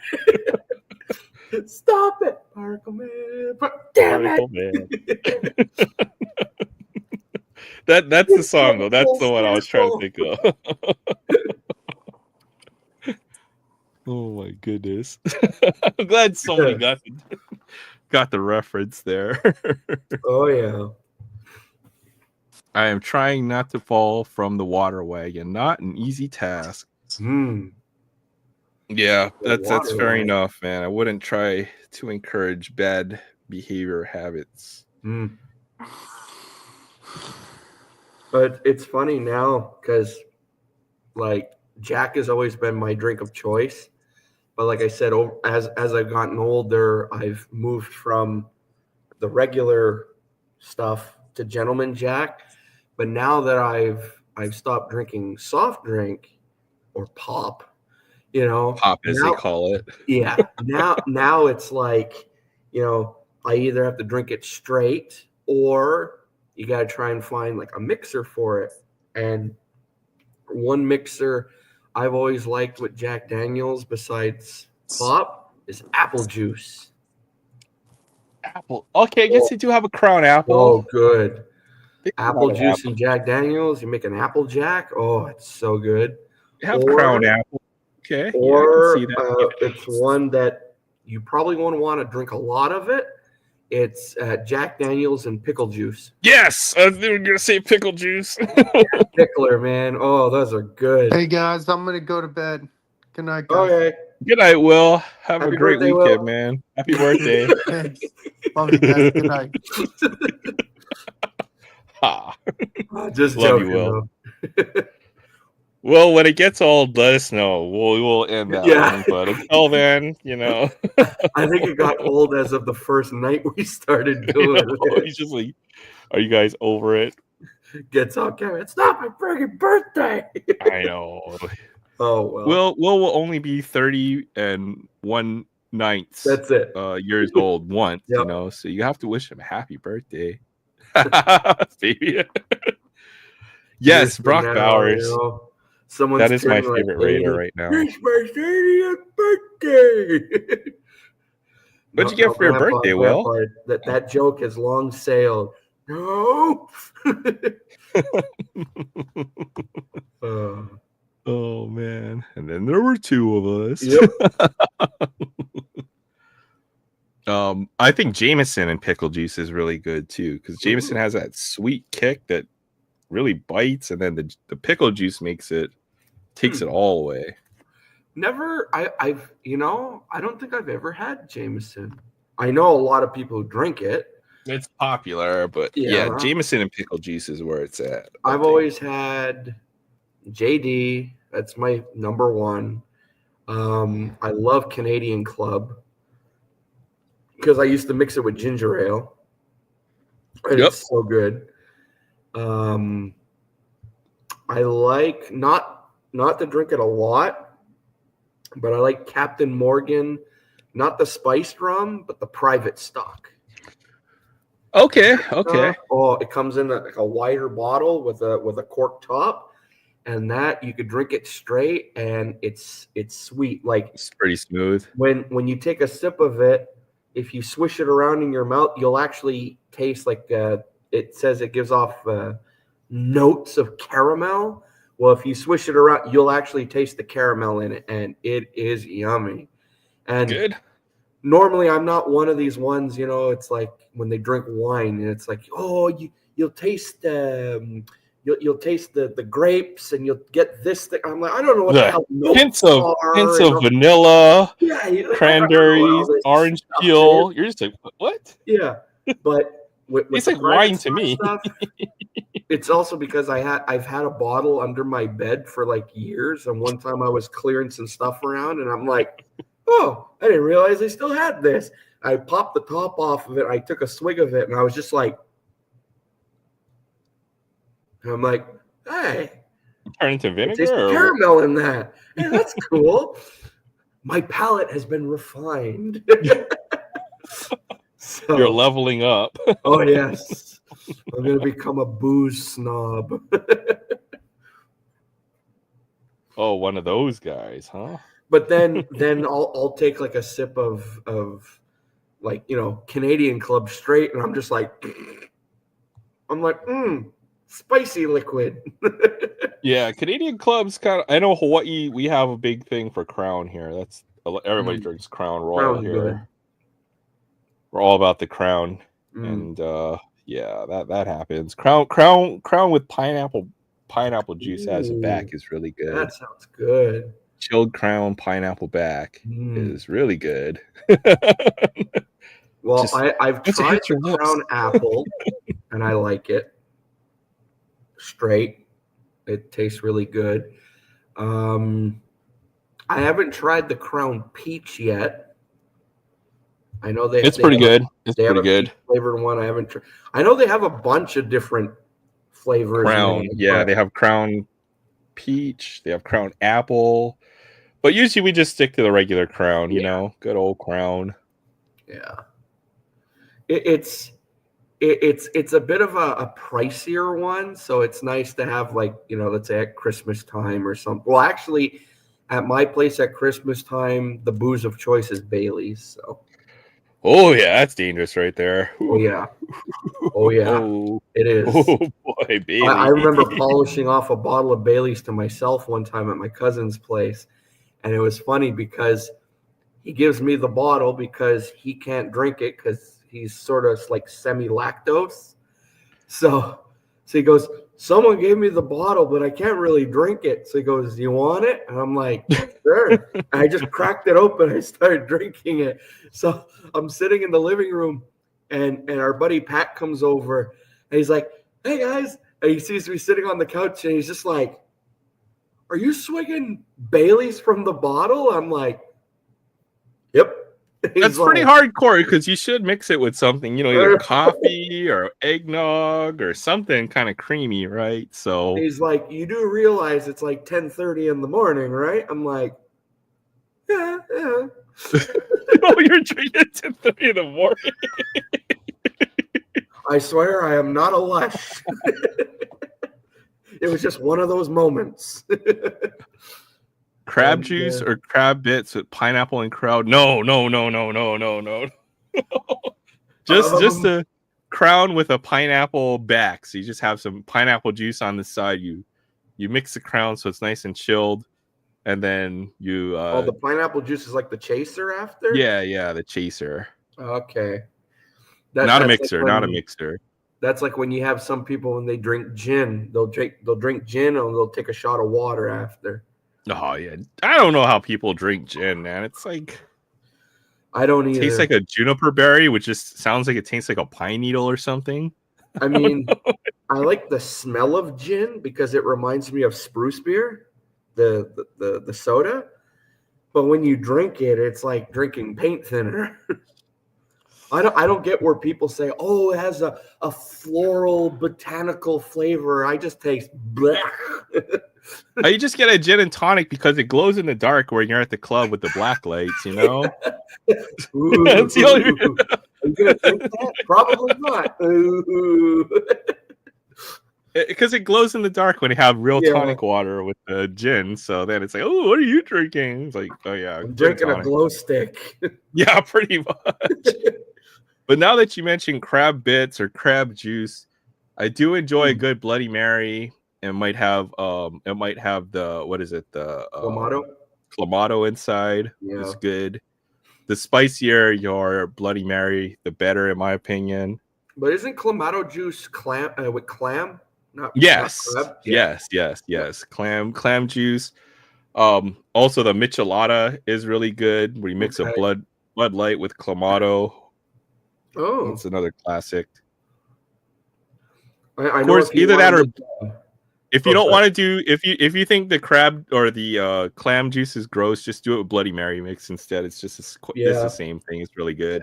Stop it, Particle Man! Damn Particle it! Man. That's the song though. That's the one I was trying to think of. Oh my goodness! I'm glad somebody got the reference there. Oh yeah. I am trying not to fall from the water wagon. Not an easy task. Yeah, that's fair enough, man. I wouldn't try to encourage bad behavior habits. But it's funny now because, like, Jack has always been my drink of choice. But like I said, as I've gotten older, I've moved from the regular stuff to Gentleman Jack. But now that I've stopped drinking soft drink or pop, pop as they call it. Yeah. Now it's like, I either have to drink it straight or you got to try and find like a mixer for it. And one mixer I've always liked with Jack Daniels besides pop is apple juice. Apple. Okay, I guess they do have a Crown Apple. Oh, good. Apple juice and Jack Daniels. You make an apple jack. Oh, it's so good. You have Crown Apple. Okay. Or I can see that. It's one that you probably won't want to drink a lot of it. It's Jack Daniels and pickle juice. Yes, I was going to say pickle juice. Pickler, man. Oh, those are good. Hey guys, I'm gonna go to bed. Good night, guys. Okay. Good night, Will. Have Happy a great birthday, weekend, Will. man. Happy birthday. Thanks. Love you guys. Good night. Just love joking, you, Will. Well, when it gets old, let us know. We'll end that one. But until then, I think it got old as of the first night we started doing it. He's just like, are you guys over it? Gets on camera. It's not my friggin' birthday. I know. Oh well. Will only be 30 and 1/9. That's it. Years old once, Yep. So you have to wish him a happy birthday. Baby. Yes, Brock Bowers. That is my favorite Raider right now. It's my 30th birthday. What'd you get for your birthday, Will? That joke has long sailed. No. Oh man. And then there were two of us. Yep. I think Jameson and pickle juice is really good too, because Jameson has that sweet kick that really bites, and then the pickle juice takes it all away. Never, I don't think I've ever had Jameson. I know a lot of people who drink it. It's popular, but yeah, Jameson and pickle juice is where it's at. I've always had JD. That's my number one. I love Canadian Club because I used to mix it with ginger ale, and Yep. it's so good. I like not to drink it a lot, but I like Captain Morgan, not the spiced rum, but the private stock. Okay. Oh, it comes in like a wider bottle with a cork top, and that you could drink it straight, and it's sweet. Like It's pretty smooth. when you take a sip of it, if you swish it around in your mouth, you'll actually taste like it says it gives off notes of caramel. Well, if you swish it around, you'll actually taste the caramel in it, and it is yummy. And Good. normally I'm not one of these ones, it's like when they drink wine and it's like, oh, you'll taste you'll taste the grapes and you'll get this thing. I'm like, I don't know what the The hell hints notes of are. vanilla, Yeah, I don't know what all cranberries, this orange stuff peel. is. You're just like, what? Yeah, but with It's the like private wine to stock me. stuff, it's also because I've had a bottle under my bed for like years, and one time I was clearing some stuff around, and I'm like, oh, I didn't realize I still had this. I popped the top off of it. I took a swig of it, and I was just like, and I'm like, hey, Turn into I vinegar taste the or caramel in that. Hey, that's cool. My palate has been refined. So, you're leveling up. oh yes, I'm gonna become a booze snob. Oh, one of those guys, huh? But then I'll take like a sip of like Canadian Club straight, and I'm just like, spicy liquid. Yeah, Canadian clubs kind of. I know Hawaii. We have a big thing for Crown here. That's everybody drinks Crown Royal Crown's here. good. We're all about the Crown, and yeah, that happens. Crown with pineapple juice as a back is really good. That sounds good. Chilled Crown pineapple back is really good. Well, Just I've once it tried hits the your lips. Crown Apple, and I like it straight. It tastes really good. I haven't tried the Crown Peach yet. I know It's pretty good. It's They have pretty a good. peach flavored one. I haven't tried. I know they have a bunch of different flavors. Crown, now, yeah, but they have Crown Peach. They have Crown Apple. But usually we just stick to the regular Crown, good old Crown. yeah, it's a bit of a pricier one, so it's nice to have like let's say at Christmas time or something. Well, actually, at my place at Christmas time, the booze of choice is Bailey's. So. Oh yeah, that's dangerous right there. Oh yeah, oh yeah, Oh, it is. oh boy, Bailey. I remember polishing off a bottle of Bailey's to myself one time at my cousin's place, and it was funny because he gives me the bottle because he can't drink it because he's sort of like semi-lactose. So he goes, someone gave me the bottle, but I can't really drink it. So he goes, do you want it? And I'm like, sure. And I just cracked it open. I started drinking it. So I'm sitting in the living room, and our buddy Pat comes over, and he's like, hey guys. And he sees me sitting on the couch, and he's just like, are you swigging Bailey's from the bottle? I'm like, yep. That's pretty hardcore because you should mix it with something, either coffee or eggnog or something kind of creamy, right? So he's like, you do realize it's like 10:30 in the morning, right? I'm like, yeah. Oh, you're drinking at 10:30 in the morning. I swear I am not a lush. It was just one of those moments. Crab juice or crab bits with pineapple and Crown? No. just a Crown with a pineapple back. So you just have some pineapple juice on the side. You mix the Crown so it's nice and chilled, and then you. The pineapple juice is like the chaser after. Yeah, the chaser. Okay. Not a mixer. That's like when you have some people when they drink gin, they'll drink gin and they'll take a shot of water after. Oh yeah, I don't know how people drink gin, man. It's like I don't either. It tastes like a juniper berry, which just sounds like it tastes like a pine needle or something. I mean, I like the smell of gin because it reminds me of spruce beer, the soda. but when you drink it, it's like drinking paint thinner. I don't get where people say, oh, it has a floral botanical flavor. I just taste bleh. You just get a gin and tonic because it glows in the dark when you're at the club with the black lights, you know? Ooh, That's the only... Are you gonna drink that? Probably not. Ooh. Because it glows in the dark when you have real Yeah. tonic water with the gin. So then it's like, oh, what are you drinking? It's like, oh yeah, I'm gin drinking a tonic. glow stick. Yeah, pretty much. But now that you mentioned crab bits or crab juice, I do enjoy a good Bloody Mary. It might have the what is it, the Clamato inside. Yeah. It's good. The spicier your Bloody Mary, the better, in my opinion. But isn't Clamato juice with clam? Yes. Not crab? Yeah. Yes. Clam juice. Also the Michelada is really good where you mix a Bud Light with Clamato. Oh, That's another classic. I of course, either that or if you don't sorry. want to do, if you think the crab or the clam juice is gross, just do it with Bloody Mary mix instead. It's just it's the same thing. It's really good.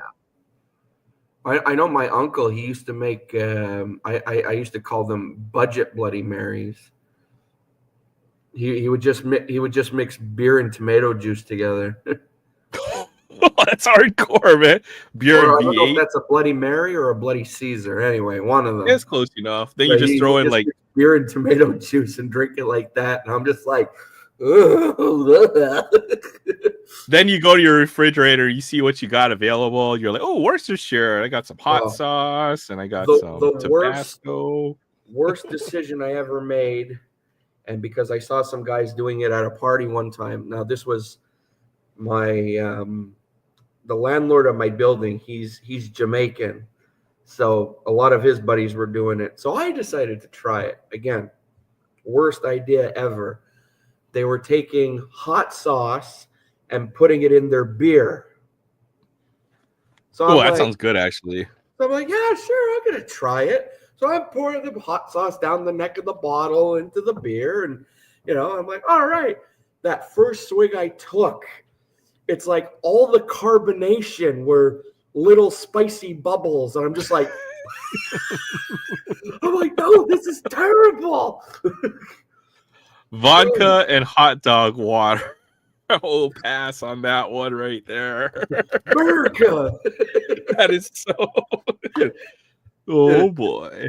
Yeah. I know my uncle. He used to make. I used to call them budget Bloody Marys. He would just mix beer and tomato juice together. That's hardcore, man. Beer and I don't know if V8. that's a Bloody Mary or a Bloody Caesar. Anyway, one of them. It's close enough. Then you just throw in like beer and tomato juice and drink it like that, and I'm just like, then you go to your refrigerator, you see what you got available. You're like, oh, Worcestershire. I got some hot sauce, and I got some Tabasco. Worst decision I ever made, and because I saw some guys doing it at a party one time. Now this was my the landlord of my building. He's Jamaican, so a lot of his buddies were doing it. So I decided to try it again. Worst idea ever. They were taking hot sauce and putting it in their beer. So that sounds good, actually. So I'm like, yeah, sure, I'm gonna try it. So I'm pouring the hot sauce down the neck of the bottle into the beer, and I'm like, all right. That first swig I took, it's like all the carbonation were little spicy bubbles, and I'm just like, I'm like, no, this is terrible. Vodka and hot dog water. Oh, pass on that one right there. America. That is so. Oh boy.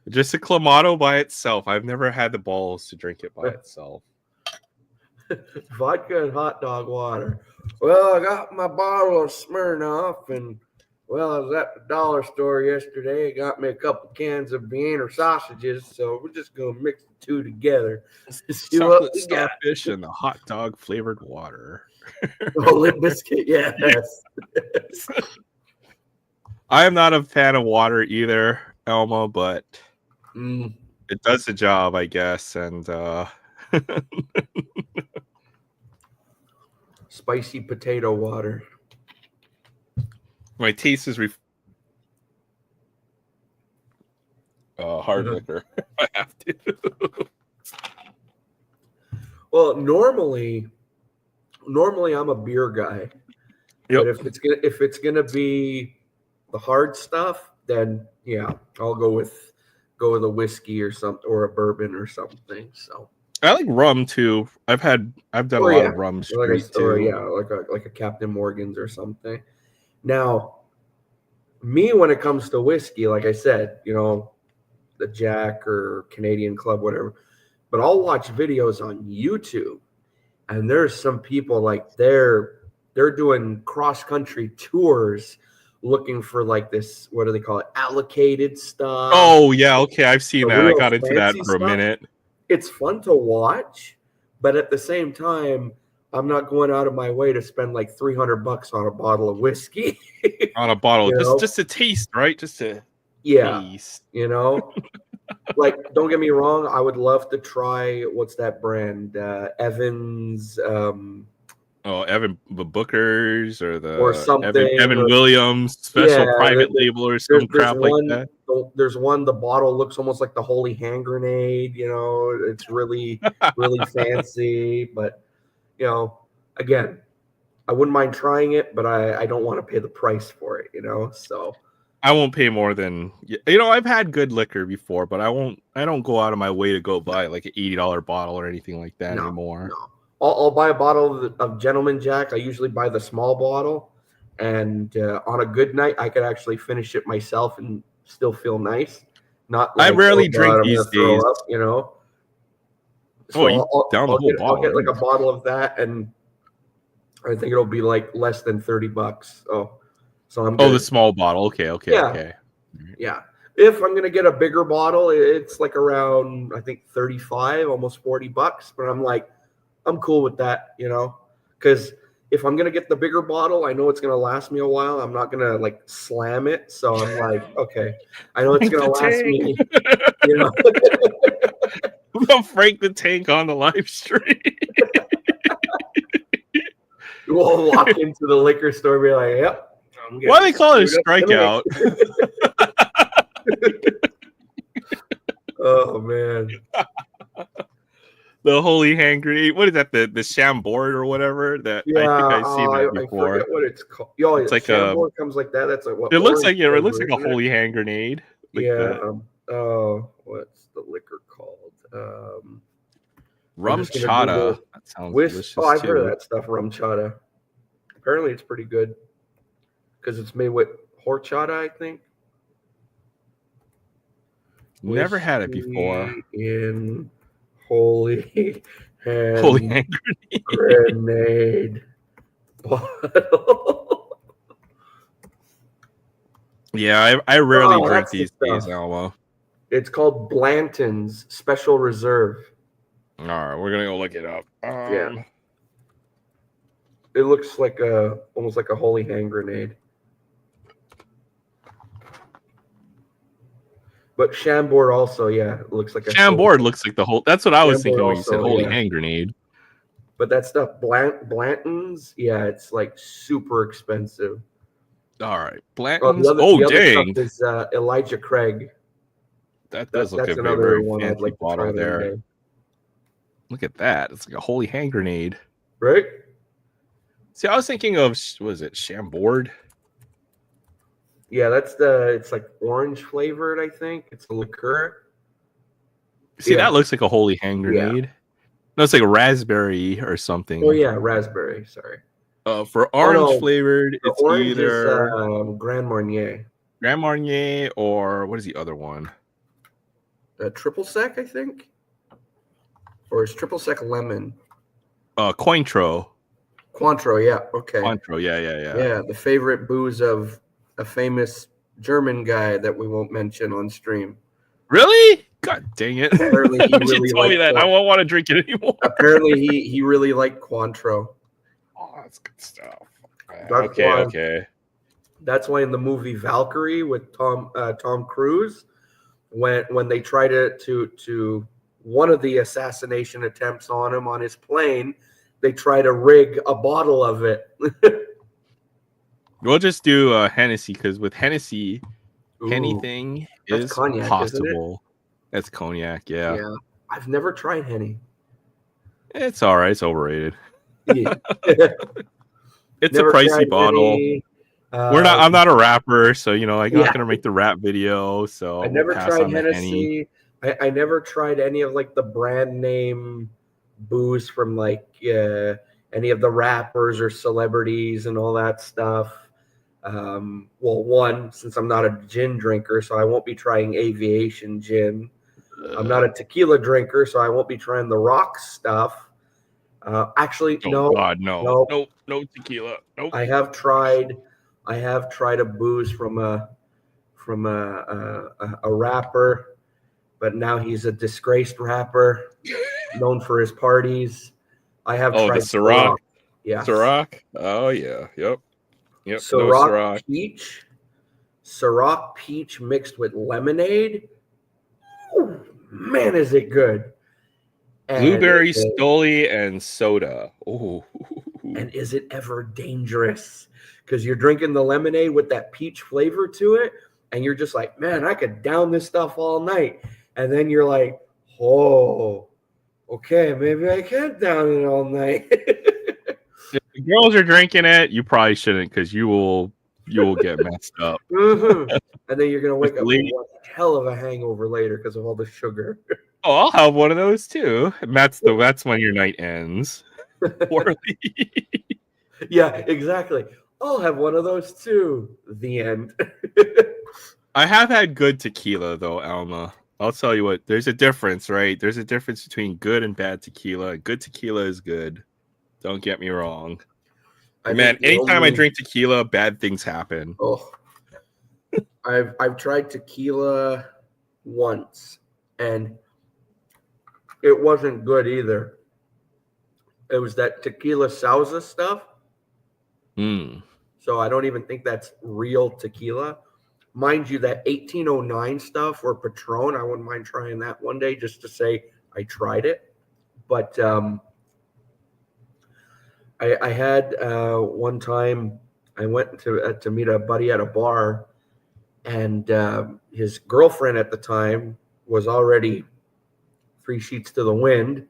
Just a Clamato by itself. I've never had the balls to drink it by itself. Vodka and hot dog water. Well, I got my bottle of Smirnoff, and I was at the dollar store yesterday. I got me a couple cans of Vienna sausages, so we're just gonna mix the two together. Chocolate starfish and the hot dog flavored water. Limp biscuit, yes. I am not a fan of water either, Elma, but it does the job, I guess, and spicy potato water. My taste is hard liquor. I have to. Well, normally I'm a beer guy. Yep. But if it's gonna be the hard stuff, then yeah, I'll go with a whiskey or something, or a bourbon or something. So I like rum too. I've done a lot of rum straight too. Like a Captain Morgan's or something. Now, me, when it comes to whiskey, like I said, the Jack or Canadian Club, whatever, but I'll watch videos on YouTube, and there's some people like they're doing cross-country tours looking for like this, what do they call it, allocated stuff. Oh yeah, okay, I've seen that. I got into that for a minute. It's fun to watch, but at the same time, I'm not going out of my way to spend like $300 on a bottle of whiskey. On a bottle, just to taste, right? Just to taste. Like, don't get me wrong, I would love to try, what's that brand? Evans. Evan Booker's or something. Evan Williams special private label or some crap like that. There's one, the bottle looks almost like the Holy Hand Grenade. It's really, really fancy. But, again, I wouldn't mind trying it, but I don't want to pay the price for it, you know. So I won't pay more than I've had good liquor before, but I don't go out of my way to go buy like an $80 bottle or anything like that anymore. No. I'll buy a bottle of Gentleman Jack. I usually buy the small bottle, and on a good night, I could actually finish it myself and still feel nice. Not like, I rarely oh, drink God, I'm these gonna throw days. up, you know. Oh, So you down the whole I'll bottle? get like a bottle of that, and I think it'll be like less than $30. So I'm good. Oh, the small bottle. Okay. Yeah. If I'm gonna get a bigger bottle, it's like around I think 35, almost $40. But I'm like, I'm cool with that, you know, because if I'm gonna get the bigger bottle, I know it's gonna last me a while. I'm not gonna like slam it, so I'm like, okay, I know it's gonna last me, you know. We'll Frank the Tank on the live stream. We'll walk into the liquor store and be like, yep. Why do they call it a strikeout? Oh man. The holy hand grenade. What is that? The Chambord or whatever? That I think I've seen that before. I forget what it's called. Yo, it's like Chambord comes like that. That's like what it looks like. flavor, It looks like a holy hand grenade. Like what's the liquor called? Rum chata. That sounds delicious. Oh, I've heard of that stuff. Rum chata. Apparently, it's pretty good because it's made with horchata, I think. Never had it before. In holy hand, grenade. Grenade bottle. Yeah, I rarely drink these days, Alma. It's called Blanton's Special Reserve. All right, we're gonna go look it up. Yeah, it looks like almost like a holy hand grenade. But Chambord also, it looks like a Chambord looks like the whole. That's what I was thinking when you said holy hand grenade. But that stuff, Blanton's, it's like super expensive. All right, Blanton's. The dang! Other stuff is Elijah Craig. That does look that's a another very one fancy I'd like to bottle try there. Look at that! It's like a holy hand grenade, right? See, I was thinking of was it Chambord? Yeah, it's like orange flavored, I think. It's a liqueur. See, that looks like a holy hand grenade. Yeah. No, it's like a raspberry or something. Oh yeah, raspberry. Sorry. For orange flavored, it's orange either is Grand Marnier. Grand Marnier, or what is the other one? Triple sec, I think. Or is triple sec lemon? Cointreau. Cointreau, yeah. Okay. Cointreau, yeah. Yeah, the favorite booze of a famous German guy that we won't mention on stream. Really? God dang it! Apparently he really told me that. I won't want to drink it anymore. Apparently he really liked Cointreau. Oh, that's good stuff. That's okay. That's why in the movie Valkyrie with Tom Cruise, when they try to one of the assassination attempts on him on his plane, they try to rig a bottle of it. We'll just do Hennessy, because with Hennessy, anything is cognac, possible. That's cognac, yeah. Yeah, I've never tried Henny. It's all right. It's overrated. Yeah. It's a pricey bottle. I'm not a rapper, so I'm not gonna make the rap video. So I never tried Hennessy. I never tried any of like the brand name booze from like any of the rappers or celebrities and all that stuff. Since I'm not a gin drinker, so I won't be trying Aviation Gin. I'm not a tequila drinker, so I won't be trying the Rocks stuff. Actually, no. God, no tequila. Nope. I have tried a booze from a rapper, but now he's a disgraced rapper, known for his parties. I have tried the Ciroc. Yeah, Ciroc. Oh yeah, yep. Ciroc peach. Ciroc peach mixed with lemonade. Ooh, man, is it good! Blueberry, Stoli, and soda. Oh, and is it ever dangerous? Because you're drinking the lemonade with that peach flavor to it, and you're just like, man, I could down this stuff all night. And then you're like, oh, okay, maybe I can't down it all night. the girls are drinking it, you probably shouldn't because you will get messed up. Mhm. And then you're gonna wake up with Lady- one hell of a hangover later because of all the sugar. Oh, I'll have one of those too. And that's when your night ends. Poorly. Yeah, exactly. I'll have one of those too. The end. I have had good tequila though, Alma. I'll tell you what, there's a difference, right? There's a difference between good and bad tequila. Good tequila is good. Don't get me wrong. I Man, think the anytime I only- drink tequila, bad things happen. Oh, I've tried tequila once, and it wasn't good either. It was that tequila salsa stuff. Mm. So I don't even think that's real tequila. Mind you, that 1809 stuff or Patron, I wouldn't mind trying that one day just to say I tried it. But I had one time I went to meet a buddy at a bar, and his girlfriend at the time was already 3 sheets to the wind,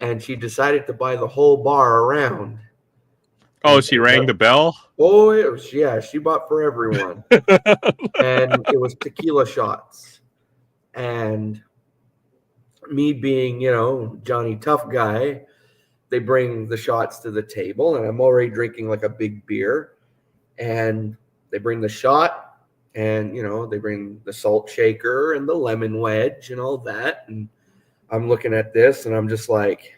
and she decided to buy the whole bar around. Oh, she rang the bell? Oh, it was, yeah, she bought for everyone. And it was tequila shots. And me being, Johnny Tough Guy, they bring the shots to the table, and I'm already drinking like a big beer. And they bring the shot, and, they bring the salt shaker and the lemon wedge and all that. And I'm looking at this, and I'm just like,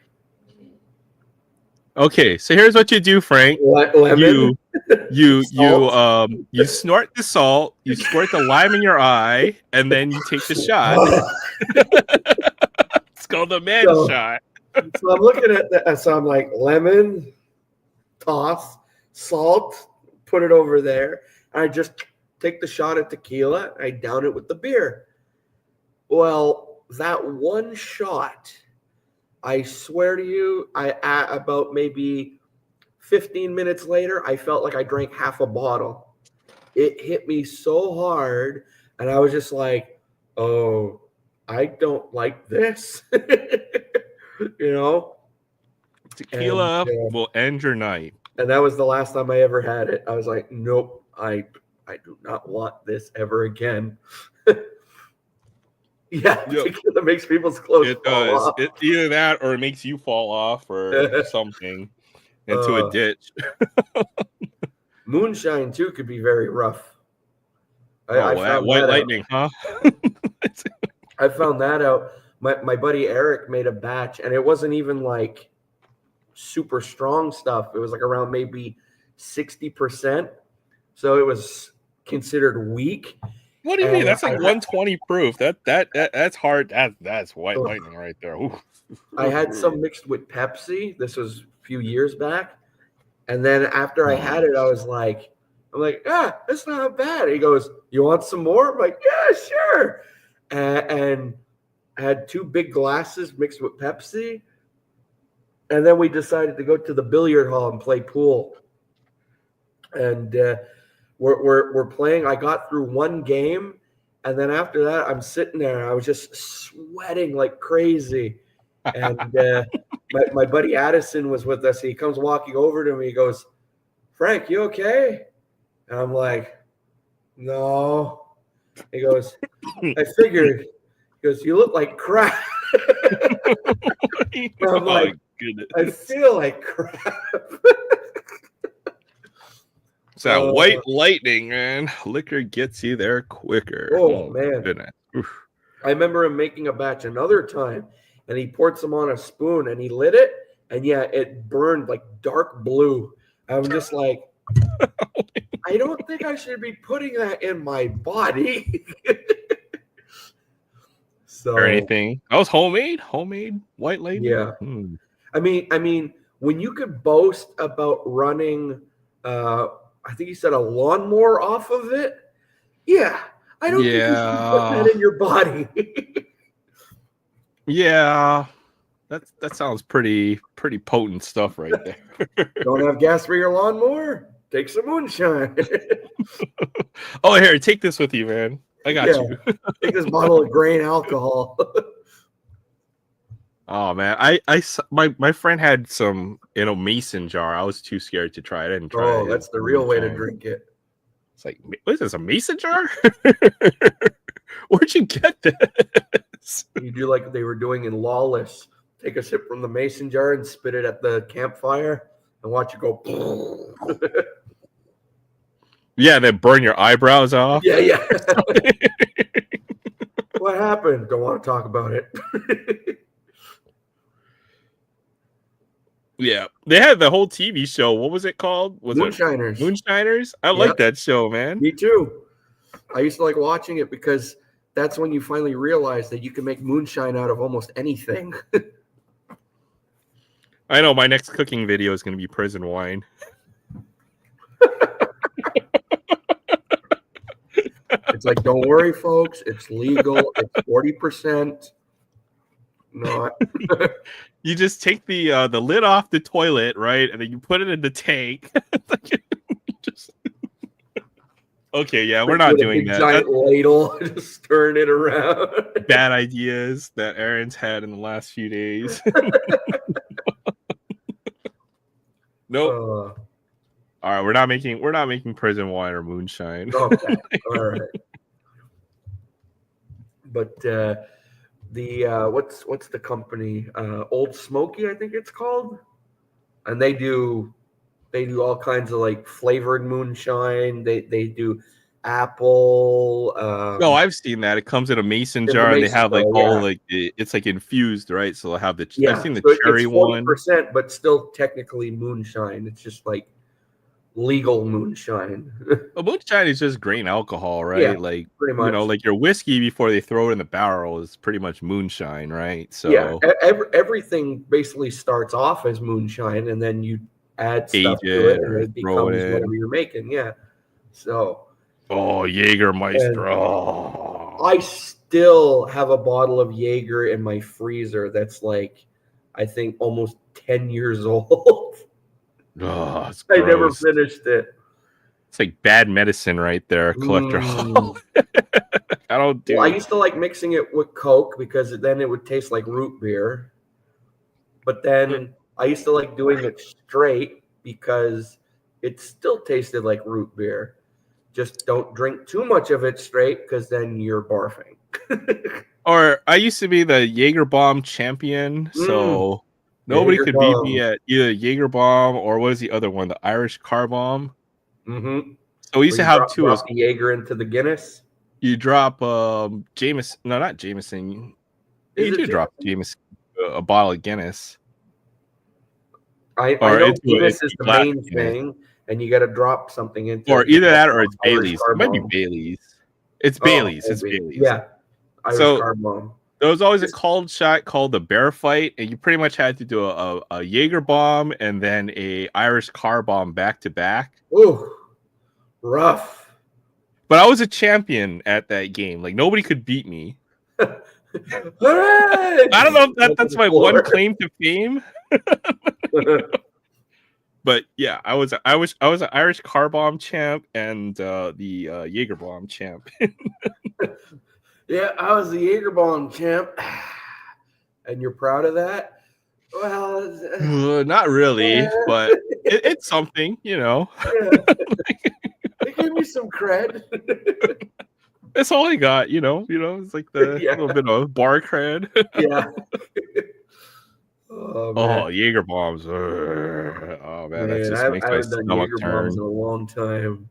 Okay, so here's what you do, Frank. lemon? You Salt? you snort the salt, you squirt the lime in your eye, and then you take the shot. It's called the man shot. So I'm looking at that. So I'm like, lemon, toss, salt, put it over there. And I just take the shot of tequila. I down it with the beer. Well, that one shot, I swear to you, about maybe 15 minutes later, I felt like I drank half a bottle. It hit me so hard, and I was just like, oh, I don't like this. Tequila And, will end your night. And that was the last time I ever had it. I was like, nope, I do not want this ever again. Yeah, tequila makes people's clothes fall off. Either that or it makes you fall off or something into a ditch. Moonshine too could be very rough. I found white lightning, huh? I found that out. My buddy Eric made a batch, and it wasn't even like super strong stuff. It was like around maybe 60%. So it was considered weak. What do you mean? That's like 120 proof. That's hard. That's white lightning right there. Ooh. I had some mixed with Pepsi. This was a few years back. And then after I had it, I'm like, that's not bad. He goes, you want some more? I'm like, yeah, sure. And I had 2 big glasses mixed with Pepsi. And then we decided to go to the billiard hall and play pool. And we're playing. I got through one game. And then after that, I'm sitting there. I was just sweating like crazy. And my buddy Addison was with us. He comes walking over to me. He goes, Frank, you okay? And I'm like, no. He goes, I figured. He goes, you look like crap. I'm like, goodness. I feel like crap. It's that white lightning, man. Liquor gets you there quicker. Oh man. Goodness. I remember him making a batch another time, and he poured some on a spoon, and he lit it, and yeah, it burned like dark blue. I'm just like, I don't think I should be putting that in my body. Or anything. That was homemade white lightning. Yeah. I mean, when you could boast about running, I think you said a lawnmower off of it. Yeah, I don't think you should put that in your body. Yeah, that sounds pretty potent stuff right there. Don't have gas for your lawnmower? Take some moonshine. Oh, here, take this with you, man. I got you. Take this bottle of grain alcohol. Oh man, my friend had some in a mason jar. I was too scared to try it. I didn't try Oh, his that's the real way to moonshine. drink it. It's like, what is this, a mason jar? Where'd you get this? You do like they were doing in Lawless. Take a sip from the mason jar and spit it at the campfire and watch it go. Yeah, then burn your eyebrows off. Yeah, yeah. What happened? Don't want to talk about it. Yeah, they had the whole TV show. What was it called? Was Moonshiners. it Moonshiners? I Yep. like that show, man. Me too. I used to like watching it because that's when you finally realize that you can make moonshine out of almost anything. I know my next cooking video is going to be prison wine. It's like, don't worry, folks. It's legal. It's 40%. Not. You just take the lid off the toilet, right, and then you put it in the tank. Just... Okay, yeah, we're not With a doing big that. Giant ladle, just stirring it around. Bad ideas that Aaron's had in the last few days. Nope. All right, we're not making prison wine or moonshine. Okay, all right. But what's the company? Old Smoky, I think it's called, and they do all kinds of like flavored moonshine. They do apple. No, I've seen that. It comes in a mason jar, and they have like all like it's like infused, right? So they'll have the I've seen the cherry it's 40%, one, but still technically moonshine. It's just like legal moonshine. Well, moonshine is just grain alcohol, right? Yeah, like pretty much. You know, like your whiskey before they throw it in the barrel is pretty much moonshine, right? So yeah, everything basically starts off as moonshine, and then you add stuff to it, and it becomes whatever you're making. Yeah. So. Oh, Jägermeister. I still have a bottle of Jaeger in my freezer that's like, I think almost 10 years old. Oh, it's I never gross. finished it. It's like bad medicine right there, collector. I don't do I used to like mixing it with Coke because then it would taste like root beer. But then I used to like doing it straight because it still tasted like root beer. Just don't drink too much of it straight because then you're barfing. Or I used to be the Jaeger Bomb champion, so nobody could beat me at either Jaeger Bomb or what is the other one, the Irish Car Bomb. Mm-hmm. So we used to have two. Drop the Jaeger into the Guinness. You drop Jameson. No, not Jameson. You do drop Jameson, a bottle of Guinness. I know Guinness is the main thing. And you got to drop something into or it. Either that or it's Bailey's. It might be Bailey's. It's Bailey's. It's Bailey's. Yeah. Irish so Car Bomb. There was always a cold shot called the Bear Fight, and you pretty much had to do a Jaeger bomb and then a Irish Car Bomb back to back. Ooh, rough. But I was a champion at that game. Like nobody could beat me. Right. I don't know if that's my one claim to fame. But yeah, I was an Irish Car Bomb champ and the Jaeger Bomb champ. Yeah, I was the Jaeger Bomb champ, and you're proud of that? Well, not really, but it's something, you know. Yeah. They give me some cred. That's all I got, you know. It's like the little bit of bar cred. Yeah. Oh, Jaeger bombs. Oh man, that just makes my stomach turn. In a long time.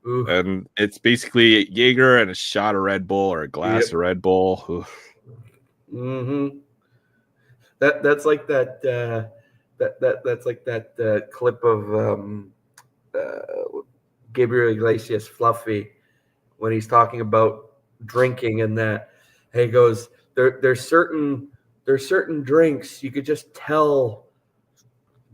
Ooh. And it's basically Jaeger and a shot of Red Bull or a glass of Red Bull. Mm-hmm. That's like that. That's like that clip of Gabriel Iglesias, Fluffy, when he's talking about drinking and that. He goes, there's certain drinks you could just tell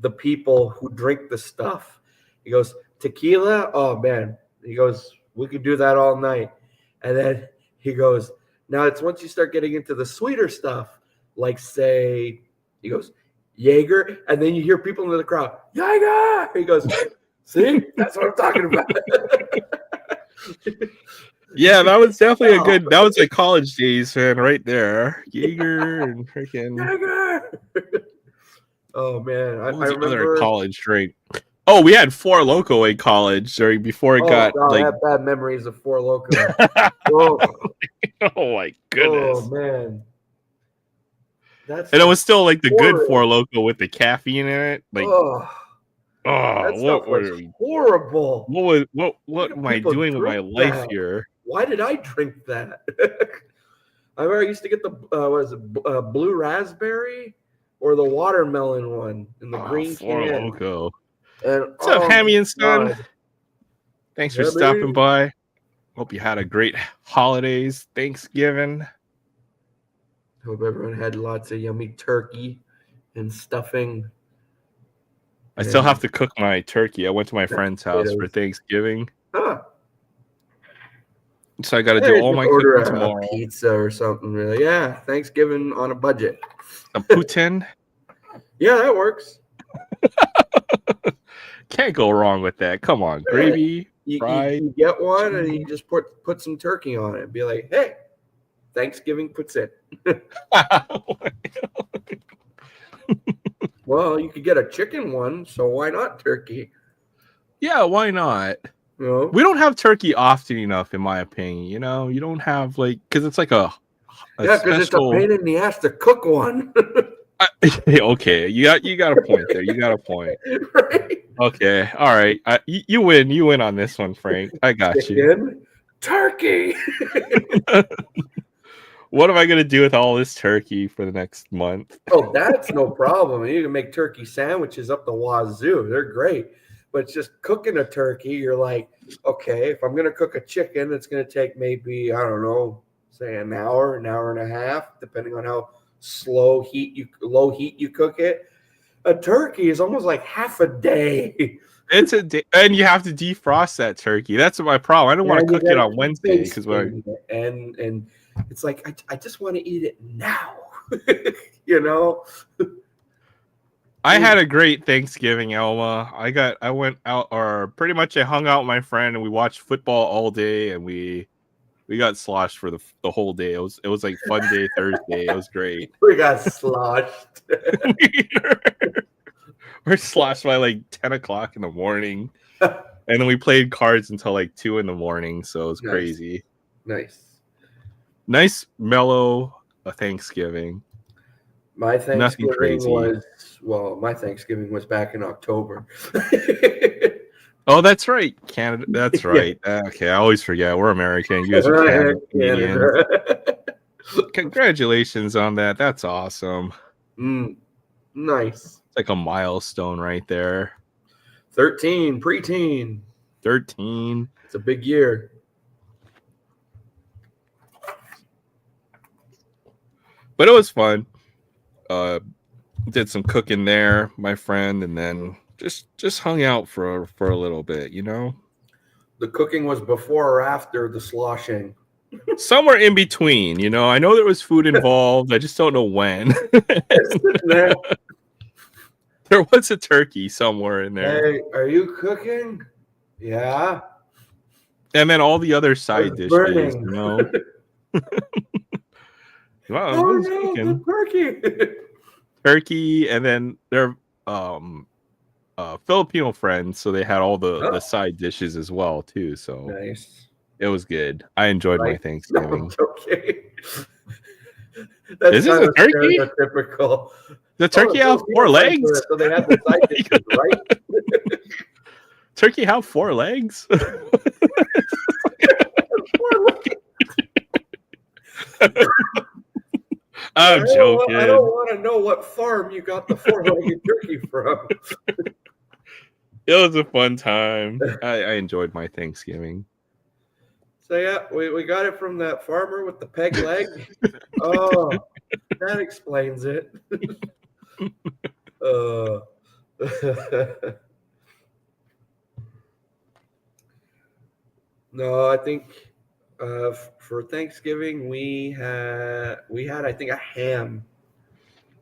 the people who drink the stuff. He goes, tequila, oh man. He goes, we could do that all night. And then he goes, now it's once you start getting into the sweeter stuff, like say, he goes, Jaeger, and then you hear people in the crowd, Jaeger. He goes, see, that's what I'm talking about. Yeah, that was definitely that was like college days, man, right there. Jaeger and freaking. Jaeger. Oh man, I What was the other remember. college drink? Oh, we had Four Loko in college before it Oh got god, I like. have bad memories of Four Loko. Oh, Oh my oh goodness! man, that's And it stuff was still like the good Four horrid. Loko with the caffeine in it. Like, Oh, oh, that stuff was horrible. what Why do am I people doing with my drink life that? here? Why did I drink that? I remember I used to get the blue raspberry or the watermelon one in the green Four can. Loko. And What's up, oh Hammy and my Son? god, Thanks for yeah, stopping baby. by. Hope you had a great holidays, Thanksgiving. Hope everyone had lots of yummy turkey and stuffing. I still and have to cook my turkey. I went to my friend's house for potatoes. Thanksgiving, Huh. so I got to do Hey, all just my order cooking a tomorrow. pizza or something. Really, yeah. Thanksgiving on a budget. A poutine. Yeah, that works. Can't go wrong with that. Come on, gravy, fried. You get one and you just put some turkey on it. Be like, hey, Thanksgiving puts it. Well, you could get a chicken one, so why not turkey? Yeah, why not? You know? We don't have turkey often enough, in my opinion. You know, you don't have like because it's like a Yeah, because it's a special. pain in the ass to cook one. Okay, you got a point there. You got a point. Right? Okay, all right. You win. You win on this one, Frank. I got you. Chicken, turkey. What am I gonna do with all this turkey for the next month? Oh, that's no problem. You can make turkey sandwiches up the wazoo. They're great. But just cooking a turkey, you're like, okay, if I'm gonna cook a chicken, it's gonna take maybe, I don't know, say an hour and a half, depending on how low heat you cook it. A turkey is almost like half a day. It's and you have to defrost that turkey. That's my problem. I don't want to you cook it gotta on keep Wednesday because basting it. And it's like I just want to eat it now. You know? I had a great Thanksgiving, Elma. I went out, or pretty much I hung out with my friend and we watched football all day, and we got sloshed for the whole day. It was like fun day Thursday. It was great. We got sloshed. We're sloshed by like 10 o'clock in the morning. And then we played cards until like 2 in the morning. So it was crazy. Nice, mellow Thanksgiving. My Thanksgiving crazy. my Thanksgiving was back in October. Oh, that's right. Canada. That's right. Yeah. Okay, I always forget. We're American. You guys are Canadian. Congratulations on that. That's awesome. Nice. It's like a milestone right there. 13, preteen. 13. It's a big year. But it was fun. Did some cooking there, my friend, and then just hung out for a little bit, you know. The cooking was before or after the sloshing? Somewhere in between, you know. I know there was food involved. I just don't know when. There was a turkey somewhere in there. Hey, are you cooking? Yeah. And then all the other side dishes, burning. you know. Wow, Oh no, the turkey. Turkey, and then their Filipino friends, so they had all the side dishes as well too. So nice. It was good. I enjoyed my Thanksgiving. No, okay. That's Is this a turkey? Stereotypical. The turkey have 4 legs. So they have the side dishes, right? Turkey have 4 legs. I'm joking. I don't want to know what farm you got the 4-legged turkey from. It was a fun time. I enjoyed my Thanksgiving. So yeah, we got it from that farmer with the peg leg. Oh, that explains it. No, I think for Thanksgiving we had I think a ham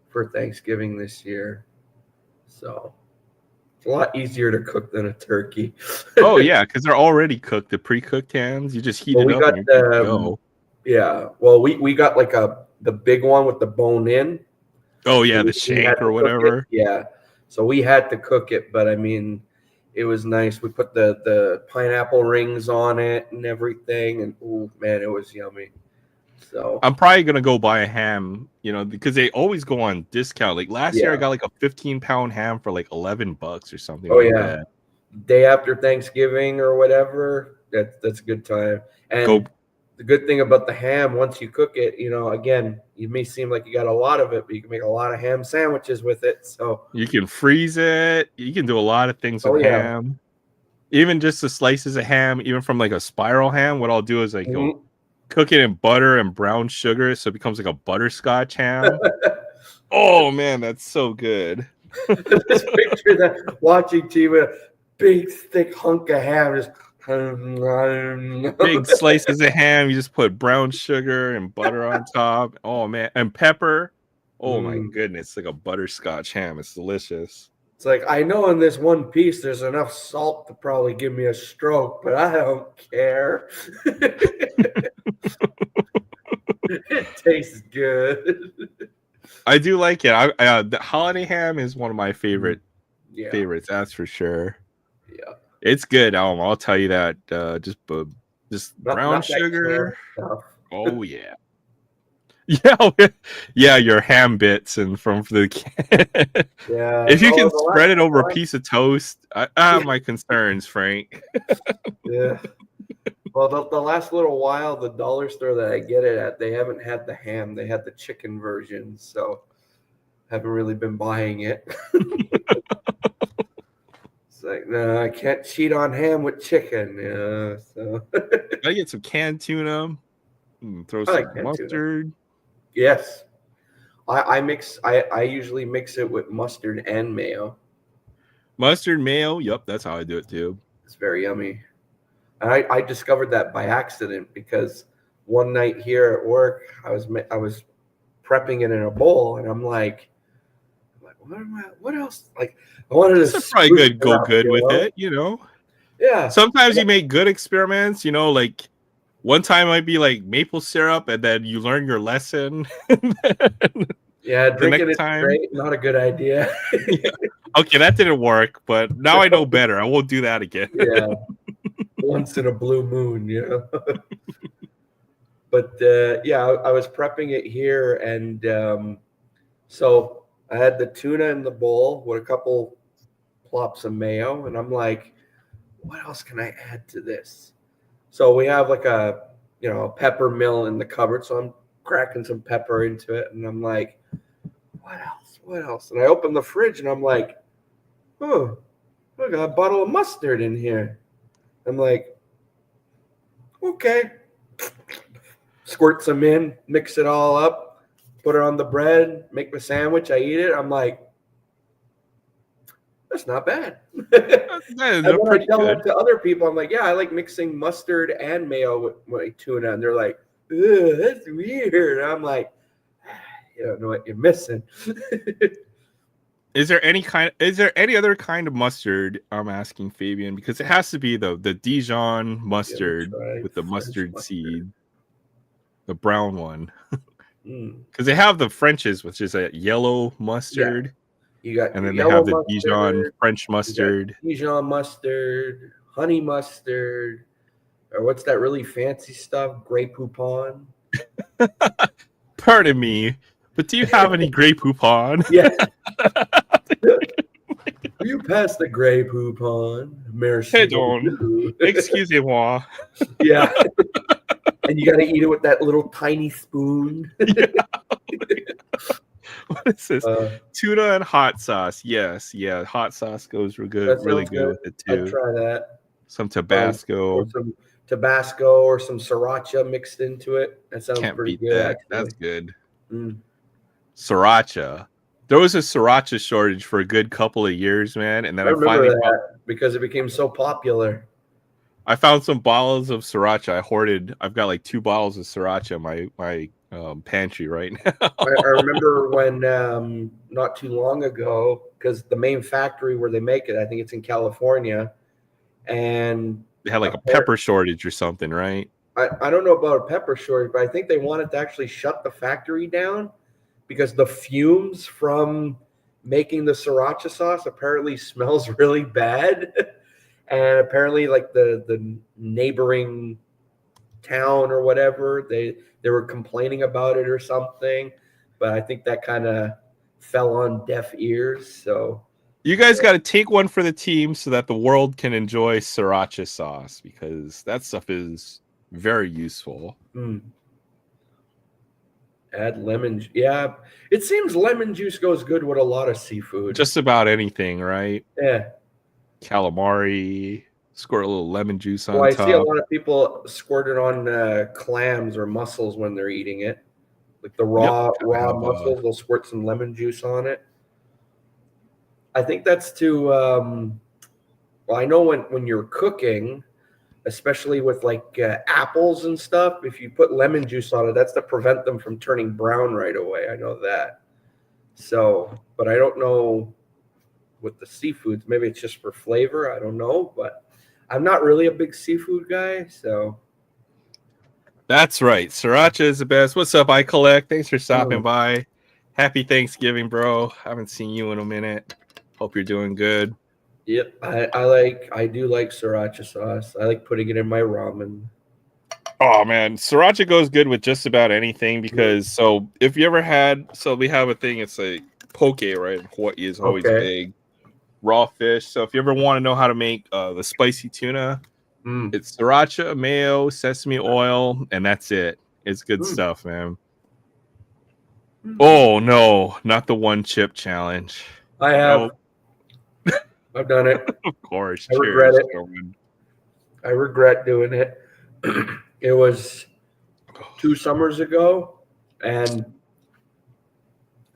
for Thanksgiving this year. So it's a lot easier to cook than a turkey. Oh yeah, because they're already cooked. The pre-cooked hams, you just heat it up. And you're good to go. Yeah, well we got like the big one with the bone in. Oh yeah, the We had shank to or cook it. whatever. Yeah. So we had to cook it, but I mean, it was nice. We put the pineapple rings on it and everything, and oh man, it was yummy. So I'm probably gonna go buy a ham, because they always go on discount. Like last year, I yeah. got like a 15-pound ham for like $11 or something Oh like yeah. that. Day after Thanksgiving or whatever, that's a good time. Go. And the good thing about the ham, once you cook it, again, you may seem like you got a lot of it, but you can make a lot of ham sandwiches with it. So You can freeze it. You can do a lot of things with oh yeah. ham. Even just the slices of ham, even from like a spiral ham. What I'll do is like Mhm. cook it in butter and brown sugar, so it becomes like a butterscotch ham. Oh man, that's so good. Just picture that watching TV with a big thick hunk of ham, just Big slices of ham. You just put brown sugar and butter on top. Oh man, and pepper. Oh my Mm. goodness, like a butterscotch ham. It's delicious. It's like, I know in this one piece there's enough salt to probably give me a stroke, but I don't care. It tastes good. I do like it. The holiday ham is one of my favorites. That's for sure. Yeah. It's good. I'll tell you that. Just brown Not that sugar. canned stuff. Oh yeah. Yeah, your ham bits and from the Yeah. if you Oh, can the spread it last over a one. piece of toast, I have my concerns, Frank. Yeah. Well, the last little while, the dollar store that I get it at, they haven't had the ham. They had the chicken version, so haven't really been buying it. It's like, no, I can't cheat on ham with chicken. Yeah, so I get some canned tuna, throw I some like canned tuna. mustard. Yes. I usually mix it with mustard and mayo. Mustard, mayo. Yep, that's how I do it too. It's very yummy. And I discovered that by accident because one night here at work, I was prepping it in a bowl, and I'm like, what else? Like, I wanted to It's probably spruce go up, good with it, Yeah. Sometimes you make good experiments, like one time might be like maple syrup, and then you learn your lesson. Yeah, drinking next it time. straight, not a good idea. Yeah. Okay, that didn't work, but now I know better. I won't do that again. Yeah. Once in a blue moon, But yeah, I was prepping it here, and so I had the tuna in the bowl with a couple plops of mayo, and I'm like, what else can I add to this? So we have like a pepper mill in the cupboard, so I'm cracking some pepper into it, and I'm like, what else? What else? And I open the fridge, and I'm like, oh, I got a bottle of mustard in here. I'm like, okay. Squirt some in, mix it all up, put it on the bread, make my sandwich. I eat it. I'm like, that's not bad. They're And when pretty I tell good. it to other people, I'm like, yeah, I like mixing mustard and mayo with my tuna. And they're like, ugh, that's weird. And I'm like, you don't know what you're missing. Is there any other kind of mustard? I'm asking Fabian because it has to be the Dijon mustard with the mustard seed, the brown one. Because they have the French's, which is a yellow mustard. You got and then they yellow have the mustard, Dijon French mustard. Dijon mustard, honey mustard, or what's that really fancy stuff? Grey Poupon. Pardon me, but do you have any Grey Poupon? Yeah. You pass the Grey Poupon. Merci. Pardon. Excusez-moi. Yeah. And you got to eat it with that little tiny spoon. What is this? Tuna and hot sauce. Yes, yeah. Hot sauce goes really good with it too. I'd try that. Some Tabasco. Or some Tabasco or some sriracha mixed into it. That sounds pretty good. That. Actually. That's good. Sriracha. There was a sriracha shortage for a good couple of years, man. And then I finally because it became so popular. I found some bottles of sriracha. I've got like 2 bottles of sriracha in my pantry right now. I remember when not too long ago, because the main factory where they make it, I think it's in California, and they had like a pepper shortage or something, right? I don't know about a pepper shortage, but I think they wanted to actually shut the factory down because the fumes from making the sriracha sauce apparently smells really bad. And apparently like the neighboring town or whatever, they were complaining about it or something. But I think that kind of fell on deaf ears. So You guys got to take one for the team so that the world can enjoy sriracha sauce, because that stuff is very useful. Add lemon. Yeah, it seems lemon juice goes good with a lot of seafood. Just about anything, right? Yeah. Calamari, squirt a little lemon juice on Well, I top. see a lot of people squirt it on clams or mussels when they're eating it. Like the raw mussels, they'll squirt some lemon juice on it. I think that's to well, I know when you're cooking, especially with like apples and stuff, if you put lemon juice on it, that's to prevent them from turning brown right away. I know that. So, but I don't know with the seafoods. Maybe it's just for flavor. I don't know, but I'm not really a big seafood guy, so. That's right. Sriracha is the best. What's up, I Collect? Thanks for stopping by. Happy Thanksgiving, bro. I haven't seen you in a minute. Hope you're doing good. Yep, I do like sriracha sauce. I like putting it in my ramen. Oh man, sriracha goes good with just about anything, because so if you ever had, so we have a thing, it's like poke, right? Hawaii is always big. Raw fish. So if you ever want to know how to make the spicy tuna, it's sriracha, mayo, sesame oil, and that's it. It's good stuff, man. Oh no, not the one chip challenge. I have. I've done it. Of course. I regret it. I regret doing it. It was 2 summers ago, and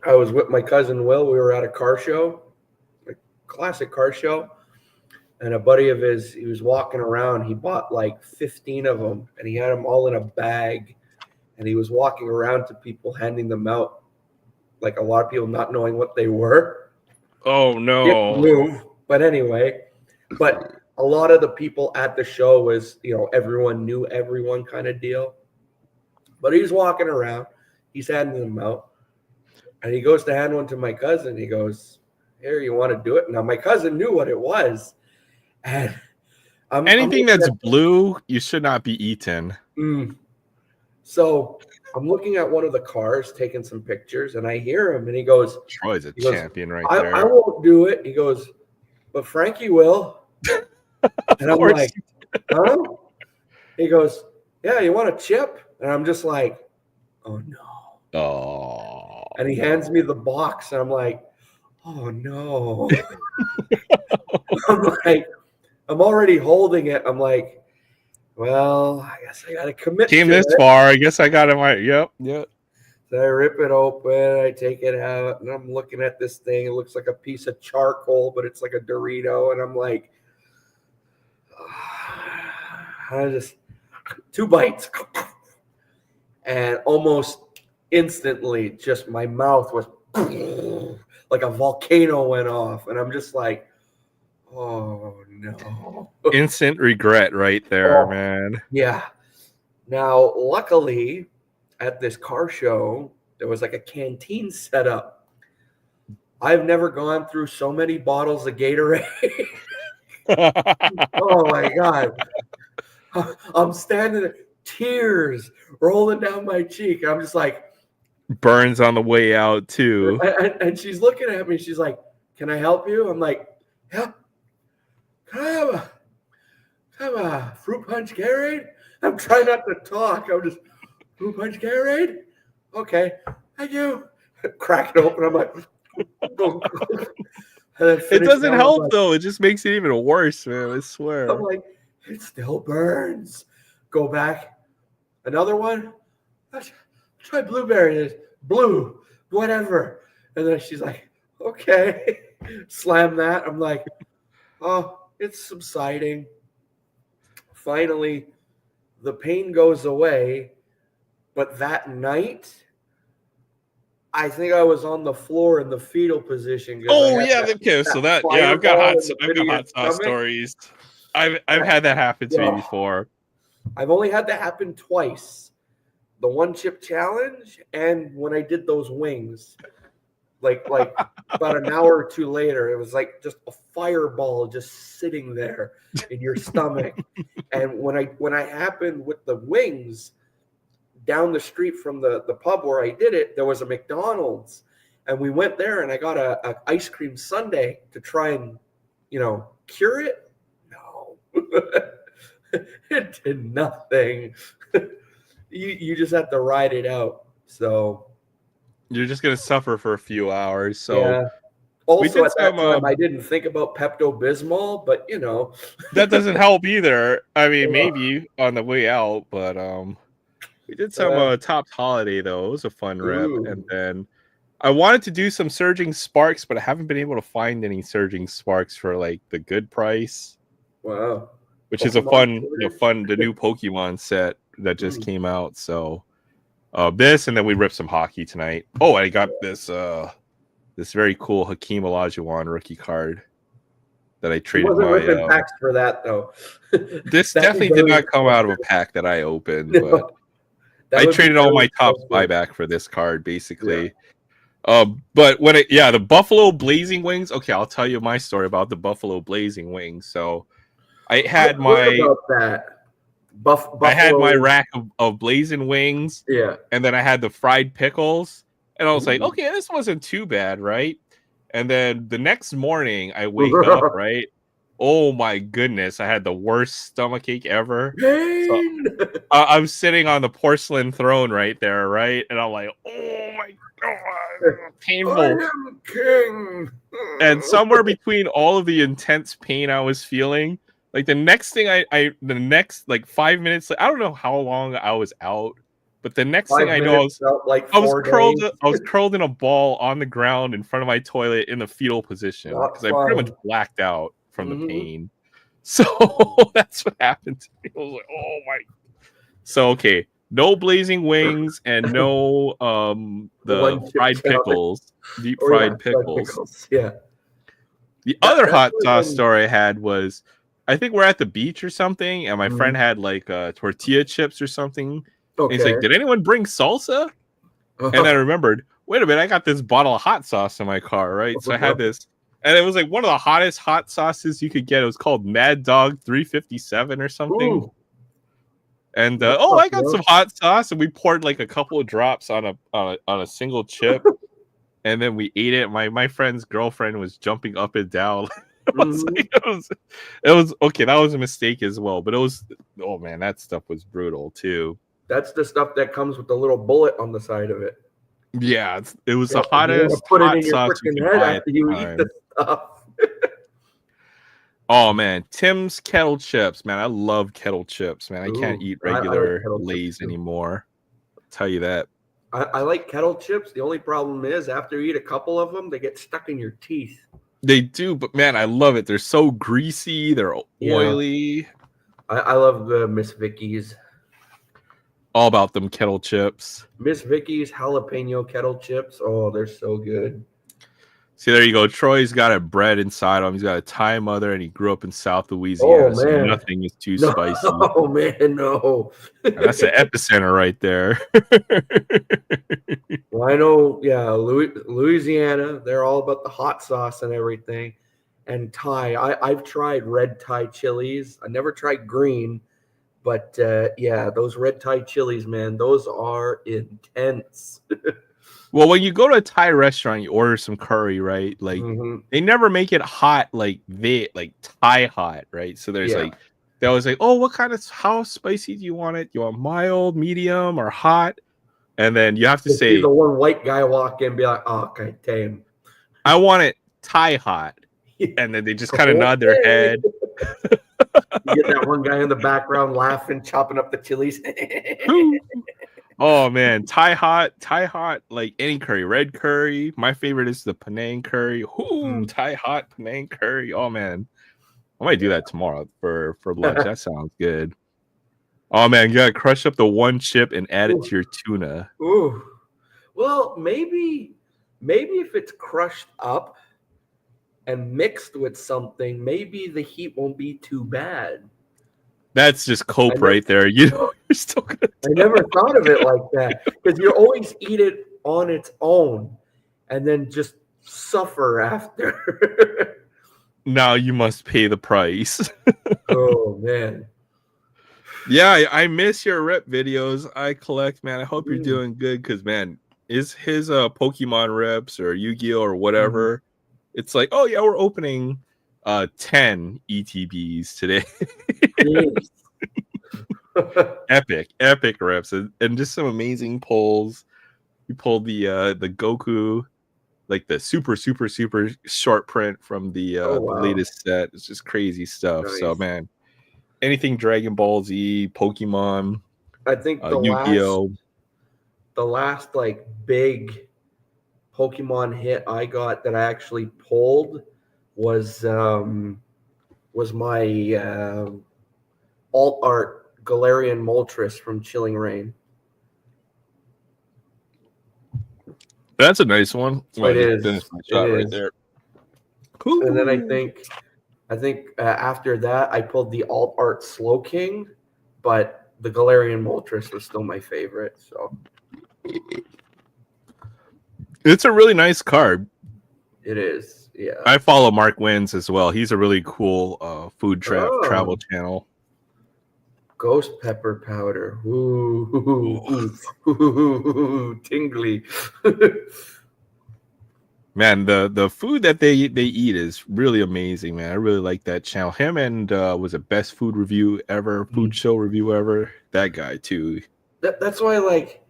I was with my cousin Will. We were at a car show, a classic car show, and a buddy of his, he was walking around. He bought like 15 of them, and he had them all in a bag, and he was walking around to people, handing them out, like a lot of people not knowing what they were. Oh no. But anyway, but a lot of the people at the show was, everyone knew everyone kind of deal. But he's walking around, he's handing them out, and he goes to hand one to my cousin. He goes, "Here, you want to do it?" Now my cousin knew what it was, and anything that's blue, you should not be eaten. So I'm looking at one of the cars, taking some pictures, and I hear him, and he goes, "Troy's a champion right there." I won't do it. He goes, "But Frankie will." And I'm like, "Huh?" He goes, "Yeah, you want a chip?" And I'm just like, "Oh no." Oh. And he hands me the box, and I'm like, "Oh no." I'm already holding it. I'm like, well, I guess I got to commit. Came this far. I guess I got it right. Yep. So I rip it open, I take it out, and I'm looking at this thing. It looks like a piece of charcoal, but it's like a Dorito. And I'm like, I just 2 bites. And almost instantly, just my mouth was like a volcano went off. And I'm just like, oh no. Instant regret right there, man. Yeah. Now, luckily, at this car show, there was like a canteen set up. I've never gone through so many bottles of Gatorade. Oh my God. I'm standing there, tears rolling down my cheek. I'm just like, burns on the way out too. And she's looking at me. She's like, "Can I help you?" I'm like, "Yeah. Can I have a fruit punch Gatorade?" I'm trying not to talk. I'm just, "Fruit punch Gatorade? Okay. Thank you." Crack it open. I'm like, it doesn't help though. It just makes it even worse, man. I swear. I'm like, it still burns. Go back. Another one. Let's try blueberry. Blue, whatever. And then she's like, "Okay." Slam that. I'm like, oh, it's subsiding. Finally, the pain goes away. But that night, I think I was on the floor in the fetal position. Oh yeah, okay. So that I've got hot sauce stories. I've had that happen to me before. I've only had that happen twice, the 1-chip challenge, and when I did those wings, like about an hour or two later, it was like just a fireball just sitting there in your stomach. And when I happened with the wings, down the street from the pub where I did it, there was a McDonald's, and we went there, and I got a ice cream sundae to try and, cure it. No, it did nothing. You just have to ride it out. So You're just gonna suffer for a few hours. So yeah. Also, at that time, I didn't think about Pepto-Bismol, but that doesn't help either. I mean, maybe on the way out, but we did some Tops Holiday though. It was a fun rep, and then I wanted to do some Surging Sparks, but I haven't been able to find any Surging Sparks for like the good price. Wow. Which is a fun, the new Pokemon set that just came out. So this, and then we ripped some hockey tonight. Oh, I got this this very cool Hakeem Olajuwon rookie card that I traded my packs for that though. This definitely did not come out of a pack that I opened, but I traded all my Tops buyback for this card basically. Yeah. But when the Buffalo Blazing Wings. Okay, I'll tell you my story about the Buffalo Blazing Wings. So I had I had my rack of Blazing Wings. Yeah. And then I had the fried pickles. And I was like, okay, this wasn't too bad, right? And then the next morning I wake up, right? Oh my goodness, I had the worst stomachache ever. So, I'm sitting on the porcelain throne right there, right? And I'm like, oh my god, painful. I am king. And somewhere between all of the intense pain I was feeling, like the next thing the next like 5 minutes, I don't know how long I was out, but the next thing I know, I was curled in a ball on the ground in front of my toilet in the fetal position because I pretty much blacked out from the pain. So that's what happened to me. I was like, oh my. So okay, no Blazing Wings and no the fried pickles, deep fried pickles. Yeah. The other hot sauce story I had was, I think we're at the beach or something, and my friend had like tortilla chips or something. Okay. He's like, did anyone bring salsa? And then I remembered, wait a minute, I got this bottle of hot sauce in my car, right? So I had this, and it was like one of the hottest hot sauces you could get. It was called Mad Dog 357 or something. Ooh. And I got some hot sauce, and we poured like a couple of drops on a single chip, and then we ate it. My friend's girlfriend was jumping up and down. It was okay. That was a mistake as well, but it was, oh man, that stuff was brutal too. That's the stuff that comes with the little bullet on the side of it. Yeah, it was the hottest hot sauce you could buy after you eat the stuff. Oh man, Tim's kettle chips, man. I love kettle chips, man. I can't eat regular Lay's anymore. I'll tell you that. I like kettle chips. The only problem is after you eat a couple of them, they get stuck in your teeth. They do, but man, I love it. They're so greasy. They're oily. I love the Miss Vicky's. All about them kettle chips. Miss Vicky's jalapeno kettle chips. Oh, they're so good. See, there you go. Troy's got a bread inside him. He's got a Thai mother, and he grew up in South Louisiana. Oh, so nothing is too spicy. Oh man, no. That's the epicenter right there. Well, I know, Louisiana, they're all about the hot sauce and everything. And Thai, I've tried red Thai chilies. I never tried green, but those red Thai chilies, man, those are intense. Well, when you go to a Thai restaurant, you order some curry, right? Like they never make it hot like Thai hot, right? So there's they always like, oh, how spicy do you want it? Do you want mild, medium, or hot? And then you have to say, the one white guy walk in and be like, oh, okay, damn. I want it Thai hot. And then they just kind of nod their head. You get that one guy in the background laughing, chopping up the chilies. Oh man, Thai hot, like any curry, red curry. My favorite is the Penang curry. Thai hot Penang curry. Oh man, I might do that tomorrow for lunch. That sounds good. Oh man, you gotta crush up the one chip and add it to your tuna. Ooh, well maybe if it's crushed up and mixed with something, maybe the heat won't be too bad. That's just cope right there. You're still gonna. I never thought of it like that because you always eat it on its own and then just suffer after. Now you must pay the price. Oh man. Yeah, I miss your rep videos. I collect, man. I hope you're Mm. doing good because, man, is his Pokemon reps or Yu-Gi-Oh or Mm-hmm. whatever. It's like, oh yeah, we're opening 10 ETBs today. epic reps and just some amazing pulls. We pulled the Goku, like the super short print from the Oh, wow. latest set. It's just crazy stuff. Nice. So man, anything Dragon Ball Z, Pokemon, I think Yu-Gi-Oh. the last like big Pokemon hit I got that I actually pulled was my alt art Galarian Moltres from Chilling Reign. That's a nice one. It is. Finish my shot It right is. there. And then I Ooh. think after that I pulled the alt art Slow King, but the Galarian Moltres was still my favorite. So It's a really nice card. it is. Yeah. I follow Mark Wins as well. He's a really cool food travel channel. Ghost pepper powder. Ooh, tingly. Man, the food that they eat is really amazing, man. I really like that channel. Him and was it best food review ever, food show review ever. That guy too. That's why, like,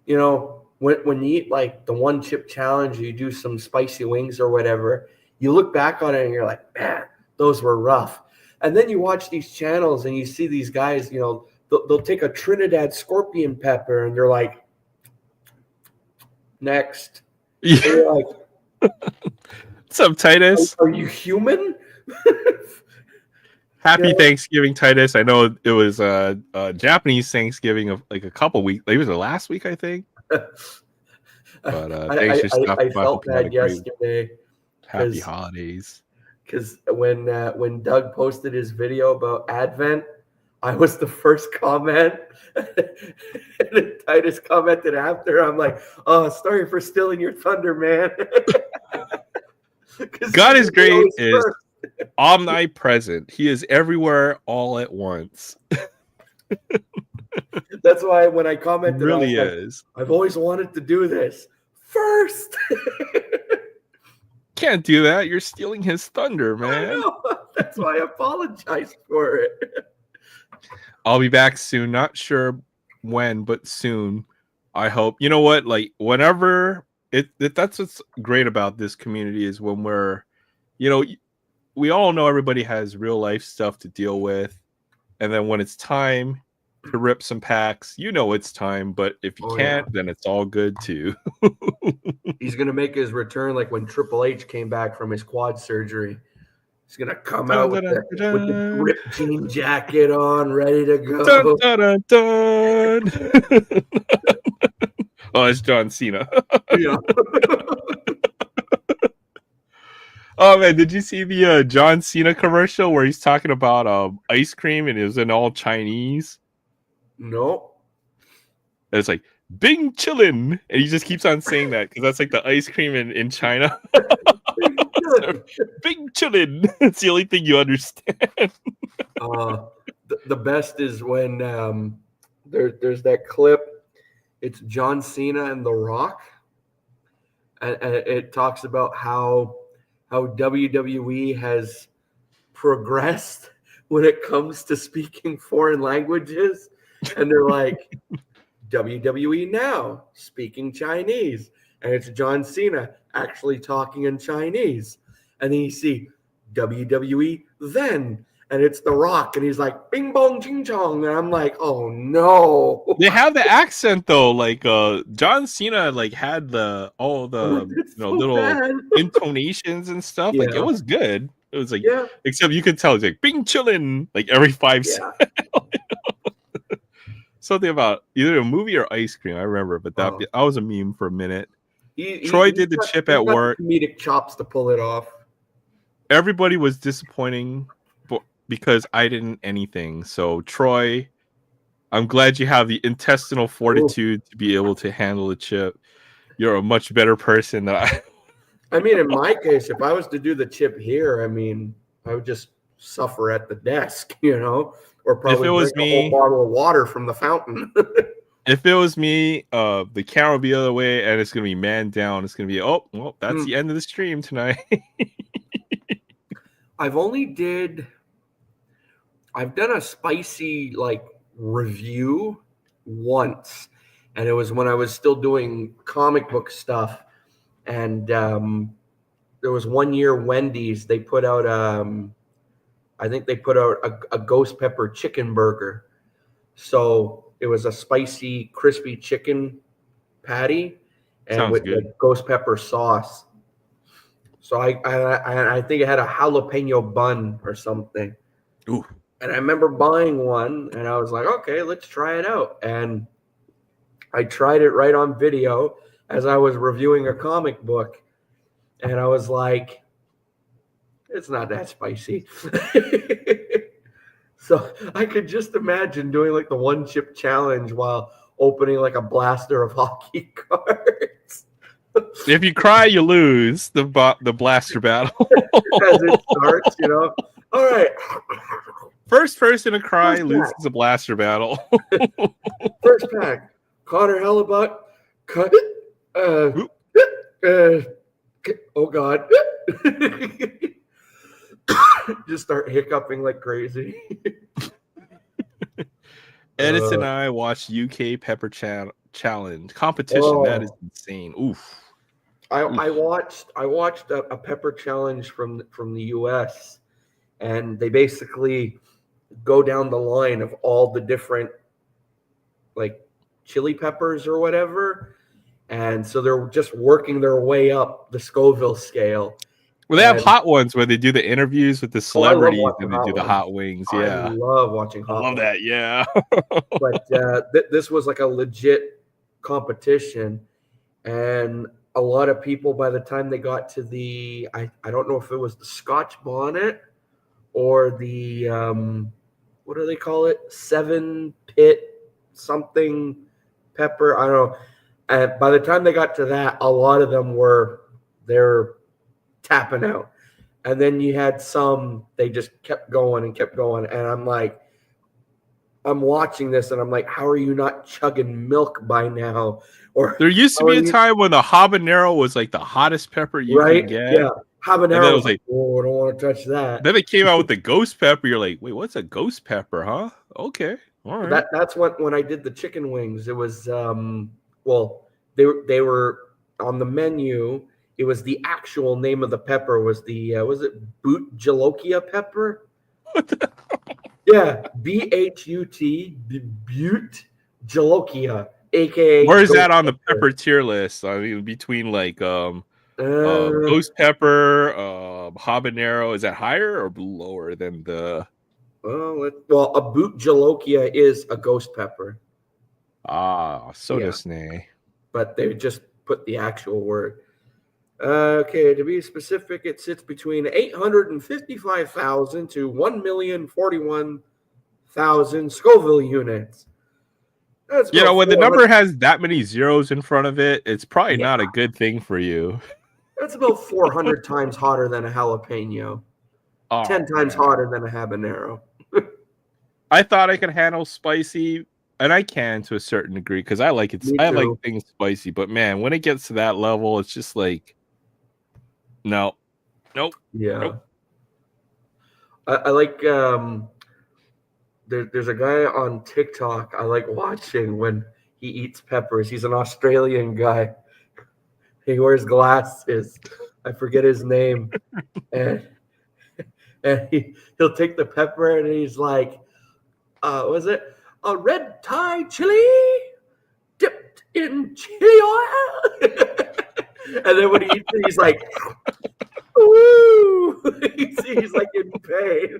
you know, when you eat like the one chip challenge, you do some spicy wings or whatever, you look back on it and you're like, man, those were rough. And then you watch these channels and you see these guys, you know, they'll take a Trinidad scorpion pepper and they're like, next. Yeah. And you're like, what's up, Titus? Are you human? Happy Yeah. Thanksgiving, Titus. I know it was Japanese Thanksgiving of like a couple weeks. Like, it was the last week, I think. But thanks for stopping by. I Hope felt you had a bad great yesterday. happy holidays. Because when Doug posted his video about Advent, I was the first comment. And then Titus commented after. I'm like, oh, sorry for stealing your thunder, man. God is great is omnipresent. He is everywhere all at once. That's why when I commented, It really I was like, is. I've always wanted to do this first. Can't do that. You're stealing his thunder, I man. know. That's why I apologize for it. I'll be back soon. Not sure when, but soon. I hope. You know what? Like whenever that's what's great about this community is when we're, you know, we all know everybody has real life stuff to deal with, and then when it's time to rip some packs, you know it's time. But if you can't, then it's all good too. He's gonna make his return like when Triple H came back from his quad surgery. He's gonna come out with the ripped jean jacket on, ready to go. Dun, dun, dun, dun. Oh, it's John Cena. Yeah. Oh man, did you see the John Cena commercial where he's talking about ice cream and it was in all Chinese? No. And it's like Bing Chillin', and he just keeps on saying that because that's like the ice cream in China. Bing Chillin'. It's the only thing you understand. The best is when there's that clip. It's John Cena and The Rock, and it talks about how WWE has progressed when it comes to speaking foreign languages, and they're like WWE now speaking Chinese, and it's John Cena actually talking in Chinese, and then you see WWE then. And it's The Rock, and he's like, "Bing bong ching chong," and I'm like, "Oh no!" They have the accent though, like John Cena, like had all the little intonations and stuff. Like it was good. It was like, except you could tell it's like Bing Chillin' like every 5 seconds. Something about either a movie or ice cream. I remember, but that was a meme for a minute. Troy did the chip at work. Comedic chops to pull it off. Everybody was disappointing because I didn't anything. So Troy, I'm glad you have the intestinal fortitude to be able to handle the chip. You're a much better person than I. I mean, in my case, if I was to do the chip here, I mean, I would just suffer at the desk, or probably it was drink a whole me- bottle of water from the fountain. If it was me, the camera would be the other way, and it's gonna be man down. It's gonna be, oh, well, that's the end of the stream tonight. I've done a spicy review once, and it was when I was still doing comic book stuff. And there was one year Wendy's, they put out I think they put out a ghost pepper chicken burger. So it was a spicy, crispy chicken patty and Sounds with good. the ghost pepper sauce. So I think it had a jalapeno bun or something. Ooh. And I remember buying one, and I was like, okay, let's try it out. And I tried it right on video as I was reviewing a comic book. And I was like, it's not that spicy. So I could just imagine doing like the one chip challenge while opening like a blaster of hockey cards. If you cry, you lose the blaster battle. As it starts, All right. First person to cry First loses pack. a blaster battle. First pack. Connor Hellebuck. Cut. Oh God. Just start hiccuping like crazy. Edison and I watched UK Pepper Challenge competition. That is insane. Oof. I watched a pepper challenge from the US, and they basically go down the line of all the different like chili peppers or whatever, and so they're just working their way up the Scoville scale. Well, they have hot ones where they do the interviews with the celebrities and they do the hot wings. Yeah, I love watching hot I love ones. that. Yeah. But this was like a legit competition, and a lot of people, by the time they got to the I don't know if it was the Scotch bonnet or the what do they call it, 7-pit something pepper, I don't know, and by the time they got to that, a lot of them they're tapping out. And then you had some, they just kept going, and I'm watching this and I'm like, how are you not chugging milk by now? Or there used to be a time when the habanero was like the hottest pepper you could get. Yeah, habanero. And then it was like, oh, I don't want to touch that. Then they came out with the ghost pepper. You're like, wait, what's a ghost pepper, huh? Okay, all right. That's when I did the chicken wings. It was well, they were on the menu. It was the actual name of the pepper was it Boot Jalokia pepper? What the? Yeah, BHUT, Butte Jalokia, aka. Where is that on the pepper tier list? I mean, between like ghost pepper, habanero, is that higher or lower than the? Well, a Boot Jalokia is a ghost pepper. So Yeah. Disney. But they just put the actual word. Okay, to be specific, it sits between 855,000 to 1,041,000 Scoville units. That's When the number has that many zeros in front of it, it's probably not a good thing for you. That's about 400 times hotter than a jalapeno. 10 times hotter than a habanero. I thought I could handle spicy, and I can to a certain degree because I like it. I like things spicy, but man, when it gets to that level, it's just like, nope. Yeah. Nope. I like there's a guy on TikTok I like watching when he eats peppers. He's an Australian guy. He wears glasses. I forget his name. and he'll take the pepper and he's like, was it a red Thai chili dipped in chili oil? And then when he eats it, he's like, ooh, he's like in pain.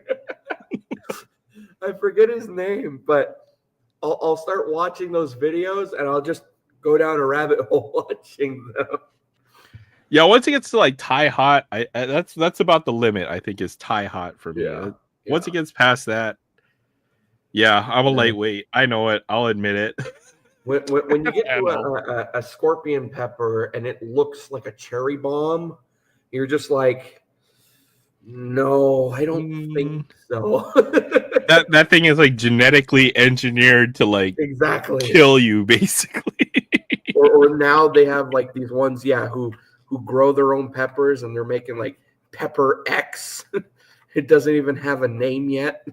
I forget his name, but I'll start watching those videos and I'll just go down a rabbit hole watching them. Yeah, once it gets to like Thai hot, that's about the limit. I think is Thai hot for me. Yeah. Once it gets past that, Yeah, I'm a Yeah. lightweight. I know it. I'll admit it. When you get I to know. a scorpion pepper and it looks like a cherry bomb, you're just like, no, I don't think so. That thing is like genetically engineered to like Exactly. kill you, basically. Or now they have like these ones, yeah, who grow their own peppers and they're making like pepper X. It doesn't even have a name yet.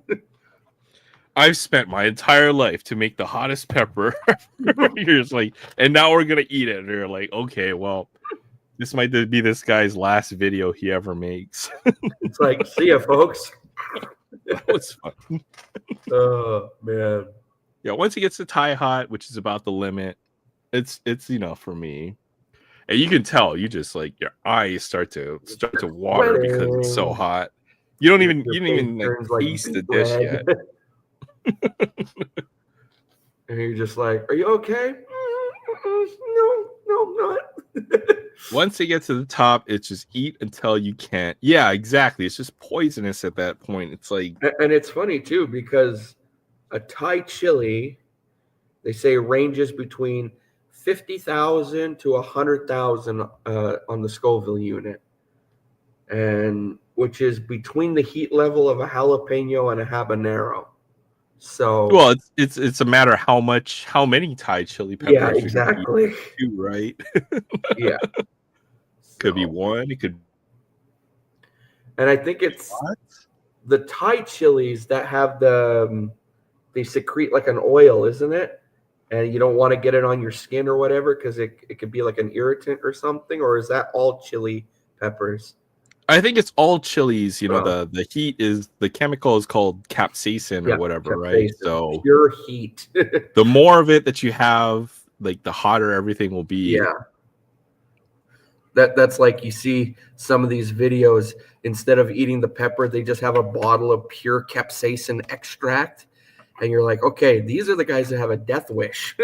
I've spent my entire life to make the hottest pepper. You're just like, and now we're gonna eat it. And you're like, okay, well, this might be this guy's last video he ever makes. It's like, see ya, folks. That was fun. Oh man. Yeah, once it gets to Thai hot, which is about the limit, it's for me. And you can tell, you just like your eyes start to water because it's so hot. You don't even like taste the dish yet. And you're just like, are you okay? No, I'm not. Once it gets to the top, it's just eat until you can't. Yeah, exactly. It's just poisonous at that point. It's like, and it's funny too because a Thai chili, they say ranges between 50,000 to 100,000 on the Scoville unit, and which is between the heat level of a jalapeno and a habanero. So well, it's a matter of how many Thai chili peppers. Yeah, exactly. Too, right? Yeah. Could be one. It could. And I think it's the Thai chilies that have they secrete like an oil, isn't it? And you don't want to get it on your skin or whatever because it could be like an irritant or something. Or is that all chili peppers? I think it's all chilies. The heat is the chemical is called capsaicin or whatever, capsaicin. Right? So pure heat. The more of it that you have, like the hotter everything will be. Yeah. That's like you see some of these videos, instead of eating the pepper, they just have a bottle of pure capsaicin extract. And you're like, okay, these are the guys that have a death wish.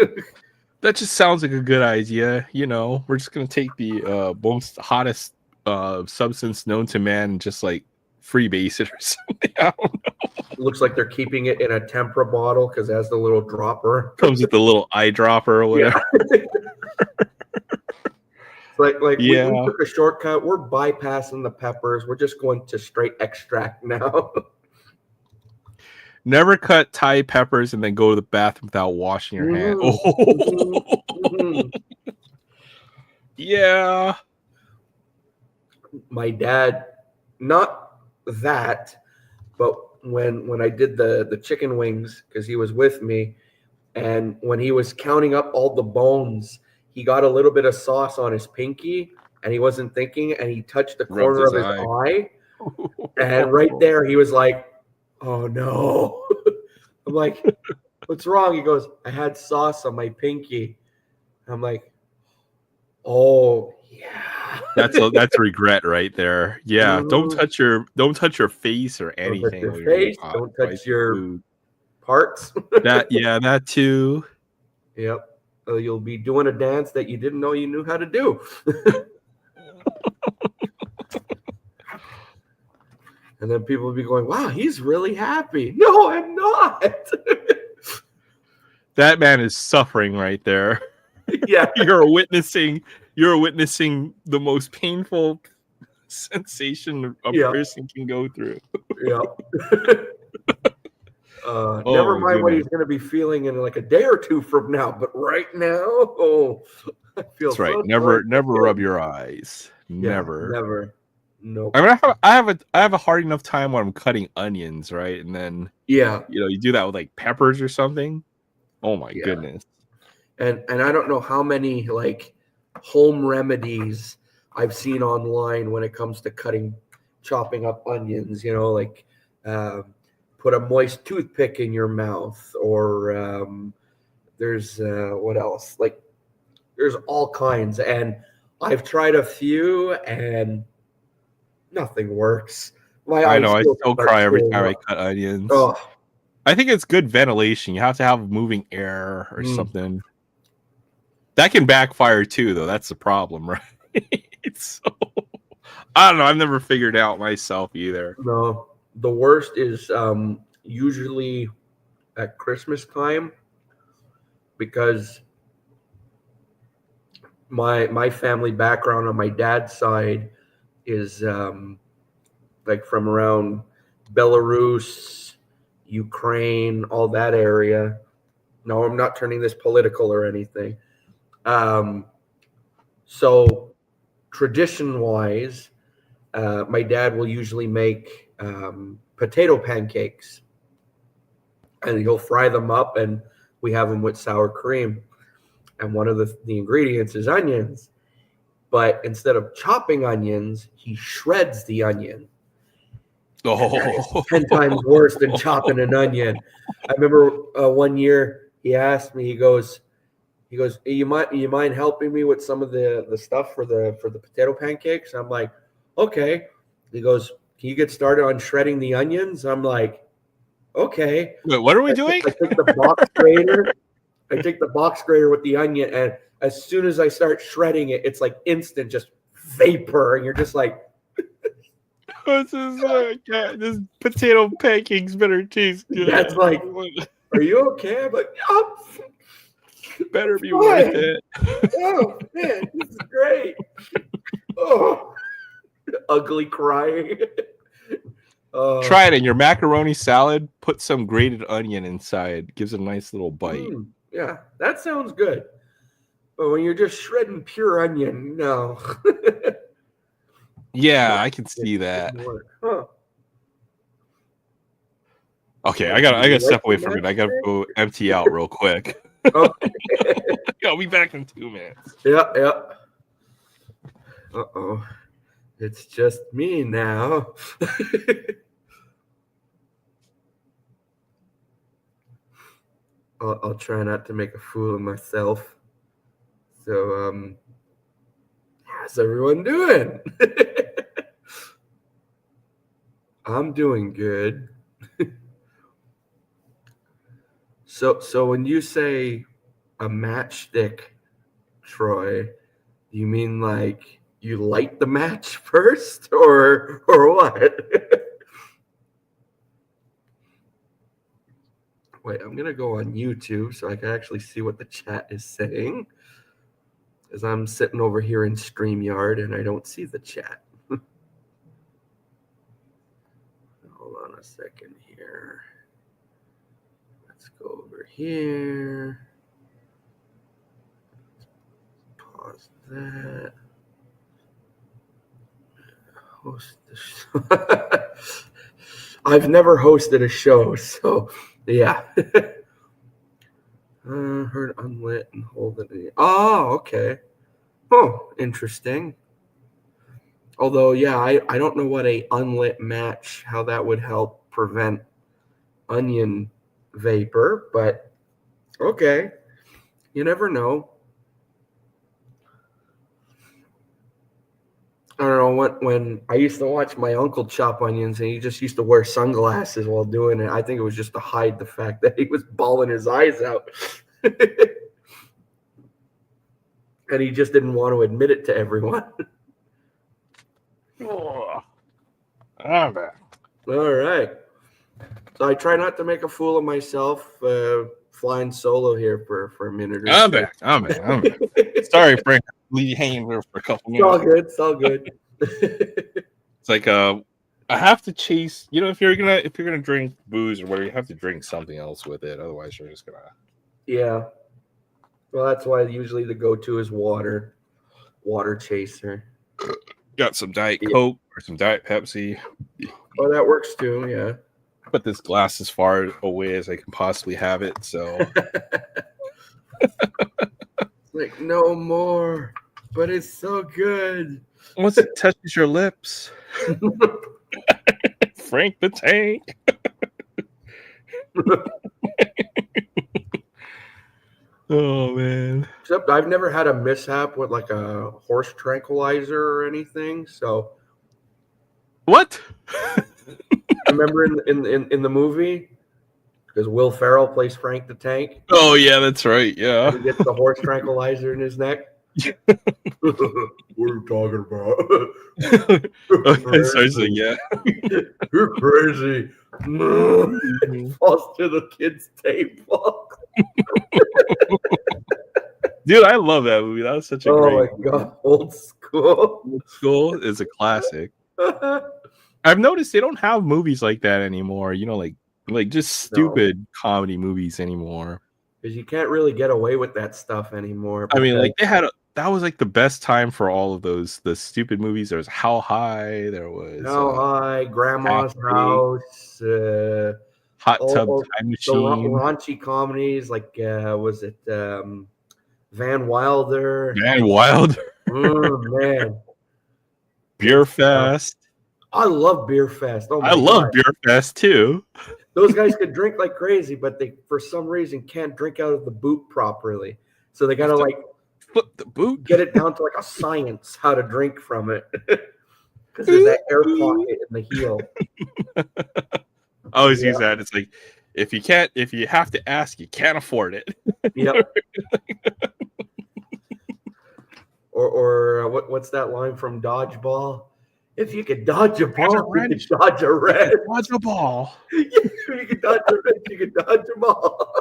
That just sounds like a good idea. We're just going to take the most hottest substance known to man and just like freebase it or something. I don't know. It looks like they're keeping it in a tempera bottle because it has the little dropper. Comes with the little eyedropper or whatever. Yeah. Like we took a shortcut. We're bypassing the peppers. We're just going to straight extract now. Never cut Thai peppers and then go to the bathroom without washing your hand. Oh. Yeah. My dad, not that, but when I did the chicken wings, because he was with me, and when he was counting up all the bones, he got a little bit of sauce on his pinky and he wasn't thinking and he touched the corner of his eye. And right there he was like, oh no. I'm like, what's wrong? He goes, I had sauce on my pinky. I'm like, oh yeah. That's regret right there. Yeah. Don't touch your face or anything. Don't touch your face. Don't touch your food. Parts. That too. Yep. You'll be doing a dance that you didn't know you knew how to do. And then people will be going, wow, he's really happy. No, I'm not. That man is suffering right there. Yeah. You're witnessing the most painful sensation a person can go through. Yeah. Never mind what he's going to be feeling in like a day or two from now, but right now, I feel. That's right. Never rub your eyes. Never. Never. No. I mean, I have a hard enough time when I'm cutting onions, right? And then you do that with like peppers or something. Oh my goodness. And I don't know how many like home remedies I've seen online when it comes to chopping up onions. Like put a moist toothpick in your mouth, or there's what else? Like there's all kinds, and I've tried a few and nothing works. I know. I still cry every time I cut onions. Oh. I think it's good ventilation. You have to have moving air or something. That can backfire too, though. That's the problem, right? So I don't know. I've never figured it out myself either. No, the worst is usually at Christmas time because my family background on my dad's side is like from around Belarus, Ukraine, all that area. No, I'm not turning this political or anything. So tradition-wise, my dad will usually make potato pancakes, and he'll fry them up, and we have them with sour cream. And one of the ingredients is onions. But instead of chopping onions, he shreds the onion. Oh, 10 times worse than chopping an onion. I remember one year he asked me, he goes, hey, you mind helping me with some of the stuff for the potato pancakes? I'm like, okay. He goes, can you get started on shredding the onions? I'm like, okay. wait, what are we doing? I take the box grater. I take the box grater with the onion, and as soon as I start shredding it, it's like instant, just vapor, and you're just like, This potato pancakes better taste good. That's like, are you okay? I'm like, oh, better be worth it. Oh man, this is great. Oh, ugly crying. Try it in your macaroni salad. Put some grated onion inside. Gives it a nice little bite. Yeah, that sounds good. But when you're just shredding pure onion, no. Yeah, I can see that. Huh. Okay, I gotta step away from it. I gotta go empty out real quick. Okay. I'll be back in 2 minutes. Yeah. Uh-oh. It's just me now. I'll try not to make a fool of myself. So, how's everyone doing? I'm doing good. So when you say a matchstick, Troy, you mean like you light the match first, or what? Wait, I'm gonna go on YouTube so I can actually see what the chat is saying, as I'm sitting over here in StreamYard and I don't see the chat. Hold on a second here. Let's go over here. Pause that. Host the show. I've never hosted a show, so yeah. Heard unlit and hold it. Oh, okay. Oh, interesting. Although, yeah, I don't know what a unlit match, how that would help prevent onion vapor, but okay. You never know. I don't know, when I used to watch my uncle chop onions, and he just used to wear sunglasses while doing it. I think it was just to hide the fact that he was bawling his eyes out. And he just didn't want to admit it to everyone. Oh, I'm back. All right. So I try not to make a fool of myself flying solo here for a minute or two. I'm back. Sorry, Frank. Leave you hanging here for a couple minutes. It's all good. It's like I have to chase. You know, if you're gonna drink booze or whatever, you have to drink something else with it. Otherwise, you're just gonna. Yeah. Well, that's why usually the go-to is water chaser. Got some Diet Coke or some Diet Pepsi. Oh, that works too. Yeah. Put this glass as far away as I can possibly have it. So. Like, no more, but it's so good. Once it touches your lips, Frank the Tank. Oh man! Except I've never had a mishap with like a horse tranquilizer or anything. So what? Remember in the movie, because Will Ferrell plays Frank the Tank. Oh yeah, that's right. Yeah, He gets the horse tranquilizer in his neck. What are you talking about? So I said, yeah. You're crazy. Falls to the kid's table. Dude, I love that movie. That was such a Oh great my god, old school. movie. School is a classic. I've noticed they don't have movies like that anymore. You know, like just stupid comedy movies anymore. Because you can't really get away with that stuff anymore. I mean, like because that was like the best time for all of the stupid movies. There was How High, there was How High, Grandma's Taxi, House, Hot Tub Time the Machine, raunchy comedies like was it Van Wilder? Van Wilder, Man, Beer Fest. I love Beer Fest. Oh my I love God. Beer Fest too. Those guys could drink like crazy, but they for some reason can't drink out of the boot properly. So they gotta like flip the boot, get it down to like a science how to drink from it. Because there's that air pocket in the heel. I always use that. It's like if you have to ask, you can't afford it. Yep. or what's that line from Dodgeball? If you could dodge a ball, you could dodge a red. Dodge a ball. You could dodge a red, you could dodge a ball.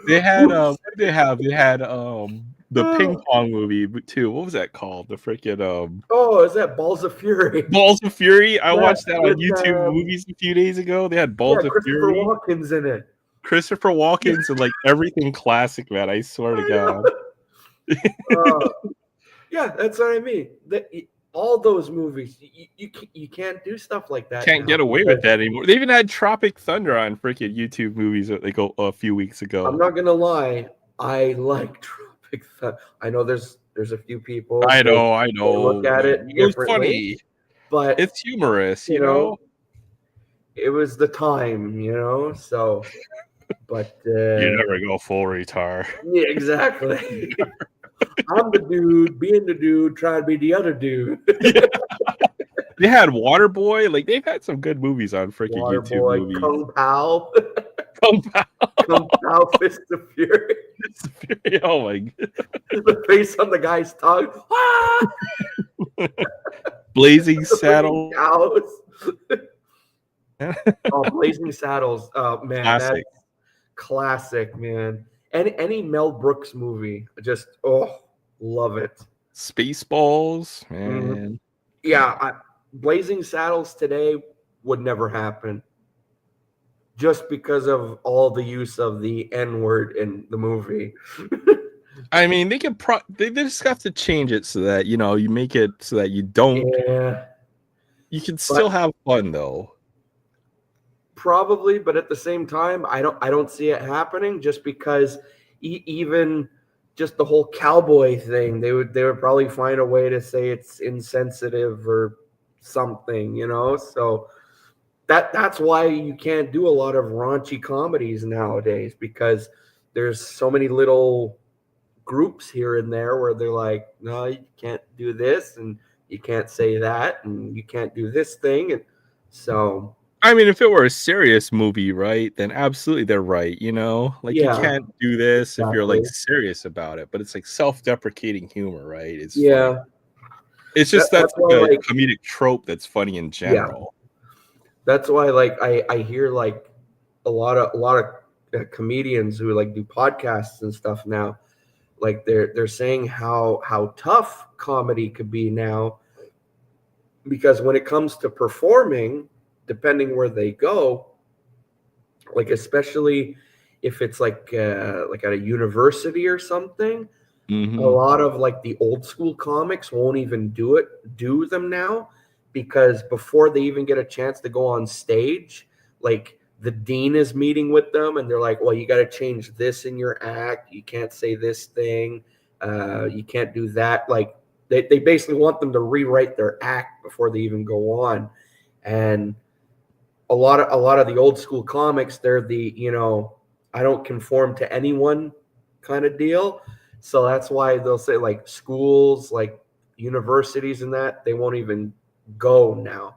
They had what did they have? They had the ping pong movie too. What was that called? The freaking Oh, is that Balls of Fury? Balls of Fury. I watched that on YouTube Movies a few days ago. They had Balls of Christopher Fury. Walken's in it. Christopher Walken's and like everything classic, man. I swear to God. Yeah, that's what I mean. All those movies, you can't do stuff like that. Can't get away with that anymore. They even had Tropic Thunder on freaking YouTube movies like a few weeks ago. I'm not gonna lie, I like Tropic Thunder. I know there's a few people. I know. Look at it. It's funny, but it's humorous. You know, it was the time. So. But you never go full retard. Yeah, exactly. I'm the dude being the dude trying to be the other dude. They had Waterboy. Like they've had some good movies on freaking YouTube movies. Kung Pao. Kung Pao. Kung Pao Fist of Fury. Fist of Fury. Oh my god. The face on the guy's tongue. Blazing Saddles. Blazing Saddles. Oh man, classic. That's classic, man. Any Mel Brooks movie, just love it. Spaceballs, man. Yeah, Blazing Saddles today would never happen, just because of all the use of the N-word in the movie. I mean, they could they just have to change it so that you make it so that you don't. Yeah. You can still have fun though. Probably, but at the same time, I don't see it happening just because even just the whole cowboy thing, they would probably find a way to say it's insensitive or something, So that's why you can't do a lot of raunchy comedies nowadays, because there's so many little groups here and there where they're like, no, you can't do this and you can't say that and you can't do this thing, and so. I mean, if it were a serious movie, right, then absolutely they're right, You can't do this if you're like serious about it, but it's like self-deprecating humor, right? It's funny. It's just that's like a comedic trope that's funny in general. Yeah. That's why I hear like a lot of comedians who like do podcasts and stuff now, like they're saying how tough comedy could be now, because when it comes to performing, depending where they go, like especially if it's like at a university or something, a lot of like the old school comics won't even do them now, because before they even get a chance to go on stage, like the dean is meeting with them and they're like, well, you got to change this in your act. You can't say this thing. You can't do that. Like they basically want them to rewrite their act before they even go on. And a lot of the old school comics, they're the, I don't conform to anyone kind of deal. So that's why they'll say like schools, like universities and that, they won't even go now.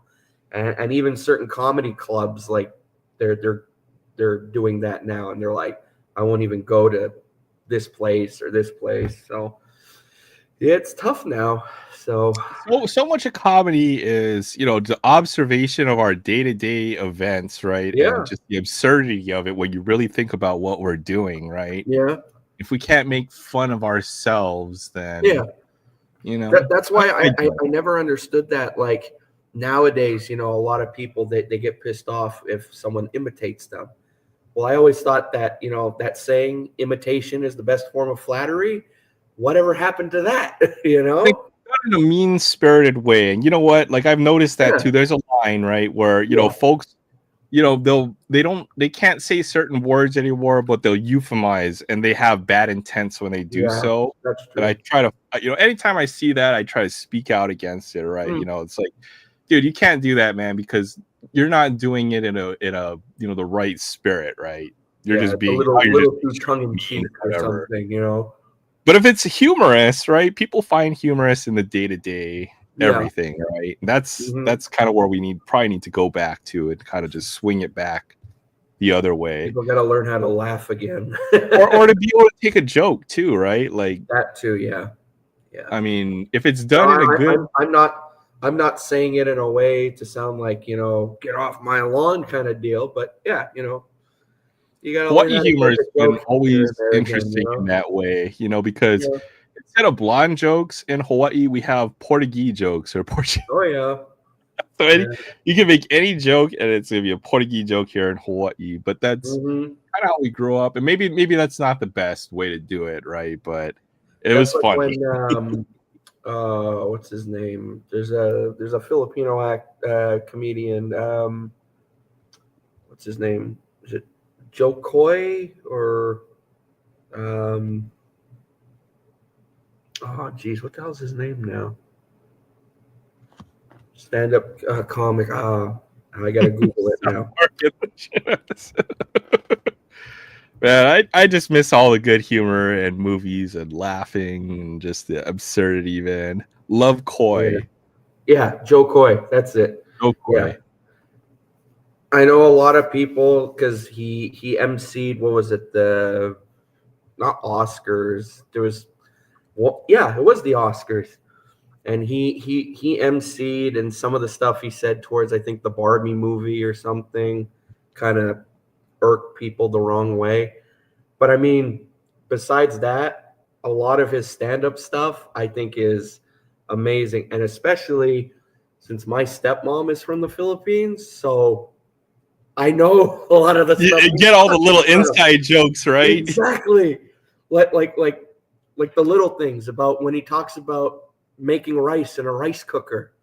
And even certain comedy clubs, like they're doing that now. And they're like, I won't even go to this place or this place. So it's tough now. So So much of comedy is, the observation of our day-to-day events, right? yeah, And just the absurdity of it when you really think about what we're doing, right? yeah, If we can't make fun of ourselves, then yeah. That's why I I never understood that. Like nowadays, a lot of people they get pissed off if someone imitates them. Well, I always thought that, that saying imitation is the best form of flattery. Whatever happened to that? think not in a mean-spirited way. And you know what? Like I've noticed that Yeah, too. There's a line, right, where yeah, folks, they can't say certain words anymore, but they'll euphemize and they have bad intents when they do yeah. so. That's And I true. try to, anytime I see that, I try to speak out against it, right? Mm. It's like, dude, you can't do that, man, because you're not doing it in a the right spirit, right? You're Yeah, just it's a being, little you're just little too tongue in mean cheek or or whatever. something. But if it's humorous, right? People find humorous in the day-to-day Yeah. everything, right? That's Hmm. that's kind of where we probably need to go back to and kind of just swing it back the other way. People got to learn how to laugh again. Or to be able to take a joke too, right? Like, That too, yeah, yeah. I mean, if it's No, done in a good I'm not saying it in a way to sound like get off my lawn kind of deal, but yeah, you got to learn Hawaii how to humor take has a been joke here and always there again. interesting in that way, because Yeah. instead of blonde jokes in Hawaii, we have Portuguese jokes or Portuguese. Oh yeah. So Yeah. you can make any joke, and it's gonna be a Portuguese joke here in Hawaii. But that's Hmm. kind of how we grew up, and maybe that's not the best way to do it, right? But it That's was like funny. when what's his name? There's a Filipino comedian. What's his name? Is it Joe Coy or oh geez, what the hell's his name now? Stand up comic. I gotta Google it now. Man, I just miss all the good humor and movies and laughing and just the absurdity, man. Love Koi. Yeah, Joe Coy. That's it. Joe Yeah. Koi. I know a lot of people because he emceed, what was it, the not Oscars. There was yeah, it was the Oscars. And he emceed, and some of the stuff he said towards I think the Barbie movie or something kind of irked people the wrong way. But I mean, besides that, a lot of his stand-up stuff I think is amazing. And especially since my stepmom is from the Philippines, so I know a lot of the stuff. You get all the little inside jokes, right? Exactly. Like the little things about when he talks about making rice in a rice cooker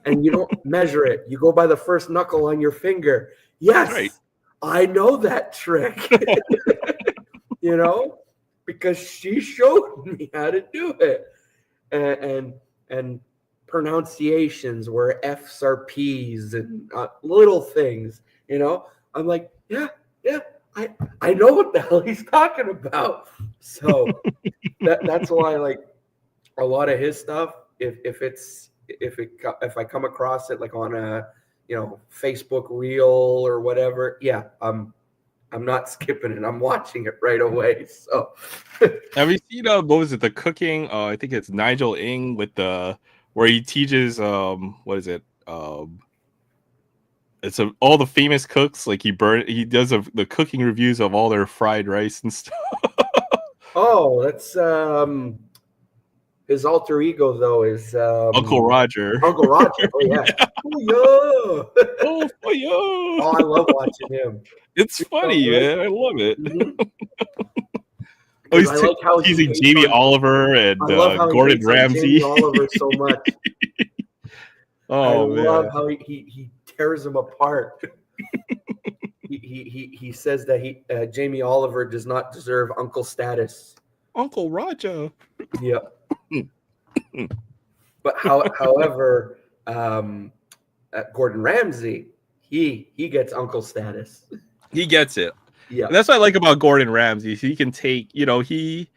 and you don't measure it. You go by the first knuckle on your finger. Yes, Right. I know that trick. Because she showed me how to do it. And pronunciations where F's are P's and little things, I'm like, yeah, I know what the hell he's talking about. So that's why, like, a lot of his stuff, if I come across it like on a Facebook reel or whatever, yeah, I'm not skipping it. I'm watching it right away. So Have you seen what was it, the cooking? I think it's Nigel Ng with where he teaches what is it? It's all the famous cooks, like he does the cooking reviews of all their fried rice and stuff. oh, that's his alter ego though is Uncle Roger. Uncle Roger. Oh yeah. Oh, yo. Oh, I love watching him. It's funny, man. I love it. Mhm. Oh, he's I like how he teasing hates Jamie on- Oliver and I love how he Gordon hates on Ramsay. Jamie Oliver so much. Oh, I man. love how he tears him apart. he says that Jamie Oliver does not deserve uncle status. Uncle Roger. Yeah. But however, Gordon Ramsay, he gets uncle status. He gets it. Yeah. And that's what I like about Gordon Ramsay. He can take, he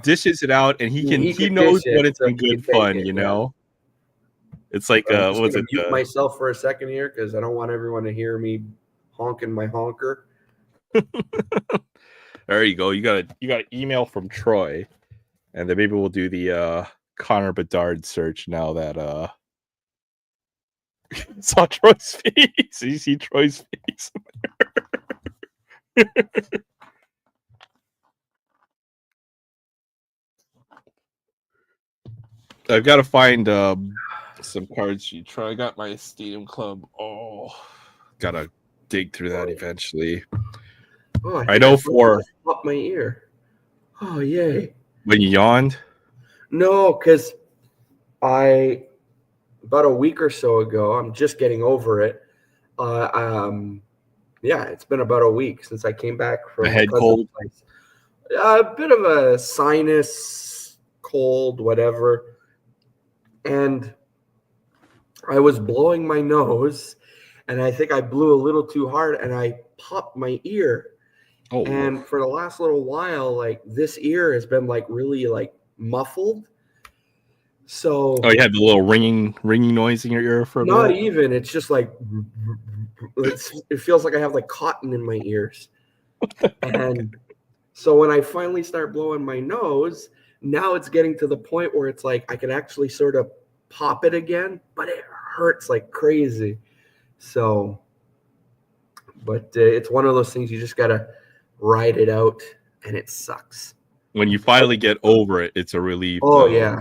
dishes it out, and he knows dish it, when it's so in he good can fun, take it, It's like I'm just what's gonna it? mute myself for a second here because I don't want everyone to hear me honking my honker. There you go. You got an email from Troy, and then maybe we'll do the Connor Bedard search now that saw Troy's face. You see Troy's face. I've got to find some cards sheet. Try. I got my Stadium Club. Oh, gotta dig through that eventually. Oh, I know for pop my ear. Oh, yay! When you yawned. No, because about a week or so ago, I'm just getting over it. Yeah, it's been about a week since I came back from A head cousin's cold? place. A bit of a sinus cold, whatever. And I was blowing my nose, and I think I blew a little too hard, and I popped my ear. Oh, And for the last little while, like this ear has been like really like muffled. So you had the little ringing noise in your ear for a not bit. even. It's just like it feels like I have like cotton in my ears. And so when I finally start blowing my nose, now it's getting to the point where it's like I can actually sort of pop it again, but it hurts like crazy. So, but it's one of those things you just gotta ride it out, and it sucks. When you finally get over it, it's a relief. Oh yeah.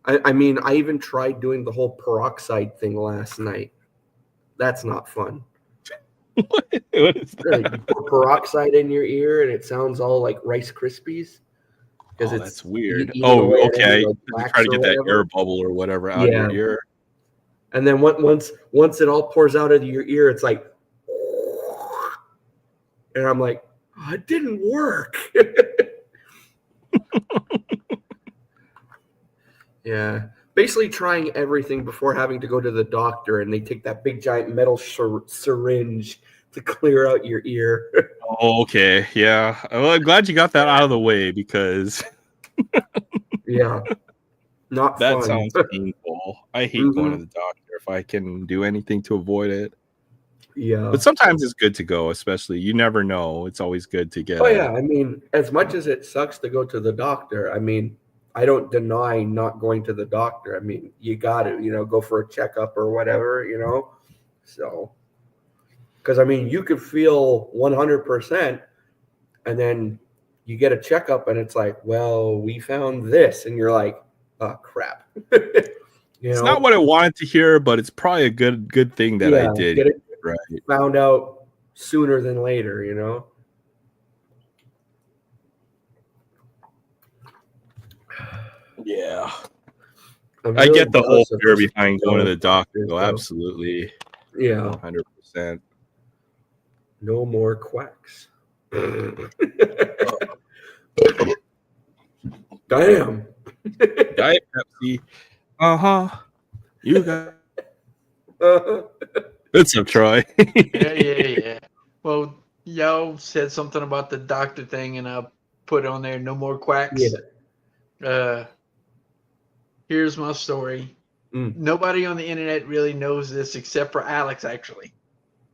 I mean, I even tried doing the whole peroxide thing last night. That's not fun. What is that? You put peroxide in your ear, and it sounds all like Rice Krispies. Oh, that's weird. eating away at any, Okay. like, You wax try to or get that whatever. air bubble or whatever out of your ear. And then once it all pours out of your ear, it's like, and I'm like, oh, it didn't work. Yeah. Basically trying everything before having to go to the doctor, and they take that big giant metal syringe to clear out your ear. Oh, okay. Yeah. Well, I'm glad you got that out of the way because Yeah. Not that fun. sounds painful. I hate going to the doctor if I can do anything to avoid it. Yeah. But sometimes it's good to go, especially you never know. It's always good to get. Oh yeah, I mean, as much as it sucks to go to the doctor, I mean, I don't deny not going to the doctor. I mean, you got to, go for a checkup or whatever, So, because I mean, you could feel 100%, and then you get a checkup, and it's like, well, we found this, and you're like, oh crap. It's not what I wanted to hear, but it's probably a good thing that I did. Get it right. Found out sooner than later, Yeah. I get the whole fear behind going to the doctor, though. Absolutely. Yeah. 100%. No more quacks. Damn. Diet Pepsi. Uh-huh. You got What's up, Troy? Yeah. Well, y'all said something about the doctor thing, and I put on there no more quacks. Yeah. Here's my story. Nobody on the internet really knows this except for Alex, actually.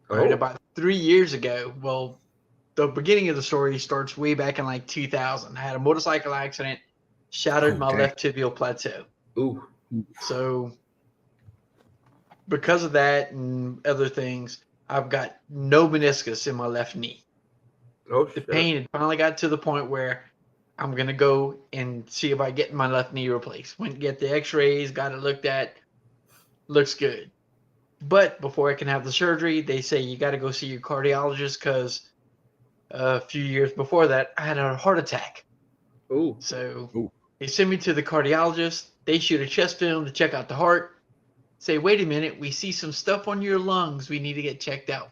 All right, about 3 years ago. Well, the beginning of the story starts way back in like 2000. I had a motorcycle accident, shattered my left tibial plateau. Ooh. So because of that and other things, I've got no meniscus in my left knee. Oh, the pain had finally got to the point where I'm going to go and see if I get my left knee replaced. Went and get the x-rays, got it looked at. Looks good. But before I can have the surgery, they say you got to go see your cardiologist because a few years before that, I had a heart attack. Ooh. So they send me to the cardiologist. They shoot a chest film to check out the heart. Say, wait a minute, we see some stuff on your lungs we need to get checked out.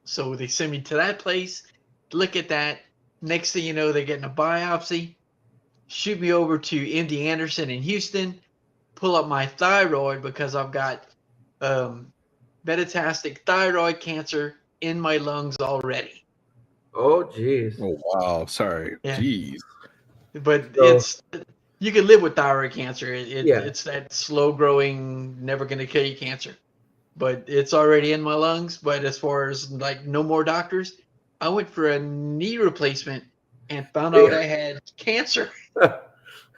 So they send me to that place, look at that. Next thing you know, they're getting a biopsy, shoot me over to MD Anderson in Houston, pull up my thyroid because I've got metastatic thyroid cancer in my lungs already. Oh, geez. Oh, wow. Sorry. Yeah. Jeez. But you can live with thyroid cancer. It's that slow growing, never going to kill you cancer. But it's already in my lungs. But as far as like no more doctors, I went for a knee replacement and found out I had cancer.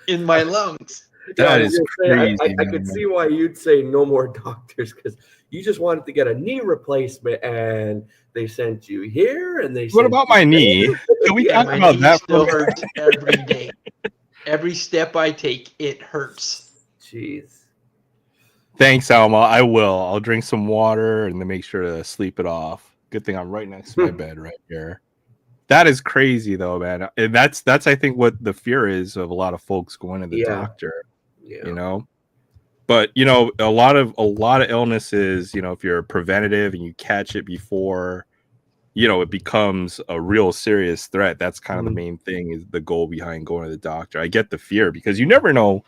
in my lungs. Yeah, I That was is gonna crazy. say, I could man. see why you'd say no more doctors because you just wanted to get a knee replacement and they sent you here and they What sent about you my knee? Can we Yeah, talk My about knee that? still hurts every day. Every step I take, it hurts. Jeez. Thanks, Alma. I will. I'll drink some water and then make sure to sleep it off. Good thing I'm right next to my bed right here. That is crazy though, man. And that's I think what the fear is of a lot of folks going to the Yeah. doctor, Yeah. you know. But you know, a lot of illnesses, you know, if you're preventative and you catch it before, you know, it becomes a real serious threat. That's kind of the main thing, is the goal behind going to the doctor. I get the fear because you never know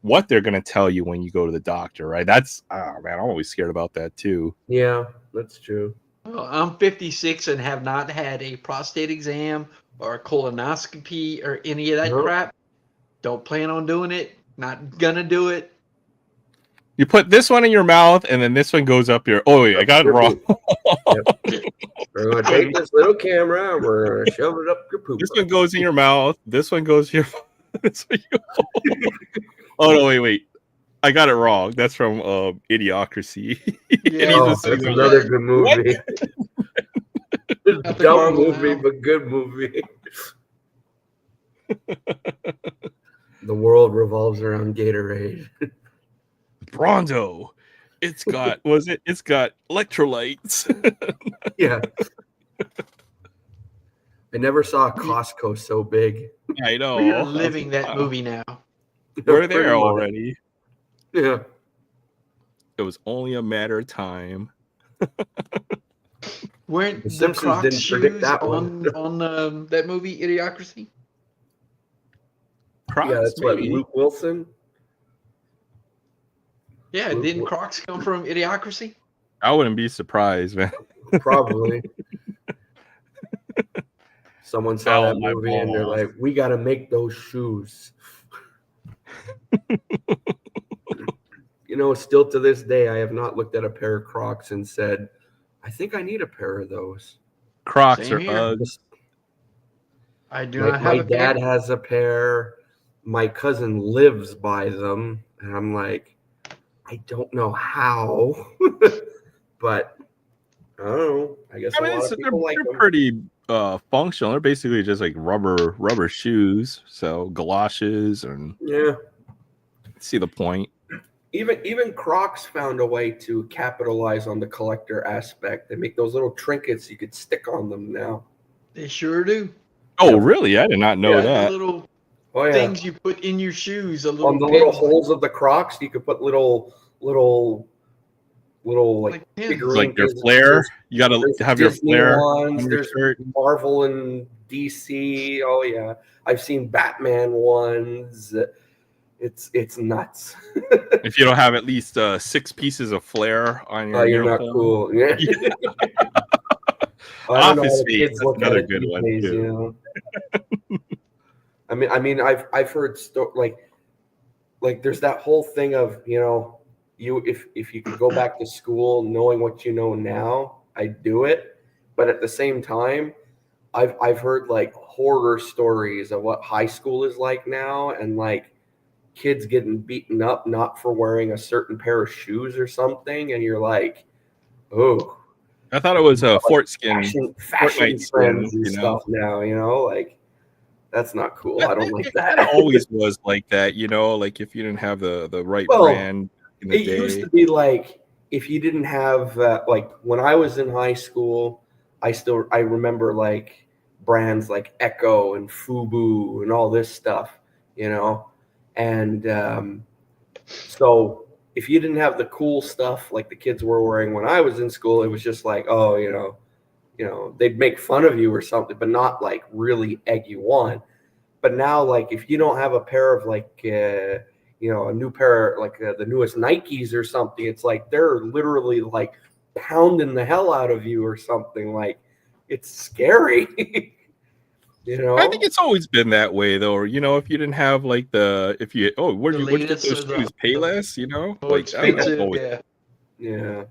what they're going to tell you when you go to the doctor, right? That's, oh man, I'm always scared about that too. Yeah, that's true. Well, I'm 56 and have not had a prostate exam or a colonoscopy or any of that Nope. crap. Don't plan on doing it. Not gonna do it. You put this one in your mouth and then this one goes up your, oh wait, I got it wrong. Yep. We're gonna take this little camera and we're gonna shove it up your poop. This one goes in your mouth. This one goes here. Oh no, wait. I got it wrong. That's from Idiocracy. Yeah, Oh, just that's like, another good movie. Not the Dumb Marvel movie, now. but good movie. The world revolves around Gatorade. Bronzo. It's got it's got electrolytes. Yeah. I never saw Costco so big. I know. We're living that movie now. We're there Pretty much. already. Yeah. It was only a matter of time. Weren't The the Simpsons Crocs didn't predict shoes that one. on that movie Idiocracy? Crocs, Yeah, that's maybe. what, Luke Wilson? Yeah, didn't Crocs come from Idiocracy? I wouldn't be surprised, man. Probably. Someone saw Oh, that my movie and they're balls. like, we got to make those shoes. You know, still to this day, I have not looked at a pair of Crocs and said, I think I need a pair of those. Crocs Same or here. Uggs. I do not Like have my a pair. dad has a pair. My cousin lives by them. And I'm like, I don't know how. But I don't know. I guess I mean, a lot of people like they're them. pretty functional. They're basically just like rubber shoes. So galoshes, and Yeah. see the point. Even Crocs found a way to capitalize on the collector aspect. They make those little trinkets you could stick on them now. They sure do. Oh, Yeah. really? I did not know Yeah, The that. little Oh yeah. things you put in your shoes, a little On the little pins, holes of the Crocs, you could put little like pins. figurine Like your pieces. flare. You got to There's have your Disney flare ones. on your There's shirt. Marvel and DC. Oh yeah, I've seen Batman ones. It's nuts. If you don't have at least 6 pieces of flare on your Oh, you're not uniform. cool. Yeah. I don't know how Office the Space, kids that's look at another it good these one, days, too. you know. I mean, I've heard like there's that whole thing of, you know, if you could go back to school knowing what you know now, I'd do it. But at the same time, I've heard like horror stories of what high school is like now, and like kids getting beaten up not for wearing a certain pair of shoes or something, and you're like, oh, I thought it was a Fort Skin. fashion Fortnite trends skin, and you know? stuff now, you know, like that's not cool. I don't like It that. kind of always was like that, you know, like if you didn't have the right Well, brand in the It day. used to be like if you didn't have like when I was in high school, I remember like brands like Echo and Fubu and all this stuff, you know, and so if you didn't have the cool stuff like the kids were wearing when I was in school, it was just like, oh, you know, they'd make fun of you or something, but not like really egg you on. But now, like if you don't have a pair of like you know, a new pair like the newest Nikes or something, it's like they're literally like pounding the hell out of you or something. Like it's scary. You know, I think it's always been that way, though. You know, if you didn't have like where'd you get latest those or the- shoes? Payless, you know, More like that was expensive, always. yeah. yeah.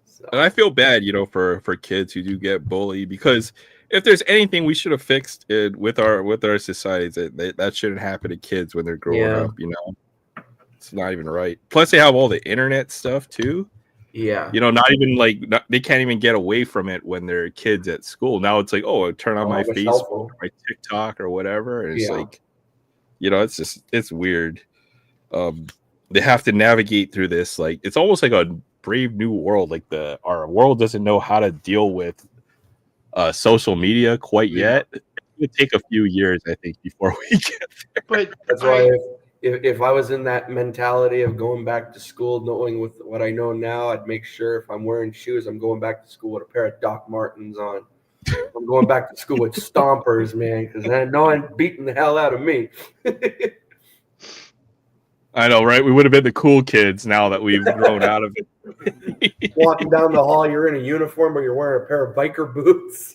So, And I feel bad, you know, for kids who do get bullied, because if there's anything we should have fixed it with our societies, that shouldn't happen to kids when they're growing Yeah. up. You know, it's not even right. Plus, they have all the internet stuff too. Yeah. You know, not even like they can't even get away from it when they're kids at school. Now it's like, oh, turn on my the Facebook, cell phone. or my TikTok, or whatever, and it's Yeah. like, you know, it's weird. They have to navigate through this. Like, it's almost like a brave new world. Like our world doesn't know how to deal with social media quite yet. It would take a few years, I think, before we get there. But That's why if I was in that mentality of going back to school, knowing with what I know now, I'd make sure if I'm wearing shoes, I'm going back to school with a pair of Doc Martens on. I'm going back to school with stompers, man, because I know I'm beating the hell out of me. I know, right? We would have been the cool kids now that we've grown out of it. Walking down the hall, you're in a uniform or you're wearing a pair of biker boots.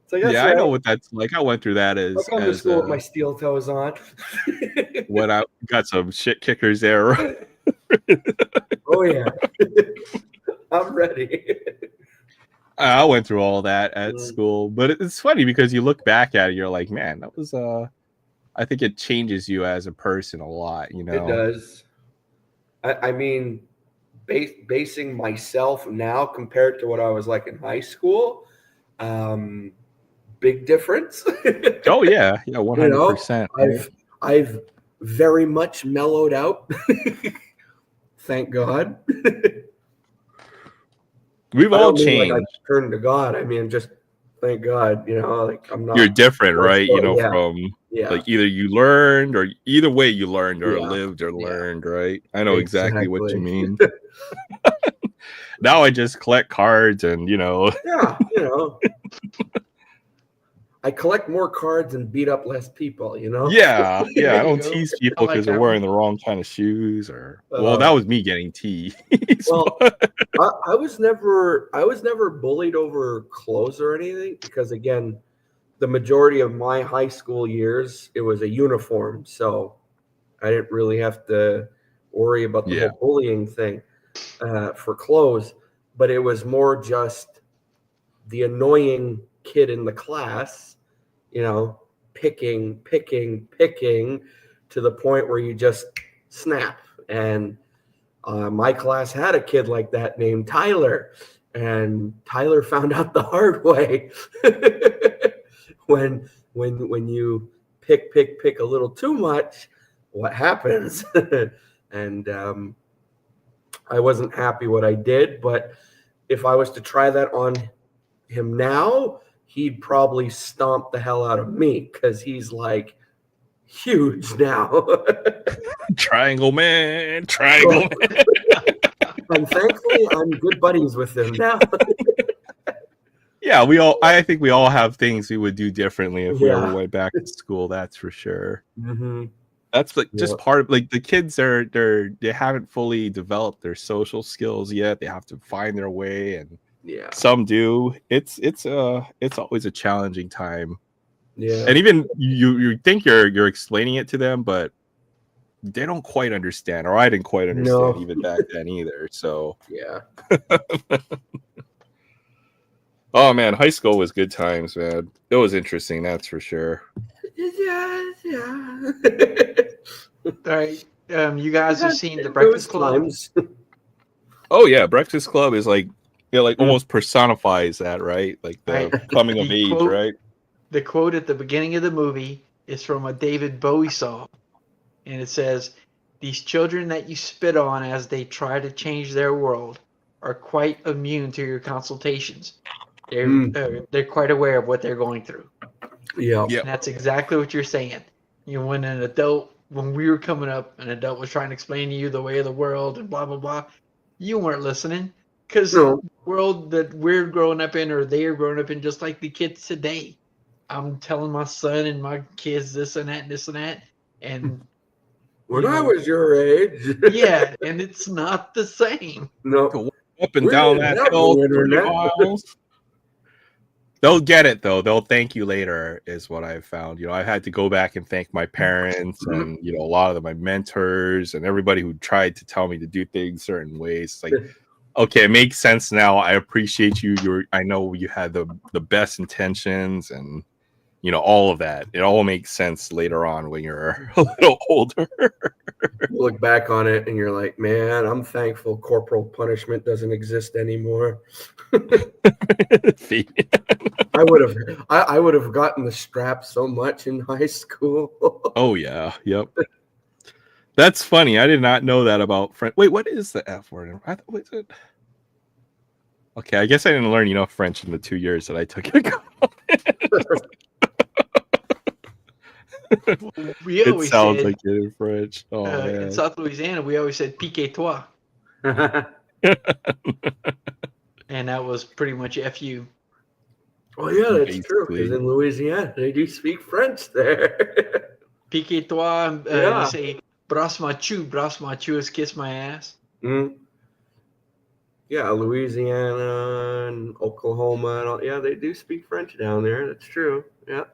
So Yeah, I know what that's like. I went through that I come to school with my steel toes on. when I got some shit kickers there. Oh yeah, I'm ready. I went through all that at school, but it's funny because you look back at it, you're like, man, that was I think it changes you as a person a lot. You know, It does. I mean, basing myself now compared to what I was like in high school, big difference. Oh yeah, 100%. I've very much mellowed out. Thank God. We've all changed. Like I turned to God. I mean, just thank God. You know, like I'm not. You're different, right? You know, yeah. from Yeah. like either you learned or either way you learned or Yeah. lived or Yeah. learned, right? I know exactly what you Exactly. mean. Now I just collect cards and, you know. Yeah, you know. I collect more cards and beat up less people, you know? Yeah, I There you don't go. tease people I like because they're that wearing the wrong kind of shoes or well, Uh, that was me getting teased. Well, I was never bullied over clothes or anything because again, the majority of my high school years it was a uniform, so I didn't really have to worry about the Yeah. whole bullying thing for clothes. But it was more just the annoying kid in the class, you know, picking to the point where you just snap. And my class had a kid like that named Tyler, and Tyler found out the hard way when you pick a little too much, what happens? And I wasn't happy what I did, but if I was to try that on him now, he'd probably stomp the hell out of me because he's like huge now. Triangle man. And thankfully, I'm good buddies with him now. Yeah, I think we all have things we would do differently if we ever went back to school. That's for sure. Mm-hmm. That's like just part of like the kids they haven't fully developed their social skills yet. They have to find their way, and some do. It's always a challenging time. Yeah, and even you think you're explaining it to them, but they don't quite understand, or I didn't quite understand even back then either. So yeah. Oh man, high school was good times, man. It was interesting, that's for sure. Yeah. All right. You guys have seen The Breakfast Club? Oh yeah, Breakfast Club is like almost personifies that, right? Like the coming of age, quote, right? The quote at the beginning of the movie is from a David Bowie song, and it says, "These children that you spit on as they try to change their world are quite immune to your consultations. They're quite aware of what they're going through." Yeah. And that's exactly what you're saying. You know, when we were coming up, an adult was trying to explain to you the way of the world and blah blah blah. You weren't listening because the world that we're growing up in, or they are growing up in, just like the kids today. I'm telling my son and my kids this and that and this and that, and when I was your age, yeah, and it's not the same. No, up and down that hill, 3 miles. They'll get it though. They'll thank you later, is what I've found. You know, I had to go back and thank my parents and a lot of my mentors and everybody who tried to tell me to do things certain ways. It's like Okay, it makes sense now. I appreciate you. I know you had the best intentions and all of that. It all makes sense later on when you're a little older. You look back on it and you're like, man, I'm thankful corporal punishment doesn't exist anymore. I would have gotten the strap so much in high school. Oh yeah, yep. That's funny. I did not know that about French. Wait, what is the F word? What's it? Okay, I guess I didn't learn enough French in the 2 years that I took it. We It always sounds said like it in French. Oh in man. South Louisiana, we always said pique-toi, and that was pretty much fu. Oh yeah, that's true. Basically. Because in Louisiana, they do speak French there. Pique-toi, Yeah. you say brasse ma chou. Brasse ma chou is kiss my ass. Mm. Yeah, Louisiana and Oklahoma and all. Yeah, they do speak French down there. That's true. Yeah.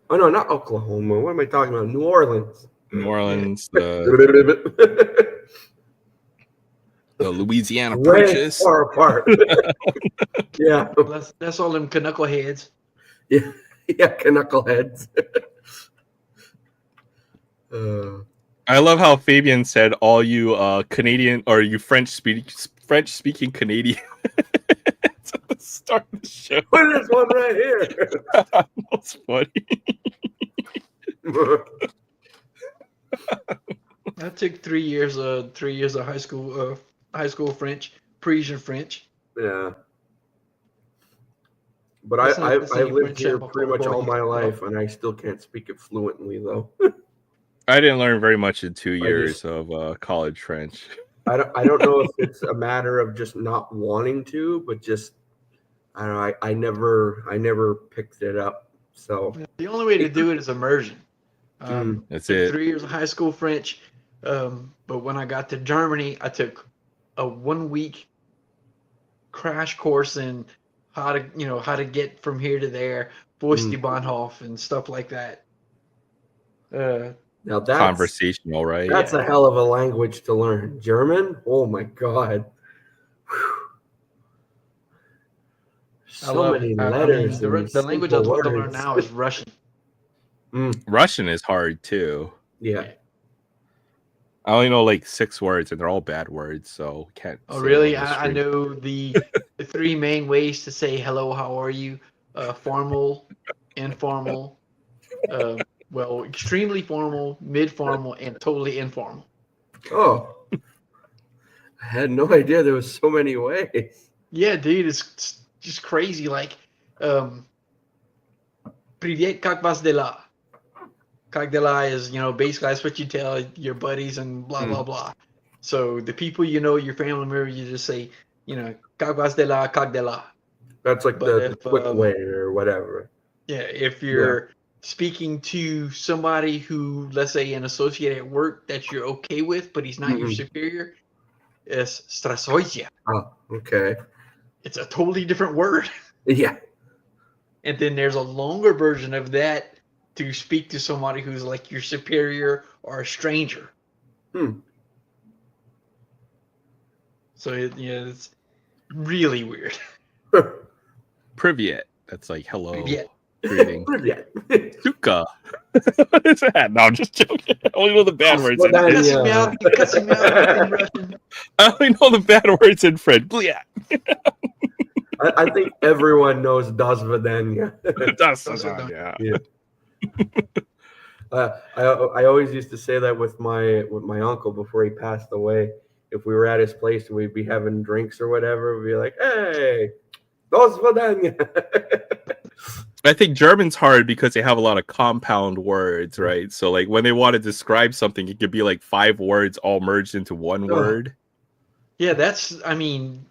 Oh no, not Oklahoma. What am I talking about? New Orleans. New Orleans, Way the Louisiana Purchase. far apart. Yeah. That's all them knuckleheads. Yeah, knuckleheads. I love how Fabian said all you Canadian or you French speaking Canadian at the start of the show. There's one right here. That's funny. I took 3 years of high school French, Parisian French. Yeah. But That's not the I've same lived French here that pretty much all boy- my life, and I still can't speak it fluently, though. I didn't learn very much in 2 I years just- of college French. I don't know if it's a matter of just not wanting to, but just I don't know. I never picked it up. So The only way to do it is immersion. That's Took it. 3 years of high school French, but when I got to Germany, I took a 1 week crash course in how to get from here to there, Voice die Bahnhof and stuff like that. now that's Conversational, right? That's a hell of a language to learn. German? Oh my god. Whew. So many letters. The language I'd love to learn now is Russian. Russian is hard too. Yeah. I only know like 6 words, and they're all bad words, so can't. Oh, say really? them on the I stream. know the 3 main ways to say hello, how are you? Formal, informal, extremely formal, mid-formal, and totally informal. Oh. I had no idea there was so many ways. Yeah, dude, it's just crazy. Like, Привет, как вас дела? Как дела is, basically that's what you tell your buddies and blah, blah, blah. So the people your family member, you just say, как вас дела, как дела. That's like But the if, quick way or whatever. Yeah, if you're speaking to somebody who, let's say, an associate at work that you're okay with, but he's not your superior, it's strassoisia. Oh, okay. It's a totally different word. Yeah. And then there's a longer version of that to speak to somebody who's like your superior or a stranger. So it's really weird. Privyet. That's like hello. Privyet. Greeting. Privyet. Suka. What is that? No, I'm just joking. I only know the bad words. Well, that- Cussing me out in Russian. I only know the bad words in French. Bliat. I think everyone knows Das Vidania. Yeah. I always used to say that with my uncle before he passed away. If we were at his place and we'd be having drinks or whatever, we'd be like, "Hey, Das Vidania." I think German's hard because they have a lot of compound words, right? So like when they want to describe something, it could be like 5 words all merged into one word. Yeah,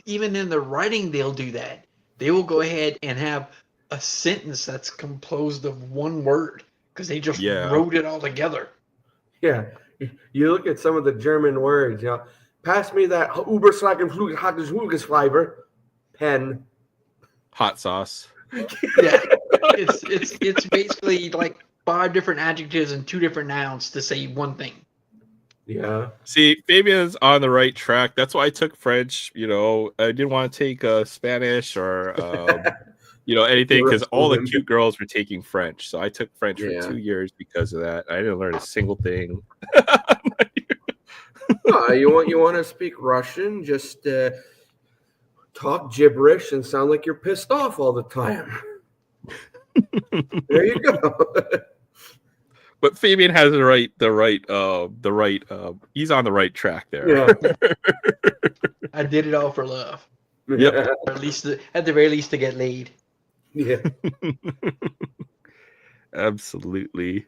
even in the writing, they'll do that. They will go ahead and have a sentence that's composed of one word because they just wrote it all together. Yeah, you look at some of the German words. Pass me that Uberschlagenflugschreiber pen. Hot sauce. Yeah, it's basically like 5 different adjectives and 2 different nouns to say one thing. Yeah. See, Fabian's on the right track. That's why I took French. You know, I didn't want to take Spanish or anything because all the cute girls were taking French. So I took French for 2 years because of that. I didn't learn a single thing. You want to speak Russian? Just talk gibberish and sound like you're pissed off all the time. There you go. But Fabian has the right. He's on the right track there. Yeah. I did it all for love. Yep. Or at the very least, to get laid. Yeah. Absolutely.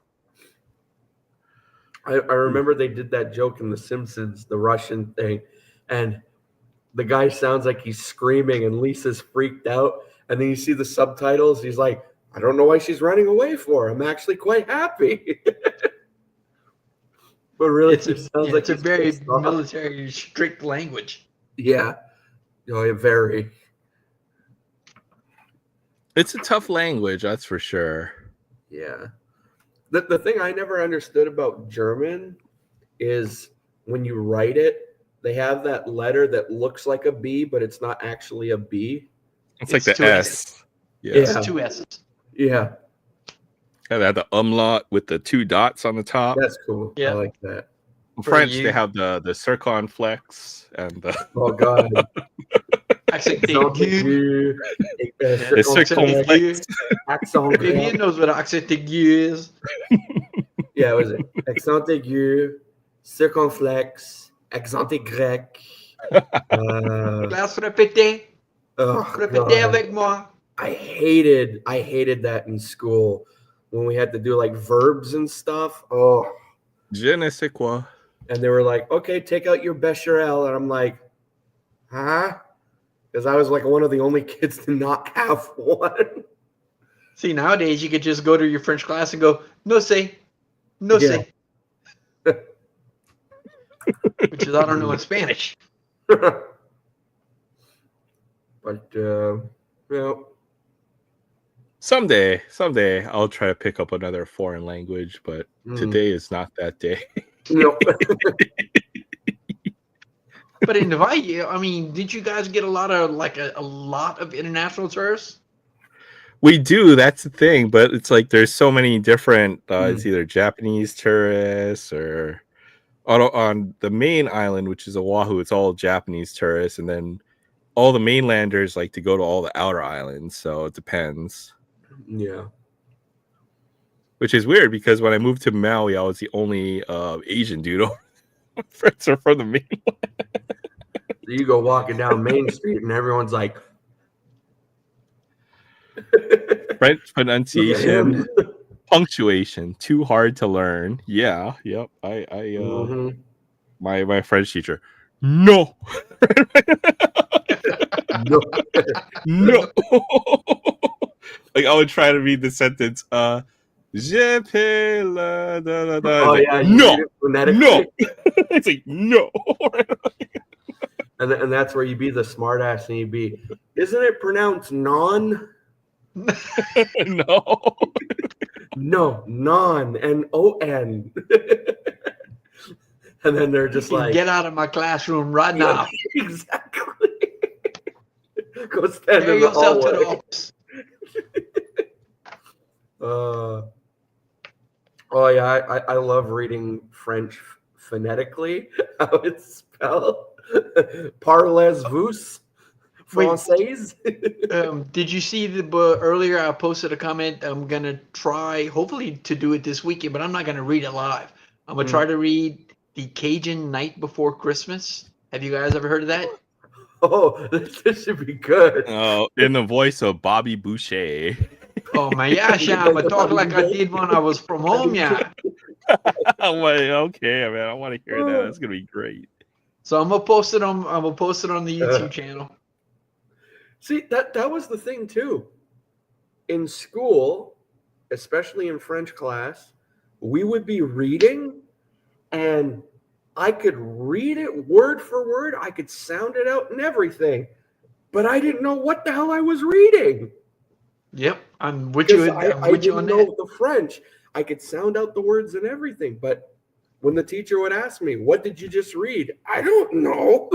I remember they did that joke in The Simpsons, the Russian thing, and the guy sounds like he's screaming, and Lisa's freaked out. And then you see the subtitles. He's like, I don't know why she's running away for. I'm actually quite happy. But really, It's a very military strict language. Yeah. Oh, very. It's a tough language, that's for sure. Yeah. The thing I never understood about German is when you write it, they have that letter that looks like a B, but it's not actually a B. It's like the two S. Yeah. It's 2 S's. Yeah. And they have the umlaut with the 2 dots on the top. That's cool. Yeah. I like that. In French, they have the circonflex and the Oh, God. Accent aigu. the circonflex. Accent Vivian knows what accent aigu is. Yeah, what is it? Accent aigu, circonflex, accent grec. Classe répétée. Répétez God. avec moi. I hated that in school when we had to do like verbs and stuff. Oh, Je ne sais quoi. and they were like, okay, take out your Bechamel. And I'm like, huh? Because I was like one of the only kids to not have one. See, nowadays you could just go to your French class and go, no say. No Yeah. say. Which is, I don't know in Spanish. But, well, Someday I'll try to pick up another foreign language, but today is not that day. no. But in Hawaii, I mean, did you guys get a lot of international tourists? We do, that's the thing, but it's like there's so many different it's either Japanese tourists or on the main island, which is Oahu, it's all Japanese tourists, and then all the mainlanders like to go to all the outer islands, so it depends. Yeah. Which is weird because when I moved to Maui, I was the only Asian dude. My friends are from the mainland. So you go walking down Main Street and everyone's like, French pronunciation, punctuation, too hard to learn. Yeah, yep. My French teacher, no. no. No. Like I would try to read the sentence, Je peux la da da da. Oh, Like, yeah, no. No. It's like no. And that's where you be the smart ass and you be, isn't it pronounced non? No. No, non, N-O-N. And then they're just like, get out of my classroom right now. Exactly. Go stand Carry in the yourself to the hallway. office. Oh yeah, I love reading French phonetically. How it's spelled. Parlez-vous français? Did you see earlier I posted a comment? I'm going to try, hopefully, to do it this weekend, but I'm not going to read it live. I'm going to try to read The Cajun Night Before Christmas. Have you guys ever heard of that? Oh, this should be good. Oh, in the voice of Bobby Boucher. Oh, my gosh, yeah. I talk like I did when I was from home, yeah. I'm like, okay, man, I want to hear that. That's going to be great. So I'm gonna post it on the YouTube channel. See, that was the thing too. In school, especially in French class, we would be reading and I could read it word for word. I could sound it out and everything, but I didn't know what the hell I was reading. Yep, I'm with you. I didn't know the French. I could sound out the words and everything, but when the teacher would ask me, "What did you just read?" I don't know.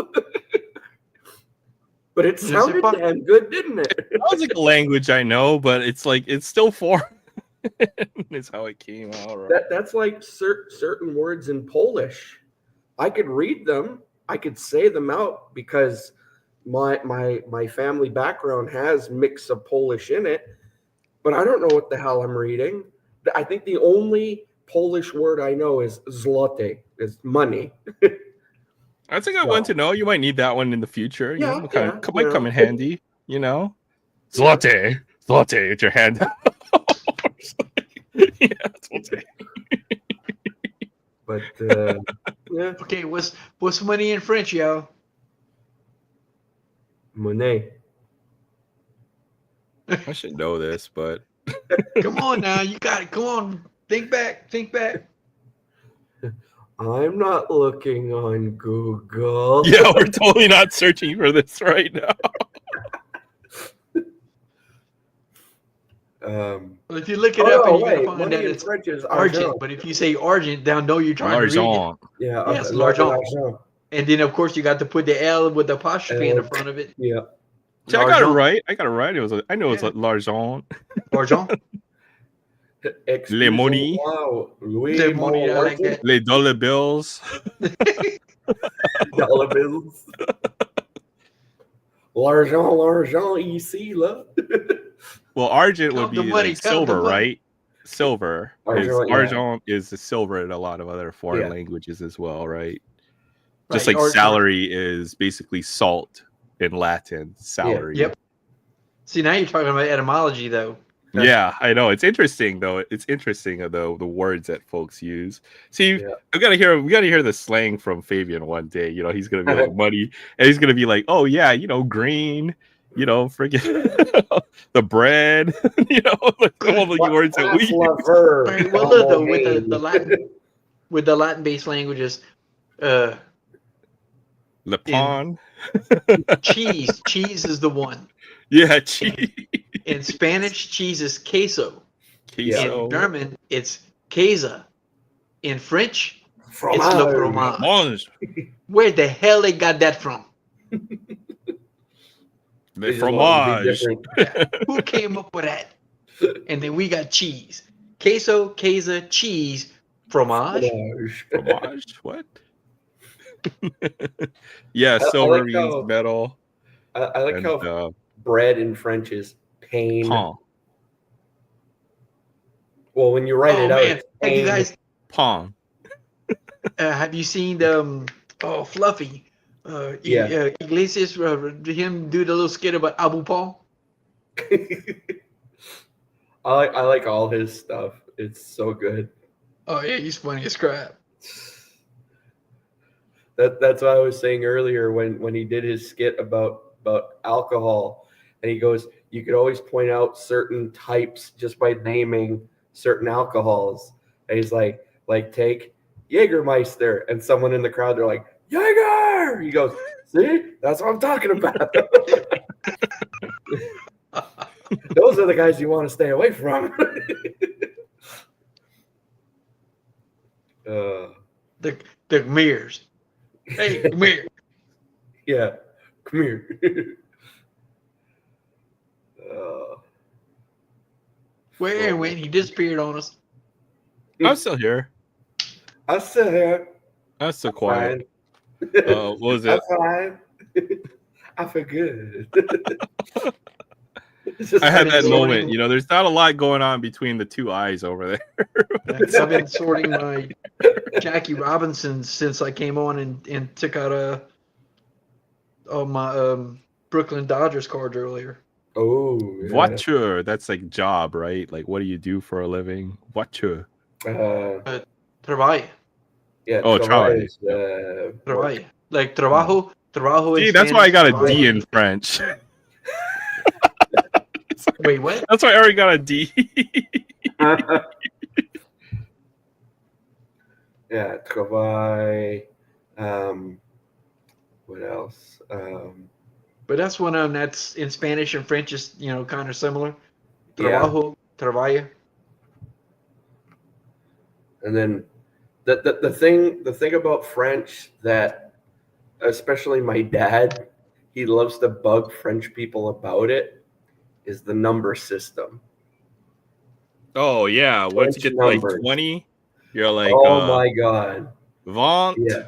But it sounded damn good, didn't it? Sounds like a language I know, but it's like it's still foreign. Is how it came out. Right? That's like certain words in Polish. I could read them, I could say them out because my family background has mix of Polish in it, but I don't know what the hell I'm reading. I think the only Polish word I know is zloty, is money. That's a good one to know. You might need that one in the future. Yeah, you know, yeah, might come in handy. You know, zloty, zloty with your hand. Yeah, zloty. But yeah, Okay, what's money in French, yo? Monet. I should know this, but Come on now, you got it. Come on, think back. I'm not looking on Google. yeah, we're totally not searching for this right now. Well, if you look it up, and you're gonna find money that in it's French is argent. argent. But if you say argent, they'll know you're trying to read it. L'argent. Yeah, Yes, l'argent. And then of course you got to put the L with the apostrophe in the front of it. Yeah. See, I got it right. I It was. I know it's Yeah. l'argent. L'argent. Les money. Wow. Les money, I like that. Les dollar bills. Dollar bills. L'argent ici, là. Well, argent Count would the be money, like count the silver, money. right? Silver. Argent, yeah. Argent is the silver in a lot of other foreign Yeah. languages as well, right? Just Right, like argent. salary is basically salt in Latin. Salary. Yep. See, now you're talking about etymology, though. Yeah, I know. It's interesting though. It's interesting though the words that folks use. See, Yeah. we gotta hear the slang from Fabian one day. You know, he's gonna be like money, and he's gonna be like, oh yeah, you know, green, you know, friggin' the bread, you know, like all the words that we use. All right, well, look though, with the Latin, with the Latin-based languages, Le Pon. cheese is the one. Yeah, cheese. In Spanish, cheese is queso. Queso. In German, it's Käse. In French, Fromage. it's le fromage. Fromage. Where the hell they got that from? Le fromage. Who came up with that? And then we got cheese. Queso, Käse, cheese, fromage. Fromage. What? Yeah, I silver like means how- metal. I like And, how bread in French is pain. pain. Well, when you write Oh it out, man, it's have you pain. guys Pain. have you seen the Fluffy? Yeah. Iglesias, him do the little skit about Abu Paul. I like all his stuff. It's so good. Oh yeah, he's funny as crap. That's what I was saying earlier when he did his skit about alcohol, and he goes, you could always point out certain types just by naming certain alcohols. And he's like take Jägermeister, and someone in the crowd, they're like, Jaeger! He goes, see, that's what I'm talking about. Those are the guys you want to stay away from. The mirrors. Hey, come here. Yeah, come here. Where when he disappeared on us? I'm still here. I still here. I'm still quiet. Fine. What was it? I'm fine. I feel good. I had that sorting- moment. You know, there's not a lot going on between the two eyes over there. I've been sorting my Jackie Robinson since I came on and took out my Brooklyn Dodgers card earlier. Oh, yeah. Voiture. That's like job, right? Like, what do you do for a living? Voiture. Trabajo. Yeah. Oh, trabajo is, Trabajo. Like trabajo. Trabajo. See, in that's why I got a Spanish, D in French. Wait, what? That's why Eric got a D. yeah, travail. What else? But that's one of them that's in Spanish and French is kind of similar. Yeah. Trabajo. Trabajo. And then The thing about French that, especially my dad, he loves to bug French people about it, is the number system. Oh yeah, once you French get to like numbers. 20, you're like Oh my god. Vent, Yeah.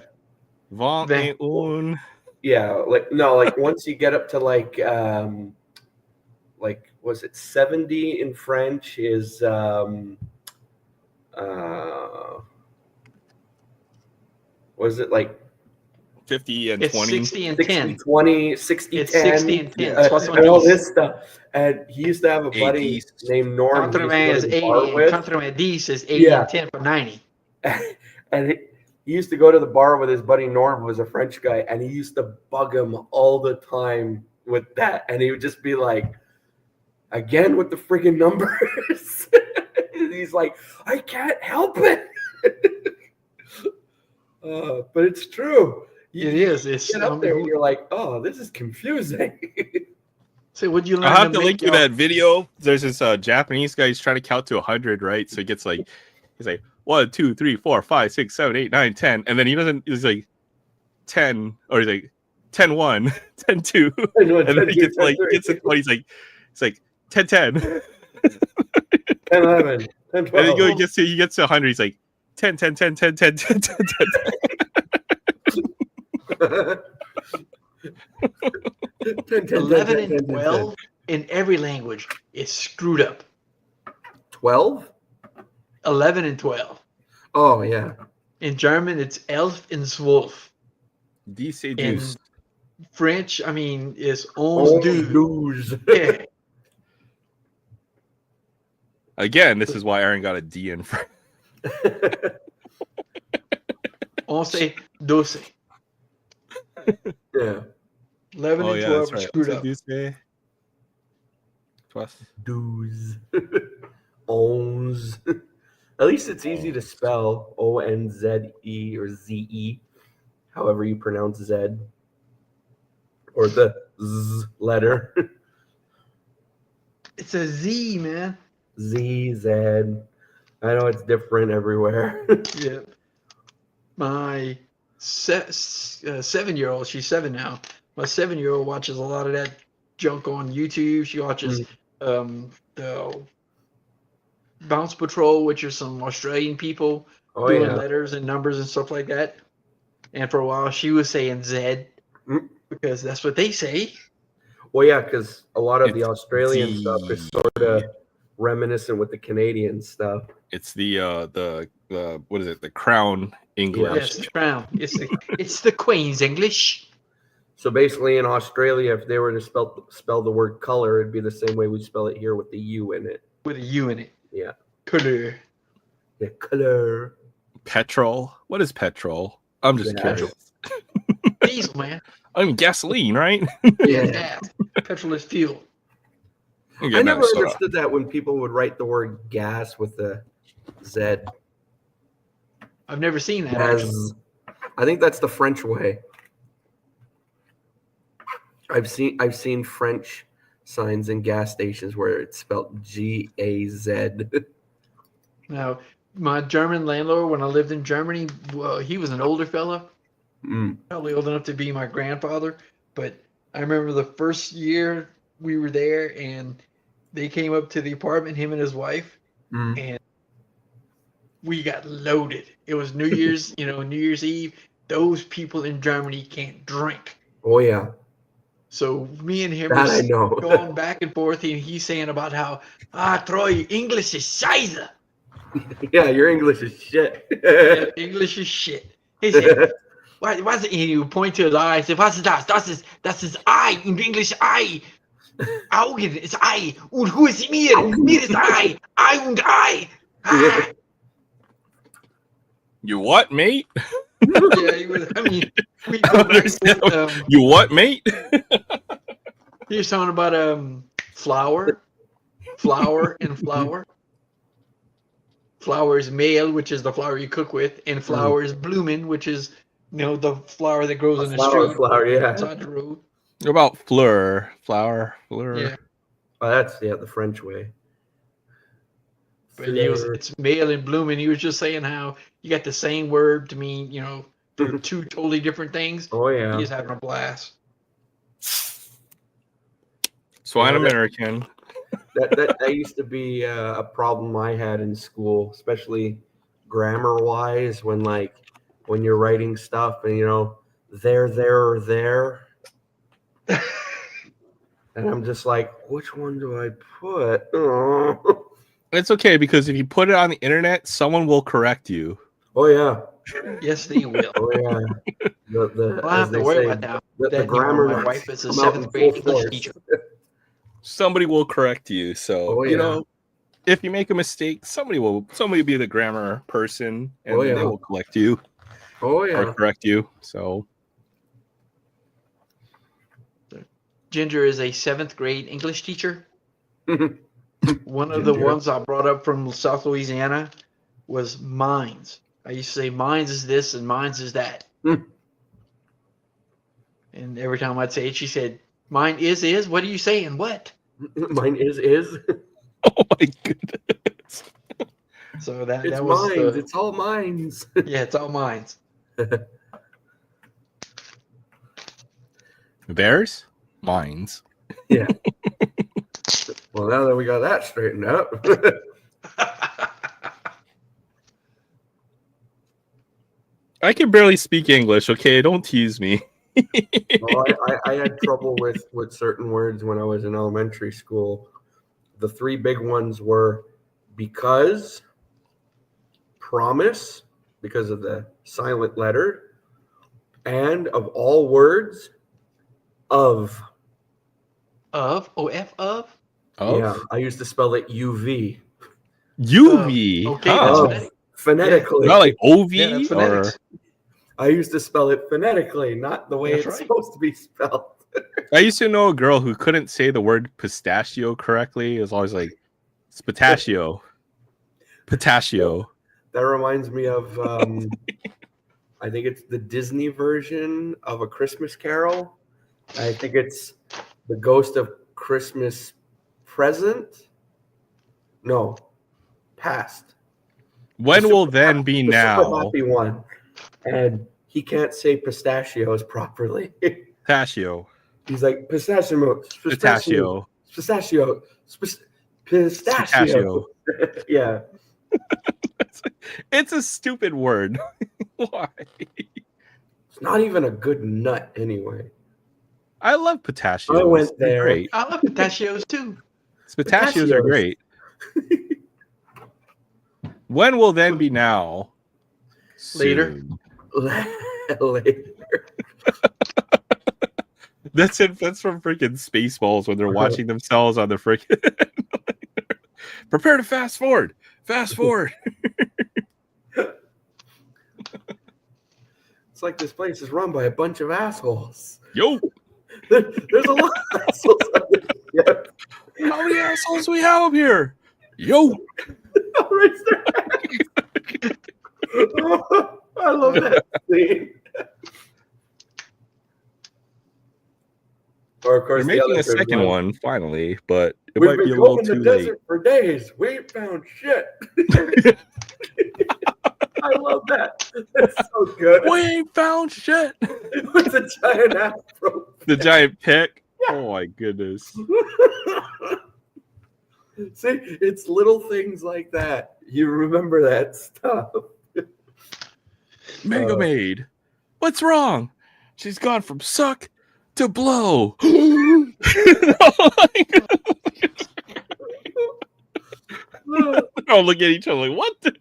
Vent et un. Yeah, like no, like once you get up to like was it 70 in French is was it like 50 and It's 20. 60 and 60 10. 20 60 It's 10 60 and 10. Yeah. and all this stuff. And he used to have a buddy 80s. named Norm he used to Contraband go is to the 80 bar and with. Contraband is 80 Yeah. and 10 for 90. And he used to go to the bar with his buddy Norm, who was a French guy, and he used to bug him all the time with that. And he would just be like, again with the friggin' numbers. He's like, I can't help it. But it's true. It is. It's, Get up there and you're like, oh, this is confusing. So would you learn I'll have to make link you that video. There's this Japanese guy. He's trying to count to 100, right? So he gets like, he's like 1, 2, 3, 4, 5, 6, 7, 8, 9, 10, and then he doesn't. He's like 10, or he's like 10, 1, 10, 2, and then he gets like gets to 20. It's like 10, 10, 10, 11, 10, 12. and then he gets to 100. He's like 10, 10, 10, 10, 10, 10, 10, 10. 11 and 12 in every language is screwed up. 12? 11 and 12. Oh, yeah. In German, it's elf and 12. Diese In Deuce. French, I mean, it's 11 douze. Yeah. Again, this is why Aaron got a D in French. 11, 12. Yeah. 11 and 12 are screwed up. Douze. Onze. At least it's easy to spell. O-N-Z-E or Z-E. However you pronounce Z. Or the Z letter. It's a Z, man. Z-Z. I know it's different everywhere. Yep. My 7-year-old, she's 7 now. My 7-year-old watches a lot of that junk on YouTube. She watches the Bounce Patrol, which are some Australian people doing letters and numbers and stuff like that. And for a while, she was saying Z because that's what they say. Well, yeah, because a lot of the Australian stuff is sort of reminiscent with the Canadian stuff. It's the what is it? The Crown English. Yes, the Crown. It's the Queen's English. So basically, in Australia, if they were to spell the word color, it'd be the same way we spell it here with the U in it. With a U in it. Yeah. Color. Yeah, color. Petrol. What is petrol? I'm just curious. Diesel, man. I mean, gasoline, right? Yeah. Petrol is fuel. I never understood that when people would write the word gas with the Z. I've never seen that. I think that's the French way. I've seen French signs in gas stations where it's spelled G-A-Z. Now, my German landlord, when I lived in Germany, well, he was an older fella, probably old enough to be my grandfather. But I remember the first year we were there, and they came up to the apartment, him and his wife, and we got loaded. It was New Year's, New Year's Eve. Those people in Germany can't drink. Oh, yeah. So me and him were going back and forth, and he's saying about how, Troy, English is scheiße. Yeah, your English is shit. Yeah, English is shit. He said, was it? He would point to his eye and say, was ist das? Das ist Ei, in English Ei. Augen ist Ei. Und who is mir? Mir ist Ei. Ei und Ei. Ah. You what, mate? Yeah, he was, I mean, you what, mate? He was talking about flour and flour. Flour is meal, which is the flour you cook with, and flour is blumen, which is the flour that grows in the street. Flour, yeah. Outside the road. What about flour? Yeah. Oh, that's the French way. But it's male and blooming. He was just saying how you got the same word to mean, for two totally different things. Oh yeah. He's having a blast. Swine American. That used to be a problem I had in school, especially grammar wise, when you're writing stuff and there or there. And I'm just like, which one do I put? Oh, It's okay because if you put it on the internet, someone will correct you. oh yeah. Yes, they will. Oh yeah. The I don't have to worry about that. The grammar my notes wife is a come out in 7th grade full English force. teacher. Somebody will correct you. So Oh, yeah. if you make a mistake, somebody will be the grammar person, and Oh, yeah. they will correct you. Oh yeah. Or correct you. So Ginger is a 7th grade English teacher. One of the Ginger. ones I brought up from South Louisiana was mines. I used to say mines is this and mines is that. Hmm. And every time I'd say it, she said, mine is. What are you saying? What? Mine is. oh my goodness. So that It's was mines. It's all mines. yeah, it's all mines. Theirs? Mines. Yeah. Well, now that we got that straightened out. I can barely speak English, okay? Don't tease me. Well, I had trouble with certain words when I was in elementary school. The three big ones were because, promise, because of the silent letter, and of all words, of. Of? O-F of? Yeah, I used to spell it UV. UV. Okay, huh? that's Phonetically. Not like OV Yeah, that's or phonetics. I used to spell it phonetically, not the way That's it's right. supposed to be spelled. I used to know a girl who couldn't say the word pistachio correctly. It was always like it's pistachio. Pistachio. That reminds me of I think it's the Disney version of A Christmas Carol. I think it's The Ghost of Christmas Present. No, Past. When will then be The super now? happy one. And he can't say pistachios properly. Pistachio. He's like pistachio, Pistachio. pistachio, pistachio. Pistachio. Yeah. It's a stupid word. Why? It's not even a good nut anyway. I love pistachios. I went They're there. Great. I love pistachios too. Pistachios are great. When will then be now? Later. Soon. Later. That's it. That's from freaking Spaceballs when they're watching themselves on the freaking. Prepare to fast forward. Fast forward. It's like this place is run by a bunch of assholes. Yo, There's a lot of assholes on this ship. how many assholes we have here? Yo, Raise their hand. I love that scene. Or of course, they're the making other a good second one finally, but it We've might be been a little going too in the late. desert for days. We ain't found shit. I love that. That's so good. We ain't found shit. With the giant afro. The giant pick. Oh my goodness. See, it's little things like that. You remember that stuff. Mega Maid. What's wrong? She's gone from suck to blow. Oh look at each other like, what the?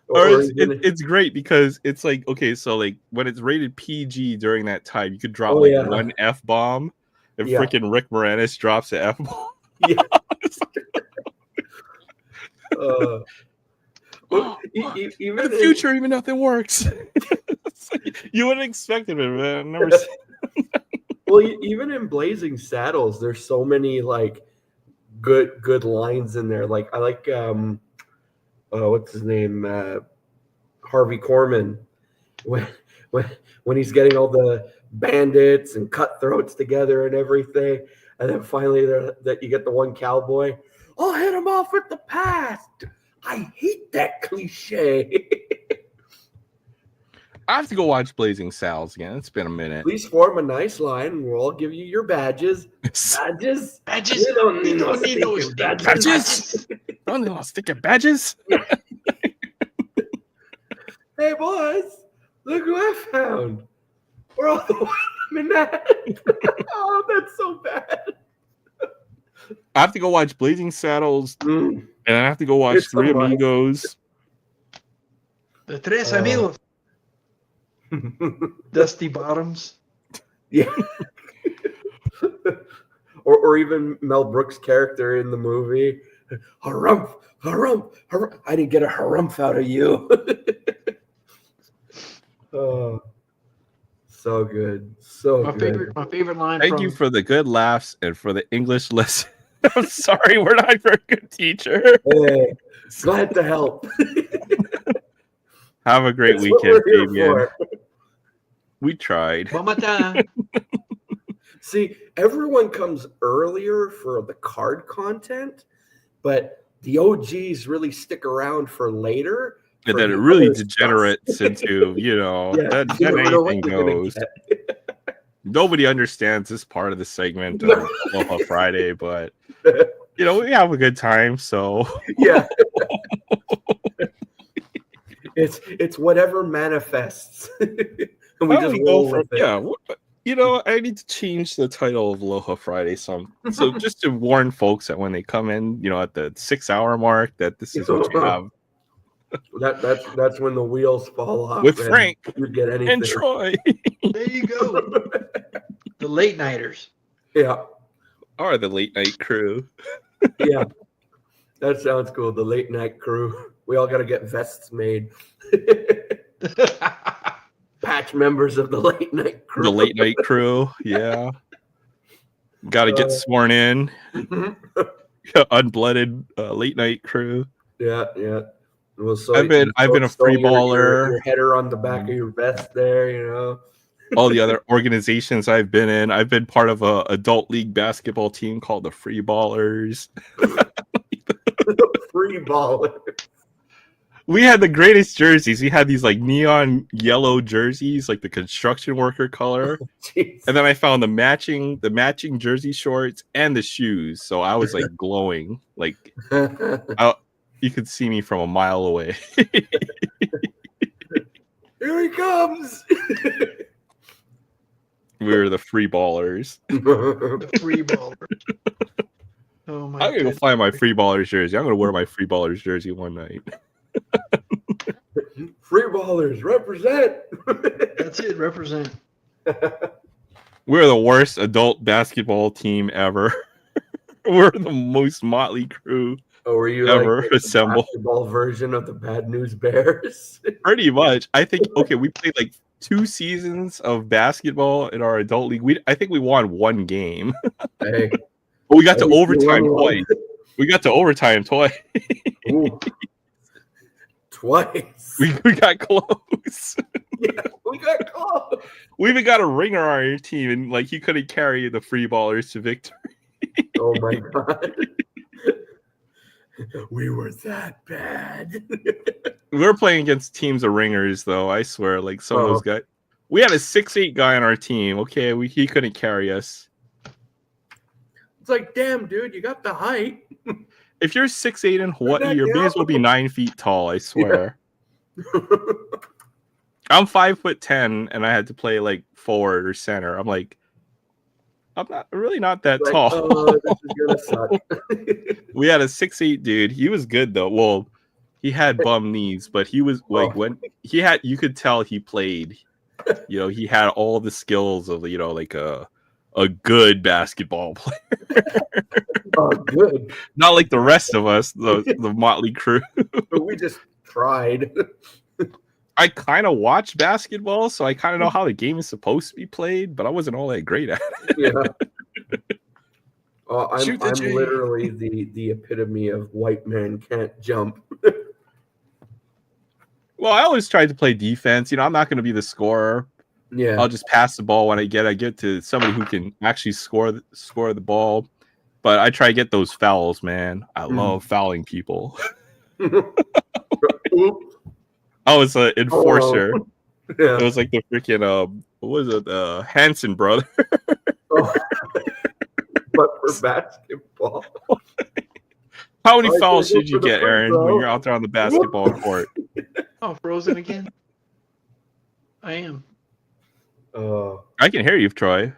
Or it's great because it's like, okay, so like when it's rated PG during that time, you could drop one F-bomb and freaking Rick Moranis drops an F-bomb. Yeah. Even in the future, even nothing works. Like, you wouldn't expect it, man. I've never seen Well, even in Blazing Saddles, there's so many like good lines in there. Like I like what's his name? Harvey Korman. When he's getting all the bandits and cutthroats together and everything, and then finally that you get the one cowboy. I'll hit him off with the pass. I hate that cliche. I have to go watch Blazing Saddles again. It's been a minute. Please form a nice line. We'll all give you your badges. Badges? Badges? We don't need We no don't need no stinking stinking badges. Don't need sticker badges. Hey, boys, look who I found. We're all the women that. Oh, that's so bad. I have to go watch Blazing Saddles, Mm. and I have to go watch It's Three so much. Amigos. The Tres Amigos. Dusty Bottoms. Yeah. or even Mel Brooks' character in the movie. Harumph, harumph, harumph. I didn't get a harumph out of you. Oh, so good. So My good. favorite line Thank from you for the good laughs and for the English lesson. I'm sorry, we're not a very good teacher. Hey, glad to help. Have a great That's what weekend, we're here Fabian. for. We tried. Mamata. See, everyone comes earlier for the card content, but the OGs really stick around for later. And for then it the really other stuff. degenerates into, Yeah, that you never know what anything you're gonna goes. get. Nobody understands this part of the segment No. of Aloha Friday, but we have a good time. So Yeah. It's whatever manifests. And we I just would roll go for with it. I need to change the title of Aloha Friday so just to warn folks that when they come in, at the 6-hour mark, that this is what you have That's when the wheels fall off. with and Frank you get anything. and Troy. There you go. The late nighters. Yeah. Or the late night crew. Yeah. That sounds cool. The late night crew. We all got to get vests made. Patch members of the late night crew. The late night crew, yeah. Got to get sworn in. Unblooded late night crew. Yeah. Well, so I've been a free baller. Your header on the back of your vest there, All the other organizations I've been in. I've been part of a adult league basketball team called the Free Ballers. Free baller. We had the greatest jerseys. We had these like neon yellow jerseys, like the construction worker color. Jeez. And then I found the matching jersey shorts and the shoes. So I was like glowing. Like you could see me from a mile away. Here he comes. We were the Free Ballers. The free baller. Oh my I'm gonna go find my Free Ballers jersey. I'm gonna wear my Free Ballers jersey one night. Free ballers represent. That's it. Represent. We're the worst adult basketball team ever. We're the most motley crew Oh, were you ever like the assembled. basketball version of the Bad News Bears? Pretty much. I think we played like 2 seasons of basketball in our adult league. I think we won 1 game. Hey, But we got to Hey, you overtime won one. twice. We got to overtime twice. ooh, twice. We got close. Yeah, we got close. We even got a ringer on our team, and like he couldn't carry the Free Ballers to victory. Oh my god. We were that bad. We were playing against teams of ringers, though. I swear, like some of those guys. We had a 6'8" guy on our team. Okay, he couldn't carry us. It's like, damn, dude, you got the height. If you're 6'8" in Hawaii, that you may as well be 9 feet tall. I swear. I'm 5'10", and I had to play like forward or center. I'm like, I'm not that Like, tall. oh, this is gonna suck. We had a 6'8" dude. He was good though. Well, he had bum knees, but he was like when you could tell he played. He had all the skills of like a good basketball player. Oh, good. Not like the rest of us, the motley crew. But we just tried. I kind of watch basketball, so I kind of know how the game is supposed to be played, but I wasn't all that great at it. Yeah. I'm Shoot the J. literally the epitome of white man can't jump. Well, I always tried to play defense. I'm not going to be the scorer. Yeah. I'll just pass the ball when I get to somebody who can actually score the ball. but I try to get those fouls, man. I love fouling people. Oops. I was an enforcer. Yeah. It was like the freaking what was it? Hanson brother. Oh. But for basketball. How many I fouls gotta go should you for the get, free Aaron, throw. when you're out there on the basketball court? Oh, frozen again? I am. I can hear you, Troy.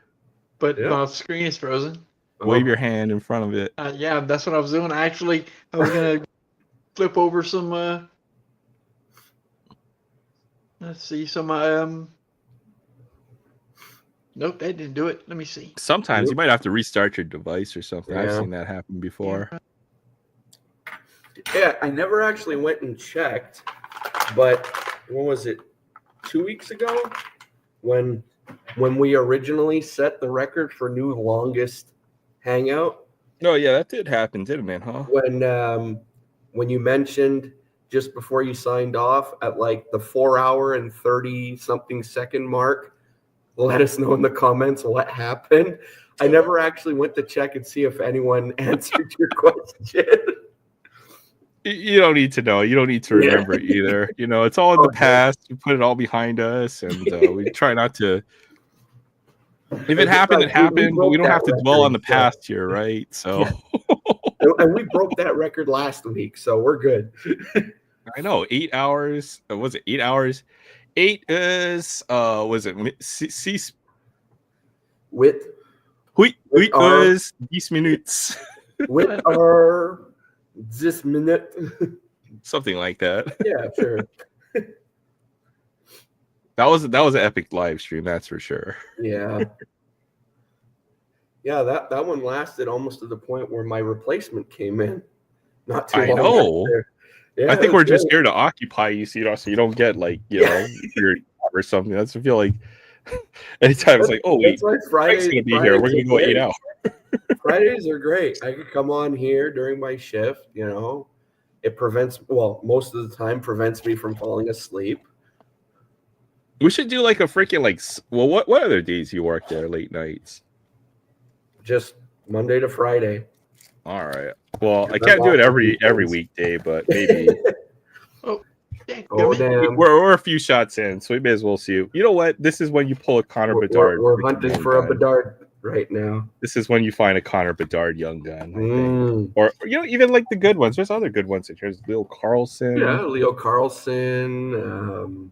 But Yeah. the screen is frozen. Wave your hand in front of it. Yeah, that's what I was doing. I was going to flip over some, let's see, some, nope, that didn't do it. Let me see. Sometimes you might have to restart your device or something. I've Yeah. seen that happen before. Yeah, I never actually went and checked, but when was it? 2 weeks ago, when we originally set the record for new longest hangout. Oh yeah, that did happen, didn't it? Huh? When you mentioned just before you signed off at like the 4 hour and 30 something second mark, let us know in the comments what happened. I never actually went to check and see if anyone answered your question. You don't need to know. You don't need to remember it either. You know, it's all in the past. We put it all behind us, and we try not to. If it happened, it happened. But we don't have to dwell on the past here, right? So. Yeah. And we broke that record last week, so we're good. I know. 8 hours. Was it 8 hours? 8 is was it With was 10 minutes. With our this minute. Something like that. Yeah, sure. That was an epic live stream, that's for sure. Yeah. Yeah, that one lasted almost to the point where my replacement came in. Not too long. I know. Yeah, I think we're just here to occupy you, so you don't get like know your or something. That's I feel like anytime it's like, oh wait, Frank's gonna be here. We're gonna go 8 hours. Fridays are great. I could come on here during my shift. It prevents most of the time prevents me from falling asleep. We should do like a freaking what other days you work there late nights? Just Monday to Friday. All right. Well, I can't do it every weekday, but maybe. Damn. We're a few shots in, so we may as well see you. You know what? This is when you pull a Connor Bedard. We're hunting for a Bedard right now. This is when you find a Connor Bedard young gun, I think. Or even like the good ones. There's other good ones. There's Leo Carlson. Yeah, Leo Carlson.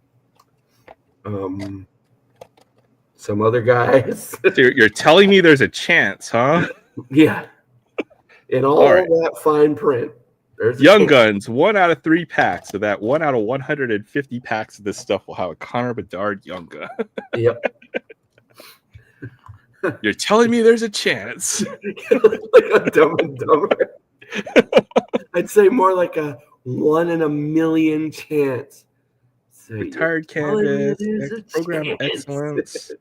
Some other guys. So you're telling me there's a chance, huh? Yeah. In all that fine print. There's young guns, 1 out of 3 packs. So that 1 out of 150 packs of this stuff will have a Connor Bedard young gun. Yep. You're telling me there's a chance. Like a Dumb and Dumber. I'd say more like a 1 in a million chance. So retired canvas, program excellence.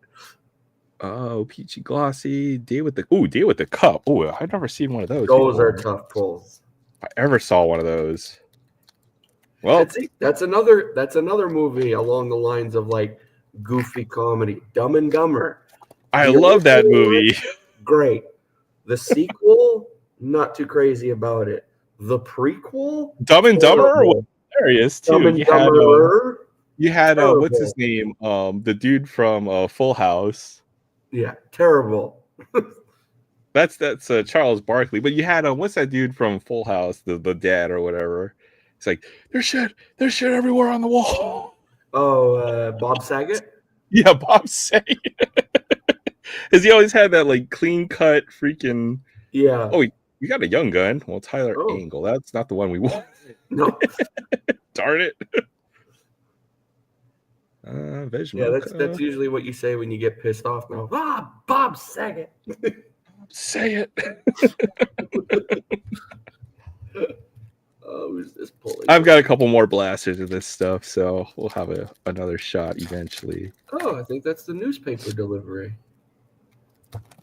Oh, peachy glossy. Deal with the cup. Oh, I've never seen one of those. Those are tough pulls. If I ever saw one of those. Well, that's another movie along the lines of like goofy comedy. Dumb and Dumber. I love that movie. Great. The sequel, not too crazy about it. The prequel, Dumb and Dumber was hilarious too. Dumb and Dumber. You had what's his name? The dude from Full House. Yeah, terrible. That's Charles Barkley. But you had what's that dude from Full House? The dad or whatever. It's like there's shit everywhere on the wall. Oh, Bob Saget. Yeah, Bob Saget. Because he always had that like clean cut freaking. Yeah. Oh, we got a young gun. Well, Tyler Angle. That's not the one we want. No. Darn it. Yeah, that's usually what you say when you get pissed off now. Bob Saget. Say it. Who's this pulling? I've got a couple more blasters of this stuff, so we'll have another shot eventually. Oh, I think that's the newspaper delivery.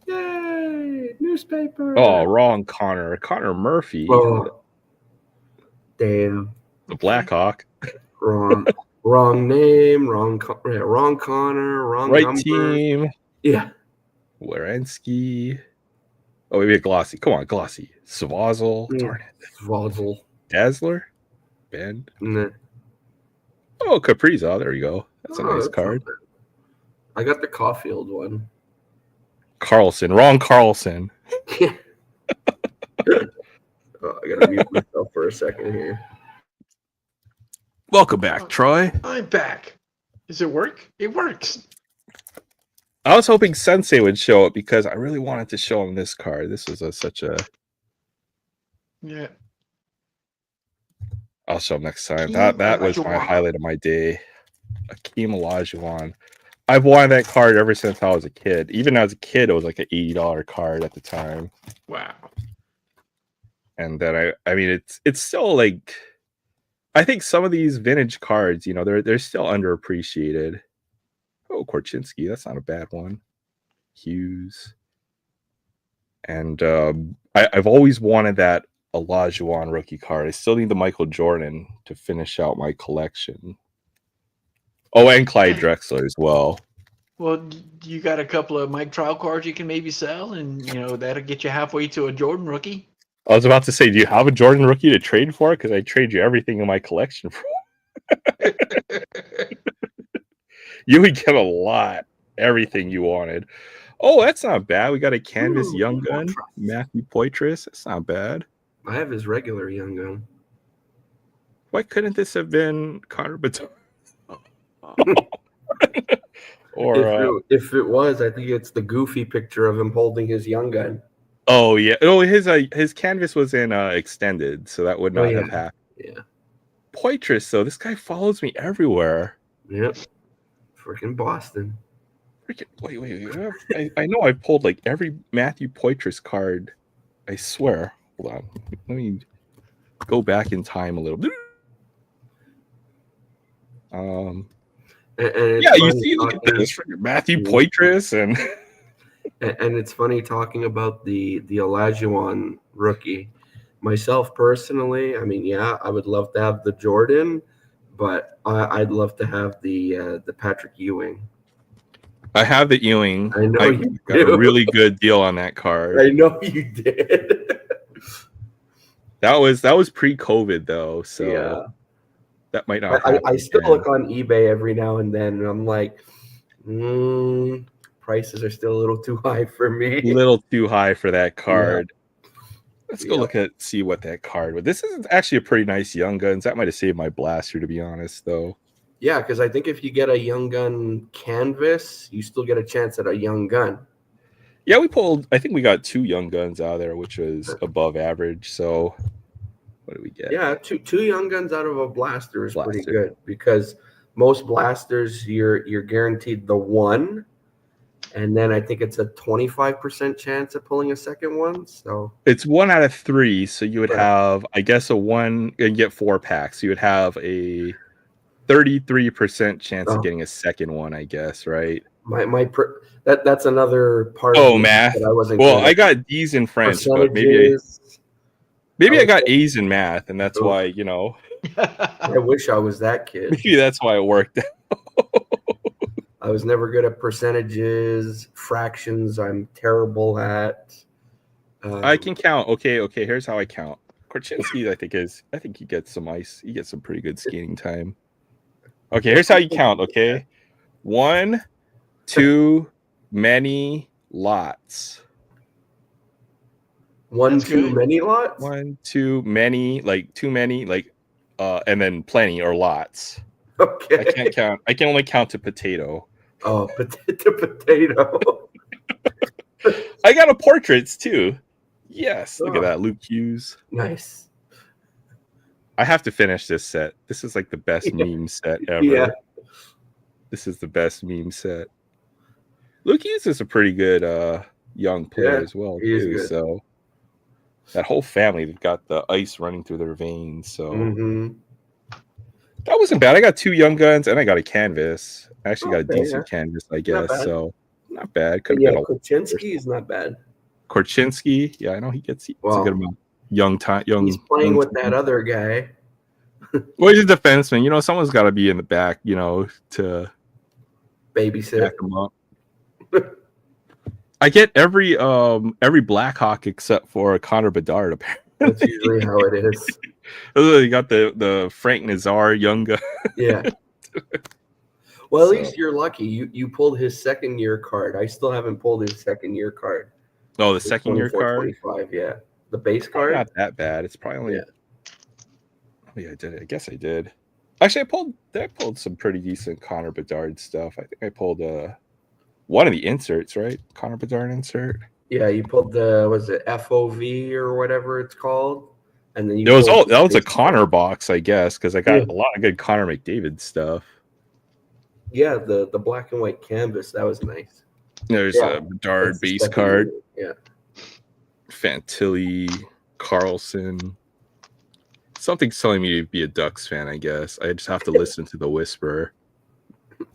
Yay! Newspaper. Oh, wrong Connor. Connor Murphy. Oh. Damn. The Blackhawk. Wrong name, wrong Connor, wrong right number. team. Yeah. Werenski. Oh, maybe a glossy. Come on, glossy. Swazzle. Mm. Darn it. Swazzle. Dazzler. Bend. Nah. Oh, Capriza. There you go. That's a nice That's not card. bad. I got the Caulfield one. Carlson. Wrong Carlson. Yeah. I gotta mute myself for a second here. Welcome back, Troy. I'm back. Does it work? It works. I was hoping Sensei would show up because I really wanted to show him this card. This was such a... Yeah. I'll show him next time. Akeem That was my Olajuwon. highlight of my day. Akeem Olajuwon. I've wanted that card ever since I was a kid. Even as a kid, it was like an $80 card at the time. Wow. And then I mean, it's still like, I think some of these vintage cards, you know, they're still underappreciated. Oh, Korchinski, that's not a bad one. Hughes. And I've always wanted that Olajuwon rookie card. I still need the Michael Jordan to finish out my collection. Oh, and Clyde Drexler as well. Well, you got a couple of Mike Trout cards you can maybe sell, and that'll get you halfway to a Jordan rookie. I was about to say, do you have a Jordan rookie to trade for? Because I trade you everything in my collection for. You would get a lot, everything you wanted. Oh, that's not bad. We got a canvas young gun, Matthew Poitras. That's not bad. I have his regular young gun. Why couldn't this have been Connor Baton? Or if it was, I think it's the goofy picture of him holding his young gun. oh yeah, oh his canvas was in extended, so that would not have happened. Yeah, Poitras, though, this guy follows me everywhere. Yep, freaking Boston. Wait. I know I pulled like every Matthew Poitras card. I swear. Hold on, let me go back in time a little bit. And yeah, you see, look at this, Matthew Poitras, and it's funny talking about the Olajuwon rookie. Myself personally, I mean, yeah, I would love to have the Jordan, but I'd love to have the Patrick Ewing. I have the Ewing. I know you got a really good deal on that card. I know you did. That was pre-COVID though, so yeah. That might not. I still look on eBay every now and then, and I'm like, prices are still a little too high for me. A little too high for that card. Yeah. Let's go Yep. see what that card was. This is actually a pretty nice Young Guns. That might have saved my blaster, to be honest, though. Yeah, because I think if you get a Young Gun canvas, you still get a chance at a Young Gun. Yeah, I think we got 2 Young Guns out of there, which was above average. So what do we get? Yeah, two Young Guns out of a blaster is pretty good, because most blasters you're guaranteed the one, and then I think it's a 25% chance of pulling a second one. So it's 1 out of 3. So you would have, I guess, a 1 and get 4 packs. You would have a 33% chance of getting a second one, I guess, right? That's another part. Oh, math. That I wasn't. Well, I got D's in French, but maybe I got A's in math, and that's why, I wish I was that kid. Maybe that's why it worked out. I was never good at percentages, fractions. I'm terrible at. I can count. Okay. Here's how I count. Korchinski, I think he gets some ice. He gets some pretty good skating time. Okay, here's how you count. Okay, 1, 2, many, lots. 1, 2, many lots. 1, 2, many, like too many, like, and then plenty or lots. Okay. I can't count. I can only count to potato. Oh, potato. I got a portraits too. Yes, look at that, Luke Hughes. Nice. I have to finish this set. This is like the best meme set ever. Yeah. This is the best meme set. Luke Hughes is a pretty good young player as well, too. So that whole family, they've got the ice running through their veins. So that wasn't bad. I got 2 Young Guns and I got a canvas. I actually got a decent canvas, I guess. So not bad. Could have been Korchinski is not bad. Korchinski, yeah, I know he gets a good amount. Young. He's playing with that other guy. Well, he's a defenseman. Someone's got to be in the back, to babysit. back him up. I get every Blackhawk except for Connor Bedard. Apparently, That's usually how it is. You got the Frank Nazar young guy. Yeah. Well, at So- least you're lucky. You pulled his second year card. I still haven't pulled his second year card. Oh, the It's second year 24, card. 25, yeah. The base Probably card. not that bad. It's probably only. Yeah. Oh, yeah, I did it. I guess I did. Actually, I pulled some pretty decent Connor Bedard stuff. I think I pulled one of the inserts, right? Connor Bedard insert. Yeah, you pulled was it FOV or whatever it's called, and then you. It was pulled that was a base Connor box, I guess, because I got Yeah. a lot of good Connor McDavid stuff. Yeah, the black and white canvas, that was nice. There's Yeah, a Bedard That's the base second card, year. Fantilli, Carlson. Something's telling me to be a Ducks fan, I guess. I just have to listen to the whisper. Yeah.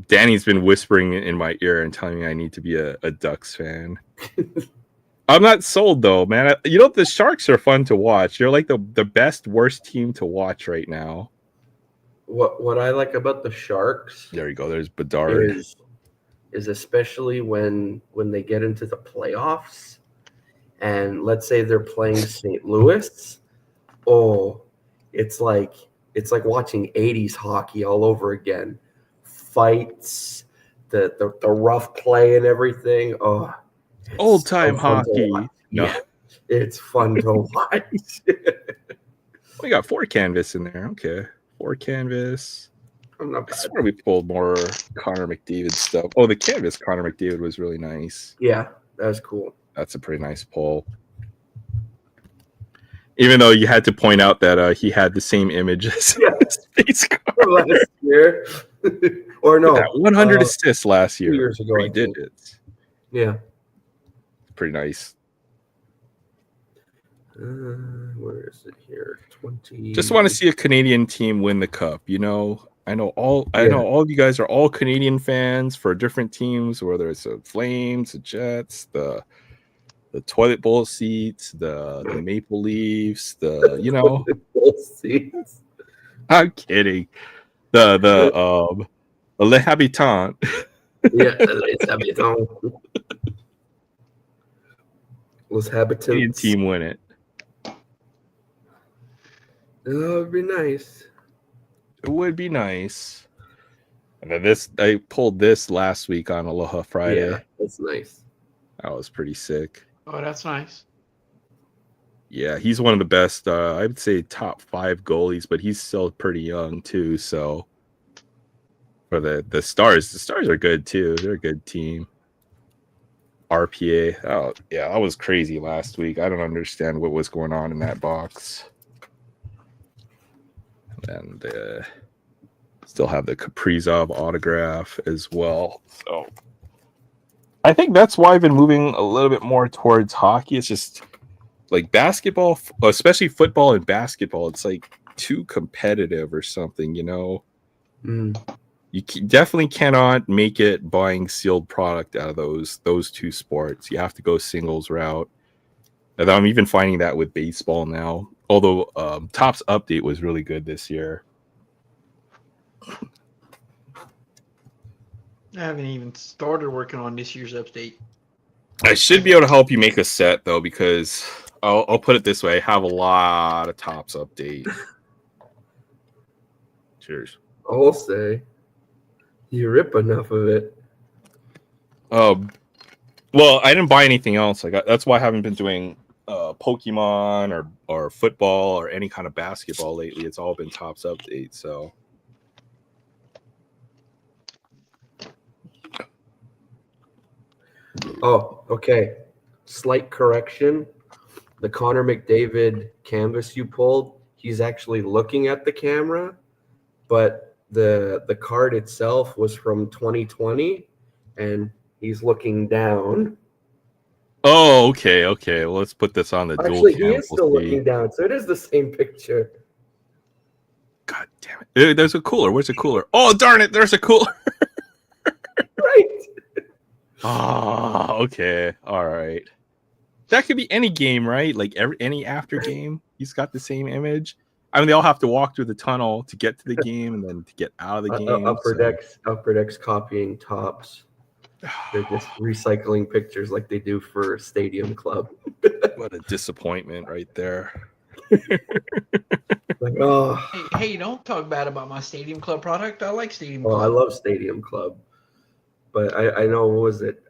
Danny's been whispering in my ear and telling me I need to be a Ducks fan. I'm not sold though, man. You know, the Sharks are fun to watch. You're like the best worst team to watch right now. What I like about the Sharks There you go. There's Bedard. is especially when they get into the playoffs, and let's say they're playing St. Louis. Oh, it's like watching 80s hockey all over again. Fights, the rough play and everything. Oh, it's Old time so fun to hockey. watch. No. Yeah, it's fun to watch. We got 4 canvas in there. Okay. 4 canvas. I'm not I bad. swear we pulled more Connor McDavid stuff. Oh, the canvas Connor McDavid was really nice. Yeah, that was cool. That's a pretty nice pull. Even though you had to point out that he had the same image as Yeah. his face card. Last year, or no, That 100 assists last year. 2 years ago, I 3 think. digits. Yeah. Pretty nice. Where is it here? 20. Just want to see a Canadian team win the cup. You know, I know all of you guys are all Canadian fans for different teams, whether it's the Flames, the Jets, the toilet bowl seats, the Maple Leafs, We'll see. I'm kidding. The Le Habitant. Yeah, les habitants. Les Canadian habitants. team win it. That would be nice. It would be nice. And then I pulled this last week on Aloha Friday. Yeah, that's nice. That was pretty sick. Oh, that's nice. Yeah, he's one of the best. I would say top 5 goalies, but he's still pretty young too. So for the Stars are good too. They're a good team. RPA. Oh yeah, that was crazy last week. I don't understand what was going on in that box. And still have the Kaprizov autograph as well. So I think that's why I've been moving a little bit more towards hockey. It's just like basketball, especially football and basketball. It's like too competitive or something, you know. You definitely cannot make it buying sealed product out of those two sports. You have to go singles route. And I'm even finding that with baseball now. Although Topps update was really good this year. I haven't even started working on this year's update. I should be able to help you make a set though, because I'll put it this way: I have a lot of Topps update. Cheers. I'll say you rip enough of it. Well, I didn't buy anything else. That's why I haven't been doing Pokemon or football or any kind of basketball lately. It's all been Topps update. So Oh, okay. Slight correction. The Connor McDavid canvas you pulled, he's actually looking at the camera, but the card itself was from 2020 and he's looking down. oh, okay. Well, let's put this on the Actually, dual he cam. is still We'll see. looking down, so it is the same picture. God damn it! There's a cooler. Where's the cooler? Oh, darn it! There's a cooler. Right. Ah, okay. All right. That could be any game, right? Like any after game, he's got the same image. I mean, they all have to walk through the tunnel to get to the game and then to get out of the game. Upper Decks copying Tops. They're just recycling pictures like they do for Stadium Club. What a disappointment right there. Like, oh, Hey, don't talk bad about my Stadium Club product. I like Stadium well, I Club. love Stadium Club, but I know, what was it?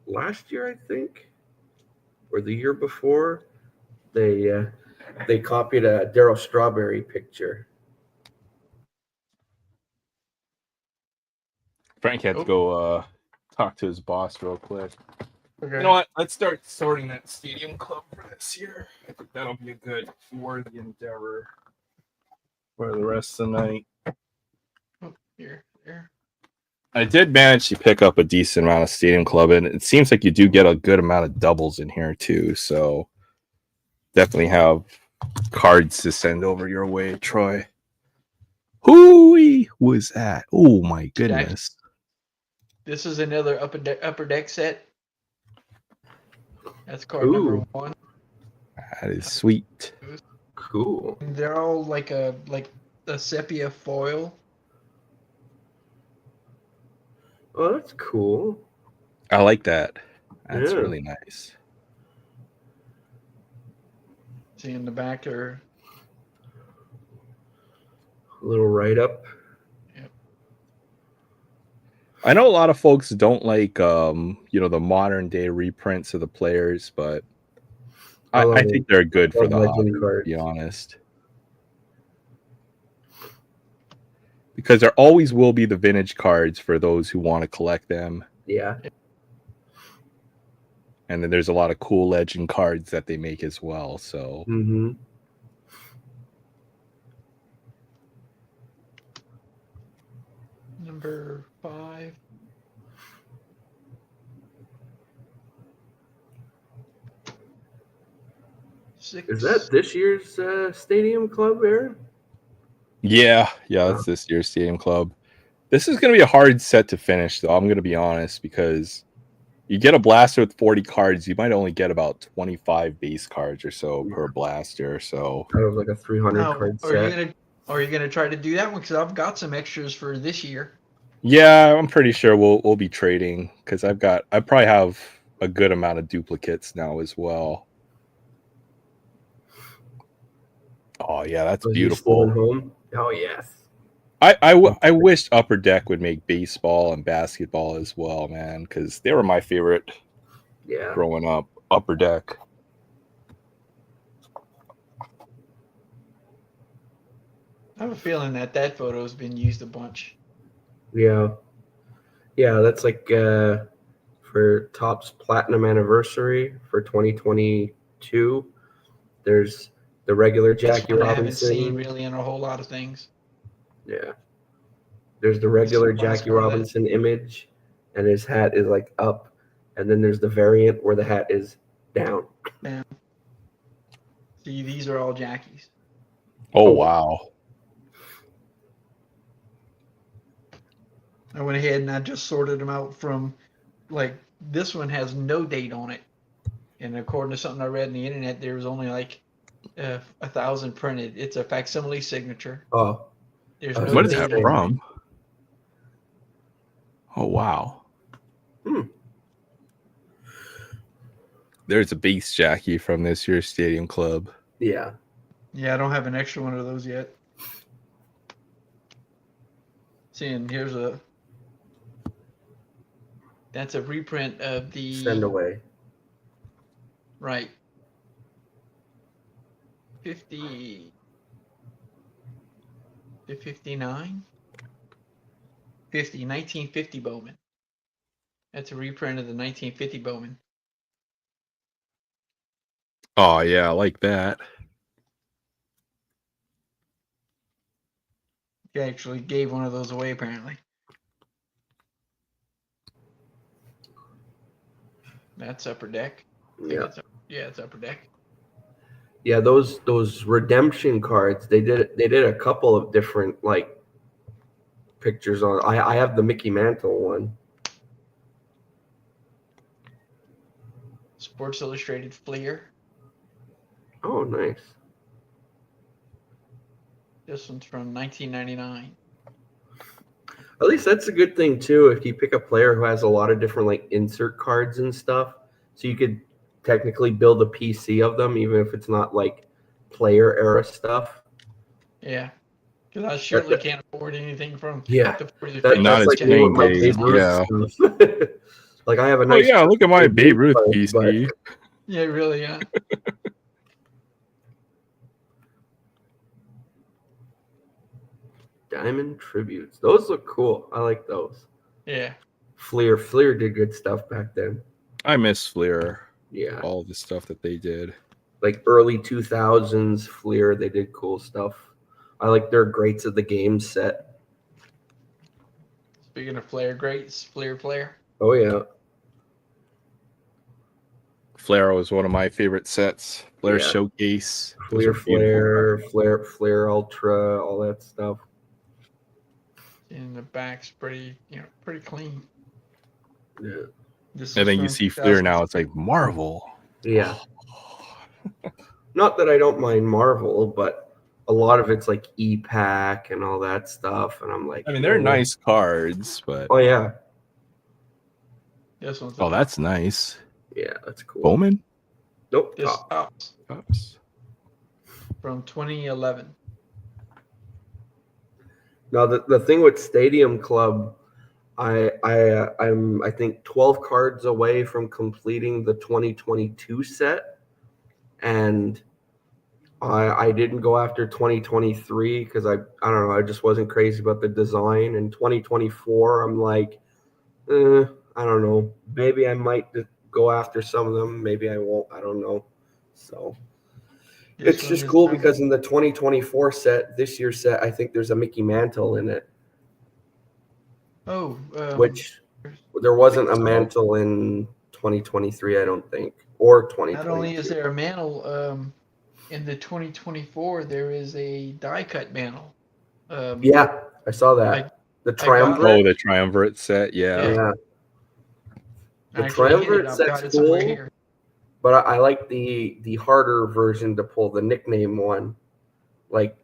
Last year, I think, or the year before, they copied a Daryl Strawberry picture. Frank had to Oh. go talk to his boss real quick. Okay. You know what? Let's start sorting that Stadium Club for this year. I think that'll be a good, worthy endeavor for the rest of the night. Oh, here. I did manage to pick up a decent amount of Stadium Club, and it seems like you do get a good amount of doubles in here too. So definitely have cards to send over your way, Troy. Who was that? Oh my goodness! This is another upper deck set. That's card Ooh. number 1. That is sweet. Cool. And they're all like a sepia foil. Oh, that's cool. I like that. That's Yeah. really nice. See, in the back are A little write up. I know a lot of folks don't like the modern day reprints of the players, but I think they're good for the hobby, to be honest. Because there always will be the vintage cards for those who want to collect them. Yeah. And then there's a lot of cool legend cards that they make as well. So Mm-hmm. number 5. Six. Is that this year's Stadium Club, Aaron? yeah, that's this year's Stadium Club. This is going to be a hard set to finish, though. I'm going to be honest, because you get a blaster with 40 cards, you might only get about 25 base cards or so per blaster. So Out of like a 300 card set. Are you gonna try to do that one? Because I've got some extras for this year. yeah, I'm pretty sure we'll be trading because I probably have a good amount of duplicates now as well. Oh yeah, that's beautiful. Home? Oh yes. I wished Upper Deck would make baseball and basketball as well, man, because they were my favorite. Yeah. Growing up, Upper Deck. I have a feeling that photo has been used a bunch. Yeah. Yeah, that's like for Topps Platinum Anniversary for 2022. There's the regular Jackie Robinson. I haven't seen really in a whole lot of things. Yeah. There's the regular Jackie Robinson image, and his hat is like up, and then there's the variant where the hat is down. Down. See, these are all Jackies. Oh wow. I went ahead and I just sorted them out from, like, this one has no date on it. And according to something I read on the internet, there was only like 1,000 printed. It's a facsimile signature. Oh. There's no What is date that from? Oh wow. There's a base Jackie from this year's Stadium Club. Yeah. Yeah, I don't have an extra one of those yet. See, and here's that's a reprint of the Send away. Right. 50 to 59? 1950 Bowman. That's a reprint of the 1950 Bowman. Oh yeah, I like that. He actually gave one of those away, apparently. That's Upper Deck. Yeah. It's Upper Deck. Yeah, those redemption cards, they did a couple of different like pictures on. I have the Mickey Mantle one. Sports Illustrated Fleer. Oh, nice. This one's from 1999. At least that's a good thing too. If you pick a player who has a lot of different like insert cards and stuff, so you could technically build a PC of them, even if it's not like player era stuff. Yeah. Because I surely can't afford anything from Yeah, the 40 to that, 50 Not that's as like me with playing my days, Babe Ruth yeah. stuff. Like I have a Oh nice. yeah, look at my Babe Ruth card, PC. Yeah, really, yeah. Diamond tributes. Those look cool. I like those. Yeah. Fleer did good stuff back then. I miss Fleer. Yeah, All the stuff that they did. like early 2000s Fleer, they did cool stuff. I like their Greats of the Game set. Speaking of Flair greats, Flair. Oh yeah, Flair was one of my favorite sets. Flair Yeah. Showcase. Those are Fleer, beautiful. Flair Ultra, all that stuff. And the back's pretty clean. Yeah. And then you see Fleer now, it's like Marvel. Yeah. Not that I don't mind Marvel, but a lot of it's like E-Pack and all that stuff, and I'm like, I mean, they're nice cards, but Oh yeah, This one's oh, that's nice. yeah, that's cool. Bowman? Nope. this Tops. Oops. from 2011. Now the thing with Stadium Club, I'm I think 12 cards away from completing the 2022 set, and I didn't go after 2023 because I don't know, I just wasn't crazy about the design. And 2024, I'm like, I don't know, maybe I might go after some of them, maybe I won't, I don't know. So This it's one just is cool from- because in the 2024 set, this year's set, I think there's a Mickey Mantle in it, Oh, which there wasn't a So- mantle in 2023, I don't think, or 2022. not only is there a mantle, in the 2024 there is a die cut mantle. Yeah, I saw that. I- The got- triumvirate. Oh, the Triumvirate set, yeah. Yeah. The Actually hit it, triumvirate I've set's got it somewhere cool. here. But I like the harder version to pull, the nickname one, like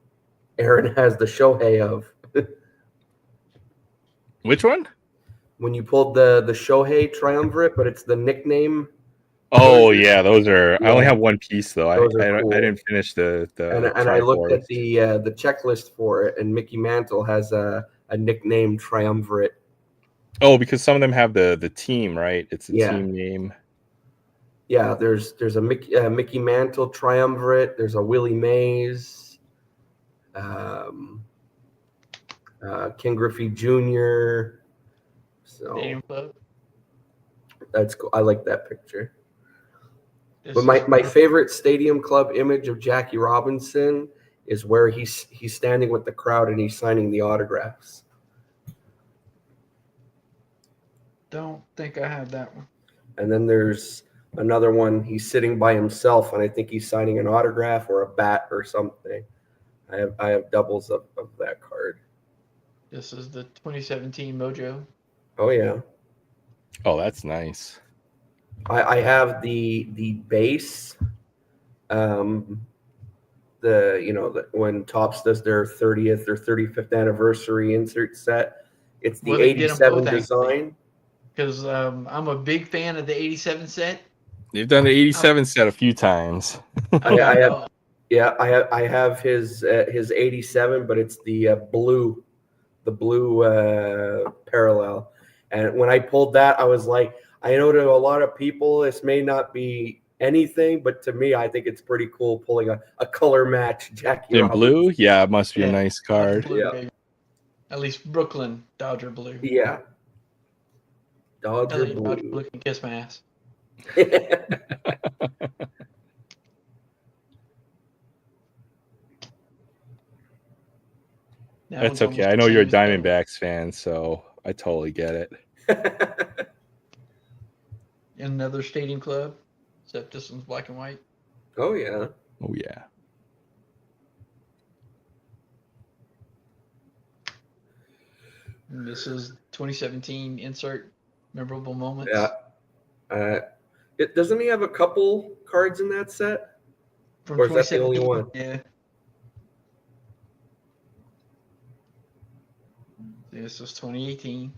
Aaron has the Shohei of. Which one? When you pulled the Shohei triumvirate, but it's the nickname. Oh version. yeah, those are. I only Yeah. have one piece though. Those are I cool. didn't finish the And I looked at Triforce. the checklist for it, and Mickey Mantle has a nickname triumvirate. Oh, because some of them have the team, right? It's a Yeah. team name. Yeah, there's a Mickey Mantle triumvirate. There's a Willie Mays, Ken Griffey Jr. So Stadium Club. that's cool. I like that picture. This But is my from- favorite Stadium Club image of Jackie Robinson is where he's standing with the crowd and he's signing the autographs. Don't think I have that one. And then there's another one. He's sitting by himself, and I think he's signing an autograph or a bat or something. I have doubles of that card. This is the 2017 Mojo. Oh yeah, Oh, that's nice. I have the base. When Topps does their 30th or 35th anniversary insert set, it's the Well, they did 'em 87 both, actually. design. Because I'm a big fan of the 87 set. They've done the 87 set a few times. I have know. Yeah, I have his 87, but it's the blue parallel. And when I pulled that, I was like, I know to a lot of people this may not be anything, but to me, I think it's pretty cool pulling a color match Jackie In Robinson. blue, yeah, it must be a Yeah. nice Dodger card. Blue, Yeah. baby. At least Brooklyn Dodger Blue. Yeah. Dodger LA Dodger blue. Blue can kiss my ass. That That's one's okay. almost I know the you're a same as the- Diamondbacks fan, so I totally get it. Another Stadium Club, except this one's black and white. Oh yeah. Oh yeah. And this is 2017 insert memorable moments. Yeah. Doesn't he have a couple cards in that set? From Or is that the only 2017, one? Yeah. This was 2018.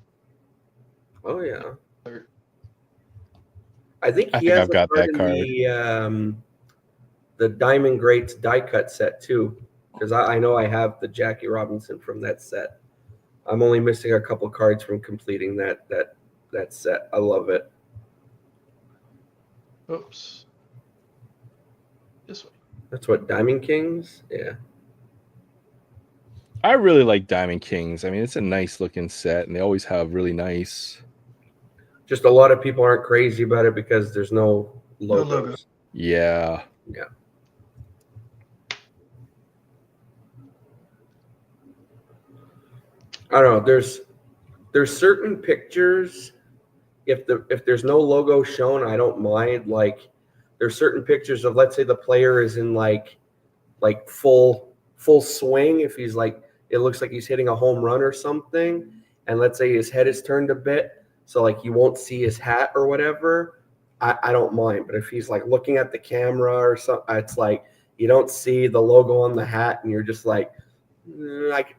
Oh yeah. Third. I think I he think has I've a got card that in card. the Diamond Greats die cut set too, because I know I have the Jackie Robinson from that set. I'm only missing a couple cards from completing that set. I love it. Oops. This way. That's what Diamond Kings. Yeah. I really like Diamond Kings. I mean, it's a nice looking set, and they always have really nice. Just a lot of people aren't crazy about it because there's no logos. No logo. Yeah. Yeah. I don't know. There's certain pictures. If there's no logo shown, I don't mind. Like there's certain pictures of, let's say the player is in like full swing. If he's like, it looks like he's hitting a home run or something, and let's say his head is turned a bit, so like you won't see his hat or whatever. I don't mind. But if he's like looking at the camera or something, it's like you don't see the logo on the hat, and you're just like,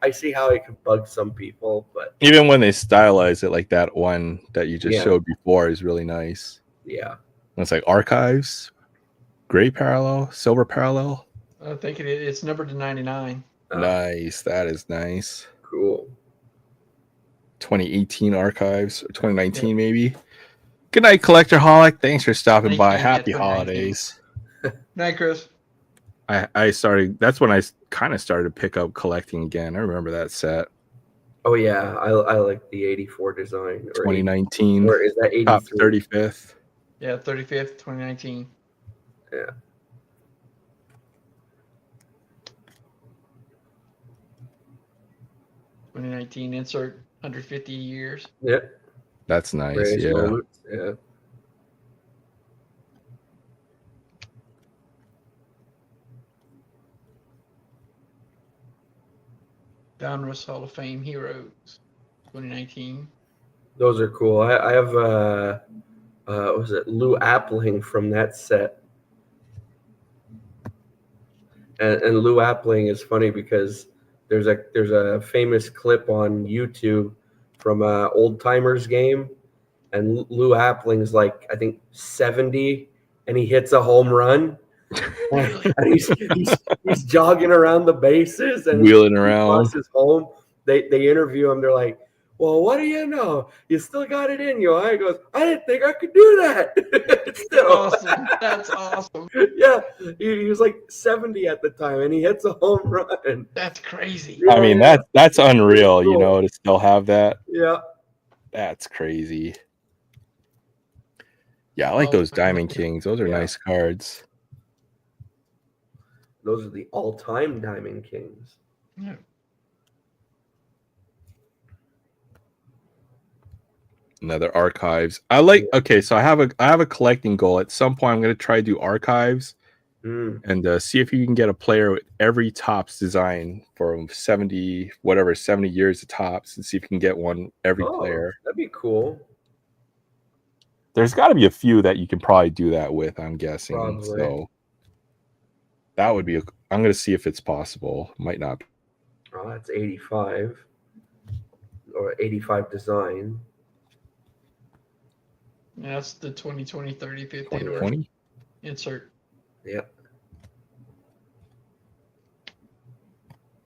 I see how it could bug some people, but Even when they stylize it, like that one that you just Yeah. showed before is really nice. yeah. And it's like archives, gray parallel, silver parallel. I think it's numbered to 99. Nice. That is nice. Cool. 2018 archives, or 2019 maybe. Good night, Collector Holic. Thanks for stopping by. 2019, Happy 2019. holidays. Night, Chris. I started. That's when I kind of started to pick up collecting again. I remember that set. Oh yeah, I like the 84 design. Or 2019. or is that Top 83? 35th. Yeah, 35th, 2019. Yeah. Insert 150 years. Yep. That's nice. Greatest Yeah. moments. Yeah. Donruss Hall of Fame Heroes, 2019. Those are cool. I have what was it, Lou Appling from that set. And Lou Appling is funny because there's a famous clip on YouTube from a old timers game, and Lou Appling's like, I think 70, and he hits a home run. And he's jogging around the bases and Wheeling he around. crosses home. They interview him. They're like, "Well, what do you know? You still got it in you." He goes, "I didn't think I could do that." Still. Awesome. That's awesome. Yeah, he was like 70 at the time, and he hits a home run. That's crazy. I mean, Yeah. that's unreal, Cool. you know, to still have that. Yeah. That's crazy. Yeah, I like Oh, those Diamond Kings. Those are Yeah. nice cards. Those are the all-time Diamond Kings. Yeah. Another archives. I like. Okay, so I have a collecting goal. At some point, I'm going to try to do archives and see if you can get a player with every Topps design from 70 years of Topps, and see if you can get one every player. That'd be cool. There's got to be a few that you can probably do that with, I'm guessing. Probably. So that would be. I'm going to see if it's possible. Might not. Oh, that's 85 or 85 design. That's the 2020 35th 2020. insert. Yep.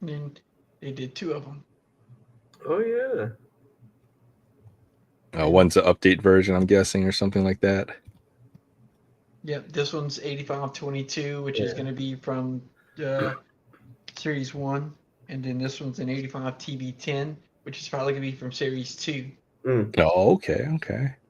And they did two of them. Oh yeah. One's the update version, I'm guessing, or something like that. Yep, this one's 85-22, which is going to be from Series 1. And then this one's an 85 TB10, which is probably going to be from Series 2. Oh, okay.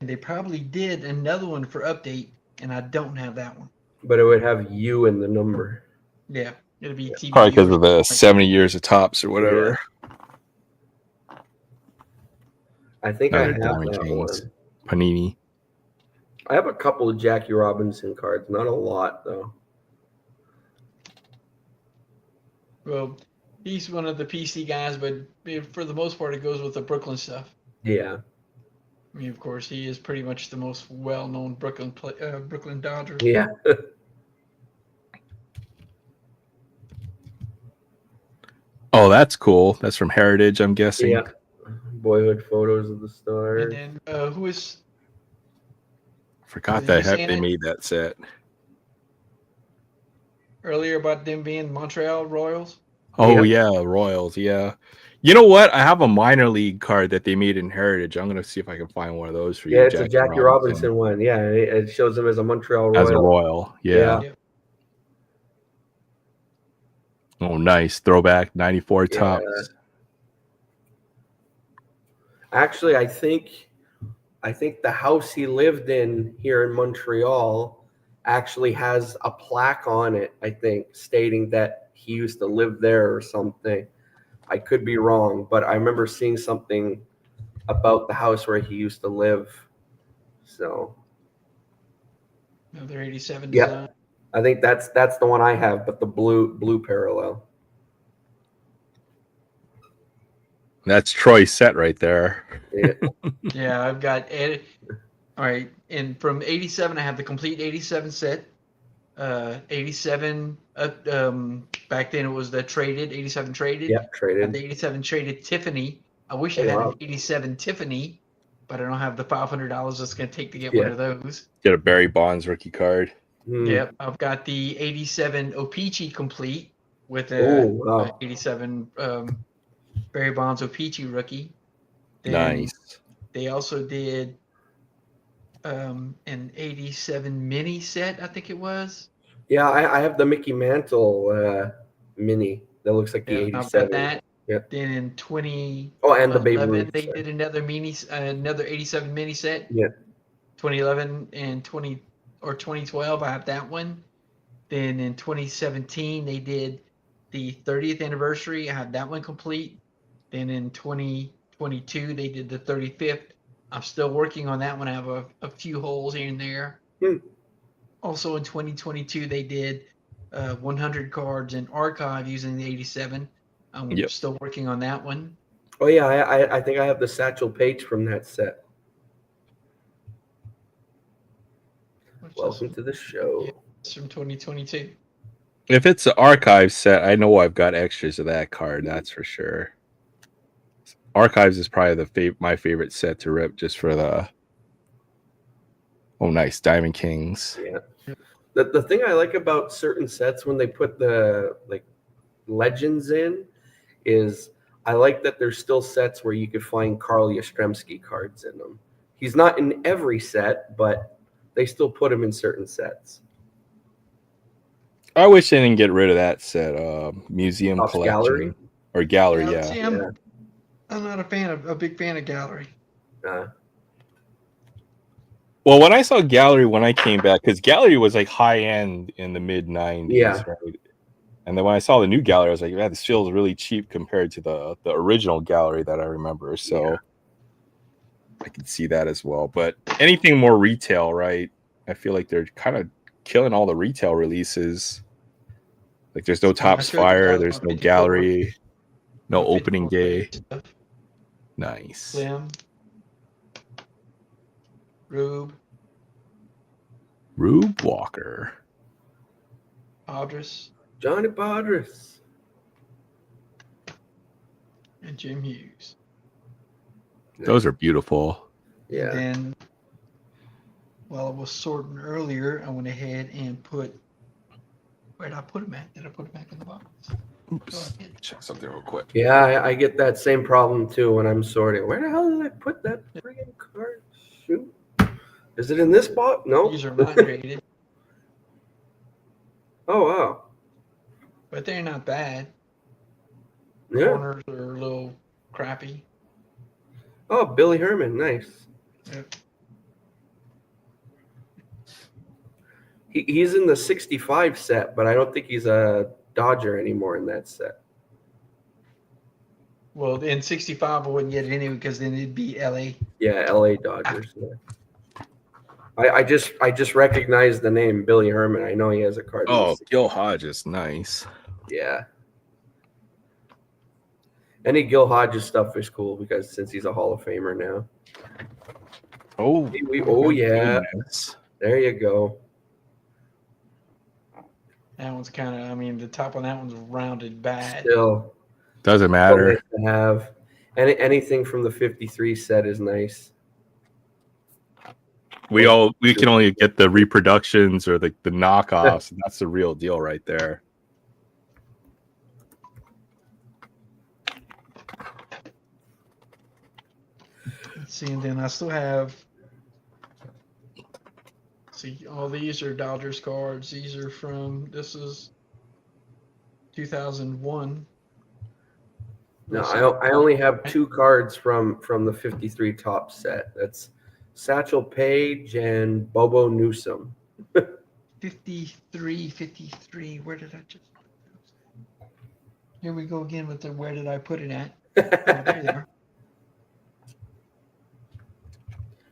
And they probably did another one for update, and I don't have that one. But it would have U in the number. Yeah, it'll be TB. Probably because of the 70 years of Topps or whatever. I think Another I have Diamond that Kings. one. Panini. I have a couple of Jackie Robinson cards, not a lot though. Well, he's one of the PC guys, but for the most part, it goes with the Brooklyn stuff. Yeah. I mean, of course, he is pretty much the most well-known Brooklyn Dodger. Yeah. Oh, that's cool. That's from Heritage, I'm guessing. Yeah. Boyhood photos of the And stars. then who is Forgot Were that you saying they it? made that set. earlier about them being Montreal Royals? Oh Yep. yeah, Royals. Yeah. You know what? I have a minor league card that they made in Heritage. I'm gonna see if I can find one of those for Yeah, you, it's a Jackie Robinson one. Yeah, it shows him as a Montreal as a Royal. Royal. Yeah. Yep. Oh, nice throwback. 94 Yeah. tops. Actually, I think the house he lived in here in Montreal actually has a plaque on it, I think, stating that he used to live there or something. I could be wrong, but I remember seeing something about the house where he used to live. So, Another 87 yeah, design. I think that's the one I have, but the blue parallel. That's Troy's set right there. Yeah. Yeah, I've got Ed. All right, and from 87, I have the complete 87 set. 87, back then it was the traded, 87 traded. Yeah, I have traded. the 87 traded Tiffany. I wish I Oh, had wow. an 87 Tiffany, but I don't have the $500 it's going to take to get Yeah. one of those. Get a Barry Bonds rookie card. Yep, I've got the 87 O-Pee-Chee complete with Oh, a wow. 87 Barry Bonds O-Pee-Chee rookie. Then Nice. they also did an 87 mini set, I think it was. Yeah, I have the Mickey Mantle mini that looks like the Yeah, 87. I've got that. Yep. Then in 2011, Oh, and the Babe Ruth they set. did another another 87 mini set. Yeah. 2011 and 2012, I have that one. Then in 2017, they did the 30th anniversary. I have that one complete. Then in 2022, they did the 35th. I'm still working on that one. I have a few holes here and there. Also in 2022, they did 100 cards in archive using the 87. I'm still working on that one. Oh yeah, I think I have the Satchel Paige from that set. Welcome to the show. Yeah, it's from 2022. If it's an archive set, I know I've got extras of that card. That's for sure. Archives is probably my favorite set to rip, just for the. Oh, nice Diamond Kings. Yeah. The thing I like about certain sets when they put the legends in is I like that there's still sets where you could find Carl Yastrzemski cards in them. He's not in every set, but they still put him in certain sets. I wish they didn't get rid of that set. Museum Topps collection Gallery? or gallery. Yeah, Yeah. see, I'm not a big fan of gallery. Well, when I saw gallery when I came back, because gallery was like high end in the mid 90s, Yeah. right? And then when I saw the new gallery, I was like, "Yeah, this feels really cheap compared to the original gallery that I remember." So I can see that as well. But anything more retail, right? I feel like they're kind of killing all the retail releases. Like there's no Topps Fire, there's no gallery, no opening day. Nice. Slim. Rube. Walker. Audris. Johnny Podres. And Jim Hughes. Those are beautiful. Yeah. And then, while I was sorting earlier, I went ahead and put. Where did I put them at? Did I put them back in the box? Oops. Check something real quick. Yeah, I get that same problem too when I'm sorting. Where the hell did I put that friggin' card? Shoot. Is it in this box? No. These are not graded, Oh, wow. but they're not bad. Yeah. Corners are a little crappy. Oh, Billy Herman. Nice. Yep. He's in the 65 set, but I don't think he's a Dodger anymore in that set. Well, in 65, I wouldn't get it anyway because then it'd be LA. Yeah, LA Dodgers. Yeah. I just recognized the name Billy Herman. I know he has a card. Oh, Gil Hodges, nice. Yeah. Any Gil Hodges stuff is cool because since he's a Hall of Famer now. Oh, yeah. goodness. There you go. That one's kind of, I mean, the top on that one's rounded bad. Still doesn't matter. to have. Anything from the 53 set is nice. We can only get the reproductions or the knockoffs. And that's the real deal right there. Let's see, and then I still have. See, all these are Dodgers cards. These are this is 2001. No, I only have 2 cards from the 53 top set. That's Satchel Paige and Bobo Newsom. 53. Where did I just? Here we go again with the where did I put it at? Oh, there they are.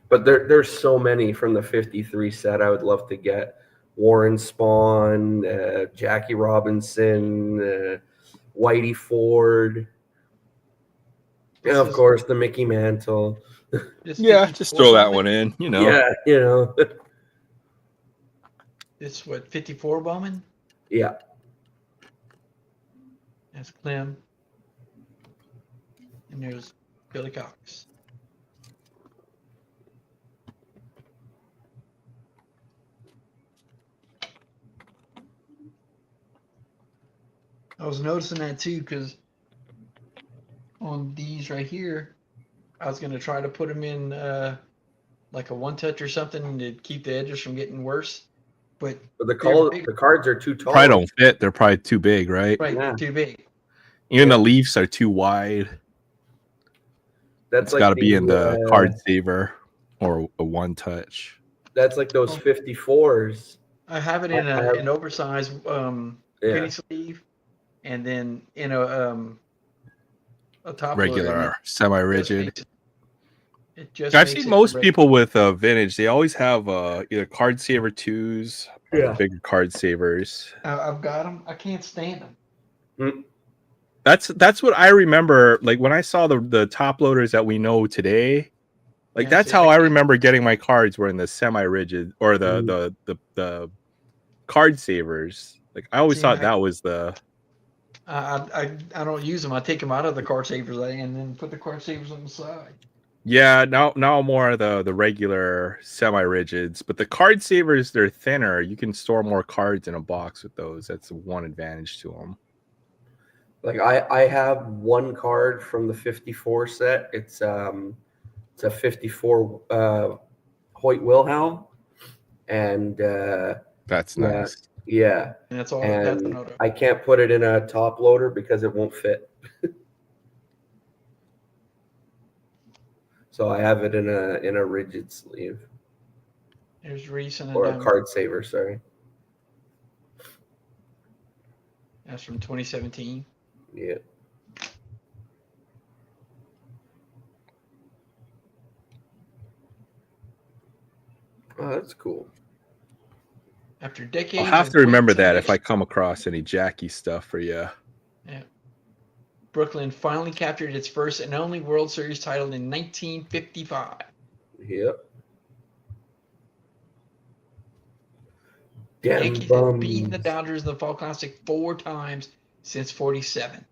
But there's so many from the 53 set I would love to get. Warren Spahn, Jackie Robinson, Whitey Ford, and of course the Mickey Mantle. Yeah, just throw that one in, you know. Yeah, you know. It's what, 54 Bowman? Yeah. That's Clem. And there's Billy Cox. I was noticing that too, because on these right here, I was going to try to put them in like a one-touch or something to keep the edges from getting worse. But the cards are too tall. Probably don't fit. They're probably too big, right? Right, Yeah. too big. Even the Leafs are too wide. That's got to be in the card saver or a one-touch. That's like those 54s. I have it in an oversized penny sleeve, and then in a top regular semi-rigid. I've seen most people with vintage. They always have either card saver 2s, or bigger card savers. I've got them. I can't stand them. That's what I remember. Like when I saw the top loaders that we know today, like that's how I remember getting my cards were in the semi-rigid or the card savers. Like I always thought that was the. I don't use them. I take them out of the card savers and then put the card savers on the side. Yeah, now more the regular semi-rigids, but the card savers, they're thinner. You can store more cards in a box with those. That's one advantage to them. Like I have one card from the 54 set. It's a 54 Hoyt Wilhelm, and that's nice. Yeah, and that's all. And I can't put it in a top loader because it won't fit. So I have it in a rigid sleeve. There's Reese and or a card saver. Sorry. That's from 2017. Yeah. Oh, that's cool. After decades, I'll have to remember that if I come across any Jackie stuff for you. Yeah. Brooklyn finally captured its first and only World Series title in 1955. Yep. Yankees have beaten the Dodgers in the Fall Classic 4 times since '47.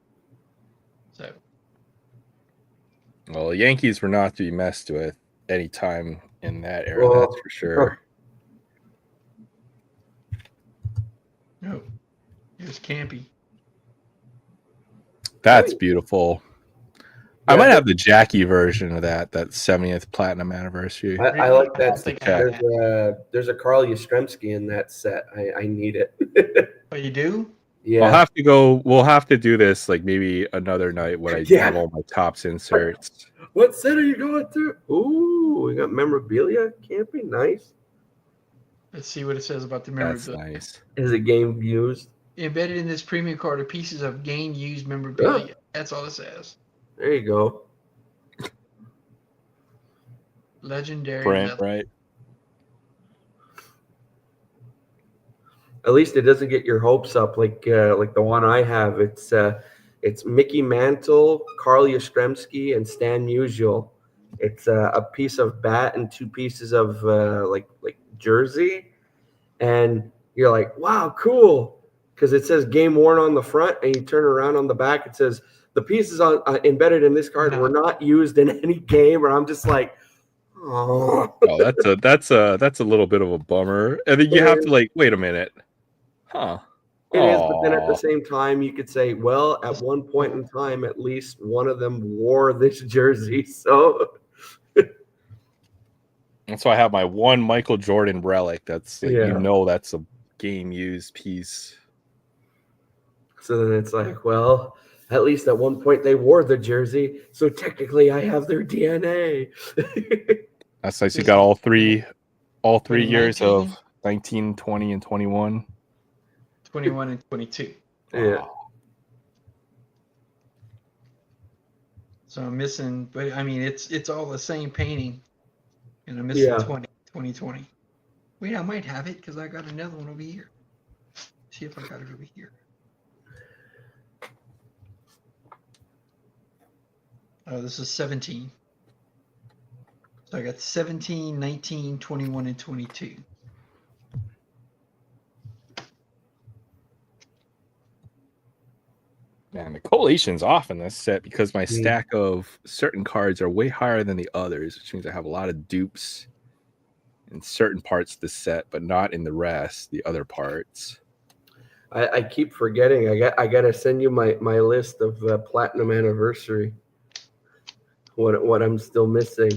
So. Well, the Yankees were not to be messed with any time in that era, that's for sure. No, it was campy. That's beautiful. Yeah, I might have the Jackie version of that 70th platinum anniversary. I like that. There's a Carl Yastrzemski in that set. I need it. Oh, you do? Yeah. We'll have to do this like maybe another night when I have all my tops inserts. What set are you going through? Ooh, we got memorabilia camping. Nice. Let's see what it says about the memorabilia. That's nice. Is it game used? Embedded in this premium card are pieces of game used memorabilia. That's all it says. There you go. Legendary. Brand, right? At least it doesn't get your hopes up like the one I have. It's Mickey Mantle, Carl Yastrzemski, and Stan Musial. It's a piece of bat and 2 pieces of like jersey, and you're like, wow, cool. because it says game worn on the front, and you turn around on the back, it says the pieces embedded in this card were not used in any game, and I'm just like, oh, that's a little bit of a bummer. And then you have to like, wait a minute, huh? It is, but then at the same time, you could say, well, at one point in time, at least one of them wore this jersey, so that's why I have my one Michael Jordan relic. That's like, that's a game used piece. So then it's like, well, at least at one point they wore the jersey, so technically I have their DNA. That's nice. You got all three years of 19, 20, and 21. 21 and 22. Yeah. So I'm missing, but I mean, it's all the same painting, and I'm missing 2020. Wait, I might have it because I got another one over here. See if I got it over here. Oh, this is 17. So I got 17, 19, 21, and 22. Man, the collation's off in this set because my stack of certain cards are way higher than the others, which means I have a lot of dupes in certain parts of the set, but not in the rest, the other parts. I keep forgetting. I gotta send you my list of platinum anniversary. What I'm still missing.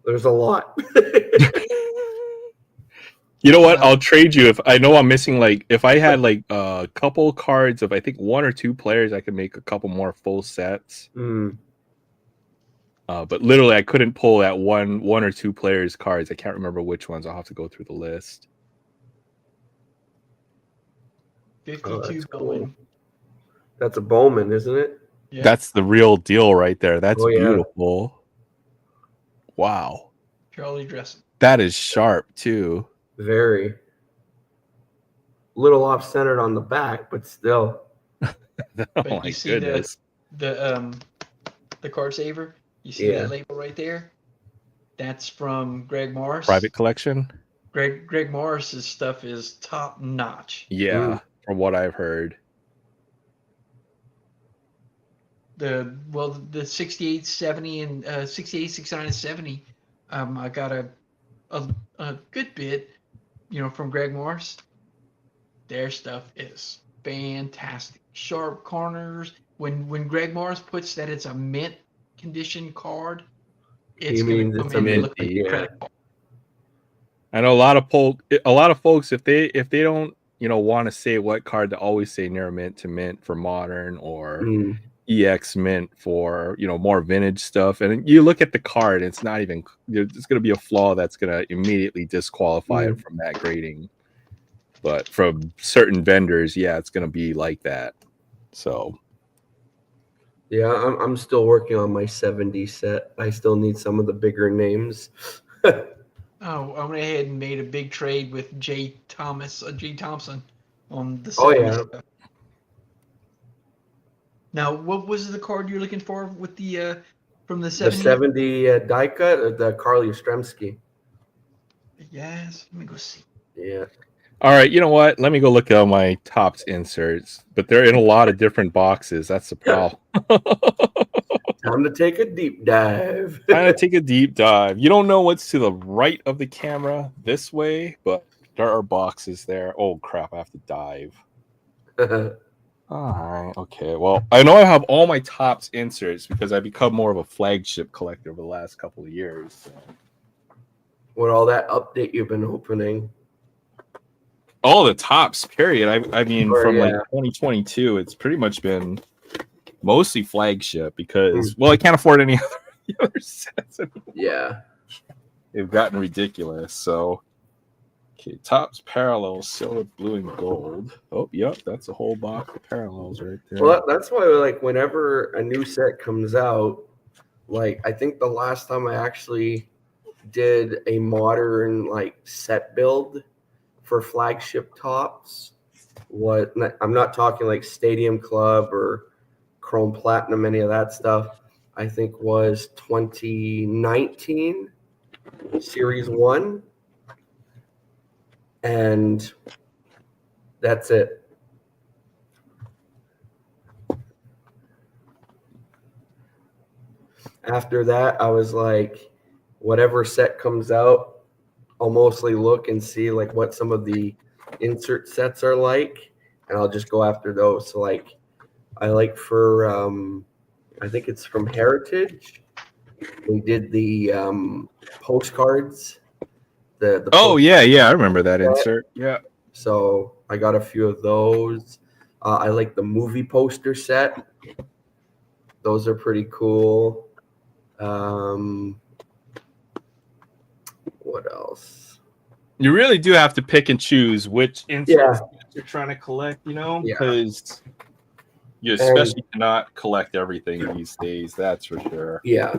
There's a lot. You know what? I'll trade you if I know I'm missing. Like, if I had like a couple cards of I think one or two players, I could make a couple more full sets. But literally, I couldn't pull that one or two players cards. I can't remember which ones. I'll have to go through the list. 52 Bowman. That's a Bowman, isn't it? Yeah. That's the real deal right there. That's beautiful. Wow. Charlie Dressen. That is sharp too. Very. Little off centered on the back, but still. But my goodness. The card saver. You see that label right there? That's from Greg Morris. Private collection. Greg Morris's stuff is top notch. Yeah, from what I've heard. The 68, 70, and 68, 69, and 70. I got a good bit, from Greg Morris. Their stuff is fantastic. Sharp corners. When Greg Morris puts that it's a mint condition card, it's going to come in and look like incredible. I know a lot of folks, if they don't want to say what card, to always say near mint to mint for modern, or EX mint for more vintage stuff. And you look at the card, it's not even, there's going to be a flaw that's going to immediately disqualify it from that grading. But from certain vendors, it's going to be like that. So yeah, I'm still working on my 70 set. I still need some of the bigger names. I went ahead and made a big trade with Jay Thompson on the 70 stuff. Now, what was the card you're looking for with the from the 70? The 70 die cut, or the Carly Ostremski? Yes, let me go see. Yeah. All right, you know what? Let me go look at my Topps inserts, but they're in a lot of different boxes. That's the problem. Time to take a deep dive. Time to take a deep dive. You don't know what's to the right of the camera this way, but there are boxes there. Oh, crap. I have to dive. All right. Okay. Well, I know I have all my Topps inserts because I've become more of a flagship collector over the last couple of years. So. What all that update you've been opening? All the Topps, period. I mean, from like 2022, it's pretty much been mostly flagship because, I can't afford any other sets anymore. Yeah. They've gotten ridiculous. So, okay, Topps parallels, silver, blue, and gold. Oh, yep, that's a whole box of parallels right there. Well, that's why, like, whenever a new set comes out, like, I think the last time I actually did a modern, like, set build for flagship Topps, I'm not talking like Stadium Club or Chrome Platinum, any of that stuff, I think was 2019 Series 1. And That's it. After that, I was like, whatever set comes out, I'll mostly look and see like what some of the insert sets are like, and I'll just go after those. So like, I like for I think it's from Heritage. They did the postcards. The Oh yeah, I remember that insert. Yeah. So I got a few of those. I like the movie poster set. Those are pretty cool. What else? You really do have to pick and choose which inserts you're trying to collect, you know, Yeah. because you especially cannot collect everything these days. That's for sure. Yeah.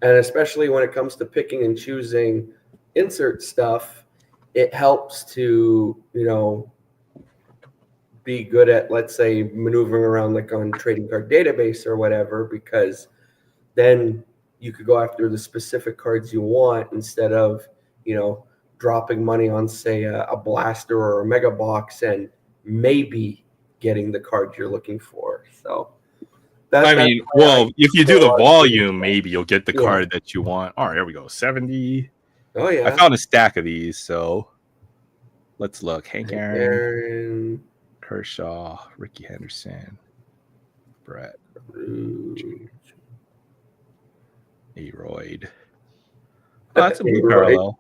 And especially when it comes to picking and choosing insert stuff, it helps to, you know, be good at, let's say, maneuvering around like on trading card database or whatever, because then you could go after the specific cards you want instead of, you know, dropping money on, say, a blaster or a mega box and maybe getting the card you're looking for. So I mean, well, if you do the volume, maybe you'll get the card that you want. All right, here we go. 70. Oh, yeah. I found a stack of these, so let's look. Hank Aaron, Kershaw, Ricky Henderson, Brett, Aroyd. Oh, that's a blue parallel.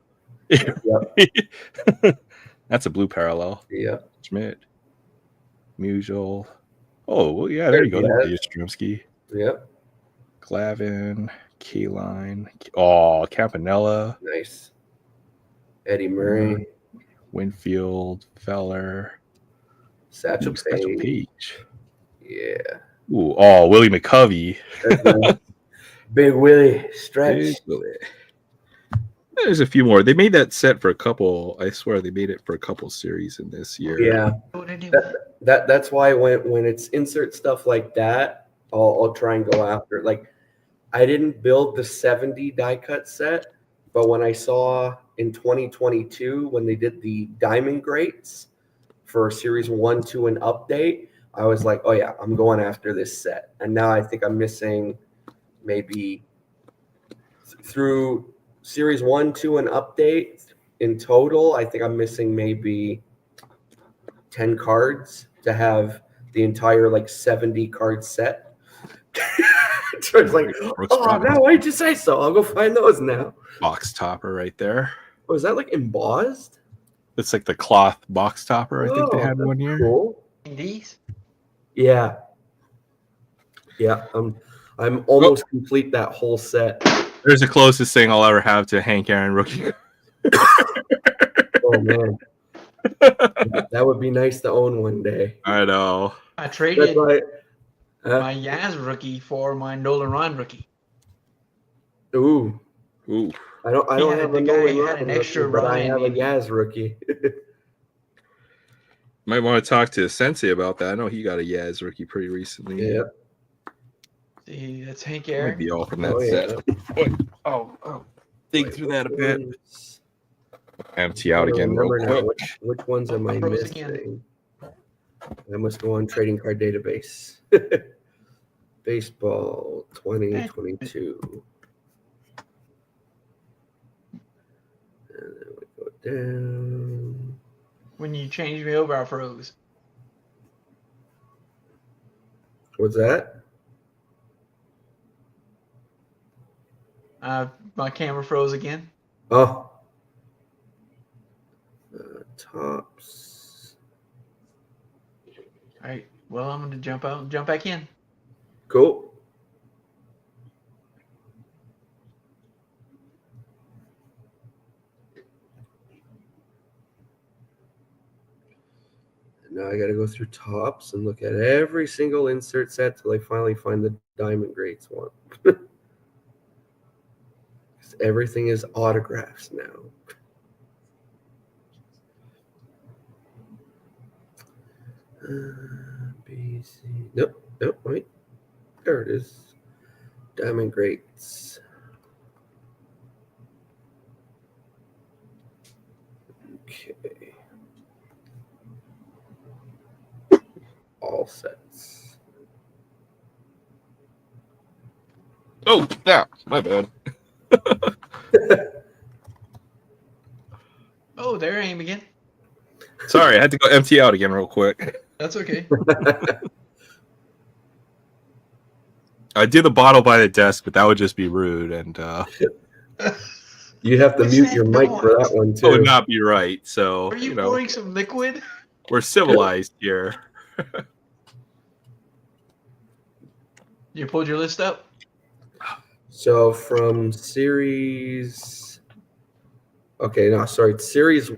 That's a blue parallel. Yeah. Schmidt, Musial. Oh, well, yeah, there you go. There's Yastrzemski. Yep. Glavin, Keyline. Oh, Campanella. Nice. Eddie Murray. Winfield, Feller. Satchel Page. Yeah. Ooh, oh, Willie McCovey. Nice. Big Willie. Stretch. Big Willie. There's a few more. They made that set for a couple. I swear they made it for a couple series in this year. Yeah. That's why when it's insert stuff like that, I'll try and go after it. Like, I didn't build the 70 die cut set, but when I saw in 2022 when they did the diamond grates for series 1, 2, and update, I was like, oh yeah, I'm going after this set. And now I think I'm missing maybe through series 1, 2, and update in total. I think I'm missing maybe 10 cards to have the entire like 70 card set. So it's like, oh, now why'd you say so? I'll go find those now. Box topper right there. Oh, is that like embossed? It's like the cloth box topper. I think they had one year. Cool. These? Yeah. Yeah. I'm almost complete that whole set. There's the closest thing I'll ever have to Hank Aaron rookie. Oh man. That would be nice to own one day. I know. I traded my Yaz rookie for my Nolan Ryan rookie. Ooh. Ooh. I don't have a Nolan Ryan extra rookie, but I have a Yaz rookie. Might want to talk to Sensei about that. I know he got a Yaz rookie pretty recently. Yeah. See, that's Hank Aaron. Might be all from that set. Oh. Dig through that a bit. Empty out again real quick. Which ones am I missing? I must go on trading card database. Baseball 2022. And then we go down. When you changed me over, I froze. What's that? My camera froze again. Oh. Tops. All right. Well, I'm going to jump out and jump back in. Cool. Now I got to go through tops and look at every single insert set till I finally find the diamond grades one. Everything is autographs now. BC. Nope. Wait. There it is. Diamond Greats. Okay. All sets. Oh, yeah, my bad. Oh, there I am again. Sorry, I had to go empty out again real quick. That's okay. I did the bottle by the desk, but that would just be rude, and You have to What's mute that your mic for that noise? one that would too. not be right. So, Are you pouring some liquid? we're civilized here. You pulled your list up? So from series, okay, no, sorry, it's series.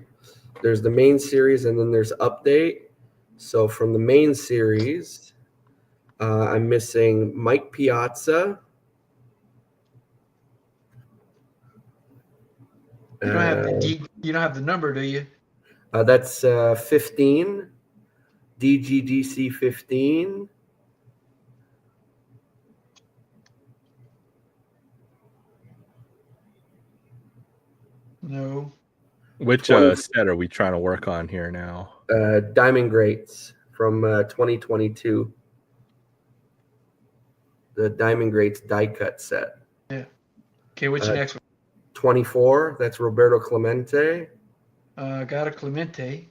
There's the main series, and then there's update. So from the main series, I'm missing Mike Piazza. You don't have you don't have the number, do you? That's 15, DGDC 15. No. Which 20 set are we trying to work on here now? Diamond Greats from 2022. The Diamond Greats die cut set. Yeah. Okay, what's your next one? 24, that's Roberto Clemente. Got a Clemente.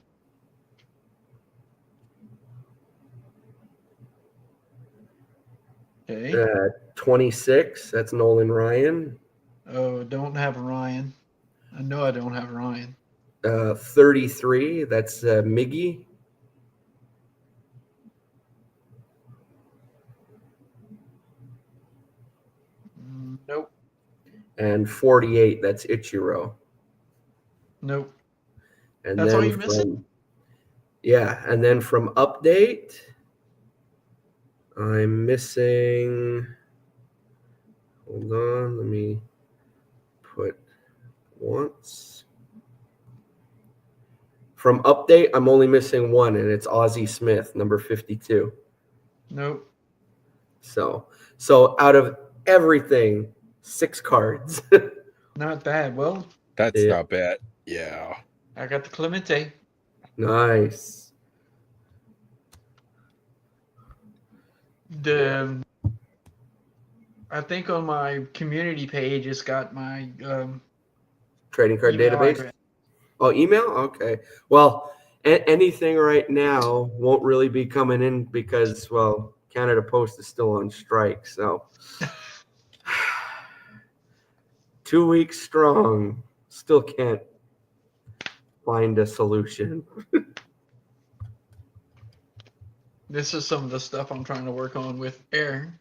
Okay. 26, that's Nolan Ryan. Oh, don't have Ryan. I know I don't have Ryan. 33, that's Miggy. Nope. And 48, that's Ichiro. Nope. And That's then all you're missing? Yeah, and then from update, I'm missing. Hold on, let me put once. From update, I'm only missing one, and it's Ozzie Smith, number 52. Nope. So out of everything, 6 cards. Not bad. Well, That's Yeah. not bad. Yeah. I got the Clemente. Nice. I think on my community page, it's got my Trading card email database. address. Oh, email? Okay. Well, anything right now won't really be coming in because, well, Canada Post is still on strike. So 2 weeks strong. Still can't find a solution. This is some of the stuff I'm trying to work on with Aaron.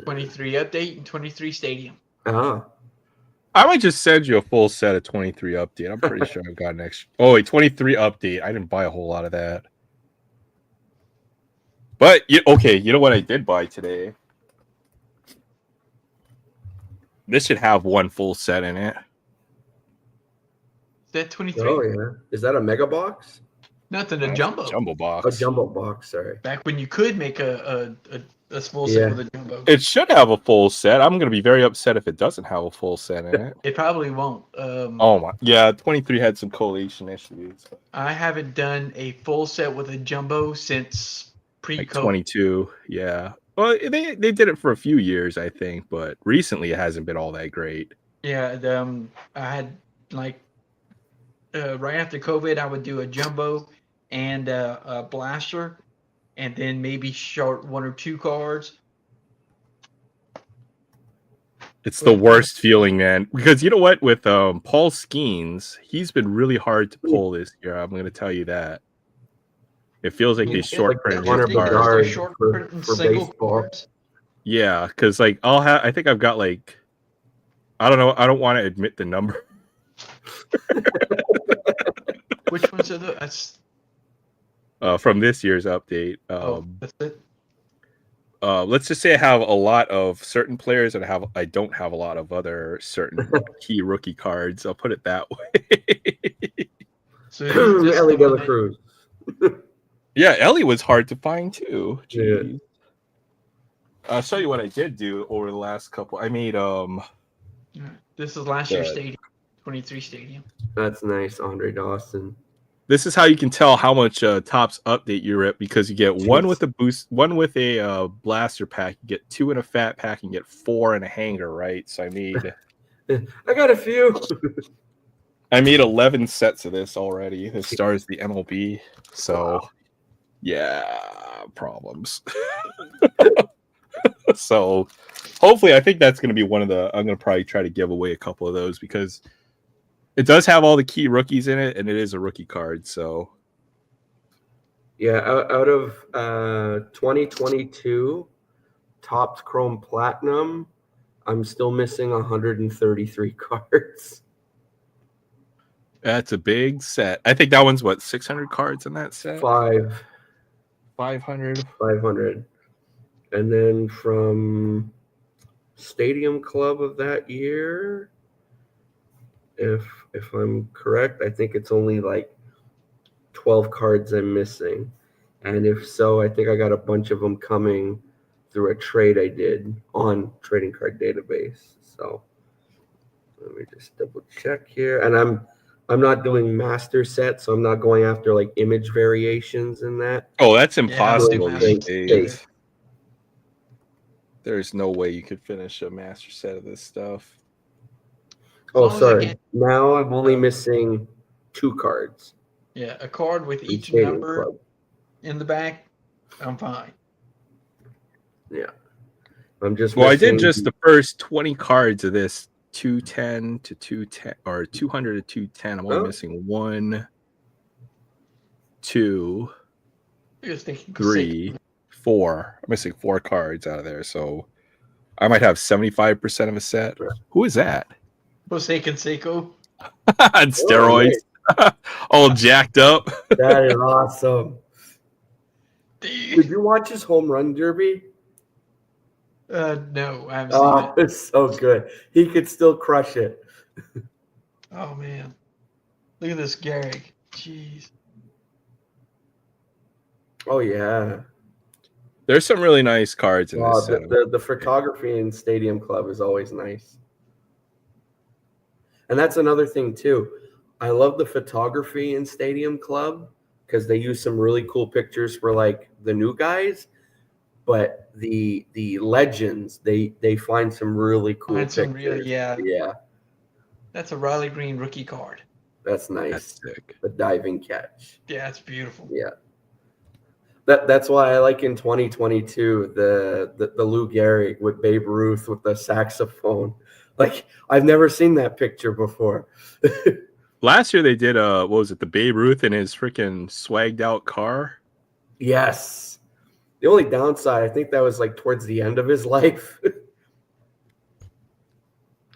23 update and 23 stadium. Ah. I might just send you a full set of 23 update. I'm pretty sure I've got an extra. Oh, wait, 23 update. I didn't buy a whole lot of that. But, okay, you know what I did buy today? This should have one full set in it. Is that 23? Oh, yeah. Is that a mega box? Nothing, a jumbo. Jumbo box. A jumbo box, sorry. Back when you could make a full set with a jumbo. It should have a full set. I'm going to be very upset if it doesn't have a full set in it. It probably won't. Oh, my. Yeah, 23 had some collation issues. I haven't done a full set with a jumbo since pre-COVID. Like 22, yeah. Well, they did it for a few years, I think, but recently it hasn't been all that great. Yeah, I had like right after COVID, I would do a jumbo and a blaster, and then maybe short 1 or 2 cards. It's the worst feeling, man. Because you know what? With Paul Skeens, he's been really hard to pull this year. I'm going to tell you that. It feels like they short printed his cards. Short print single cards. Yeah, because like I think I've got like, I don't know. I don't want to admit the number. Which ones are that's from this year's update? That's it. Let's just say I have a lot of certain players and I don't have a lot of other certain key rookie cards. I'll put it that way. So Ellie De La Cruz. Yeah, Ellie was hard to find too. Jeez. Yeah. I'll show you what I did do over the last couple. I made This is last year's stadium, 23 stadium. That's nice, Andre Dawson. This is how you can tell how much Topps update you're at, because you get one Jeez. with a boost, one with a blaster pack, you get 2 in a fat pack, and get 4 in a hanger, right? So I made I got a few. 11 sets of this already. This stars the MLB. So Wow. yeah, problems. So hopefully, I think that's going to be one of the. I'm going to probably try to give away a couple of those, because it does have all the key rookies in it, and it is a rookie card. So Yeah, out of 2022 Topps Chrome Platinum, I'm still missing 133 cards. that's a big set. I think that one's what, 600 cards in that set. 500. 500. And then from Stadium Club of that year, if I'm correct, I think it's only like 12 cards I'm missing. And if so, I think I got a bunch of them coming through a trade I did on Trading Card Database. So let me just double check here. And I'm not doing master sets, so I'm not going after like image variations in that. Oh, that's Yeah, I don't do impossible master these sets days. either. There's no way you could finish a master set of this stuff. Oh, long as I sorry. can't- Now I'm only missing 2 cards Yeah, a card with from each Stadium number Club. in the back, I'm fine. Yeah. I'm just Well, I did missing- just the first 20 cards of this 210 to 210 or 200 to 210. I'm only Oh. missing 1, 2, I was thinking 3, 4. I'm missing 4 cards out of there. So I might have 75% of a set. Who is that? Forsaken Seiko. On steroids. All jacked up. That is awesome. Dude. Did you watch his home run derby? No, I haven't seen Oh, it's so good. He could still crush it. it. Oh man, look at this Garrick. Jeez. Oh yeah. There's some really nice cards in this set. The photography in Stadium Club is always nice. And that's another thing too. I love the photography in Stadium Club because they use some really cool pictures for like the new guys, but the legends they find some really cool Find some pictures. really, yeah. Yeah, That's a Riley Green rookie card. that's nice. That's sick. The diving catch. Yeah, it's beautiful. Yeah. That's why I like in 2022 the Lou Gehrig with Babe Ruth with the saxophone. Like I've never seen that picture before. Last year they did what was it, the Babe Ruth in his freaking swagged out car? Yes. The only downside, I think that was like towards the end of his life.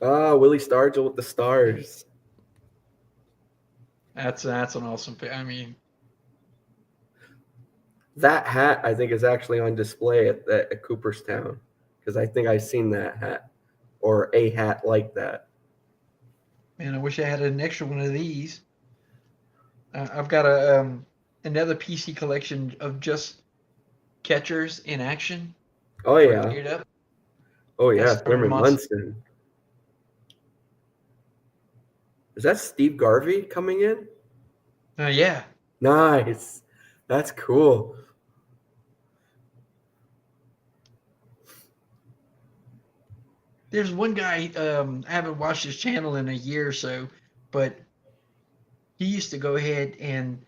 Willie Stargell with the stars. That's an awesome pick. I mean, That hat, I think, is actually on display at Cooperstown because I think I've seen that hat or a hat like that. man, I wish I had an extra one of these. I've got another PC collection of just catchers in action. Oh yeah, Geared up. oh yeah, That's Thurman Munson. Munson. Is that Steve Garvey coming in? Yeah. Nice, that's cool. There's one guy, I haven't watched his channel in a year or so, but he used to go ahead and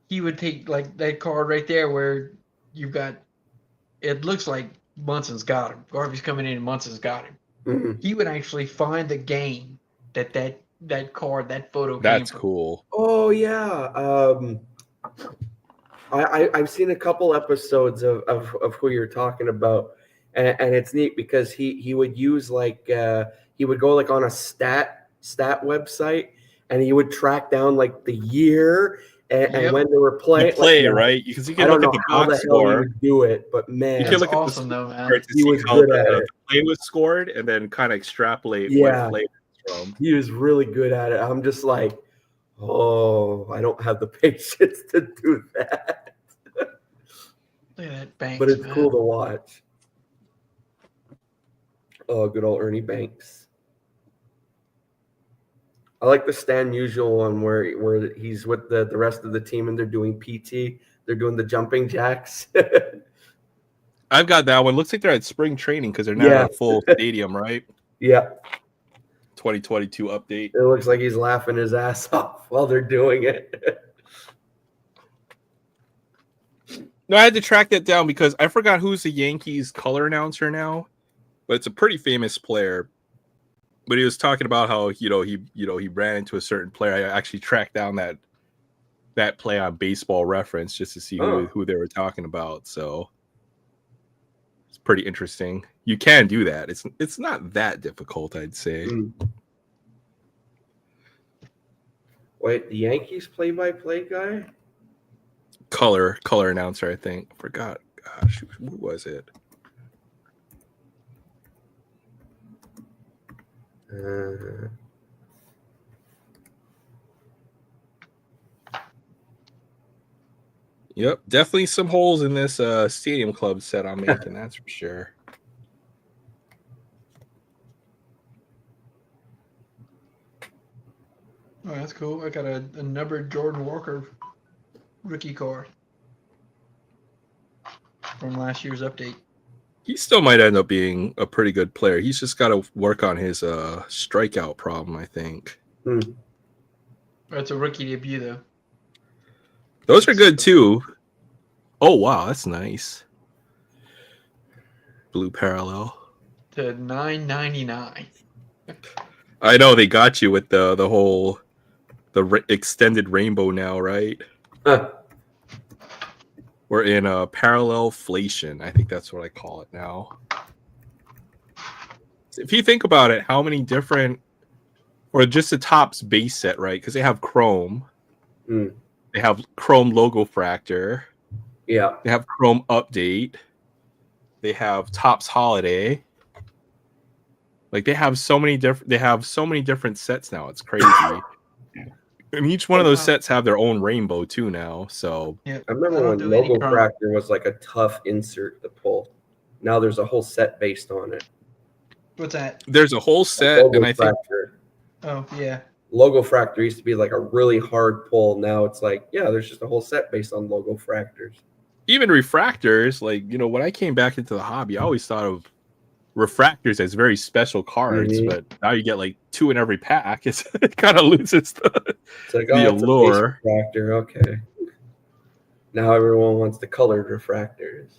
he would take like that card right there where you've got, it looks like Munson's got him. Garvey's coming in and Munson's got him. Mhm. He would actually find the game that card, that photo That's came from. cool. Oh yeah. I've seen a couple episodes of who you're talking about, and it's neat because he would use like he would go like on a stat website and he would track down like the year and Yep. when they were playing. You play, like, right? Because you I can don't look know at the how the box hell he score. would do it, but man, You can That's look at awesome the though, man. score to He see was how good at the it. play was scored, and then kind of extrapolate Yeah. what play it's from. he was really good at it. I'm just like, oh, I don't have the patience to do that. Look at that Banks, But it's man. cool to watch. Oh, good old Ernie Banks. I like the Stan Musial one where he's with the rest of the team and they're doing PT. They're doing the jumping jacks. I've got that one. Looks like they're at spring training because they're not Yeah. at a full stadium, right? Yeah. 2022 update. It looks like he's laughing his ass off while they're doing it. No, I had to track that down because I forgot who's the Yankees color announcer now, but it's a pretty famous player. But he was talking about how he ran into a certain player. I actually tracked down that play on Baseball Reference just to see who they were talking about. So it's pretty interesting. You can do that. It's not that difficult, I'd say. Wait, the Yankees play-by-play guy? Color announcer, I think. I forgot. Gosh, who was it? Yep, definitely some holes in this stadium club set I'm making, that's for sure. Oh, that's cool. I got a numbered Jordan Walker rookie card from last year's update. He still might end up being a pretty good player. He's just got to work on his strikeout problem, I think. That's a rookie debut, though. Those are good, too. Oh, wow, that's nice. Blue parallel. To $9.99. I know, they got you with the whole extended rainbow now, right? We're in a parallelflation. I think that's what I call it now. If you think about it, how many different, or just the Topps base set, right? Because they have Chrome. They have Chrome Logo Fractor. Yeah. They have Chrome Update. They have Topps Holiday. Like they have so many different sets now. It's crazy. And each one of those sets have their own rainbow too now. So yeah, I remember when Logo Fractor was like a tough insert to pull. Now there's a whole set based on it. What's that? There's a whole set, and I think. Oh yeah. Logo Fractor used to be like a really hard pull. Now it's like, yeah, there's just a whole set based on Logo Fractors. Even refractors, like when I came back into the hobby, I always thought of refractors as very special cards, but now you get like 2 in every pack. It kind of loses the allure. Refractor, okay. Now everyone wants the colored refractors.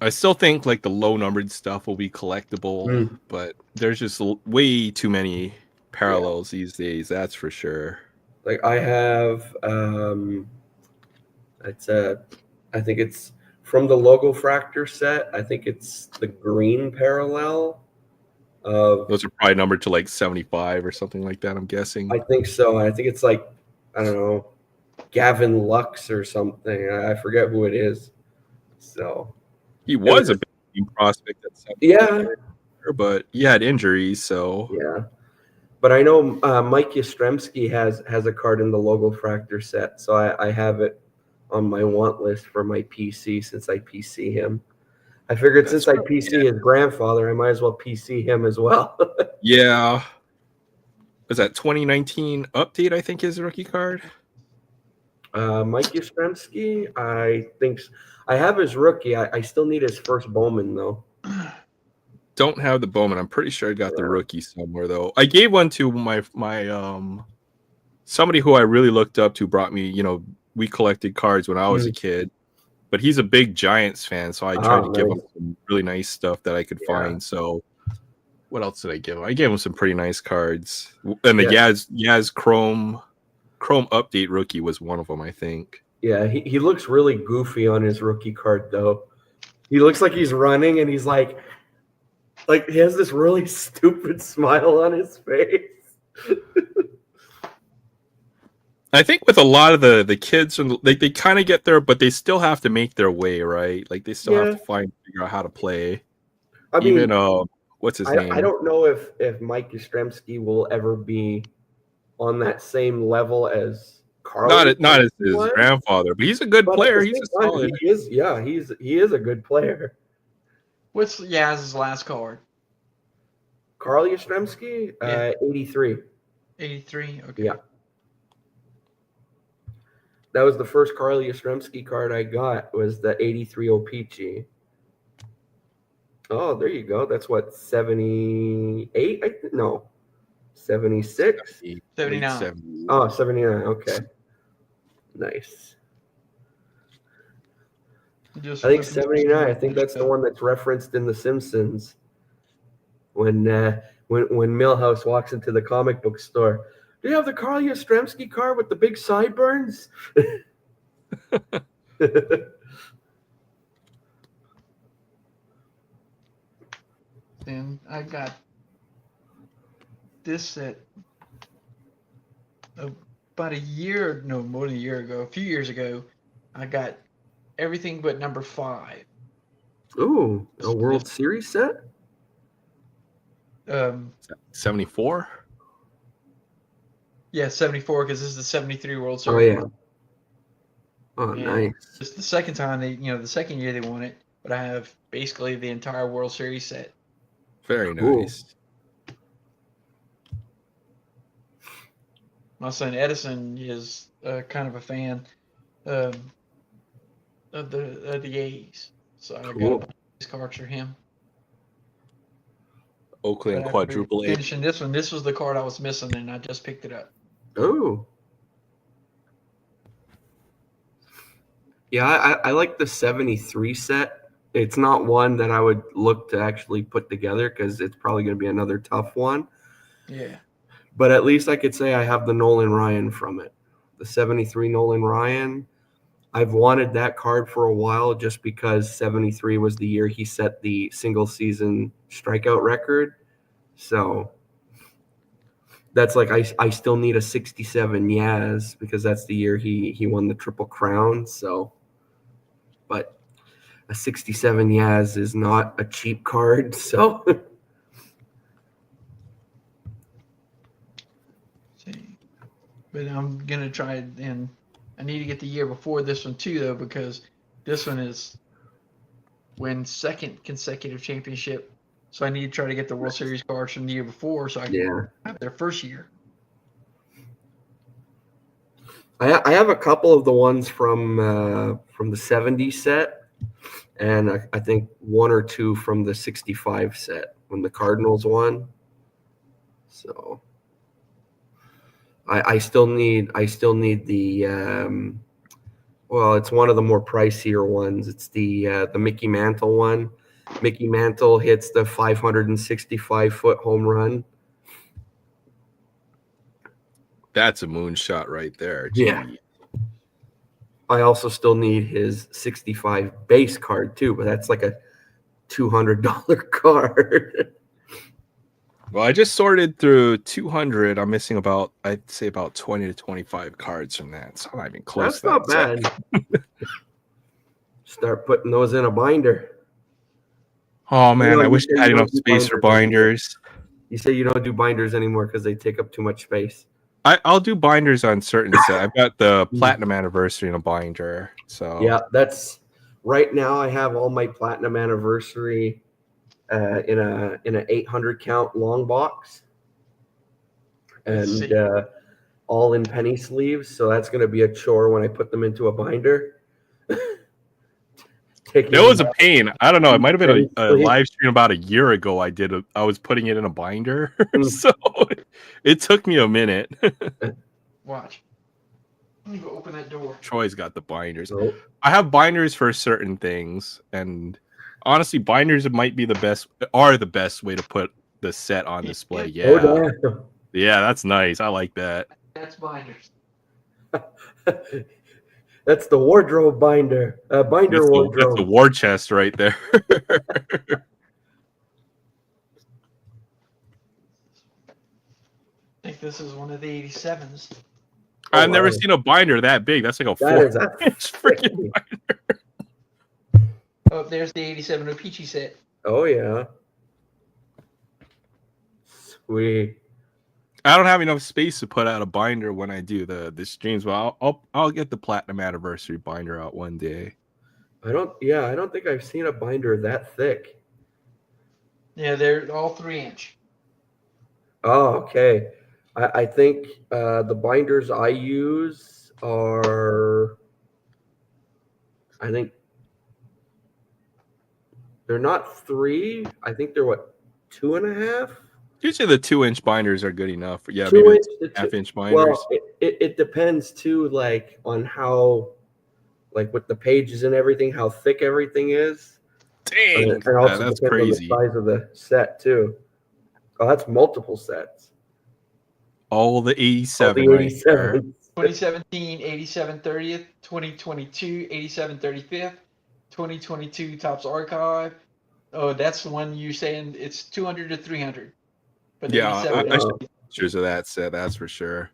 I still think like the low numbered stuff will be collectible, but there's just way too many parallels these days. That's for sure. Like I have, I think it's from the Logo Fractor set. I think it's the green parallel. Those are probably numbered to like 75 or something like that, I'm guessing. I think so. I think it's like, I don't know, Gavin Lux or something. I forget who it is. So he was a big prospect at some point, but he had injuries. So yeah. But I know Mike Yastrzemski has a card in the Logo Fractor set, so I have it on my want list for my PC since I PC him. I figured since I PC his grandfather, I might as well PC him as well. Yeah. Was that 2019 update, I think, his rookie card? Mike Yastrzemski, I think I have his rookie. I still need his first Bowman, though. Don't have the Bowman. I'm pretty sure I got the rookie somewhere, though. I gave one to my somebody who I really looked up to brought me, we collected cards when I was a kid, but he's a big Giants fan, so I tried to give him some really nice stuff that I could find. So what else did I give him? I gave him some pretty nice cards. And the Yaz Chrome Update rookie was one of them, I think. Yeah, he looks really goofy on his rookie card, though. He looks like he's running, and he's like he has this really stupid smile on his face. I think with a lot of the kids, they kind of get there, but they still have to make their way, right? Like they still have to figure out how to play. I mean, what's his name? I don't know if Mike Yastrzemski will ever be on that same level as Carl. Not as his grandfather, but he's a good player. He's a solid. He is a good player. What's Yaz's last card? Carl Yastrzemski, Yeah. 83. 83. Okay. Yeah. That was the first Carl Yastrzemski card I got, was the 83 O-Pee-Chee. Oh, there you go. That's what, 78? I think? No, 76? 79. 70. Oh, 79. Okay. Nice. Just I think flipping 79. I through think that's the stuff. one that's referenced in The Simpsons. When Milhouse walks into the comic book store, do you have the Carl Yastrzemski card with the big sideburns? And I got this set about a year, no, more than a year ago, a few years ago. I got everything but number 5. Ooh, a World Series set? 74. Yeah, 74, because this is the 73 World Oh, Series. yeah. Oh, And nice. it's the second time the second year they won it, but I have basically the entire World Series set. Very Cool. nice. My son Edison is kind of a fan of the A's, so I Cool. got these cards for him. Oakland But after quadruple A. finishing this one, this was the card I was missing, and I just picked it up. Oh. Yeah, I like the 73 set. It's not one that I would look to actually put together because it's probably going to be another tough one. Yeah. But at least I could say I have the Nolan Ryan from it. The 73 Nolan Ryan. I've wanted that card for a while just because 73 was the year he set the single season strikeout record. So that's like I still need a 67 Yaz because that's the year he won the Triple Crown. So, but a 67 Yaz is not a cheap card. So See, but I'm gonna try it, and I need to get the year before this one too, though, because this one is win second consecutive championship. So I need to try to get the World Series cards from the year before, so I can have their first year. I have a couple of the ones from the 70 set, and I think one or two from the 65 set when the Cardinals won. So I still need the well, it's one of the more pricier ones. It's the Mickey Mantle one. Mickey Mantle hits the 565-foot home run. That's a moonshot right there. Yeah. Gee. I also still need his 65 base card too, but that's like a $200 card. Well, I just sorted through 200. I'm missing I'd say about 20 to 25 cards from that. So I'm not even close. That's not bad. Start putting those in a binder. Oh man, I wish you I had don't enough do space for binders. binders. You say you don't do binders anymore because they take up too much space. I'll do binders on certain set. I've got the Platinum Anniversary in a binder. So yeah, that's right now. I have all my Platinum Anniversary in a 800 count long box, and all in penny sleeves. So that's going to be a chore when I put them into a binder. It was a pain. I don't know. It might have been a live stream about a year ago. I was putting it in a binder, so it took me a minute. Watch. Let me go open that door. Troy's got the binders. Oh. I have binders for certain things, and honestly, binders might be the best way to put the set on display. Yeah, Oh, yeah, that's nice. I like that. That's binders. That's the wardrobe binder. Wardrobe. That's the war chest right there. I think this is one of the 87s. I've never seen a binder that big. That's like a 4-inch freaking binder. Oh, there's the 87 O-Pee-Chee set. Oh yeah. Sweet. I don't have enough space to put out a binder when I do the streams, but I'll get the Platinum Anniversary binder out one day. I don't think I've seen a binder that thick. Yeah, they're all 3-inch. Oh, okay. I think the binders I use are, I think they're not 3. I think they're what, 2.5? Usually the 2-inch binders are good enough. Yeah, maybe 2 the inch. half-inch Well, binders. it depends too, like on how, like with the pages and everything, how thick everything is. Dang, And also that's depends on the crazy. size of the set too. Oh, that's multiple sets. All the All 87 the right there. 87. 2017, 87 30th, 2022, 87 35th, 2022 Tops Archive. Oh, that's the one you're saying it's 200 to 300. But Yeah, 87, I should take pictures of that set. That's for sure.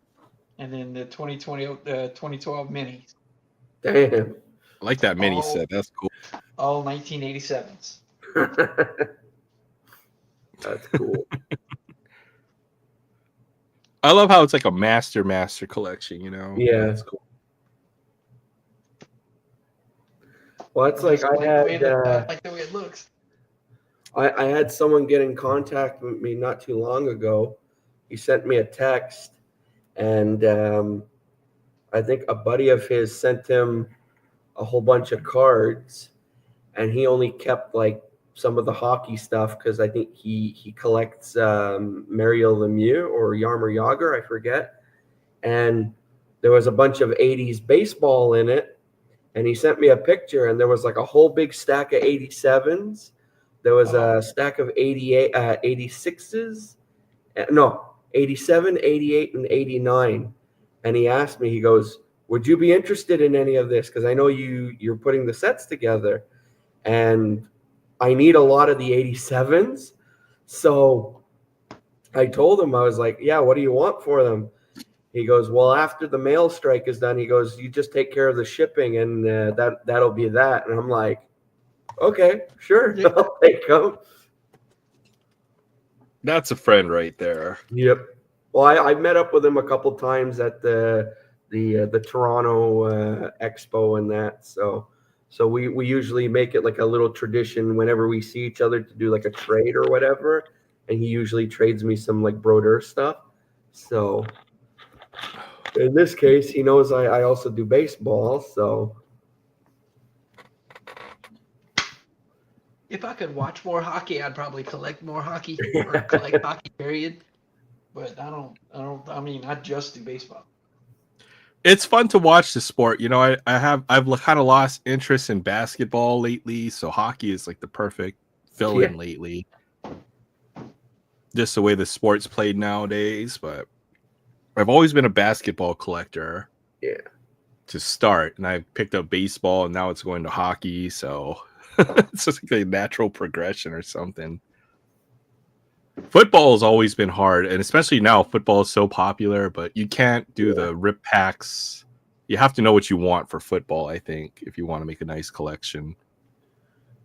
and then the 2012 minis, Damn. I like that mini all set. That's cool. all 1987s. That's cool. I love how it's like a master collection. You know. Yeah. That's cool. Well, it's like I like the way it looks. I had someone get in contact with me not too long ago. He sent me a text, and I think a buddy of his sent him a whole bunch of cards, and he only kept like some of the hockey stuff because I think he collects Mario Lemieux or Yarmer Yager, I forget. And there was a bunch of 80s baseball in it, and he sent me a picture, and there was like a whole big stack of 87s. There was a stack of 88, 86s. No, 87, 88, and 89. And he asked me, he goes, would you be interested in any of this? Because I know you're putting the sets together. And I need a lot of the 87s. So I told him, I was like, yeah, what do you want for them? He goes, well, after the mail strike is done, he goes, you just take care of the shipping, and that'll be that. And I'm like, okay, sure, Yeah. I'll take them. That's a friend right there. Yep. Well, I met up with him a couple times at the Toronto Expo and that. So we usually make it like a little tradition whenever we see each other to do like a trade or whatever. And he usually trades me some like Brodeur stuff. So in this case, he knows I also do baseball. So If I could watch more hockey, I'd probably collect more hockey or collect hockey, period. But I don't. I mean, I just do baseball. It's fun to watch the sport. You know, I've kind of lost interest in basketball lately, so hockey is like the perfect fill-in lately. Just the way the sport's played nowadays, but I've always been a basketball collector. Yeah. To start, and I picked up baseball, and now it's going to hockey. So it's just like a natural progression or something. Football has always been hard, and especially now, football is so popular. But you can't do the rip packs. You have to know what you want for football, I think, if you want to make a nice collection.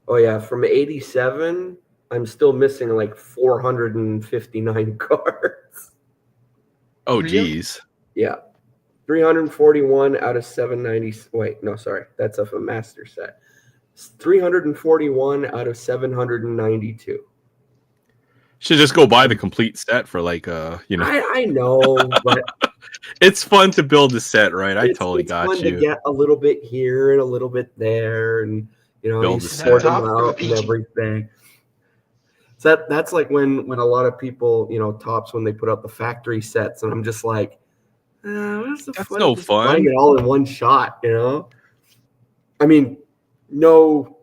Oh yeah, from 87, I'm still missing like 459 cards. Oh, Really? geez. Yeah. 341 out of 790. Wait, no, sorry. That's of a master set. 341 out of 792. Should just go buy the complete set for like you know. I know, but it's fun to build the set, right? I totally it's got fun you. to get a little bit here and a little bit there, and you know, Build you the sort set. them out and everything. So that's like when a lot of people, you know, Tops when they put out the factory sets, and I'm just like, what's the That's fun no of just fun. buying it all in one shot, you know? I mean, no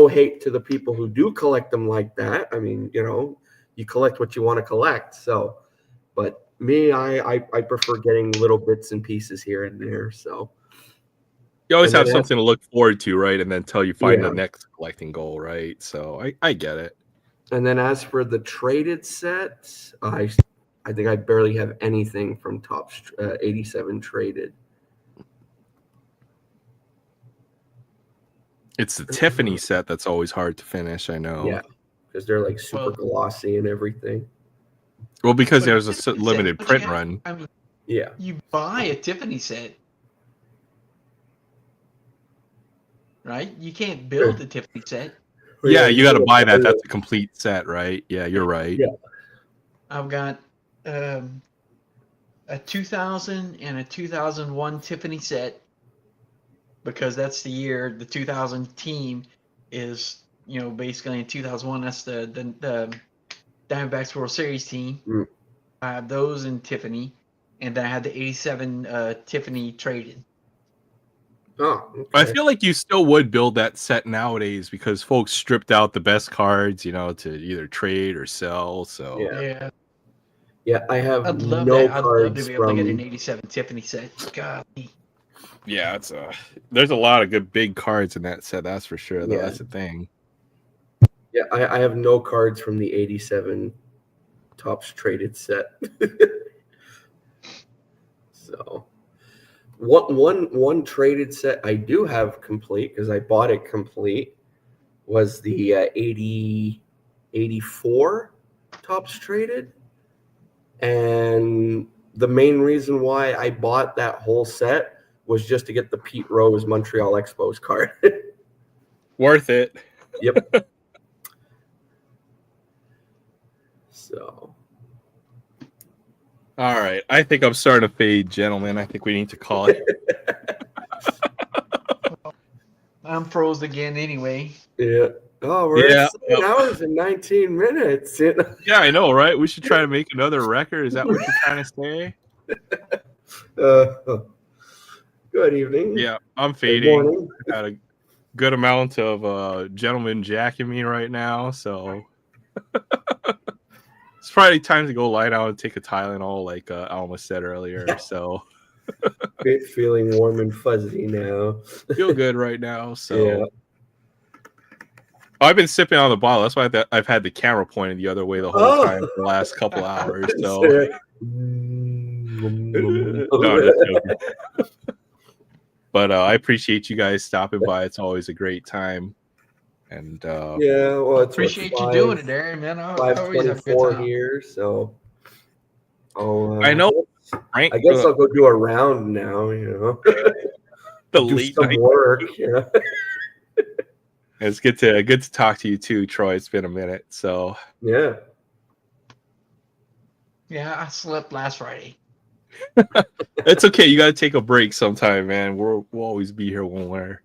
hate to the people who do collect them like that. I mean, you know, you collect what you want to collect. So, but me, I prefer getting little bits and pieces here and there. So you always and have then something to look forward to, right? And then until you find Yeah. the next collecting goal, right? So I get it. And then as for the traded sets, I think I barely have anything from Topps 87 traded. It's the Tiffany set that's always hard to finish. I know. Yeah, because they're like super glossy and everything. Well, because But there's a Tiffany limited set, print don't you have- run. I mean, Yeah. you buy a Tiffany set, right? You can't build a Tiffany set. Yeah, you got to buy that. buy That's a complete set, right? Yeah, you're right. Yeah. I've got a 2000 and a 2001 Tiffany set, because that's the year the 2000 team is, basically in 2001. That's the Diamondbacks World Series team. Mm. I have those in Tiffany, and then I had the 87 Tiffany traded. Oh, okay. I feel like you still would build that set nowadays because folks stripped out the best cards, to either trade or sell. So Yeah. Yeah, I have I'd love no that. I'd love to cards be able to get an from. 87 Tiffany set. God. yeah, there's a lot of good big cards in that set. That's for sure. Though Yeah. that's the thing. Yeah, I have no cards from the 87 Topps traded set. So one traded set I do have complete, because I bought it complete, was the 84 Topps traded. And the main reason why I bought that whole set was just to get the Pete Rose Montreal Expos card. Worth it. Yep. So. All right. I think I'm starting to fade, gentlemen. I think we need to call it. I'm froze again anyway. Yeah. Oh, we're Yeah. at 7 hours and 19 minutes. Yeah, I know, right? We should try to make another record. Is that what you're trying to say? Good evening. Yeah, I'm Good fading. morning. I've had a good amount of gentlemen jacking me right now, so it's probably time to go lie down and take a Tylenol, like Alma said earlier. So Great, feeling warm and fuzzy now. feel good right now. So Yeah. I've been sipping on the bottle. That's why I've had the camera pointed the other way the whole time for the last couple hours. So no, just joking. But I appreciate you guys stopping by. It's always a great time. And Yeah, well, it's Appreciate you doing it, Aaron, man. I always have a good 5:24 time. here, so I know, Frank. I guess I'll go do a round now. the do late some night. work. Yeah. It's good to talk to you too, Troy. It's been a minute. So Yeah. Yeah, I slept last Friday. it's okay. You got to take a break sometime, man. We'll always be here when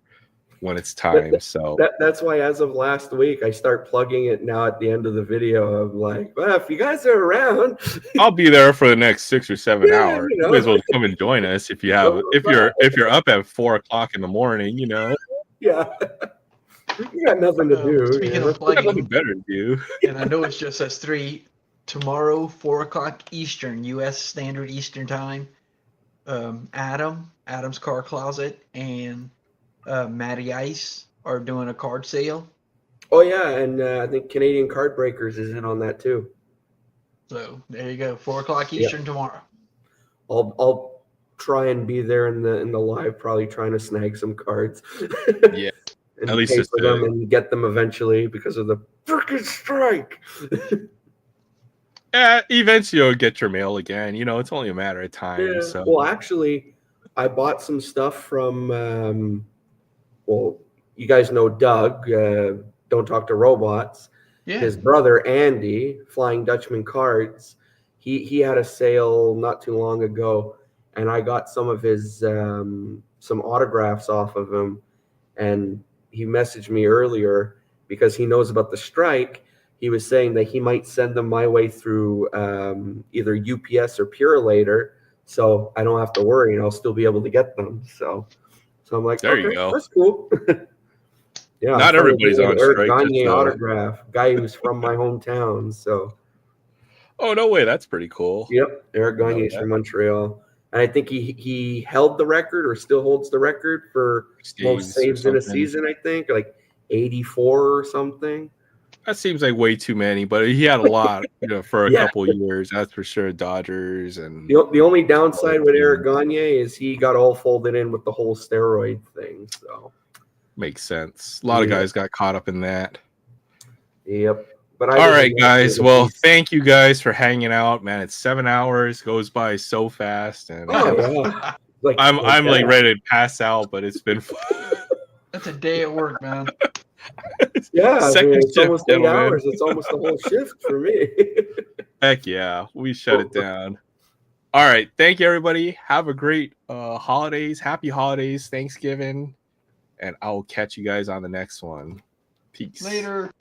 it's time. So That's why, as of last week, I start plugging it now at the end of the video. I'm like, well, if you guys are around, I'll be there for the next 6 or 7 Yeah, hours. you know. You may as well come and join us if you're up at 4:00 in the morning. yeah, you got nothing to do. Speaking you of You got nothing plugging, better to do. and I know it's just us three. Tomorrow, 4:00 Eastern, U.S. Standard Eastern Time. Adam's Car Closet, and Matty Ice are doing a card sale. Oh yeah, and I think Canadian Card Breakers is in on that too. So there you go, 4:00 Eastern tomorrow. I'll try and be there in the live, probably trying to snag some cards. Yeah, and at least pay it's for good. them and get them eventually because of the freaking strike. Eventually you'll get your mail again. It's only a matter of time. Yeah. So Well, actually, I bought some stuff from. Well, you guys know Doug. Don't Talk to Robots. Yeah. His brother Andy, Flying Dutchman Cards. He had a sale not too long ago, and I got some of his some autographs off of him. And he messaged me earlier because he knows about the strike. He was saying that he might send them my way through either UPS or Purelator, so I don't have to worry, and I'll still be able to get them. So I'm like, There okay, you go. that's cool. Yeah, Not I'm everybody's trying to on get an Eric strike, Gagne just, autograph, guy who's from my hometown. So oh no way, that's pretty cool. yep, Eric know Gagne's that. from Montreal, and I think he held the record or still holds the record for most saves in a season. I think like 84 or something. That seems like way too many, but he had a lot, for a Yeah. couple of years. That's for sure. Dodgers and The only downside with Eric Gagne is he got all folded in with the whole steroid thing. So makes sense. A lot of guys got caught up in that. Yep. But all right, guys. Well, thank you guys for hanging out, man. It's 7 hours, goes by so fast, and yeah. I'm like ready to pass out, but it's been fun. That's a day at work, man. Yeah, I Second mean, it's shift, almost 8 gentlemen. hours. It's almost a whole shift for me. Heck yeah, we shut it down. All right, thank you everybody. Have a great holidays, happy holidays, Thanksgiving, and I will catch you guys on the next one. Peace. Later.